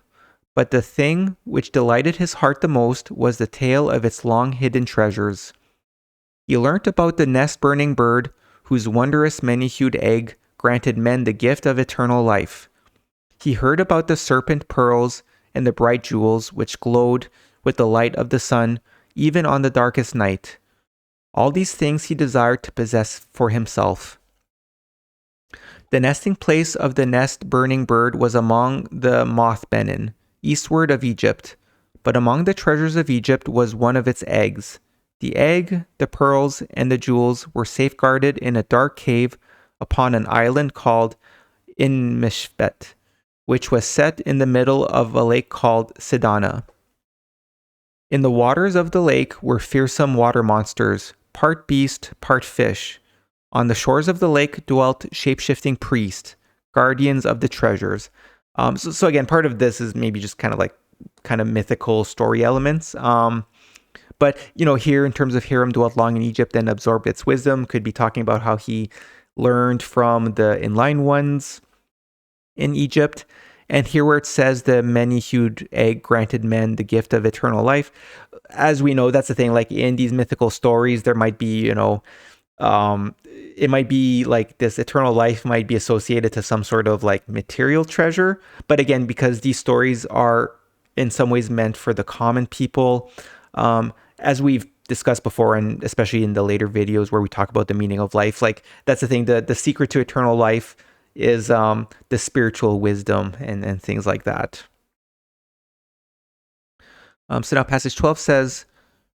but the thing which delighted his heart the most was the tale of its long hidden treasures. He learnt about the nest-burning bird, whose wondrous many-hued egg granted men the gift of eternal life. He heard about the serpent pearls and the bright jewels which glowed with the light of the sun, even on the darkest night. All these things he desired to possess for himself. The nesting place of the nest-burning bird was among the Moth-Benin, eastward of Egypt, but among the treasures of Egypt was one of its eggs. The egg, the pearls, and the jewels were safeguarded in a dark cave upon an island called Inmishbet, which was set in the middle of a lake called Sidana. In the waters of the lake were fearsome water monsters, part beast, part fish. On the shores of the lake dwelt shape-shifting priests, guardians of the treasures. So again, part of this is maybe just kind of mythical story elements. But you know, here in terms of Hiram dwelt long in Egypt and absorbed its wisdom, could be talking about how he learned from the inline ones in Egypt. And here where it says the many-hued egg granted men the gift of eternal life, as we know, that's the thing, like in these mythical stories, there might be, you know, it might be like this eternal life might be associated to some sort of like material treasure. But again, because these stories are in some ways meant for the common people, as we've discussed before, and especially in the later videos where we talk about the meaning of life, like that's the thing, the secret to eternal life is the spiritual wisdom and things like that. So now passage 12 says,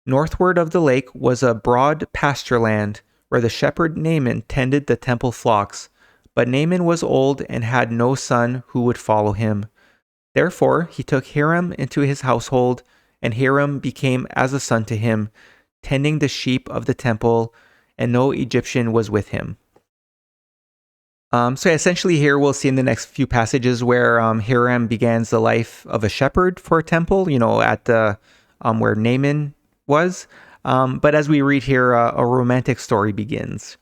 northward of the lake was a broad pasture land where the shepherd Naaman tended the temple flocks, but Naaman was old and had no son who would follow him. Therefore he took Hiram into his household, and Hiram became as a son to him, tending the sheep of the temple, and no Egyptian was with him. So essentially here we'll see in the next few passages where Hiram begins the life of a shepherd for a temple, at the where Naaman was. But as we read here, a romantic story begins.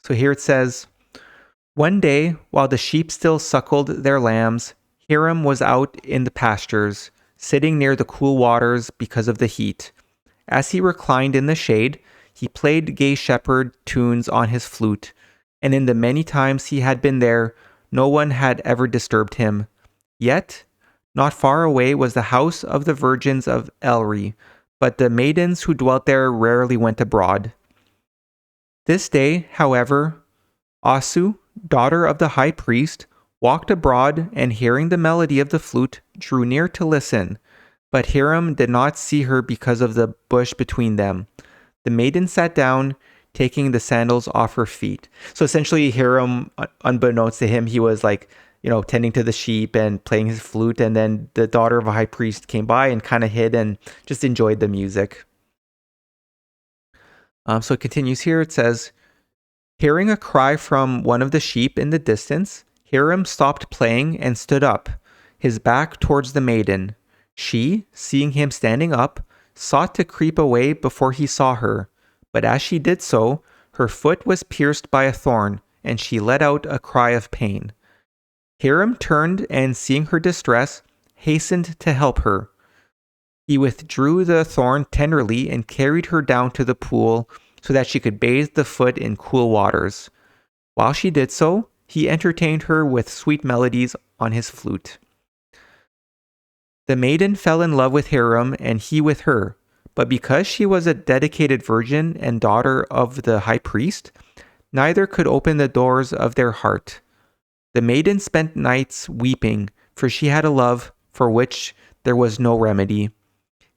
So here it says, "One day, while the sheep still suckled their lambs, Hiram was out in the pastures, sitting near the cool waters because of the heat. As he reclined in the shade, he played gay shepherd tunes on his flute, and in the many times he had been there, no one had ever disturbed him. Yet, not far away was the house of the virgins of Elri, but the maidens who dwelt there rarely went abroad. This day, however, Asu, daughter of the high priest, walked abroad, and hearing the melody of the flute, drew near to listen. But Hiram did not see her because of the bush between them. The maiden sat down, taking the sandals off her feet." So essentially, Hiram, unbeknownst to him, he was tending to the sheep and playing his flute. And then the daughter of a high priest came by and kind of hid and just enjoyed the music. So it continues here. It says, "Hearing a cry from one of the sheep in the distance, Hiram stopped playing and stood up, his back towards the maiden. She, seeing him standing up, sought to creep away before he saw her, but as she did so, her foot was pierced by a thorn, and she let out a cry of pain. Hiram turned and, seeing her distress, hastened to help her. He withdrew the thorn tenderly and carried her down to the pool so that she could bathe the foot in cool waters. While she did so, he entertained her with sweet melodies on his flute. The maiden fell in love with Hiram and he with her, but because she was a dedicated virgin and daughter of the high priest, neither could open the doors of their heart. The maiden spent nights weeping, for she had a love for which there was no remedy.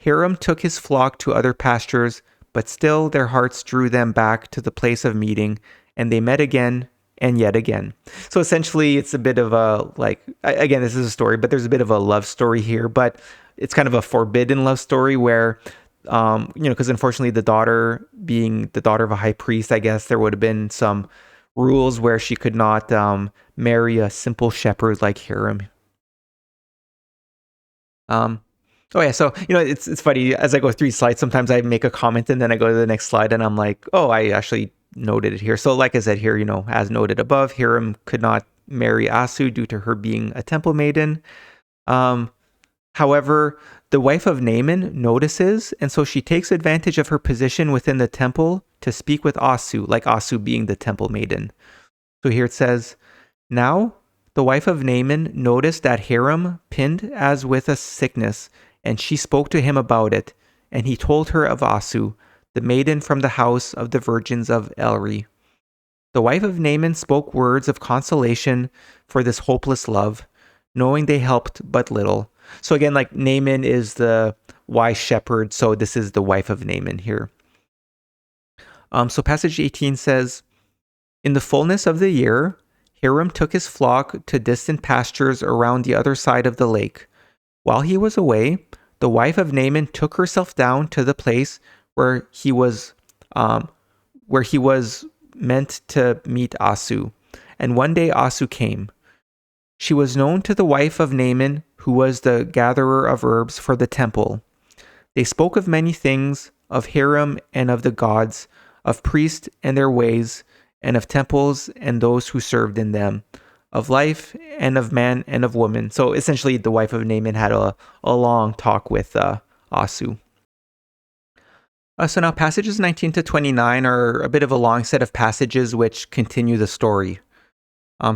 Hiram took his flock to other pastures, but still their hearts drew them back to the place of meeting, and they met again and yet again." So essentially, it's a bit of a, again, this is a story, but there's a bit of a love story here, but it's kind of a forbidden love story where, because unfortunately the daughter, being the daughter of a high priest, I guess there would have been some rules where she could not marry a simple shepherd like Hiram. Oh yeah, so it's funny, as I go through slides, sometimes I make a comment and then I go to the next slide and I'm like, oh, I actually noted it here. So like I said here, as noted above, Hiram could not marry Asu due to her being a temple maiden. However, the wife of Naaman notices, and so she takes advantage of her position within the temple to speak with Asu, like Asu being the temple maiden. So here it says, "Now the wife of Naaman noticed that Hiram pinned as with a sickness, and she spoke to him about it, and he told her of Asu, the maiden from the house of the virgins of Elri. The wife of Naaman spoke words of consolation for this hopeless love, knowing they helped but little." So again, Naaman is the wise shepherd, so this is the wife of Naaman here. So passage 18 says, "In the fullness of the year, Hiram took his flock to distant pastures around the other side of the lake. While he was away, the wife of Naaman took herself down to the place where he was meant to meet Asu. And one day Asu came. She was known to the wife of Naaman, who was the gatherer of herbs for the temple. They spoke of many things, of Hiram and of the gods, of priests and their ways, and of temples and those who served in them, of life and of man and of woman." So essentially, the wife of Naaman had a long talk with Asu. So now passages 19 to 29 are a bit of a long set of passages which continue the story.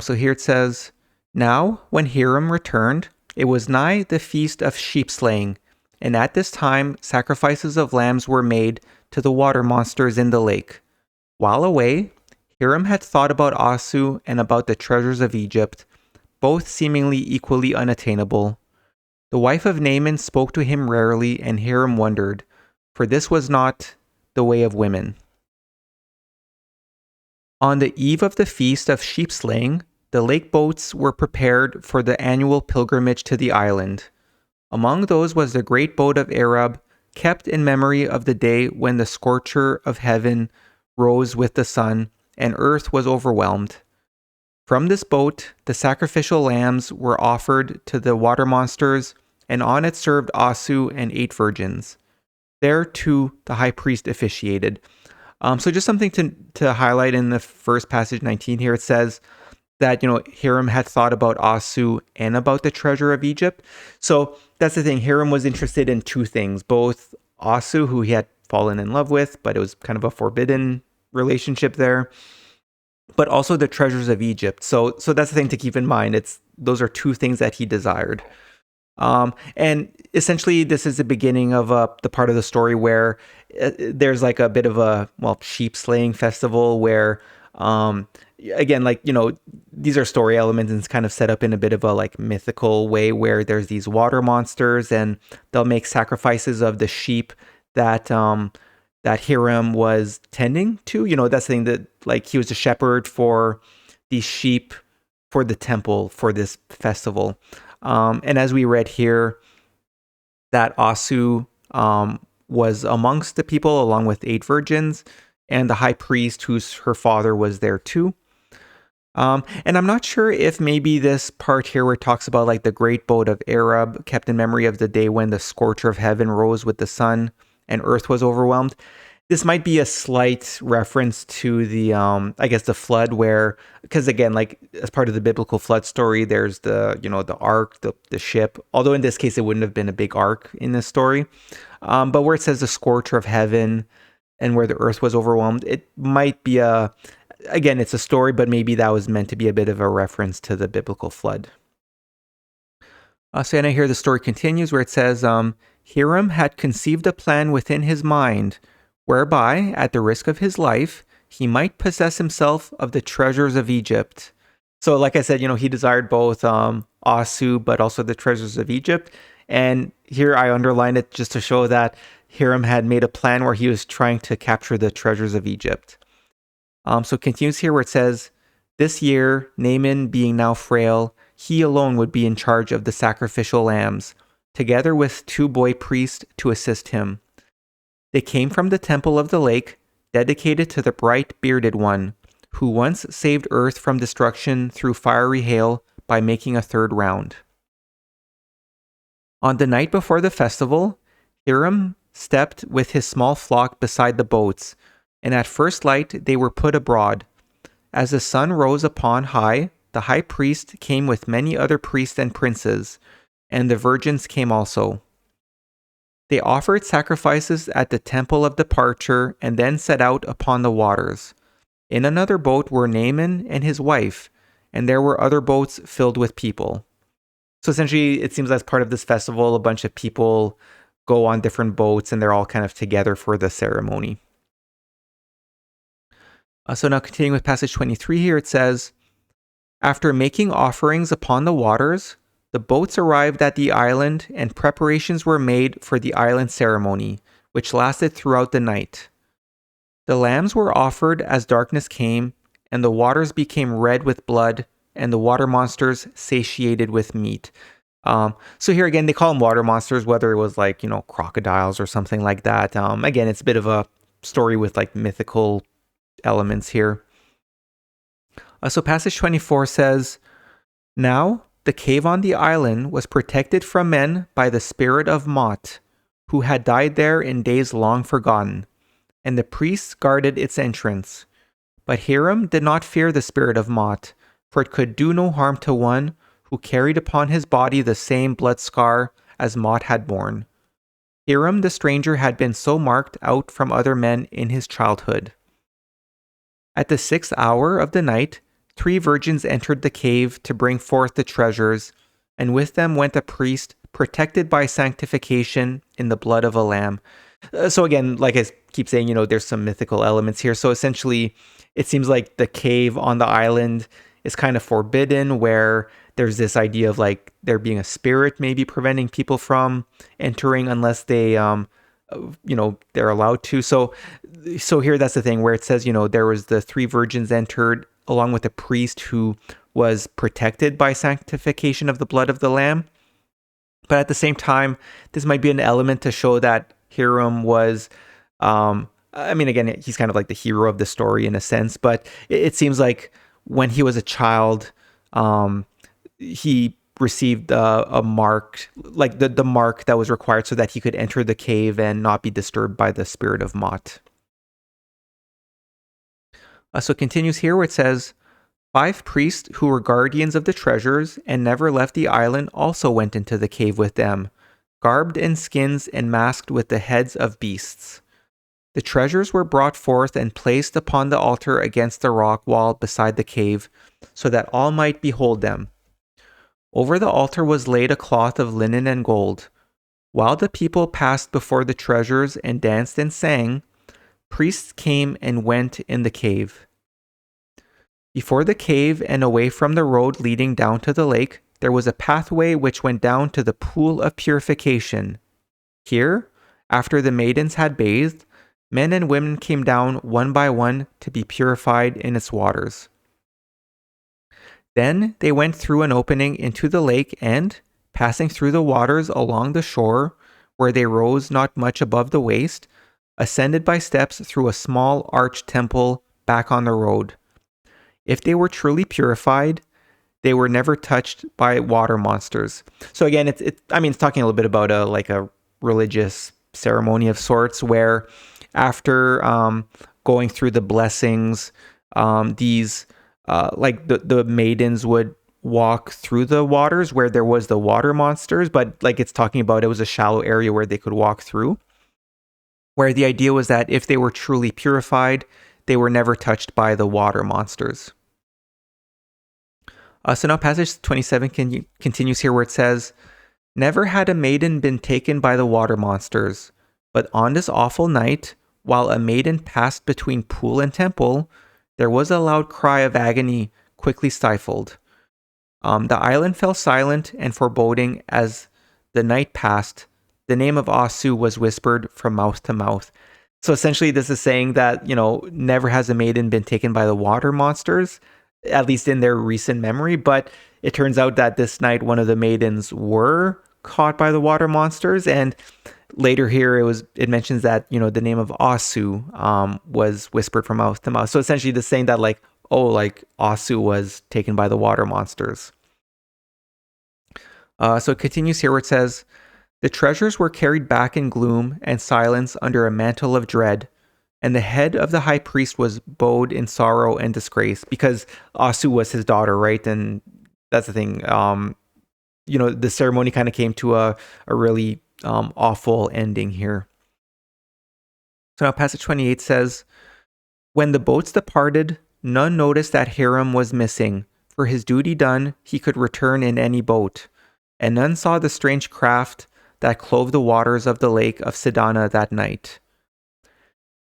So here it says, "Now when Hiram returned, it was nigh the feast of sheep slaying, and at this time sacrifices of lambs were made to the water monsters in the lake. While away, Hiram had thought about Asu and about the treasures of Egypt, both seemingly equally unattainable. The wife of Naaman spoke to him rarely, and Hiram wondered, for this was not the way of women. On the eve of the feast of sheep slaying, the lake boats were prepared for the annual pilgrimage to the island. Among those was the great boat of Arab, kept in memory of the day when the scorcher of heaven rose with the sun, and earth was overwhelmed. From this boat, the sacrificial lambs were offered to the water monsters, and on it served Asu and 8 virgins. There, too, the high priest officiated. So just something to highlight in the first passage 19 here, it says that, Hiram had thought about Asu and about the treasure of Egypt. So that's the thing. Hiram was interested in 2 things, both Asu, who he had fallen in love with, but it was kind of a forbidden relationship there, but also the treasures of Egypt. So that's the thing to keep in mind. Those are 2 things that he desired. And essentially, this is the beginning of the part of the story where there's like a bit of a, sheep slaying festival where, again, these are story elements and it's kind of set up in a bit of a like mythical way where there's these water monsters and they'll make sacrifices of the sheep that Hiram was tending to. That's the thing that like he was a shepherd for these sheep for the temple for this festival. And as we read here, that Asu was amongst the people along with 8 virgins and the high priest her father was there too. And I'm not sure if maybe this part here where it talks about like the great boat of Arab kept in memory of the day when the scorcher of heaven rose with the sun and earth was overwhelmed. This might be a slight reference to the, I guess, the flood because again, like as part of the biblical flood story, there's the ark, the ship, although in this case, it wouldn't have been a big ark in this story. But where it says the scorcher of heaven and where the earth was overwhelmed, it might be again, it's a story, but maybe that was meant to be a bit of a reference to the biblical flood. So then here the story continues where it says, Hiram had conceived a plan within his mind whereby, at the risk of his life, he might possess himself of the treasures of Egypt. So like I said, he desired both Asu, but also the treasures of Egypt. And here I underlined it just to show that Hiram had made a plan where he was trying to capture the treasures of Egypt. So it continues here where it says, this year, Naaman being now frail, he alone would be in charge of the sacrificial lambs, together with 2 boy priests to assist him. They came from the temple of the lake, dedicated to the bright bearded one, who once saved earth from destruction through fiery hail by making a 3rd round. On the night before the festival, Hiram stepped with his small flock beside the boats, and at first light they were put abroad. As the sun rose upon high, the high priest came with many other priests and princes, and the virgins came also. They offered sacrifices at the temple of departure and then set out upon the waters. In another boat were Naaman and his wife, and there were other boats filled with people. So essentially, it seems as part of this festival, a bunch of people go on different boats and they're all kind of together for the ceremony. So now continuing with passage 23 here, it says, after making offerings upon the waters, the boats arrived at the island and preparations were made for the island ceremony, which lasted throughout the night. The lambs were offered as darkness came, and the waters became red with blood, and the water monsters satiated with meat. So here again, they call them water monsters, whether it was like, crocodiles or something like that. Again, it's a bit of a story with like mythical elements here. So passage 24 says, now the cave on the island was protected from men by the spirit of Mot, who had died there in days long forgotten, and the priests guarded its entrance. But Hiram did not fear the spirit of Mot, for it could do no harm to one who carried upon his body the same blood scar as Mot had borne. Hiram the stranger had been so marked out from other men in his childhood. At the 6th hour of the night, 3 virgins entered the cave to bring forth the treasures, and with them went a priest protected by sanctification in the blood of a lamb. So again, like I keep saying, there's some mythical elements here. So essentially, it seems like the cave on the island is kind of forbidden, where there's this idea of like there being a spirit maybe preventing people from entering unless they, they're allowed to. So here, that's the thing where it says, there was the 3 virgins entered along with a priest who was protected by sanctification of the blood of the lamb. But at the same time, this might be an element to show that Hiram was, again, he's kind of like the hero of the story in a sense, but it seems like when he was a child, he received a mark, like the mark that was required so that he could enter the cave and not be disturbed by the spirit of Mot. So it continues here where it says, 5 priests who were guardians of the treasures and never left the island also went into the cave with them, garbed in skins and masked with the heads of beasts. The treasures were brought forth and placed upon the altar against the rock wall beside the cave, so that all might behold them. Over the altar was laid a cloth of linen and gold. While the people passed before the treasures and danced and sang, priests came and went in the cave. Before the cave and away from the road leading down to the lake, there was a pathway which went down to the pool of purification. Here, after the maidens had bathed, men and women came down one by one to be purified in its waters. Then they went through an opening into the lake and, passing through the waters along the shore, where they rose not much above the waist, ascended by steps through a small arched temple back on the road. If they were truly purified, they were never touched by water monsters. So again, it's talking a little bit about a religious ceremony of sorts, where after going through the blessings, these the maidens would walk through the waters where there was the water monsters, but it's talking about it was a shallow area where they could walk through, where the idea was that if they were truly purified, they were never touched by the water monsters. So now passage 27 continues here where it says, "Never had a maiden been taken by the water monsters, but on this awful night, while a maiden passed between pool and temple, there was a loud cry of agony, quickly stifled. The island fell silent and foreboding as the night passed. The name of Asu was whispered from mouth to mouth." So essentially this is saying that, never has a maiden been taken by the water monsters, at least in their recent memory, but it turns out that this night one of the maidens were caught by the water monsters, and later here it mentions that the name of Asu was whispered from mouth to mouth. So essentially this saying that Asu was taken by the water monsters. So it continues here where it says, "The treasures were carried back in gloom and silence under a mantle of dread, and the head of the high priest was bowed in sorrow and disgrace," because Asu was his daughter, right? And that's the thing. The ceremony kind of came to a really awful ending here. So now passage 28 says, "When the boats departed, none noticed that Hiram was missing. For his duty done, he could return in any boat. And none saw the strange craft that clove the waters of the lake of Sidana that night.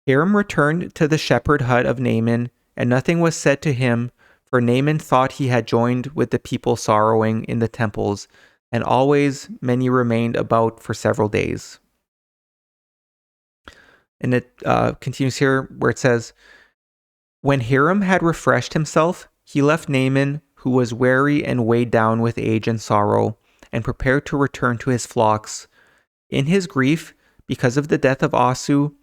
Hiram returned to the shepherd hut of Naaman, and nothing was said to him, for Naaman thought he had joined with the people sorrowing in the temples, and always many remained about for several days." And it continues here where it says, "When Hiram had refreshed himself, he left Naaman, who was weary and weighed down with age and sorrow, and prepared to return to his flocks. In his grief, because of the death of Asu,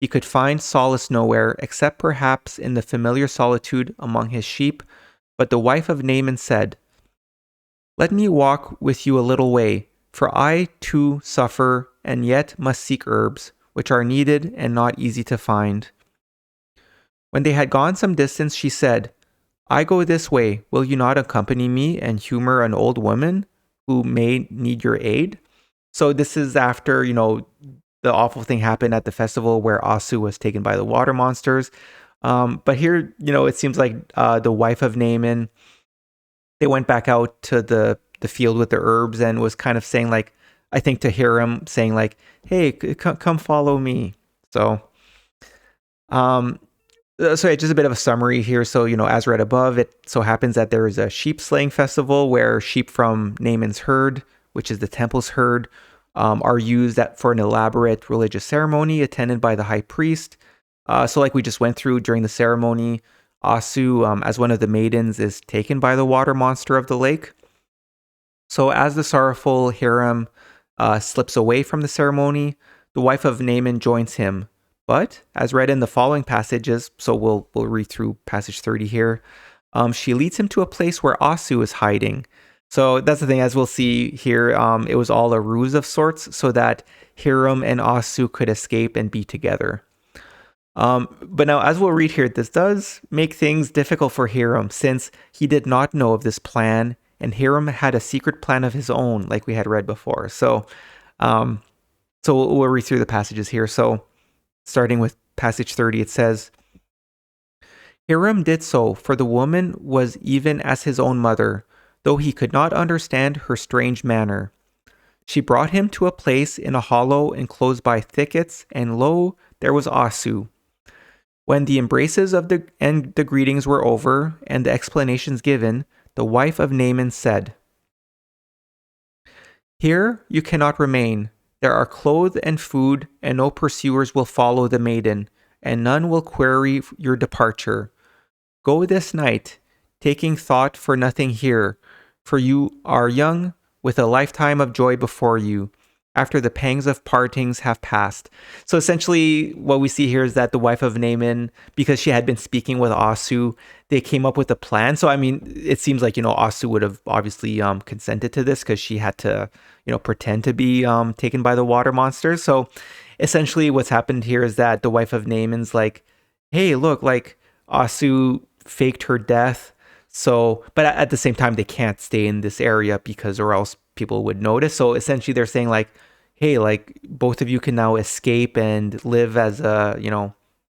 he could find solace nowhere, except perhaps in the familiar solitude among his sheep. But the wife of Naaman said, 'Let me walk with you a little way, for I too suffer, and yet must seek herbs, which are needed and not easy to find.' When they had gone some distance, she said, 'I go this way. Will you not accompany me and humor an old woman who may need your aid?'" So this is after, the awful thing happened at the festival where Asu was taken by the water monsters. But here, it seems like the wife of Naaman, they went back out to the field with the herbs and was kind of saying I think to Hiram, saying "Hey, come follow me." So, just a bit of a summary here. So, as read above, it so happens that there is a sheep slaying festival where sheep from Naaman's herd, which is the temple's herd, are used for an elaborate religious ceremony attended by the high priest. So like we just went through during the ceremony, Asu, as one of the maidens, is taken by the water monster of the lake. So as the sorrowful Hiram slips away from the ceremony, the wife of Naaman joins him. But as read in the following passages, so we'll read through passage 30 here, she leads him to a place where Asu is hiding. So that's the thing, as we'll see here, it was all a ruse of sorts so that Hiram and Asu could escape and be together. But now, as we'll read here, this does make things difficult for Hiram since he did not know of this plan, and Hiram had a secret plan of his own, like we had read before. So we'll read through the passages here. So starting with passage 30, it says, Hiram did so, for the woman was even as his own mother, though he could not understand her strange manner. She brought him to a place in a hollow enclosed by thickets, and lo, there was Asu. When the embraces and the greetings were over, and the explanations given, the wife of Naaman said, Here you cannot remain. There are clothes and food, and no pursuers will follow the maiden, and none will query your departure. Go this night, taking thought for nothing here, for you are young, with a lifetime of joy before you, after the pangs of partings have passed. So essentially, what we see here is that the wife of Naaman, because she had been speaking with Asu, they came up with a plan. So, I mean, it seems like, Asu would have obviously consented to this because she had to, pretend to be taken by the water monsters. So essentially what's happened here is that the wife of Naaman's like, hey, look, like Asu faked her death. So, but at the same time, they can't stay in this area because or else people would notice. So essentially they're saying like, hey, like both of you can now escape and live as a,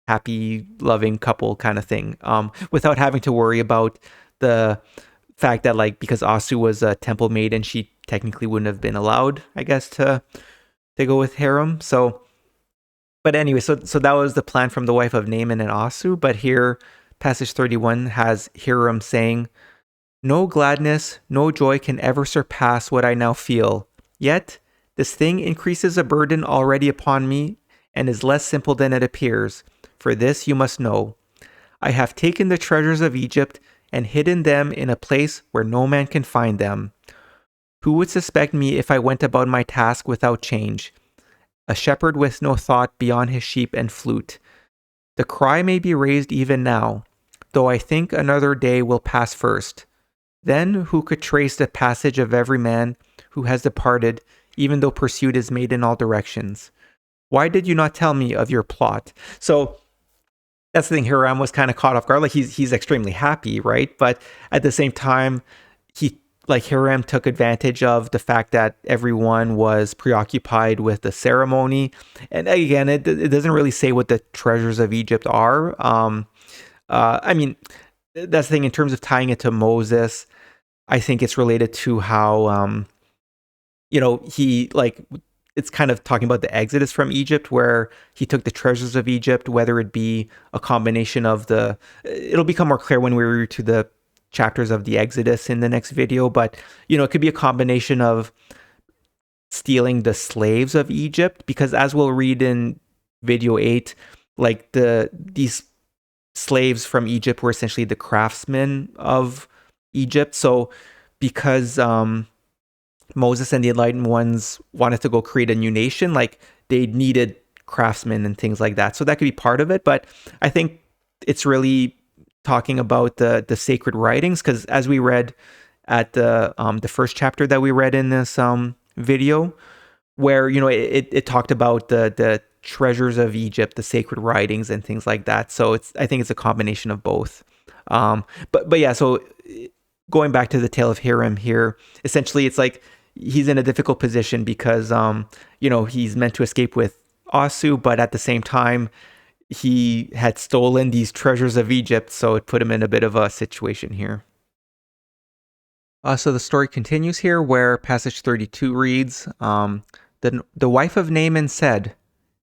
happy, loving couple kind of thing, without having to worry about the fact that like, because Asu was a temple maiden, she technically wouldn't have been allowed, I guess, to go with Hiram. So, but anyway, so that was the plan from the wife of Naaman and Asu. But here, passage 31 has Hiram saying, No gladness, no joy can ever surpass what I now feel. Yet, this thing increases a burden already upon me and is less simple than it appears. For this you must know. I have taken the treasures of Egypt and hidden them in a place where no man can find them. Who would suspect me if I went about my task without change? A shepherd with no thought beyond his sheep and flute. The cry may be raised even now, though I think another day will pass first. Then who could trace the passage of every man who has departed, even though pursuit is made in all directions? Why did you not tell me of your plot? So that's the thing. Hiram was kind of caught off guard. Like he's extremely happy, right? But at the same time, Hiram took advantage of the fact that everyone was preoccupied with the ceremony. And again, it doesn't really say what the treasures of Egypt are. I mean, that's the thing in terms of tying it to Moses. I think it's related to how, it's kind of talking about the exodus from Egypt, where he took the treasures of Egypt, whether it be a combination of it'll become more clear when we read to the chapters of the Exodus in the next video, but, it could be a combination of stealing the slaves of Egypt, because as we'll read in video 8, like these slaves from Egypt were essentially the craftsmen of Egypt. So because Moses and the enlightened ones wanted to go create a new nation, like they needed craftsmen and things like that. So that could be part of it. But I think it's really talking about the sacred writings, because as we read at the first chapter that we read in this video, where it talked about the treasures of Egypt, the sacred writings and things like that. So I think it's a combination of both. But yeah, so going back to the tale of Hiram here, essentially it's like he's in a difficult position because he's meant to escape with Asu, but at the same time he had stolen these treasures of Egypt, so it put him in a bit of a situation here. So the story continues here, where passage 32 reads, the wife of Naaman said,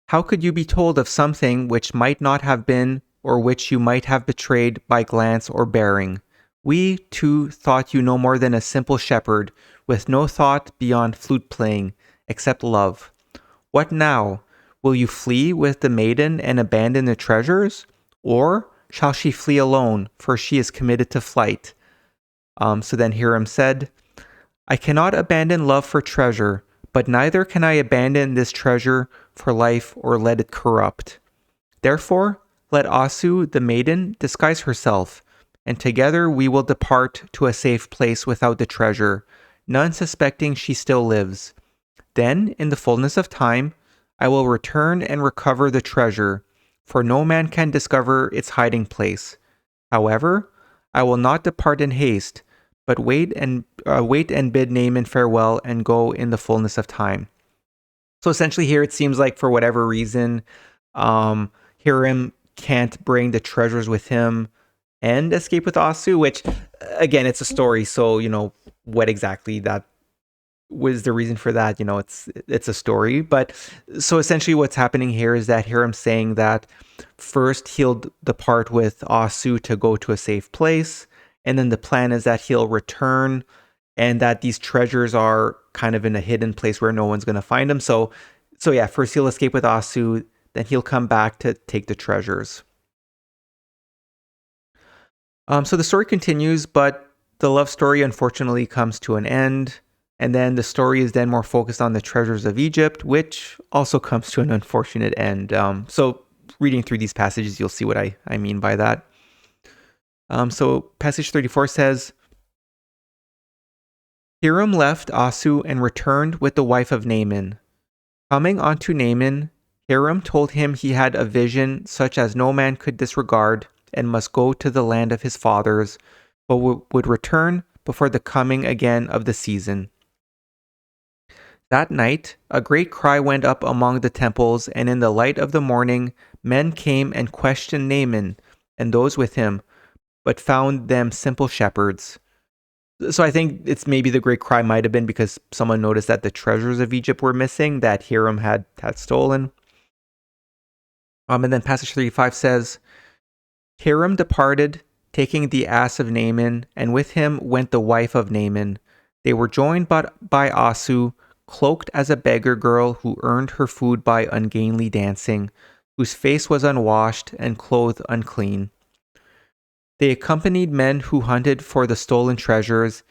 How could you be told of something which might not have been, or which you might have betrayed by glance or bearing? We, too, thought you no more than a simple shepherd, with no thought beyond flute playing, except love. What now? Will you flee with the maiden and abandon the treasures? Or shall she flee alone, for she is committed to flight? So then Hiram said, I cannot abandon love for treasure, but neither can I abandon this treasure for life or let it corrupt. Therefore, let Asu, the maiden, disguise herself, and together we will depart to a safe place without the treasure, none suspecting she still lives. Then, in the fullness of time, I will return and recover the treasure, for no man can discover its hiding place. However, I will not depart in haste, but wait and bid Naaman farewell and go in the fullness of time. So essentially, here it seems like for whatever reason, Hiram can't bring the treasures with him and escape with Asu. Which, again, it's a story, so what exactly that was the reason for that. It's a story, but so essentially, what's happening here is that Hiram's saying that first he'll depart with Asu to go to a safe place, and then the plan is that he'll return, and that these treasures are kind of in a hidden place where no one's going to find them. So yeah, first he'll escape with Asu, then he'll come back to take the treasures. So the story continues, but the love story unfortunately comes to an end. And then the story is then more focused on the treasures of Egypt, which also comes to an unfortunate end. So reading through these passages, you'll see what I mean by that. So passage 34 says, Hiram left Asu and returned with the wife of Naaman. Coming unto Naaman, Hiram told him he had a vision such as no man could disregard and must go to the land of his fathers, but would return before the coming again of the season. That night, a great cry went up among the temples, and in the light of the morning, men came and questioned Naaman and those with him, but found them simple shepherds. So I think it's maybe the great cry might have been because someone noticed that the treasures of Egypt were missing that Hiram had stolen. And then passage 35 says, Hiram departed, taking the ass of Naaman, and with him went the wife of Naaman. They were joined by Asu, cloaked as a beggar girl who earned her food by ungainly dancing, whose face was unwashed and clothed unclean. They accompanied men who hunted for the stolen treasures,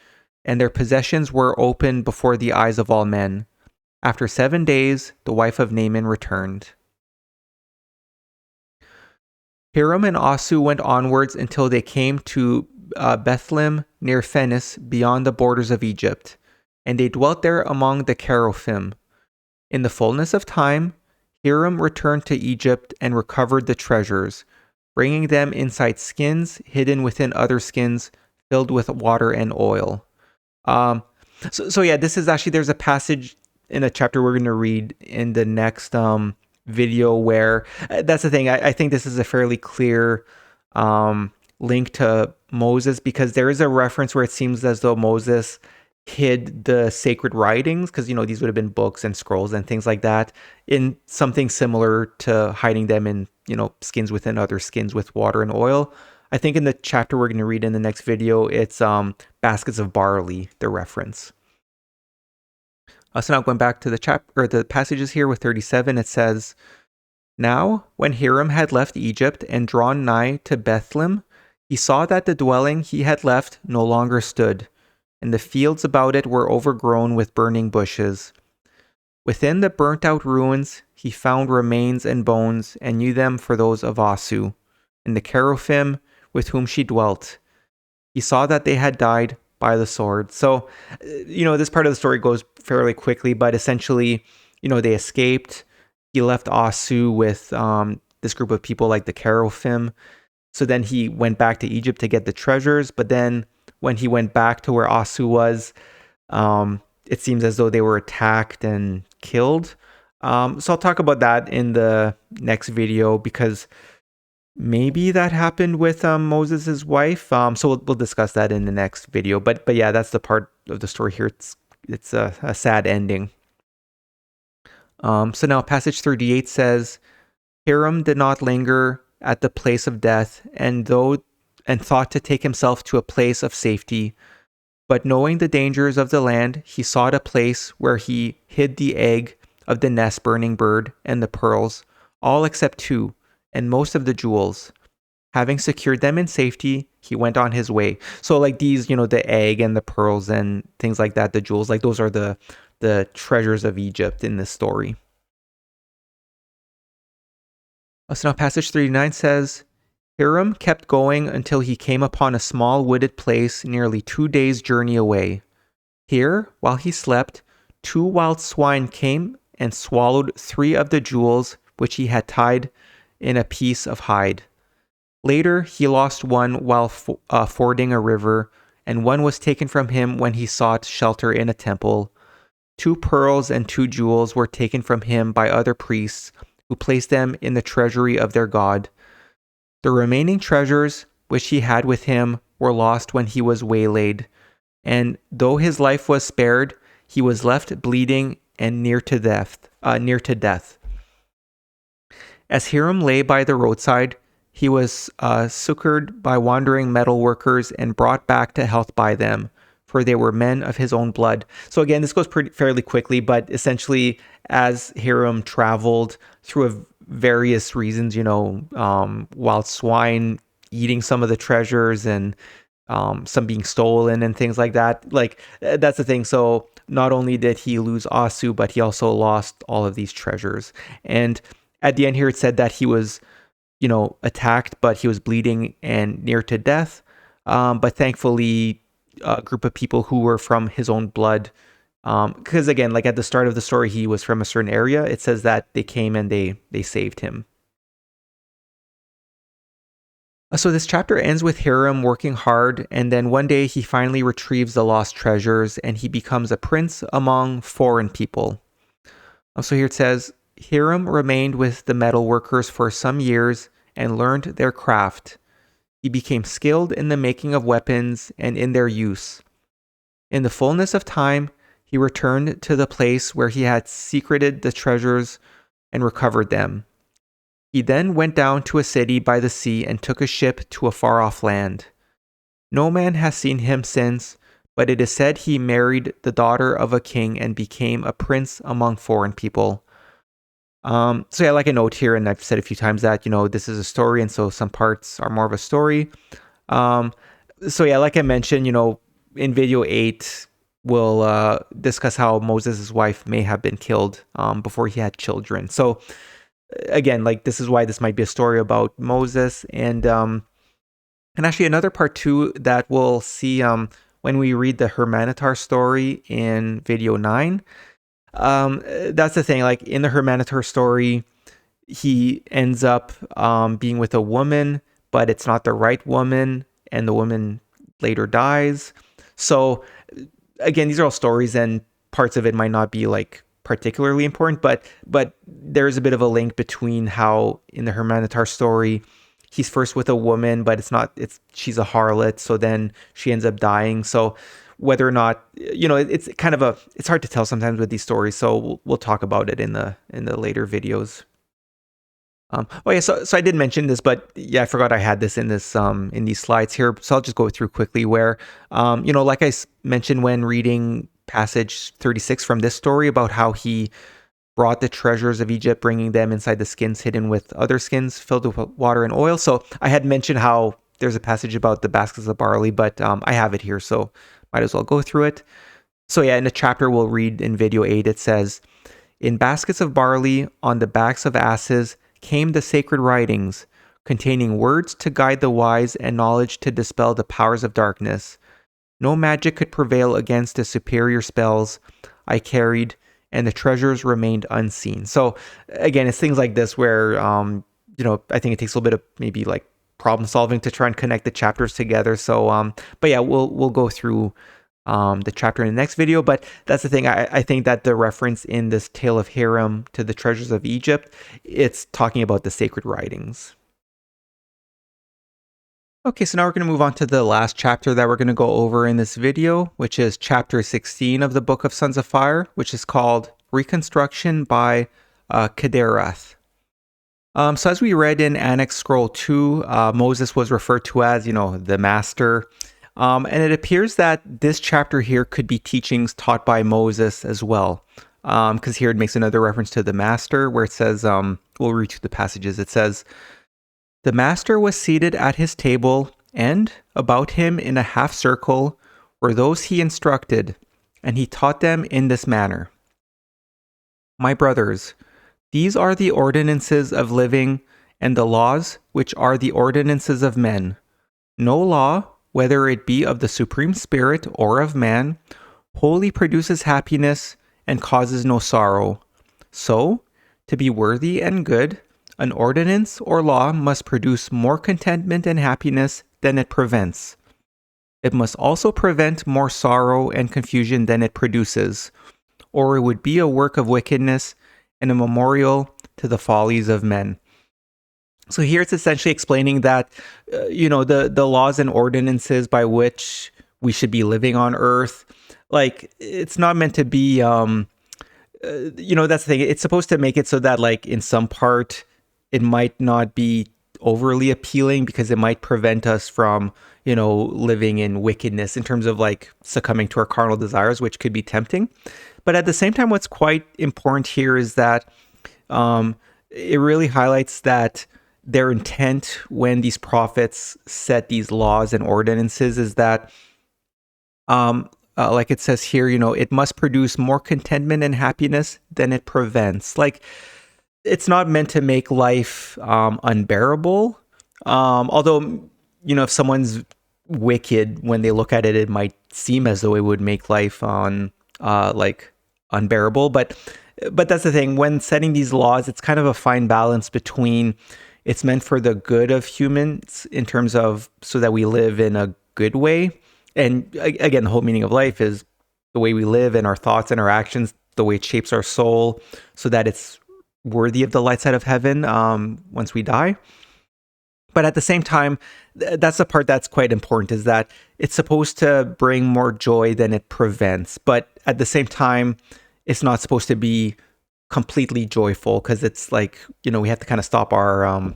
and their possessions were open before the eyes of all men. After 7 days, the wife of Naaman returned. Hiram and Asu went onwards until they came to Bethlehem near Phenis, beyond the borders of Egypt, and they dwelt there among the Cherubim. In the fullness of time, Hiram returned to Egypt and recovered the treasures, bringing them inside skins hidden within other skins filled with water and oil. So yeah, this is actually, there's a passage in a chapter we're going to read in the next video where that's the thing. I think this is a fairly clear link to Moses, because there is a reference where it seems as though Moses hid the sacred writings, because these would have been books and scrolls and things like that, in something similar to hiding them in skins within other skins with water and oil. I think in the chapter we're going to read in the next video, it's baskets of barley, the reference. So now going back to the passages here with 37, it says, Now when Hiram had left Egypt and drawn nigh to Bethlehem, he saw that the dwelling he had left no longer stood, and the fields about it were overgrown with burning bushes. Within the burnt-out ruins he found remains and bones, and knew them for those of Asu, and the Cherubim with whom she dwelt. He saw that they had died by the sword. So, this part of the story goes fairly quickly, but essentially, they escaped. He left Asu with this group of people like the Cherubim. So then he went back to Egypt to get the treasures, but then when he went back to where Asu was, it seems as though they were attacked and killed. So I'll talk about that in the next video, because maybe that happened with Moses' wife. So we'll discuss that in the next video. But yeah, that's the part of the story here. It's a sad ending. So now passage 38 says, Hiram did not linger at the place of death, and thought to take himself to a place of safety. But knowing the dangers of the land, he sought a place where he hid the egg of the nest-burning bird and the pearls, all except 2, and most of the jewels. Having secured them in safety, he went on his way. So like these, the egg and the pearls and things like that, the jewels, like those are the treasures of Egypt in this story. So now passage 39 says, Hiram kept going until he came upon a small wooded place nearly 2 days' journey away. Here, while he slept, 2 wild swine came and swallowed 3 of the jewels which he had tied in a piece of hide. Later, he lost one while fording a river, and one was taken from him when he sought shelter in a temple. 2 pearls and 2 jewels were taken from him by other priests, who placed them in the treasury of their god. The remaining treasures which he had with him were lost when he was waylaid, and though his life was spared, he was left bleeding and near to death. As Hiram lay by the roadside, he was succored by wandering metal workers and brought back to health by them, for they were men of his own blood. So again, this goes fairly quickly, but essentially, as Hiram traveled through various reasons, wild swine eating some of the treasures and some being stolen and things like that. Like, that's the thing. So not only did he lose Asu, but he also lost all of these treasures. And at the end here, it said that he was, attacked, but he was bleeding and near to death. But thankfully, a group of people who were from his own blood, because again, like at the start of the story, he was from a certain area. It says that they came and they saved him. So this chapter ends with Hiram working hard, and then one day he finally retrieves the lost treasures and he becomes a prince among foreign people. So here it says, Hiram remained with the metal workers for some years and learned their craft. He became skilled in the making of weapons and in their use. In the fullness of time, he returned to the place where he had secreted the treasures and recovered them. He then went down to a city by the sea and took a ship to a far-off land. No man has seen him since, but it is said he married the daughter of a king and became a prince among foreign people. So yeah, like a note here, and I've said a few times that, this is a story, and so some parts are more of a story. So yeah, like I mentioned, in video 8, we'll discuss how Moses' wife may have been killed before he had children. So again, like, this is why this might be a story about Moses, and actually another part too that we'll see when we read the Hermanatar story in video 9. That's the thing, like in the Hermanatar story, he ends up being with a woman, but it's not the right woman, and the woman later dies. So again, these are all stories, and parts of it might not be like particularly important, but there's a bit of a link between how in the Hermanatar story he's first with a woman, but she's a harlot, so then she ends up dying. So whether or not, it's kind of it's hard to tell sometimes with these stories. So we'll talk about it in the later videos. So I did mention this, but yeah, I forgot I had this in these slides here. So I'll just go through quickly where, like I mentioned when reading passage 36 from this story about how he brought the treasures of Egypt, bringing them inside the skins hidden with other skins filled with water and oil. So I had mentioned how there's a passage about the baskets of barley, but I have it here, so might as well go through it. So yeah, in the chapter we'll read in video 8, it says, in baskets of barley on the backs of asses came the sacred writings, containing words to guide the wise and knowledge to dispel the powers of darkness. No magic could prevail against the superior spells I carried, and the treasures remained unseen. So again, it's things like this where, I think it takes a little bit of maybe like problem solving to try and connect the chapters together. So, but yeah, we'll go through the chapter in the next video. But that's the thing. I think that the reference in this tale of Hiram to the treasures of Egypt, it's talking about the sacred writings. Okay, so now we're going to move on to the last chapter that we're going to go over in this video, which is chapter 16 of the Book of Sons of Fire, which is called Reconstruction by Kadairath. So as we read in Annexed Scroll 2, Moses was referred to as, the master. And it appears that this chapter here could be teachings taught by Moses as well. Because here it makes another reference to the master where it says, we'll read through the passages. It says, the master was seated at his table, and about him in a half circle were those he instructed, and he taught them in this manner. My brothers, these are the ordinances of living and the laws, which are the ordinances of men. No law, whether it be of the Supreme Spirit or of man, wholly produces happiness and causes no sorrow. So, to be worthy and good, an ordinance or law must produce more contentment and happiness than it prevents. It must also prevent more sorrow and confusion than it produces, or it would be a work of wickedness and a memorial to the follies of men. So here it's essentially explaining that, the laws and ordinances by which we should be living on earth, like, it's not meant to be, that's the thing. It's supposed to make it so that, like, in some part, it might not be overly appealing because it might prevent us from, living in wickedness in terms of, like, succumbing to our carnal desires, which could be tempting. But at the same time, what's quite important here is that it really highlights that their intent when these prophets set these laws and ordinances is that, like it says here, it must produce more contentment and happiness than it prevents. Like, it's not meant to make life unbearable. Although, if someone's wicked, when they look at it, it might seem as though it would make life unbearable. But that's the thing. When setting these laws, it's kind of a fine balance between it's meant for the good of humans in terms of so that we live in a good way. And again, the whole meaning of life is the way we live and our thoughts and our actions, the way it shapes our soul so that it's worthy of the light side of heaven once we die. But at the same time, that's the part that's quite important, is that it's supposed to bring more joy than it prevents. But at the same time, it's not supposed to be completely joyful, because it's like, we have to kind of stop our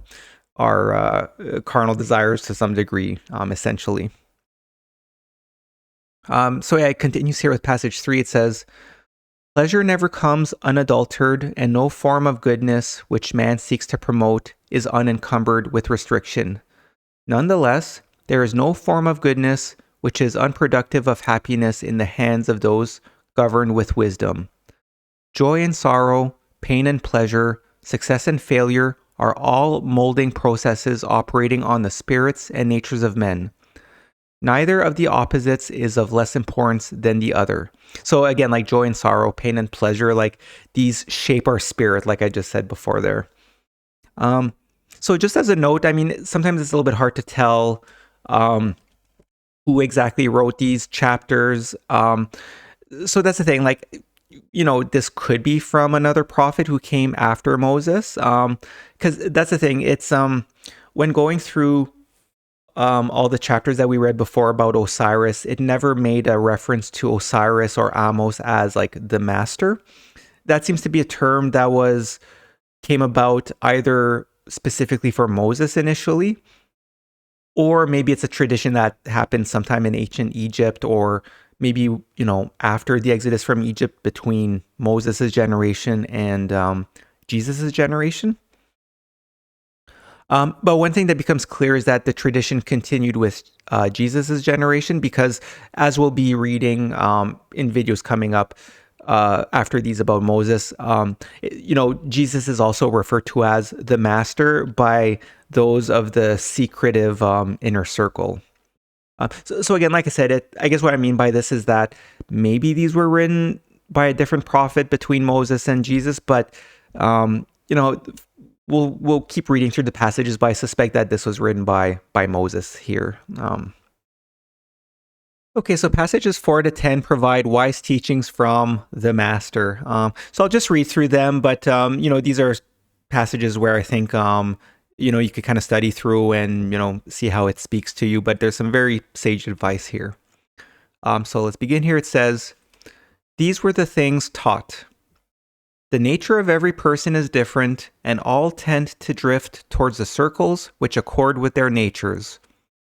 carnal desires to some degree, essentially. It continues here with passage 3. It says, "Pleasure never comes unadulterated, and no form of goodness which man seeks to promote is unencumbered with restriction. Nonetheless, there is no form of goodness which is unproductive of happiness in the hands of those governed with wisdom. Joy and sorrow, pain and pleasure, success and failure are all molding processes operating on the spirits and natures of men. Neither of the opposites is of less importance than the other." So again, like joy and sorrow, pain and pleasure, like these shape our spirit, like I just said before there. So just as a note, I mean, sometimes it's a little bit hard to tell who exactly wrote these chapters. So that's the thing, like, this could be from another prophet who came after Moses. Because that's the thing, it's when going through all the chapters that we read before about Osiris, it never made a reference to Osiris or Amos as like the master. That seems to be a term that came about either specifically for Moses initially, or maybe it's a tradition that happened sometime in ancient Egypt, or maybe, after the exodus from Egypt between Moses' generation and Jesus' generation. But one thing that becomes clear is that the tradition continued with Jesus' generation, because as we'll be reading in videos coming up after these about Moses, Jesus is also referred to as the master by those of the secretive inner circle. So again, like I said, I guess what I mean by this is that maybe these were written by a different prophet between Moses and Jesus, but we'll keep reading through the passages, but I suspect that this was written by Moses here. Okay, so passages 4 to 10 provide wise teachings from the master. So I'll just read through them, but these are passages where I think you could kind of study through and see how it speaks to you. But there's some very sage advice here. So let's begin here. It says, "These were the things taught. The nature of every person is different, and all tend to drift towards the circles which accord with their natures.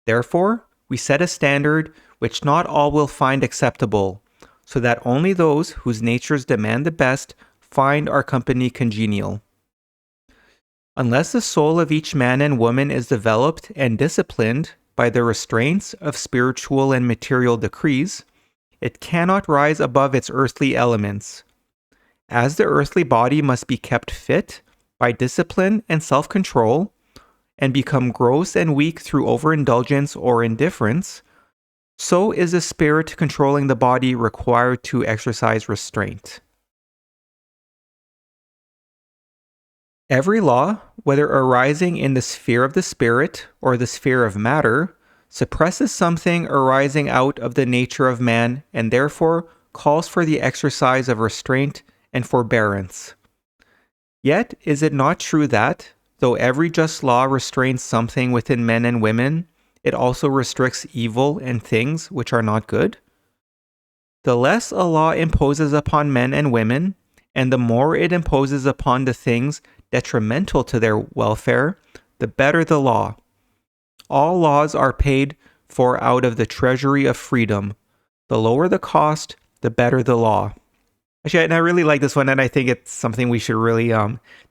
Therefore, we set a standard which not all will find acceptable, so that only those whose natures demand the best find our company congenial. Unless the soul of each man and woman is developed and disciplined by the restraints of spiritual and material decrees, it cannot rise above its earthly elements. As the earthly body must be kept fit by discipline and self-control, and become gross and weak through overindulgence or indifference, so is the spirit controlling the body required to exercise restraint. Every law, whether arising in the sphere of the spirit or the sphere of matter, suppresses something arising out of the nature of man and therefore calls for the exercise of restraint and forbearance. Yet is it not true that, though every just law restrains something within men and women, it also restricts evil and things which are not good? The less a law imposes upon men and women, and the more it imposes upon the things detrimental to their welfare, the better the law. All laws are paid for out of the treasury of freedom. The lower the cost, the better the law. Actually, and I really like this one, and I think it's something we should really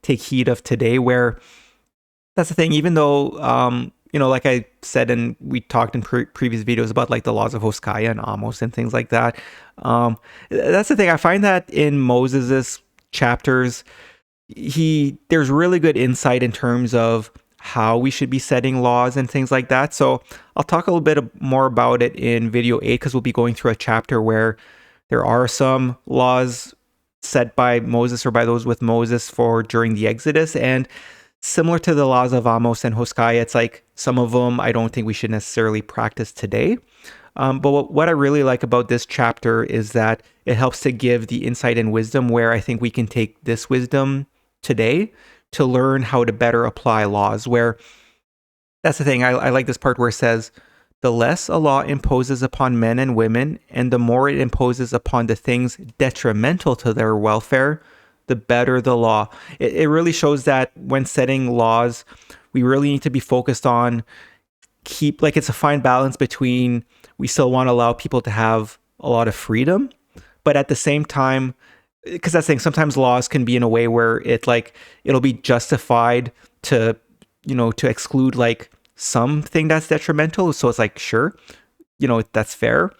take heed of today, where that's the thing, even though, like I said, and we talked in previous videos about like the laws of Hoskaya and Amos and things like that. That's the thing. I find that in Moses's chapters, there's really good insight in terms of how we should be setting laws and things like that. So I'll talk a little bit more about it in video 8, because we'll be going through a chapter where there are some laws set by Moses or by those with Moses for during the Exodus, and similar to the laws of Amos and Hoskaya, it's like some of them I don't think we should necessarily practice today. But what I really like about this chapter is that it helps to give the insight and wisdom where I think we can take this wisdom today to learn how to better apply laws. Where that's the thing, I like this part where it says, the less a law imposes upon men and women, and the more it imposes upon the things detrimental to their welfare, the better the law. It really shows that when setting laws, we really need to be focused on it's a fine balance between, we still want to allow people to have a lot of freedom, but at the same time, because that's the thing, sometimes laws can be in a way where it'll be justified to exclude like something that's detrimental. So it's like, sure, that's fair.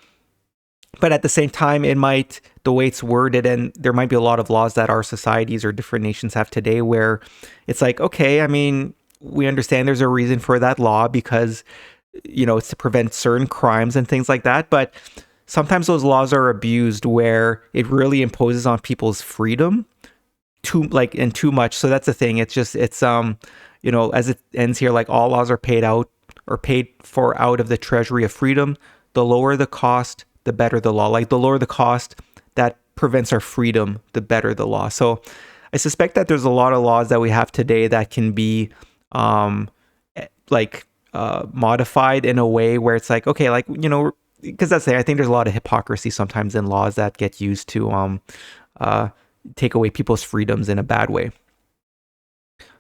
But at the same time, the way it's worded, and there might be a lot of laws that our societies or different nations have today where it's like, okay, I mean, we understand there's a reason for that law because, it's to prevent certain crimes and things like that. But sometimes those laws are abused where it really imposes on people's freedom too much. So that's the thing. It's as it ends here, like all laws are paid for out of the treasury of freedom. The lower the cost, the better the law. Like the lower the cost that prevents our freedom, the better the law. So I suspect that there's a lot of laws that we have today that can be modified in a way where it's like, okay, because that's it. I think there's a lot of hypocrisy sometimes in laws that get used to take away people's freedoms in a bad way.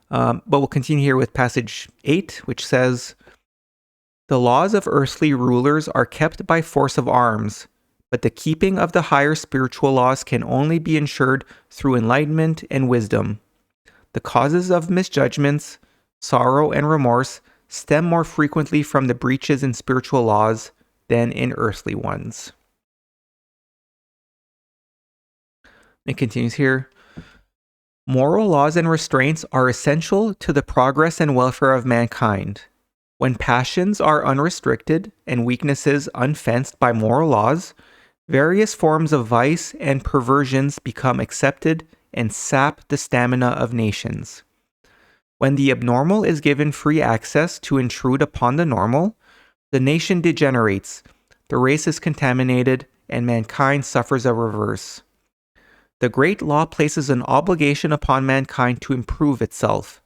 But we'll continue here with passage 8, which says, the laws of earthly rulers are kept by force of arms, but the keeping of the higher spiritual laws can only be ensured through enlightenment and wisdom. The causes of misjudgments, sorrow, and remorse stem more frequently from the breaches in spiritual laws than in earthly ones. It continues here. Moral laws and restraints are essential to the progress and welfare of mankind. When passions are unrestricted and weaknesses unfenced by moral laws, various forms of vice and perversions become accepted and sap the stamina of nations. When the abnormal is given free access to intrude upon the normal, the nation degenerates, the race is contaminated, and mankind suffers a reverse. The great law places an obligation upon mankind to improve itself.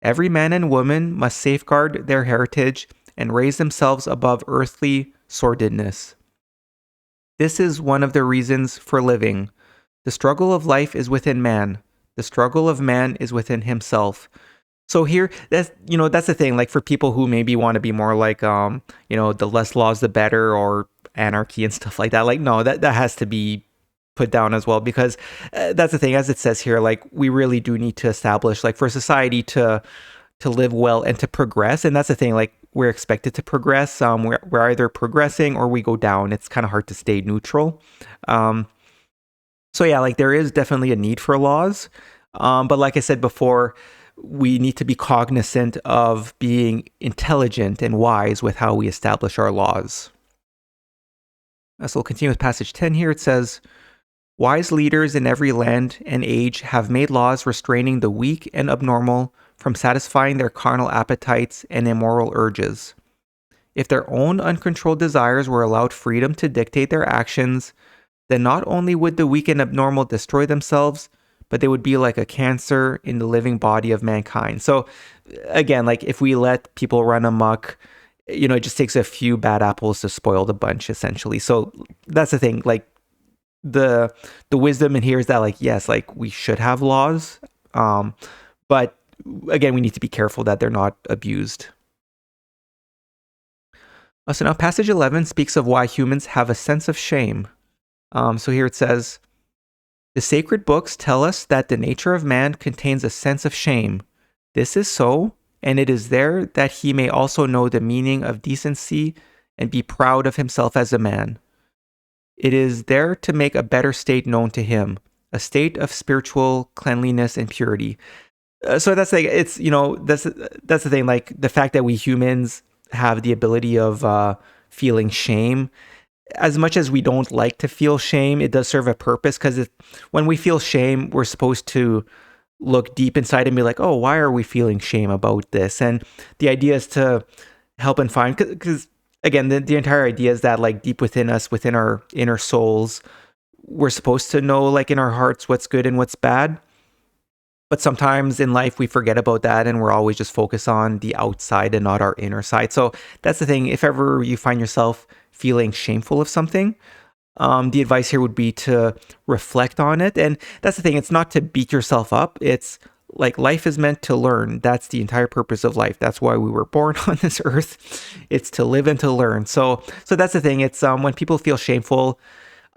Every man and woman must safeguard their heritage and raise themselves above earthly sordidness. This is one of the reasons for living. The struggle of life is within man. The struggle of man is within himself. So here, that's the thing, like for people who maybe want to be more like, the less laws, the better, or anarchy and stuff like that. Like, no, that has to be put down as well, because that's the thing, as it says here, like we really do need to establish, like for society to live well and to progress. And that's the thing, like we're expected to progress. We're either progressing or we go down. It's kind of hard to stay neutral. So yeah, like there is definitely a need for laws. But like I said before, we need to be cognizant of being intelligent and wise with how we establish our laws. So we'll continue with passage 10 here. It says, wise leaders in every land and age have made laws restraining the weak and abnormal from satisfying their carnal appetites and immoral urges. If their own uncontrolled desires were allowed freedom to dictate their actions, then not only would the weak and abnormal destroy themselves, but they would be like a cancer in the living body of mankind. So again, like if we let people run amok, it just takes a few bad apples to spoil the bunch, essentially. So that's the thing. Like the wisdom in here is that, like, yes, like we should have laws, but again, we need to be careful that they're not abused. So now passage 11 speaks of why humans have a sense of shame. So here it says, the sacred books tell us that the nature of man contains a sense of shame. This is so, and it is there that he may also know the meaning of decency and be proud of himself as a man. It is there to make a better state known to him, a state of spiritual cleanliness and purity. So that's like, it's, that's the thing, like the fact that we humans have the ability of feeling shame. As much as we don't like to feel shame, it does serve a purpose, because when we feel shame, we're supposed to look deep inside and be like, oh, why are we feeling shame about this? And the idea is to help and find, because again, the entire idea is that, like, deep within us, within our inner souls, we're supposed to know, like, in our hearts what's good and what's bad. But sometimes in life we forget about that, and we're always just focused on the outside and not our inner side. So that's the thing. If ever you find yourself feeling shameful of something, the advice here would be to reflect on it. And that's the thing. It's not to beat yourself up. It's like, life is meant to learn. That's the entire purpose of life. That's why we were born on this earth. It's to live and to learn. So that's the thing. It's when people feel shameful,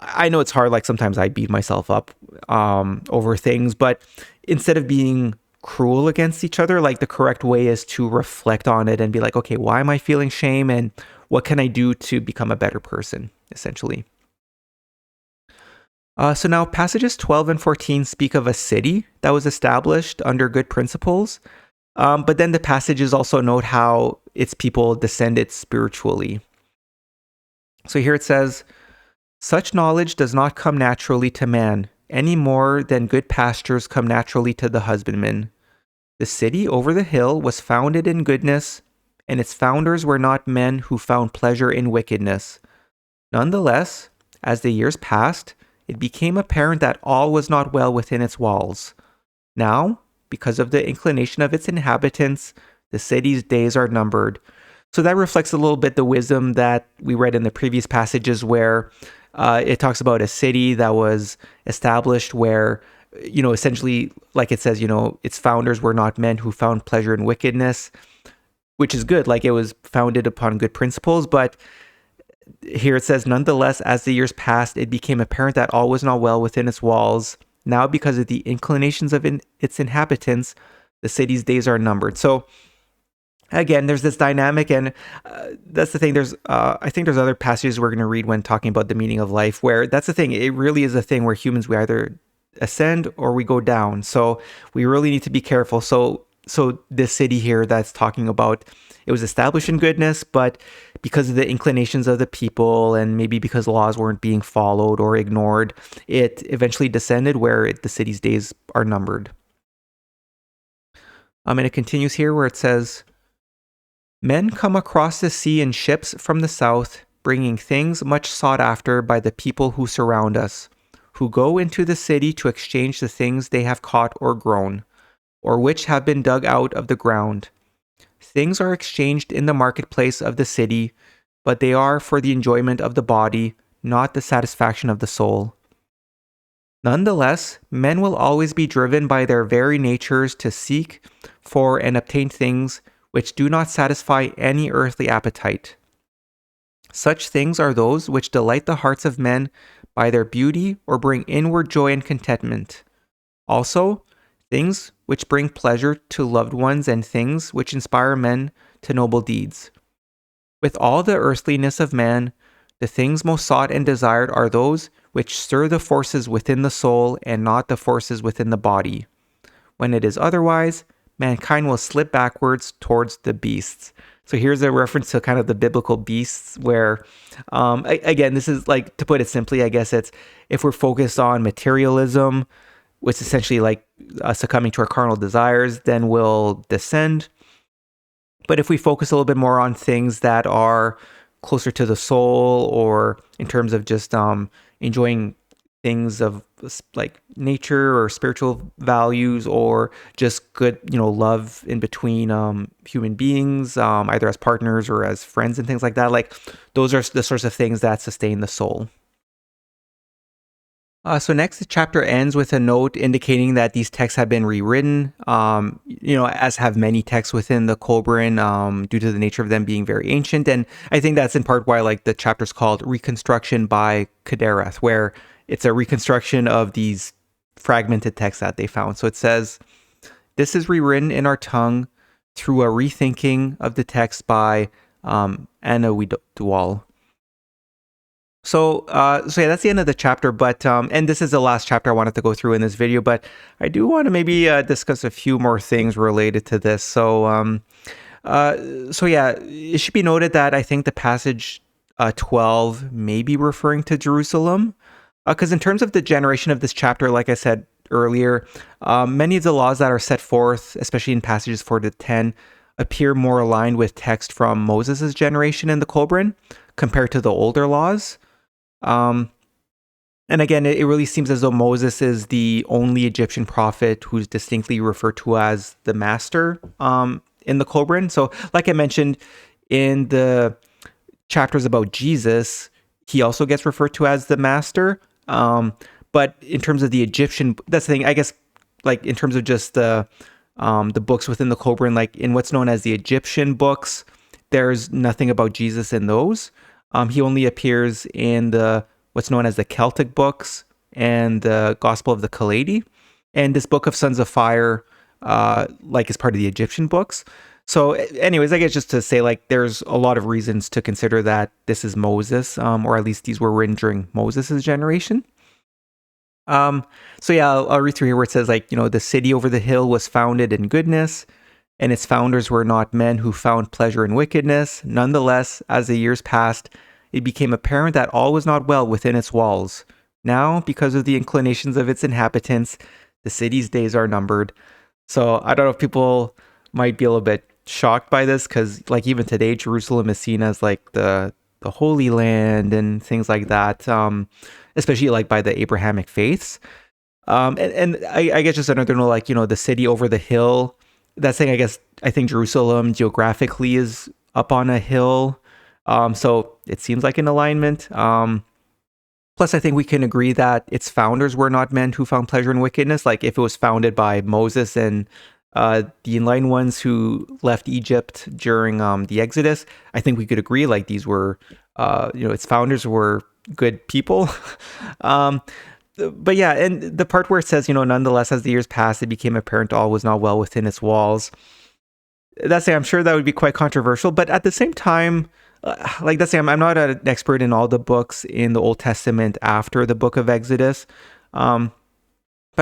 I know it's hard. Like sometimes I beat myself up over things, but instead of being cruel against each other, like the correct way is to reflect on it and be like, okay, why am I feeling shame, and what can I do to become a better person, essentially. So now passages 12 and 14 speak of a city that was established under good principles, but then the passages also note how its people descended spiritually. So here it says, such knowledge does not come naturally to man, any more than good pastures come naturally to the husbandman. The city over the hill was founded in goodness, and its founders were not men who found pleasure in wickedness. Nonetheless, as the years passed, it became apparent that all was not well within its walls. Now, because of the inclination of its inhabitants, the city's days are numbered. So that reflects a little bit the wisdom that we read in the previous passages, where it talks about a city that was established where, essentially, like it says, its founders were not men who found pleasure in wickedness, which is good. Like, it was founded upon good principles. But here it says, nonetheless, as the years passed, it became apparent that all was not well within its walls. Now, because of the inclinations of its inhabitants, the city's days are numbered. So again, there's this dynamic, and that's the thing. I think there's other passages we're going to read when talking about the meaning of life, where that's the thing. It really is a thing where humans, we either ascend or we go down. So we really need to be careful. So this city here that's talking about, it was established in goodness, but because of the inclinations of the people, and maybe because laws weren't being followed or ignored, it eventually descended where the city's days are numbered. And it continues here where it says, men come across the sea in ships from the south, bringing things much sought after by the people who surround us, who go into the city to exchange the things they have caught or grown, or which have been dug out of the ground. Things are exchanged in the marketplace of the city, but they are for the enjoyment of the body, not the satisfaction of the soul. Nonetheless, men will always be driven by their very natures to seek for and obtain things which do not satisfy any earthly appetite. Such things are those which delight the hearts of men by their beauty or bring inward joy and contentment. Also, things which bring pleasure to loved ones and things which inspire men to noble deeds. With all the earthliness of man, the things most sought and desired are those which stir the forces within the soul and not the forces within the body. When it is otherwise, mankind will slip backwards towards the beasts. So here's a reference to kind of the biblical beasts where, again, this is like, to put it simply, I guess it's if we're focused on materialism, which is essentially like succumbing to our carnal desires, then we'll descend. But if we focus a little bit more on things that are closer to the soul, or in terms of just enjoying things of like nature or spiritual values, or just good, love in between human beings, either as partners or as friends and things like that, like those are the sorts of things that sustain the soul. So next, the chapter ends with a note indicating that these texts have been rewritten, as have many texts within the Kolbrin, due to the nature of them being very ancient. And I think that's in part why, like, the chapter's called Reconstruction by Kadairath, where it's a reconstruction of these fragmented texts that they found. So it says, "This is rewritten in our tongue through a rethinking of the text by Annexed." So yeah, that's the end of the chapter, but, and this is the last chapter I wanted to go through in this video, but I do want to maybe discuss a few more things related to this. So yeah, it should be noted that I think the passage 12 may be referring to Jerusalem, because in terms of the generation of this chapter, like I said earlier, many of the laws that are set forth, especially in passages 4 to 10, appear more aligned with text from Moses' generation in the Kolbrin compared to the older laws. And again, it really seems as though Moses is the only Egyptian prophet who's distinctly referred to as the master in the Kolbrin. So like I mentioned in the chapters about Jesus, he also gets referred to as the master. But in terms of the Egyptian, that's the thing, I guess, like in terms of just the books within the Kolbrin, like in what's known as the Egyptian books, there's nothing about Jesus in those. He only appears in what's known as the Celtic books and the Gospel of the Kailedy, and this Book of Sons of Fire, is part of the Egyptian books. So anyways, I guess just to say, like, there's a lot of reasons to consider that this is Moses, or at least these were written during Moses' generation. So yeah, I'll read through here where it says, like, the city over the hill was founded in goodness, and its founders were not men who found pleasure in wickedness. Nonetheless, as the years passed, it became apparent that all was not well within its walls. Now, because of the inclinations of its inhabitants, the city's days are numbered. So I don't know if people might be a little bit shocked by this, because like even today, Jerusalem is seen as like the Holy Land and things like that, especially like by the Abrahamic faiths. And I guess just another note, like, the city over the hill, that's saying, I think Jerusalem geographically is up on a hill. So it seems like an alignment. Plus, I think we can agree that its founders were not men who found pleasure in wickedness. Like if it was founded by Moses and the enlightened ones who left Egypt during the Exodus, I think we could agree like these were, its founders were good people. But yeah, and the part where it says, nonetheless, as the years passed, it became apparent all was not well within its walls. That's I'm sure that would be quite controversial, but at the same time, I'm not an expert in all the books in the Old Testament after the book of Exodus. But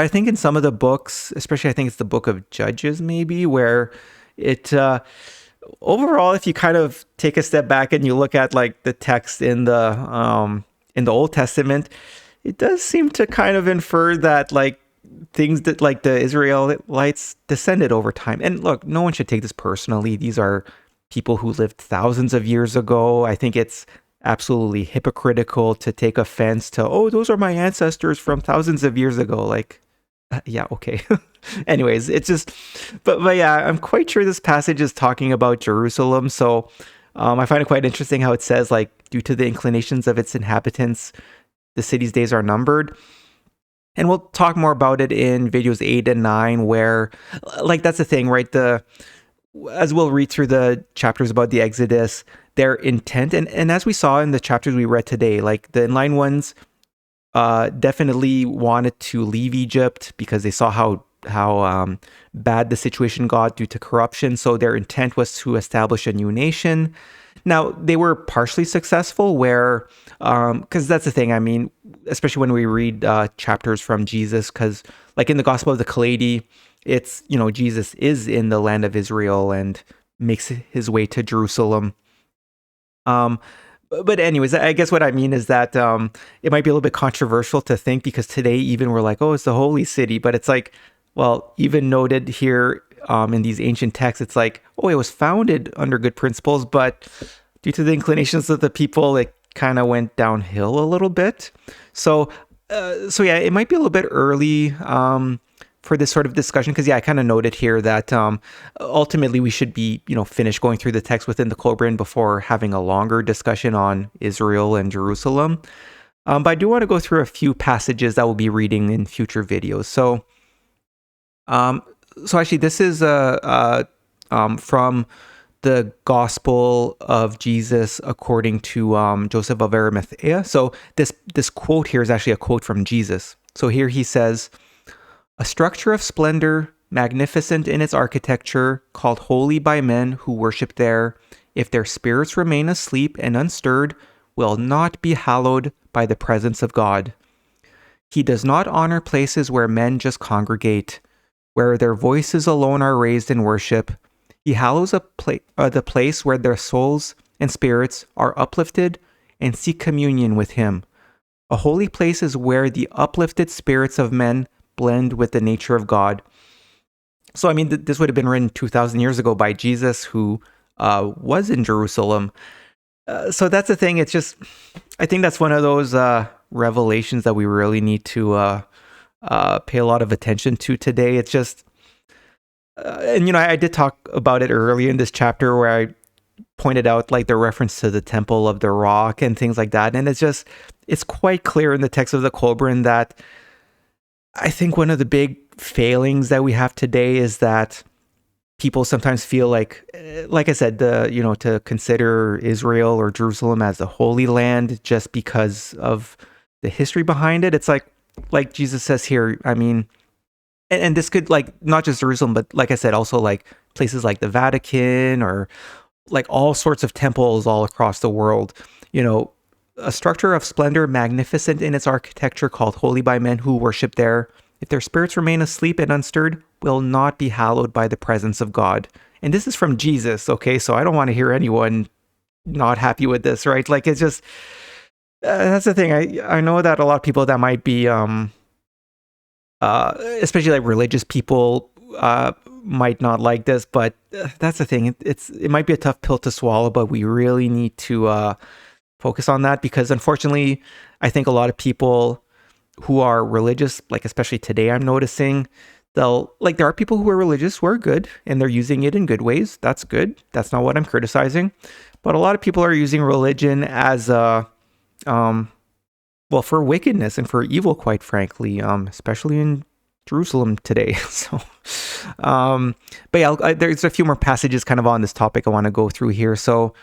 I think in some of the books, especially I think it's the book of Judges maybe, where it, overall, if you kind of take a step back and you look at like the text in the Old Testament, it does seem to kind of infer that like things that like the Israelites descended over time. And look, no one should take this personally. These are people who lived thousands of years ago. I think it's absolutely hypocritical to take offense to, oh, those are my ancestors from thousands of years ago. Like, yeah, okay. Anyways, it's just, but yeah, I'm quite sure this passage is talking about Jerusalem. So I find it quite interesting how it says, like, due to the inclinations of its inhabitants, the city's days are numbered. And we'll talk more about it in videos 8 and 9, where, like, that's the thing, right? As we'll read through the chapters about the Exodus, their intent, and as we saw in the chapters we read today, like the enlightened ones definitely wanted to leave Egypt because they saw how bad the situation got due to corruption. So their intent was to establish a new nation. Now, they were partially successful where, because that's the thing, I mean, especially when we read chapters from Jesus, because like in the Gospel of the Kailedy, it's, Jesus is in the land of Israel and makes his way to Jerusalem. But anyways, I guess what I mean is that it might be a little bit controversial to think, because today even we're like, oh, it's the holy city. But it's like, well, even noted here in these ancient texts, it's like, oh, it was founded under good principles, but due to the inclinations of the people, it kind of went downhill a little bit. So yeah, it might be a little bit early for this sort of discussion, because I kind of noted here that ultimately we should be, finished going through the text within the Kolbrin before having a longer discussion on Israel and Jerusalem. But I do want to go through a few passages that we'll be reading in future videos. So actually, this is from the Gospel of Jesus according to Joseph of Arimathea. So this quote here is actually a quote from Jesus. So here he says, "A structure of splendor, magnificent in its architecture, called holy by men who worship there, if their spirits remain asleep and unstirred, will not be hallowed by the presence of God. He does not honor places where men just congregate, where their voices alone are raised in worship. He hallows the place where their souls and spirits are uplifted and seek communion with him. A holy place is where the uplifted spirits of men blend with the nature of God." So, I mean, this would have been written 2,000 years ago by Jesus, who was in Jerusalem. So that's the thing. It's just, I think that's one of those revelations that we really need to pay a lot of attention to today. It's just, and I did talk about it earlier in this chapter where I pointed out like the reference to the Temple of the Rock and things like that. And it's quite clear in the text of the Kolbrin that I think one of the big failings that we have today is that people sometimes feel like I said, to consider Israel or Jerusalem as the Holy Land just because of the history behind it. It's like Jesus says here, I mean, and this could, like, not just Jerusalem, but like I said, also like places like the Vatican or like all sorts of temples all across the world, a structure of splendor, magnificent in its architecture, called holy by men who worship there. If their spirits remain asleep and unstirred, will not be hallowed by the presence of God. And this is from Jesus, okay? So I don't want to hear anyone not happy with this, right? Like, it's just, that's the thing. I know that a lot of people that might be, especially like religious people, might not like this, but that's the thing. It might be a tough pill to swallow, but we really need to focus on that, because unfortunately, I think a lot of people who are religious, like especially today, I'm noticing there are people who are religious who are good and they're using it in good ways. That's good. That's not what I'm criticizing. But a lot of people are using religion as for wickedness and for evil, quite frankly, especially in Jerusalem today. So, but yeah, there's a few more passages kind of on this topic I want to go through here. So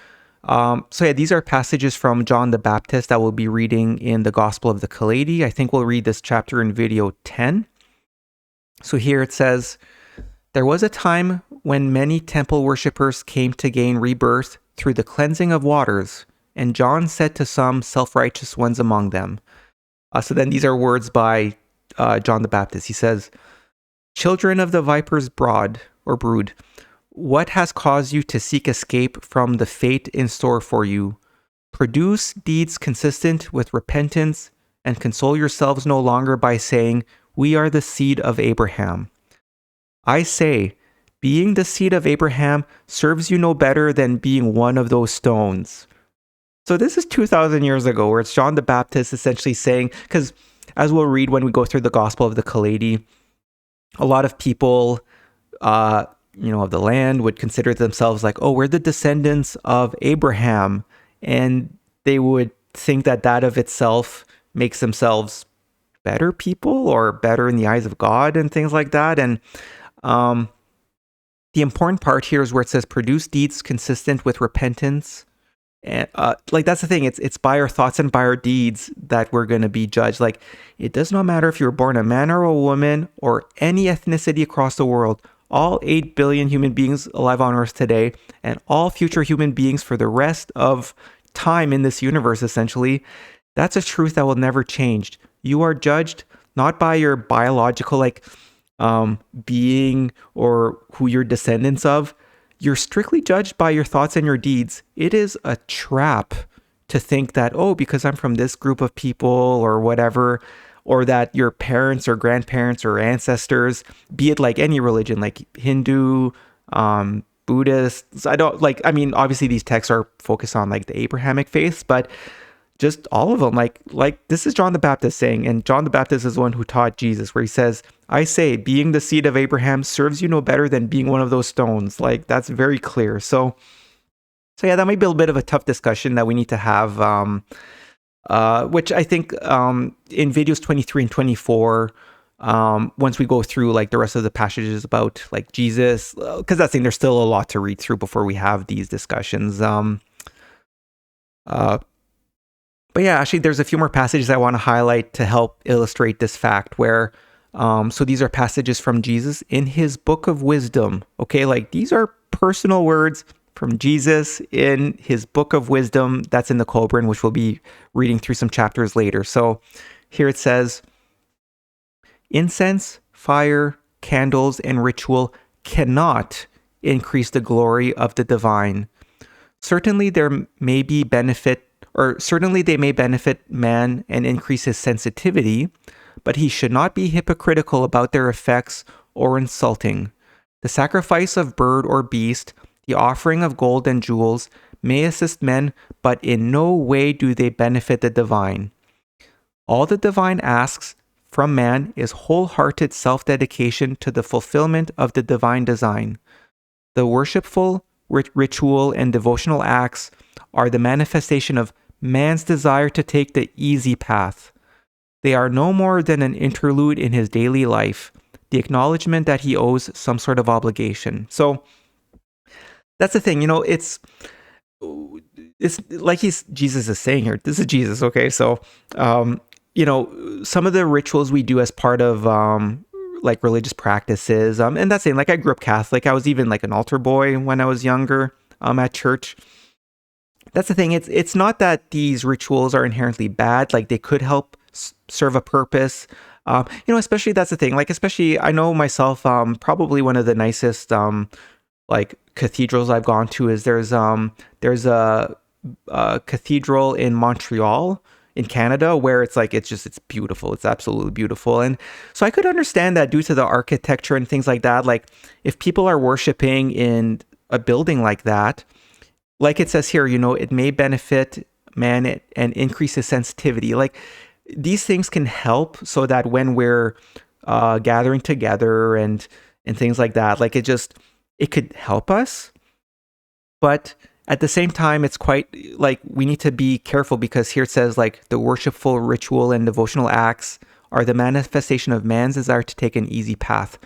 yeah, these are passages from John the Baptist that we'll be reading in the Gospel of the Kailedy. I think we'll read this chapter in video 10. So here it says, "There was a time when many temple worshippers came to gain rebirth through the cleansing of waters, and John said to some self-righteous ones among them." So then these are words by John the Baptist. He says, "Children of the viper's brood, what has caused you to seek escape from the fate in store for you? Produce deeds consistent with repentance, and console yourselves no longer by saying, 'We are the seed of Abraham.' I say, being the seed of Abraham serves you no better than being one of those stones." So this is 2,000 years ago, where it's John the Baptist essentially saying, because as we'll read when we go through the Gospel of the Kailedy, a lot of people, of the land would consider themselves like, oh, we're the descendants of Abraham. And they would think that of itself makes themselves better people or better in the eyes of God and things like that. And the important part here is where it says produce deeds consistent with repentance. And that's the thing. It's by our thoughts and by our deeds that we're going to be judged. Like, it does not matter if you were born a man or a woman or any ethnicity across the world. All 8 billion human beings alive on Earth today, and all future human beings for the rest of time in this universe, essentially, that's a truth that will never change. You are judged not by your biological, being or who you're descendants of, you're strictly judged by your thoughts and your deeds. It is a trap to think that, oh, because I'm from this group of people or whatever, or that your parents or grandparents or ancestors, be it like any religion, like Hindu, Buddhists, I mean, obviously these texts are focused on like the Abrahamic faiths, but just all of them, like this is John the Baptist saying, and John the Baptist is the one who taught Jesus, where he says, I say, being the seed of Abraham serves you no better than being one of those stones. Like, that's very clear. So yeah, that might be a bit of a tough discussion that we need to have, which I think in videos 23 and 24, once we go through like the rest of the passages about like Jesus, because that's thing, there's still a lot to read through before we have these discussions. But yeah, actually, there's a few more passages I want to highlight to help illustrate this fact where, so these are passages from Jesus in his book of wisdom. Okay, like these are personal words from Jesus in his book of wisdom that's in the Kolbrin, which we'll be reading through some chapters later. So here it says, incense, fire, candles, and ritual cannot increase the glory of the divine. Certainly there may be benefit, or certainly they may benefit man and increase his sensitivity, but he should not be hypocritical about their effects or insulting. The sacrifice of bird or beast, the offering of gold and jewels may assist men, but in no way do they benefit the divine. All the divine asks from man is wholehearted self-dedication to the fulfillment of the divine design. The worshipful, ritual, and devotional acts are the manifestation of man's desire to take the easy path. They are no more than an interlude in his daily life, the acknowledgement that he owes some sort of obligation. That's the thing, it's like Jesus is saying here. This is Jesus, okay? So, some of the rituals we do as part of like religious practices, and that's saying, like I grew up Catholic. I was even like an altar boy when I was younger at church. That's the thing. It's not that these rituals are inherently bad. Like they could help serve a purpose. Especially that's the thing. Like especially I know myself. Probably one of the nicest like cathedrals I've gone to is there's a cathedral in Montreal in Canada where it's beautiful. It's absolutely beautiful. And so I could understand that due to the architecture and things like that. Like if people are worshiping in a building like that, like it says here, it may benefit man and increase his sensitivity. Like these things can help so that when we're gathering together and things like that, like it could help us. But at the same time, it's quite like we need to be careful because here it says like the worshipful ritual and devotional acts are the manifestation of man's desire to take an easy path.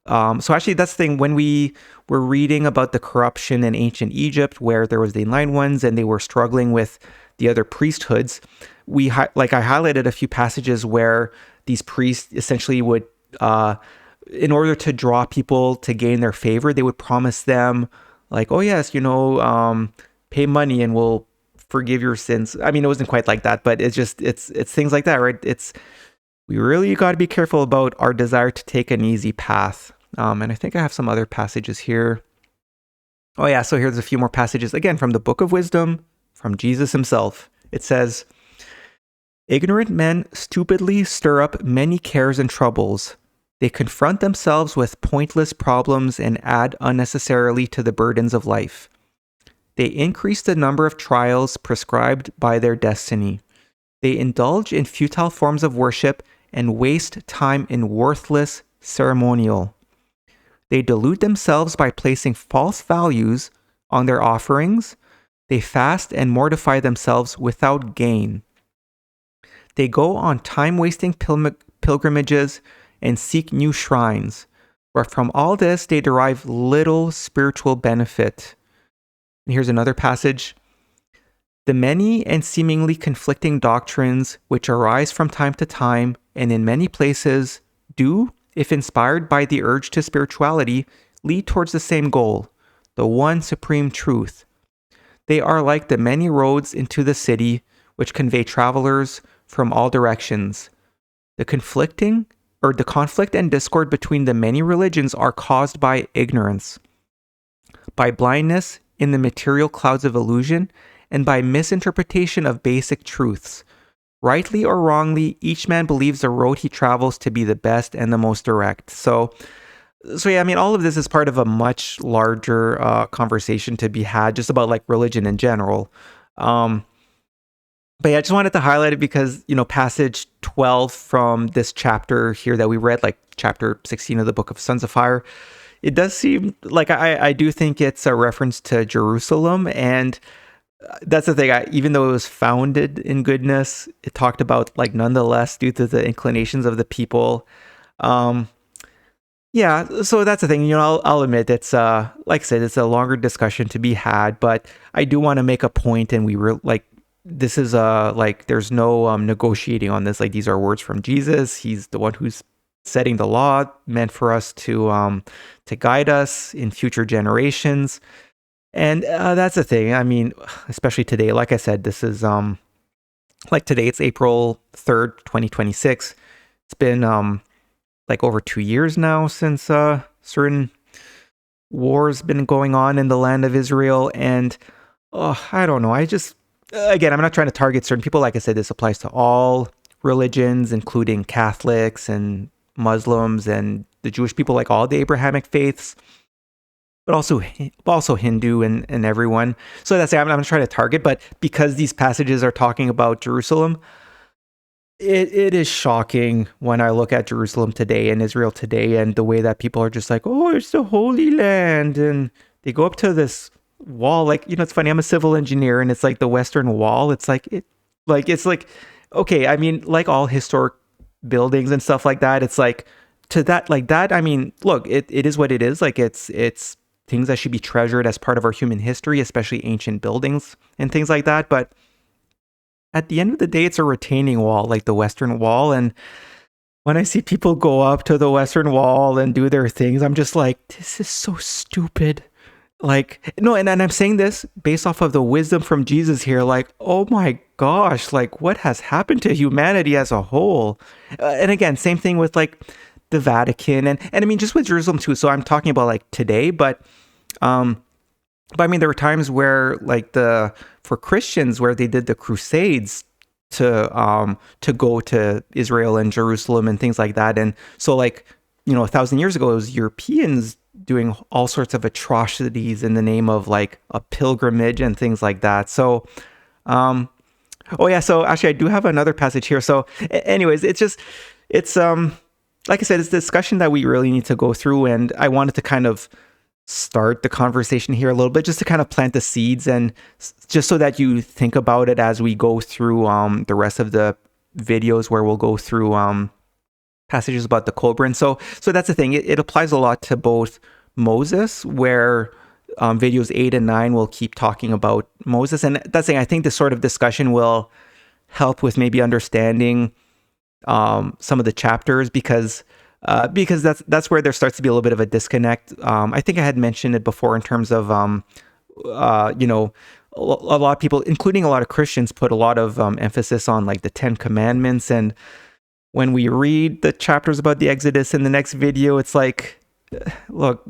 So actually that's the thing, when we were reading about the corruption in ancient Egypt where there was the enlightened ones and they were struggling with the other priesthoods, I highlighted a few passages where these priests essentially would, in order to draw people to gain their favor, they would promise them like, oh yes, pay money and we'll forgive your sins. I mean, it wasn't quite like that, but it's things like that, right? We really got to be careful about our desire to take an easy path. And I think I have some other passages here. Oh yeah, so here's a few more passages, again, from the Book of Wisdom, from Jesus himself. It says, ignorant men stupidly stir up many cares and troubles. They confront themselves with pointless problems and add unnecessarily to the burdens of life. They increase the number of trials prescribed by their destiny. They indulge in futile forms of worship and waste time in worthless ceremonial. They delude themselves by placing false values on their offerings. They fast and mortify themselves without gain. They go on time-wasting pilgrimages and seek new shrines, but from all this they derive little spiritual benefit. And here's another passage. The many and seemingly conflicting doctrines which arise from time to time and in many places do, if inspired by the urge to spirituality, lead towards the same goal, the one supreme truth. They are like the many roads into the city which convey travelers from all directions. The conflicting the conflict and discord between the many religions are caused by ignorance, by blindness in the material clouds of illusion, and by misinterpretation of basic truths. Rightly or wrongly, each man believes the road he travels to be the best and the most direct. So yeah, I mean, all of this is part of a much larger conversation to be had, just about like religion in general. But yeah, I just wanted to highlight it because, passage 12 from this chapter here that we read, like chapter 16 of the Book of Sons of Fire, it does seem like I do think it's a reference to Jerusalem. And that's the thing. Even though it was founded in goodness, it talked about, like, nonetheless, due to the inclinations of the people. Yeah, so that's the thing. I'll admit it's like I said, it's a longer discussion to be had, but I do want to make a point, and we were like, this is like, there's no negotiating on this. Like, these are words from Jesus. He's the one who's setting the law, meant for us to guide us in future generations. And that's the thing. I mean, especially today, like I said, this is like today, it's April 3rd, 2026. It's been like over 2 years now since certain wars been going on in the land of Israel. And I don't know. Again, I'm not trying to target certain people. Like I said, this applies to all religions, including Catholics and Muslims and the Jewish people, like all the Abrahamic faiths, but also Hindu and everyone. So that's it. I'm not trying to target, but because these passages are talking about Jerusalem, it is shocking when I look at Jerusalem today and Israel today, and the way that people are just like, oh, it's the Holy Land, and they go up to this wall. Like, it's funny, I'm a civil engineer, and it's like the Western Wall. It's like okay, I mean, like all historic buildings and stuff like that, it's like, to that, like that, I mean, look, it is what it is. Like, it's things that should be treasured as part of our human history, especially ancient buildings and things like that. But at the end of the day, it's a retaining wall, like the Western Wall. And when I see people go up to the Western Wall and do their things, I'm just like, this is so stupid. Like, no, and I'm saying this based off of the wisdom from Jesus here. Like, oh my gosh, like, what has happened to humanity as a whole? And again, same thing with like the Vatican, and I mean, just with Jerusalem too. So I'm talking about like today, but I mean, there were times where, like, for Christians, where they did the Crusades to go to Israel and Jerusalem and things like that. And so, like, 1,000 years ago, it was Europeans doing all sorts of atrocities in the name of like a pilgrimage and things like that. So, oh yeah. So actually, I do have another passage here. So, anyways, it's like I said, it's a discussion that we really need to go through, and I wanted to kind of start the conversation here a little bit, just to kind of plant the seeds, and just so that you think about it as we go through the rest of the videos, where we'll go through passages about the Kolbrin. So that's the thing. It applies a lot to both Moses, where videos 8 and 9 will keep talking about Moses, and that's the thing. I think this sort of discussion will help with maybe understanding some of the chapters, because that's where there starts to be a little bit of a disconnect. I think I had mentioned it before in terms of a lot of people, including a lot of Christians, put a lot of emphasis on like the 10 Commandments. And when we read the chapters about the Exodus in the next video, it's like, look,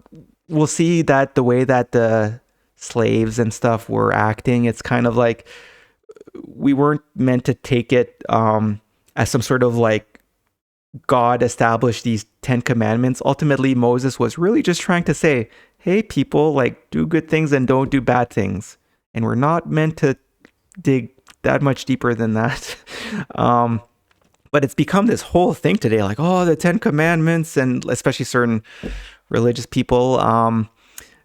we'll see that the way that the slaves and stuff were acting, it's kind of like we weren't meant to take it as some sort of like God established these 10 commandments. Ultimately, Moses was really just trying to say, hey, people, like, do good things and don't do bad things. And we're not meant to dig that much deeper than that. But it's become this whole thing today, like, oh, the 10 commandments, and especially certain religious people.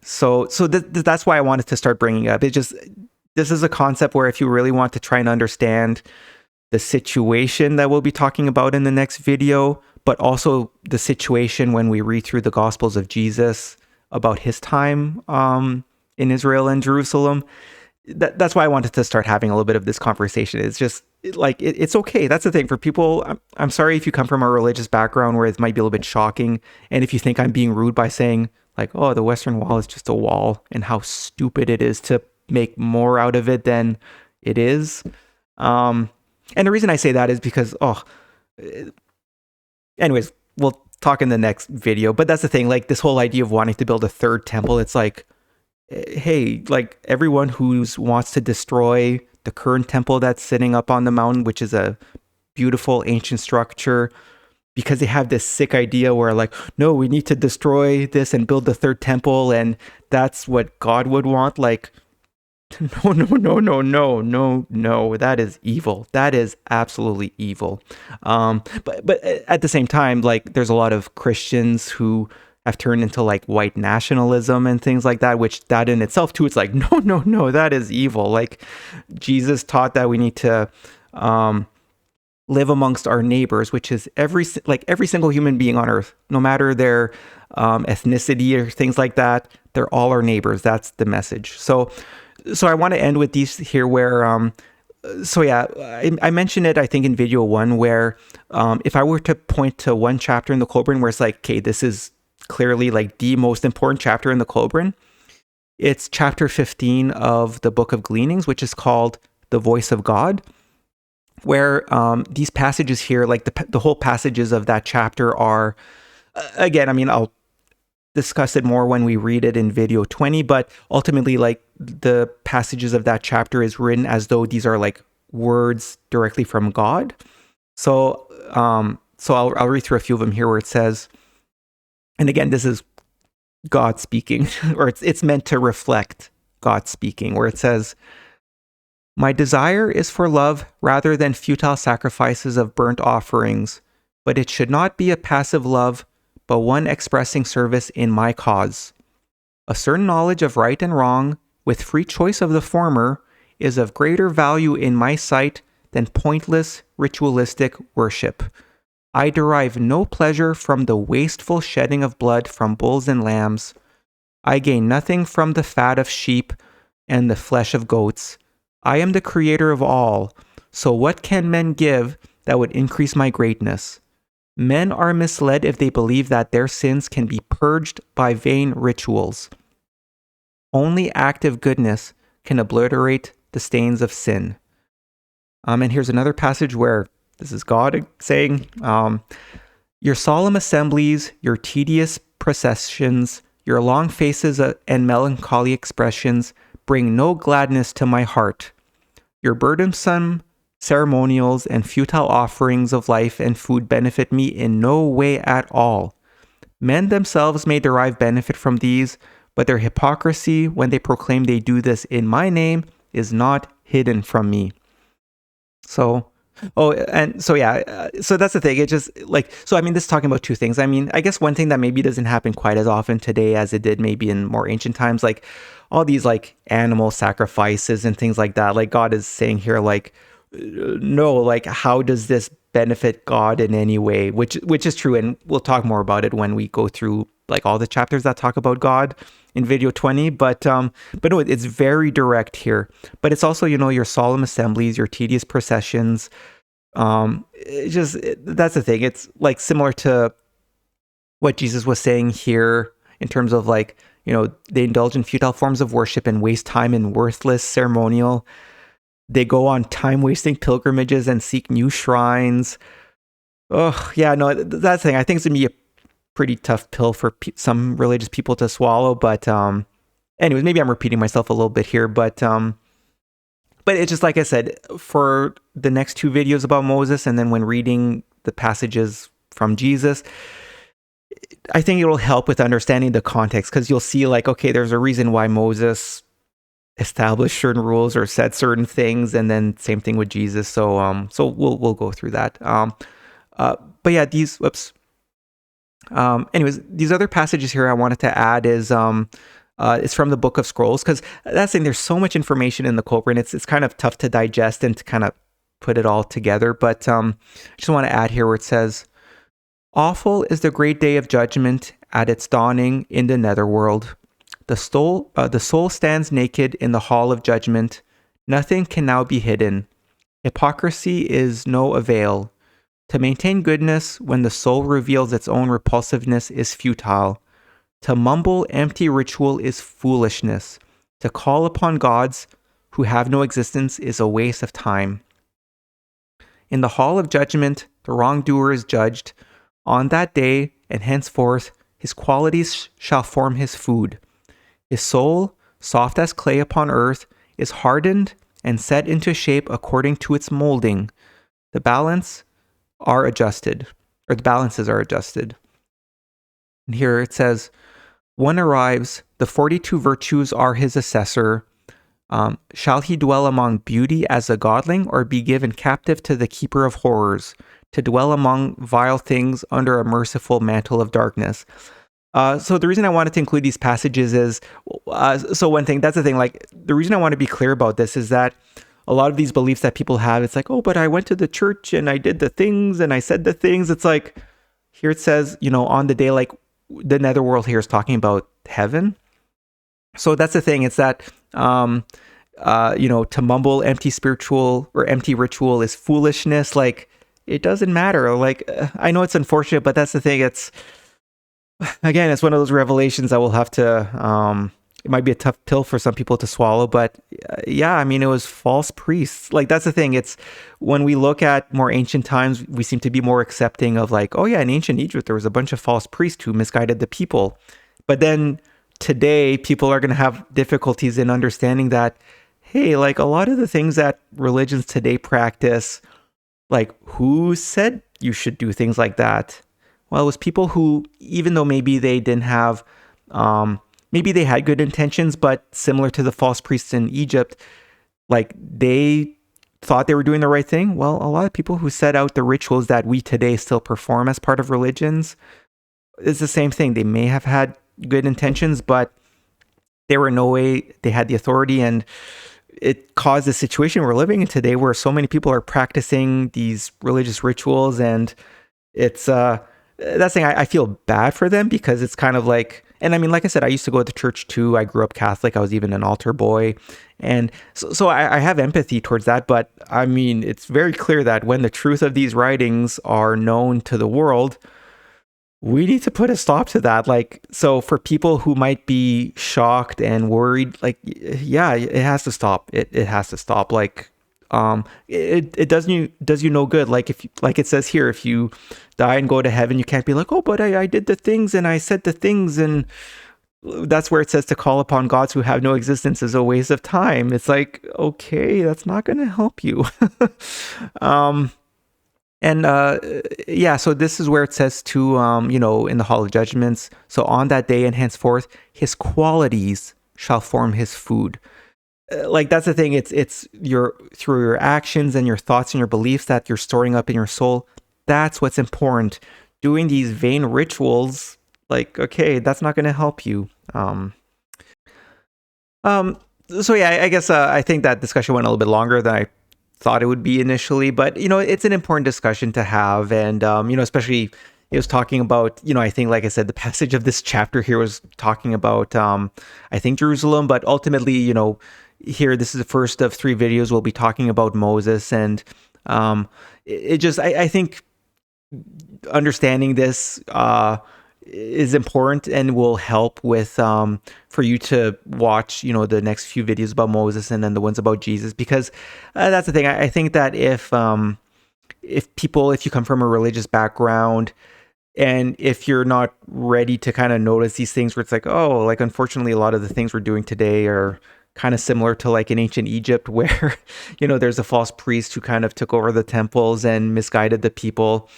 So that's why I wanted to start bringing it up. This is a concept where if you really want to try and understand the situation that we'll be talking about in the next video, but also the situation when we read through the Gospels of Jesus about his time in Israel and Jerusalem, that's why I wanted to start having a little bit of this conversation. It's just like, it's okay. That's the thing for people. I'm sorry if you come from a religious background where it might be a little bit shocking, and if you think I'm being rude by saying like, oh, the Western Wall is just a wall, and how stupid it is to make more out of it than it is. And the reason I say that is because, anyways, we'll talk in the next video. But that's the thing, like this whole idea of wanting to build a third temple, it's like, hey, like everyone who wants to destroy the current temple that's sitting up on the mountain, which is a beautiful ancient structure, because they have this sick idea where like, no, we need to destroy this and build the third temple, and that's what God would want. Like, no, that is evil. That is absolutely evil. But at the same time, like there's a lot of Christians who have turned into like white nationalism and things like that, which that in itself too, it's like, no, that is evil. Like Jesus taught that we need to live amongst our neighbors, which is every single human being on earth, no matter their ethnicity or things like that. They're all our neighbors. That's the message. So I want to end with these here where, I mentioned it, I think in video 1, where if I were to point to one chapter in the Kolbrin where it's like, okay, this is clearly like the most important chapter in the Kolbrin, it's chapter 15 of the Book of Gleanings, which is called The Voice of God, where these passages here, like the whole passages of that chapter are, again, I mean, I'll discuss it more when we read it in video 20, but ultimately like the passages of that chapter is written as though these are like words directly from God. So I'll read through a few of them here where it says, and again, this is God speaking, or it's meant to reflect God speaking, where it says, "My desire is for love rather than futile sacrifices of burnt offerings, but it should not be a passive love, but one expressing service in my cause. A certain knowledge of right and wrong, with free choice of the former, is of greater value in my sight than pointless, ritualistic worship. I derive no pleasure from the wasteful shedding of blood from bulls and lambs. I gain nothing from the fat of sheep and the flesh of goats. I am the creator of all, so what can men give that would increase my greatness? Men are misled if they believe that their sins can be purged by vain rituals. Only active goodness can obliterate the stains of sin." And here's another passage where this is God saying, "Your solemn assemblies, your tedious processions, your long faces and melancholy expressions bring no gladness to my heart. Your burdensome ceremonials and futile offerings of life and food benefit me in no way at all. Men themselves may derive benefit from these, but their hypocrisy when they proclaim they do this in my name is not hidden from me." So that's the thing. It just like, so I mean, this is talking about two things. I mean, I guess one thing that maybe doesn't happen quite as often today as it did maybe in more ancient times, like all these like animal sacrifices and things like that. Like God is saying here, like, no, like how does this benefit God in any way? Which is true, and we'll talk more about it when we go through like all the chapters that talk about God in video 20. But no, it's very direct here. But it's also, your solemn assemblies, your tedious processions. That's the thing. It's like similar to what Jesus was saying here in terms of like, they indulge in futile forms of worship and waste time in worthless ceremonial. They go on time-wasting pilgrimages and seek new shrines. Oh, yeah, no, that's the thing. I think it's going to be a pretty tough pill for some religious people to swallow. But anyways, maybe I'm repeating myself a little bit here. But it's just like I said, for the next two videos about Moses, and then when reading the passages from Jesus, I think it will help with understanding the context, because you'll see like, okay, there's a reason why Moses established certain rules or said certain things, and then same thing with Jesus. So we'll go through that. But yeah, anyways, these other passages here I wanted to add is it's from the Book of Scrolls, because that's the thing, there's so much information in the Kolbrin. It's kind of tough to digest and to kind of put it all together. But I just want to add here where it says, "Awful is the great day of judgment at its dawning in the netherworld. The soul stands naked in the hall of judgment. Nothing can now be hidden. Hypocrisy is no avail. To maintain goodness when the soul reveals its own repulsiveness is futile. To mumble empty ritual is foolishness. To call upon gods who have no existence is a waste of time. In the hall of judgment, the wrongdoer is judged. On that day and henceforth, his qualities shall form his food. His soul, soft as clay upon earth, is hardened and set into shape according to its molding. The balances are adjusted. And here it says, one arrives, the 42 virtues are his assessor. Shall he dwell among beauty as a godling, or be given captive to the keeper of horrors, to dwell among vile things under a merciful mantle of darkness? So the reason I wanted to include these passages is, that's the thing, like, the reason I want to be clear about this is that a lot of these beliefs that people have, it's like, oh, but I went to the church and I did the things and I said the things. It's like, here it says, on the day, like, the netherworld here is talking about heaven. So that's the thing. It's that, to mumble empty spiritual or empty ritual is foolishness. Like, it doesn't matter. Like, I know it's unfortunate, but that's the thing. It's one of those revelations that we'll have to, it might be a tough pill for some people to swallow, but it was false priests. Like, that's the thing. It's when we look at more ancient times, we seem to be more accepting of like, oh yeah, in ancient Egypt, there was a bunch of false priests who misguided the people. But then today, people are going to have difficulties in understanding that, hey, like a lot of the things that religions today practice, like who said you should do things like that? Well, it was people who, even though maybe they didn't have, maybe they had good intentions, but similar to the false priests in Egypt, like they thought they were doing the right thing. Well, a lot of people who set out the rituals that we today still perform as part of religions, it's the same thing. They may have had good intentions, but there were no way they had the authority, and it caused the situation we're living in today where so many people are practicing these religious rituals, and it's that's the thing. I feel bad for them because it's kind of like, and I mean, like I said, I used to go to church too. I grew up Catholic. I was even an altar boy. And so I have empathy towards that. But I mean, it's very clear that when the truth of these writings are known to the world, we need to put a stop to that. Like, so for people who might be shocked and worried, like, yeah, it has to stop. It has to stop. Like, it does you no good. Like, if, like it says here, if you die and go to heaven, you can't be like, oh, but I did the things and I said the things, and that's where it says to call upon gods who have no existence is a waste of time. It's like, okay, that's not going to help you. So this is where it says to, in the Hall of Judgments, so on that day and henceforth, his qualities shall form his food. Like, that's the thing. It's through your actions and your thoughts and your beliefs that you're storing up in your soul. That's what's important. Doing these vain rituals, like, okay, that's not going to help you. I guess I think that discussion went a little bit longer than I thought it would be initially, but it's an important discussion to have, and especially it was talking about, I think, like I said, the passage of this chapter here was talking about I think Jerusalem, but ultimately, here this is the first of 3 videos we'll be talking about Moses, and I think understanding this is important and will help with for you to watch the next few videos about Moses and then the ones about Jesus, because that's the thing. I think that if you come from a religious background and if you're not ready to kind of notice these things where it's like, oh, like, unfortunately a lot of the things we're doing today are kind of similar to like in ancient Egypt where there's a false priest who kind of took over the temples and misguided the people.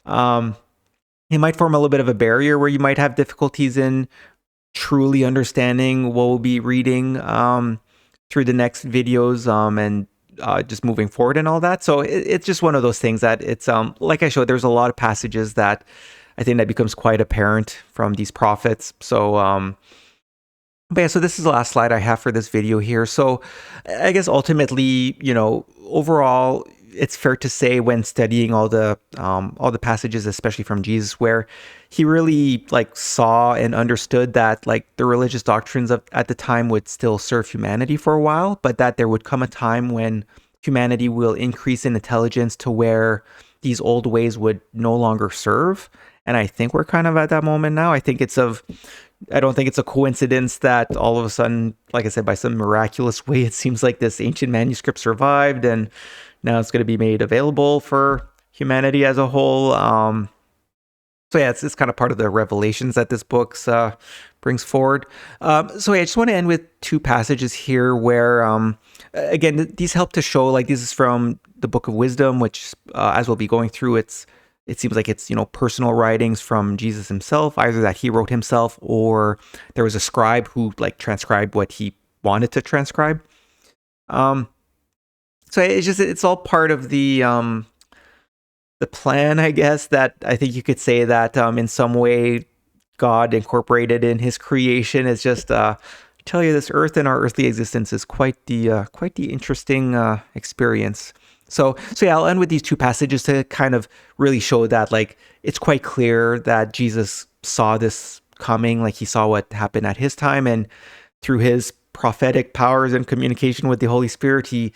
It might form a little bit of a barrier where you might have difficulties in truly understanding what we'll be reading through the next videos and just moving forward and all that. So it's just one of those things that it's like I showed, there's a lot of passages that I think that becomes quite apparent from these prophets. So so this is the last slide I have for this video here. So I guess ultimately, overall, it's fair to say when studying all the passages, especially from Jesus, where he really like saw and understood that like the religious doctrines at the time would still serve humanity for a while, but that there would come a time when humanity will increase in intelligence to where these old ways would no longer serve. And I think we're kind of at that moment now. I don't think it's a coincidence that all of a sudden, like I said, by some miraculous way, it seems like this ancient manuscript survived and now it's going to be made available for humanity as a whole. So yeah, it's kind of part of the revelations that this book brings forward. So yeah, I just want to end with two passages here where, again, these help to show, like, this is from the Book of Wisdom, which, as we'll be going through, it seems like it's, personal writings from Jesus himself, either that he wrote himself or there was a scribe who like transcribed what he wanted to transcribe. So it's all part of the plan, I guess, that I think you could say that in some way God incorporated in his creation. Is just tell you, this earth and our earthly existence is quite the interesting experience. So yeah, I'll end with these two passages to kind of really show that, like, it's quite clear that Jesus saw this coming, like he saw what happened at his time, and through his prophetic powers and communication with the Holy Spirit, he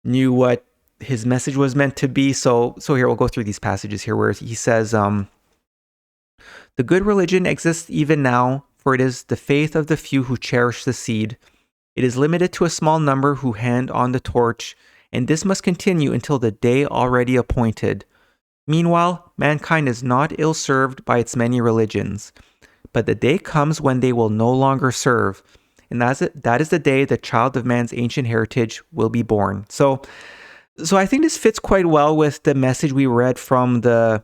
knew what his message was meant to be. So here we'll go through these passages here where he says, the good religion exists even now, for it is the faith of the few who cherish the seed. It is limited to a small number who hand on the torch, and this must continue until the day already appointed. Meanwhile, mankind is not ill-served by its many religions, but the day comes when they will no longer serve, and that is the day the child of man's ancient heritage will be born. So I think this fits quite well with the message we read from the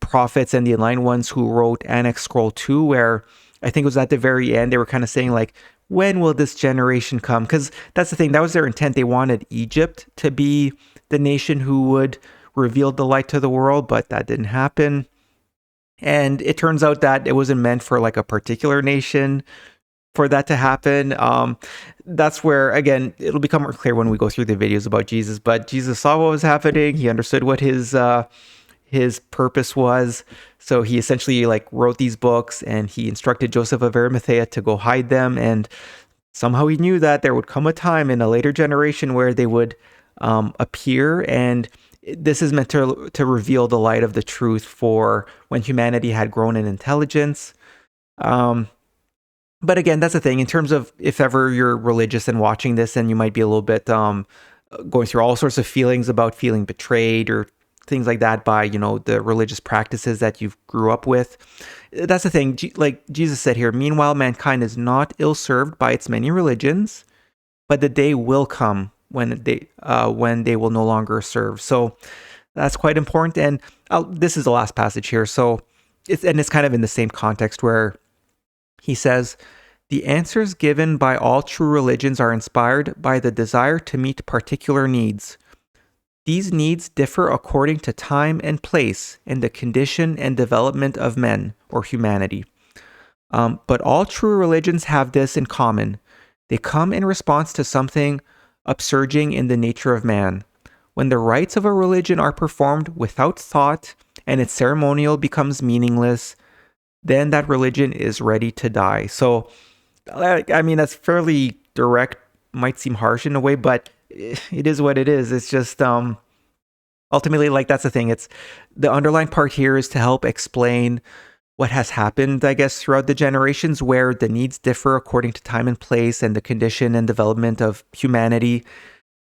prophets and the enlightened ones who wrote Annexed Scroll 2, where I think it was at the very end, they were kind of saying, like, when will this generation come? Because that's the thing, that was their intent. They wanted Egypt to be the nation who would reveal the light to the world, but that didn't happen. And it turns out that it wasn't meant for like a particular nation for that to happen. That's where, again, it'll become more clear when we go through the videos about Jesus. But Jesus saw what was happening. He understood what his purpose was. So he essentially like wrote these books, and he instructed Joseph of Arimathea to go hide them. And somehow he knew that there would come a time in a later generation where they would appear, and this is meant to reveal the light of the truth for when humanity had grown in intelligence. But again, that's the thing, in terms of if ever you're religious and watching this, and you might be a little bit going through all sorts of feelings about feeling betrayed or things like that by, the religious practices that you grew up with. That's the thing. Like Jesus said here, meanwhile, mankind is not ill-served by its many religions, but the day will come when they will no longer serve. So that's quite important. And this is the last passage here. So it's kind of in the same context where he says, the answers given by all true religions are inspired by the desire to meet particular needs. These needs differ according to time and place and the condition and development of men or humanity. But all true religions have this in common. They come in response to something upsurging in the nature of man. When the rites of a religion are performed without thought and its ceremonial becomes meaningless, then that religion is ready to die. So, I mean, that's fairly direct, might seem harsh in a way, but it is what it is. It's just ultimately, like, that's the thing. It's the underlying part here is to help explain what has happened, I guess, throughout the generations, where the needs differ according to time and place and the condition and development of humanity.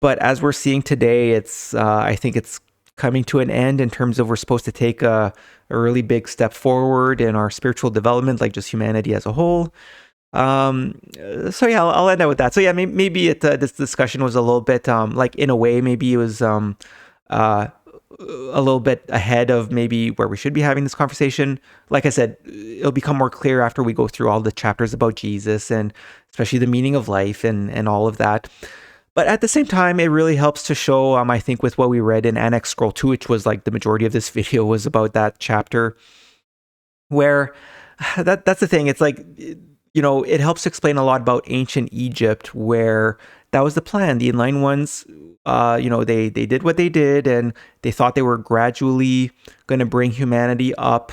But as we're seeing today, it's I think it's coming to an end in terms of we're supposed to take a really big step forward in our spiritual development, like just humanity as a whole. So yeah, I'll end out with that. So yeah, maybe this discussion was a little bit like, in a way, maybe it was a little bit ahead of maybe where we should be having this conversation. Like I said, it'll become more clear after we go through all the chapters about Jesus and especially the meaning of life and all of that. But at the same time, it really helps to show, I think, with what we read in Annexed Scroll 2, which was like the majority of this video was about that chapter, where that's the thing. It's like, it helps explain a lot about ancient Egypt, where that was the plan. The enlightened ones, they did what they did, and they thought they were gradually going to bring humanity up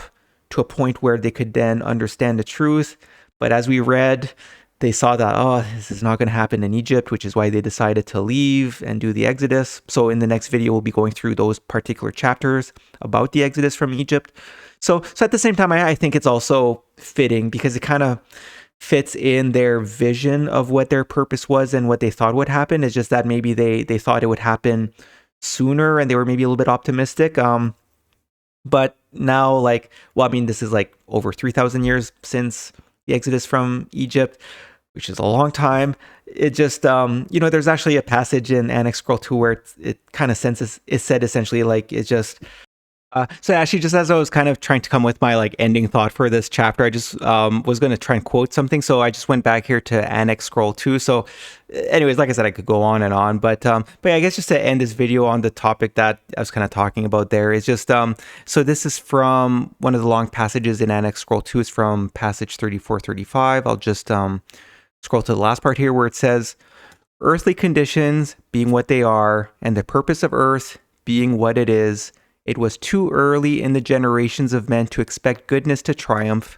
to a point where they could then understand the truth. But as we read, they saw that, this is not going to happen in Egypt, which is why they decided to leave and do the Exodus. So in the next video, we'll be going through those particular chapters about the Exodus from Egypt. So at the same time, I think it's also fitting because it kind of fits in their vision of what their purpose was and what they thought would happen. It's just that maybe they thought it would happen sooner and they were maybe a little bit optimistic. But now, like, well, I mean, this is like over 3,000 years since the Exodus from Egypt, which is a long time. It just, there's actually a passage in Annexed Scroll 2 where it kind of is said essentially like it's just. So actually, just as I was kind of trying to come with my like ending thought for this chapter, I just was going to try and quote something. So I just went back here to Annexed Scroll 2. So anyways, like I said, I could go on and on, but yeah, I guess just to end this video on the topic that I was kind of talking about there is just, so this is from one of the long passages in Annexed Scroll 2. It's from passage 34-35. I'll just scroll to the last part here where it says, earthly conditions being what they are, and the purpose of earth being what it is, it was too early in the generations of men to expect goodness to triumph.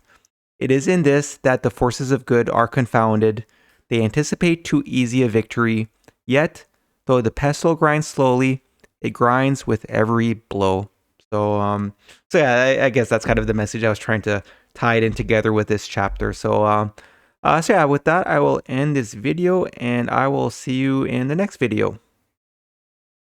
It is in this that the forces of good are confounded. They anticipate too easy a victory. Yet, though the pestle grinds slowly, it grinds with every blow. So yeah, I guess that's kind of the message I was trying to tie it in together with this chapter. So yeah, with that, I will end this video, and I will see you in the next video.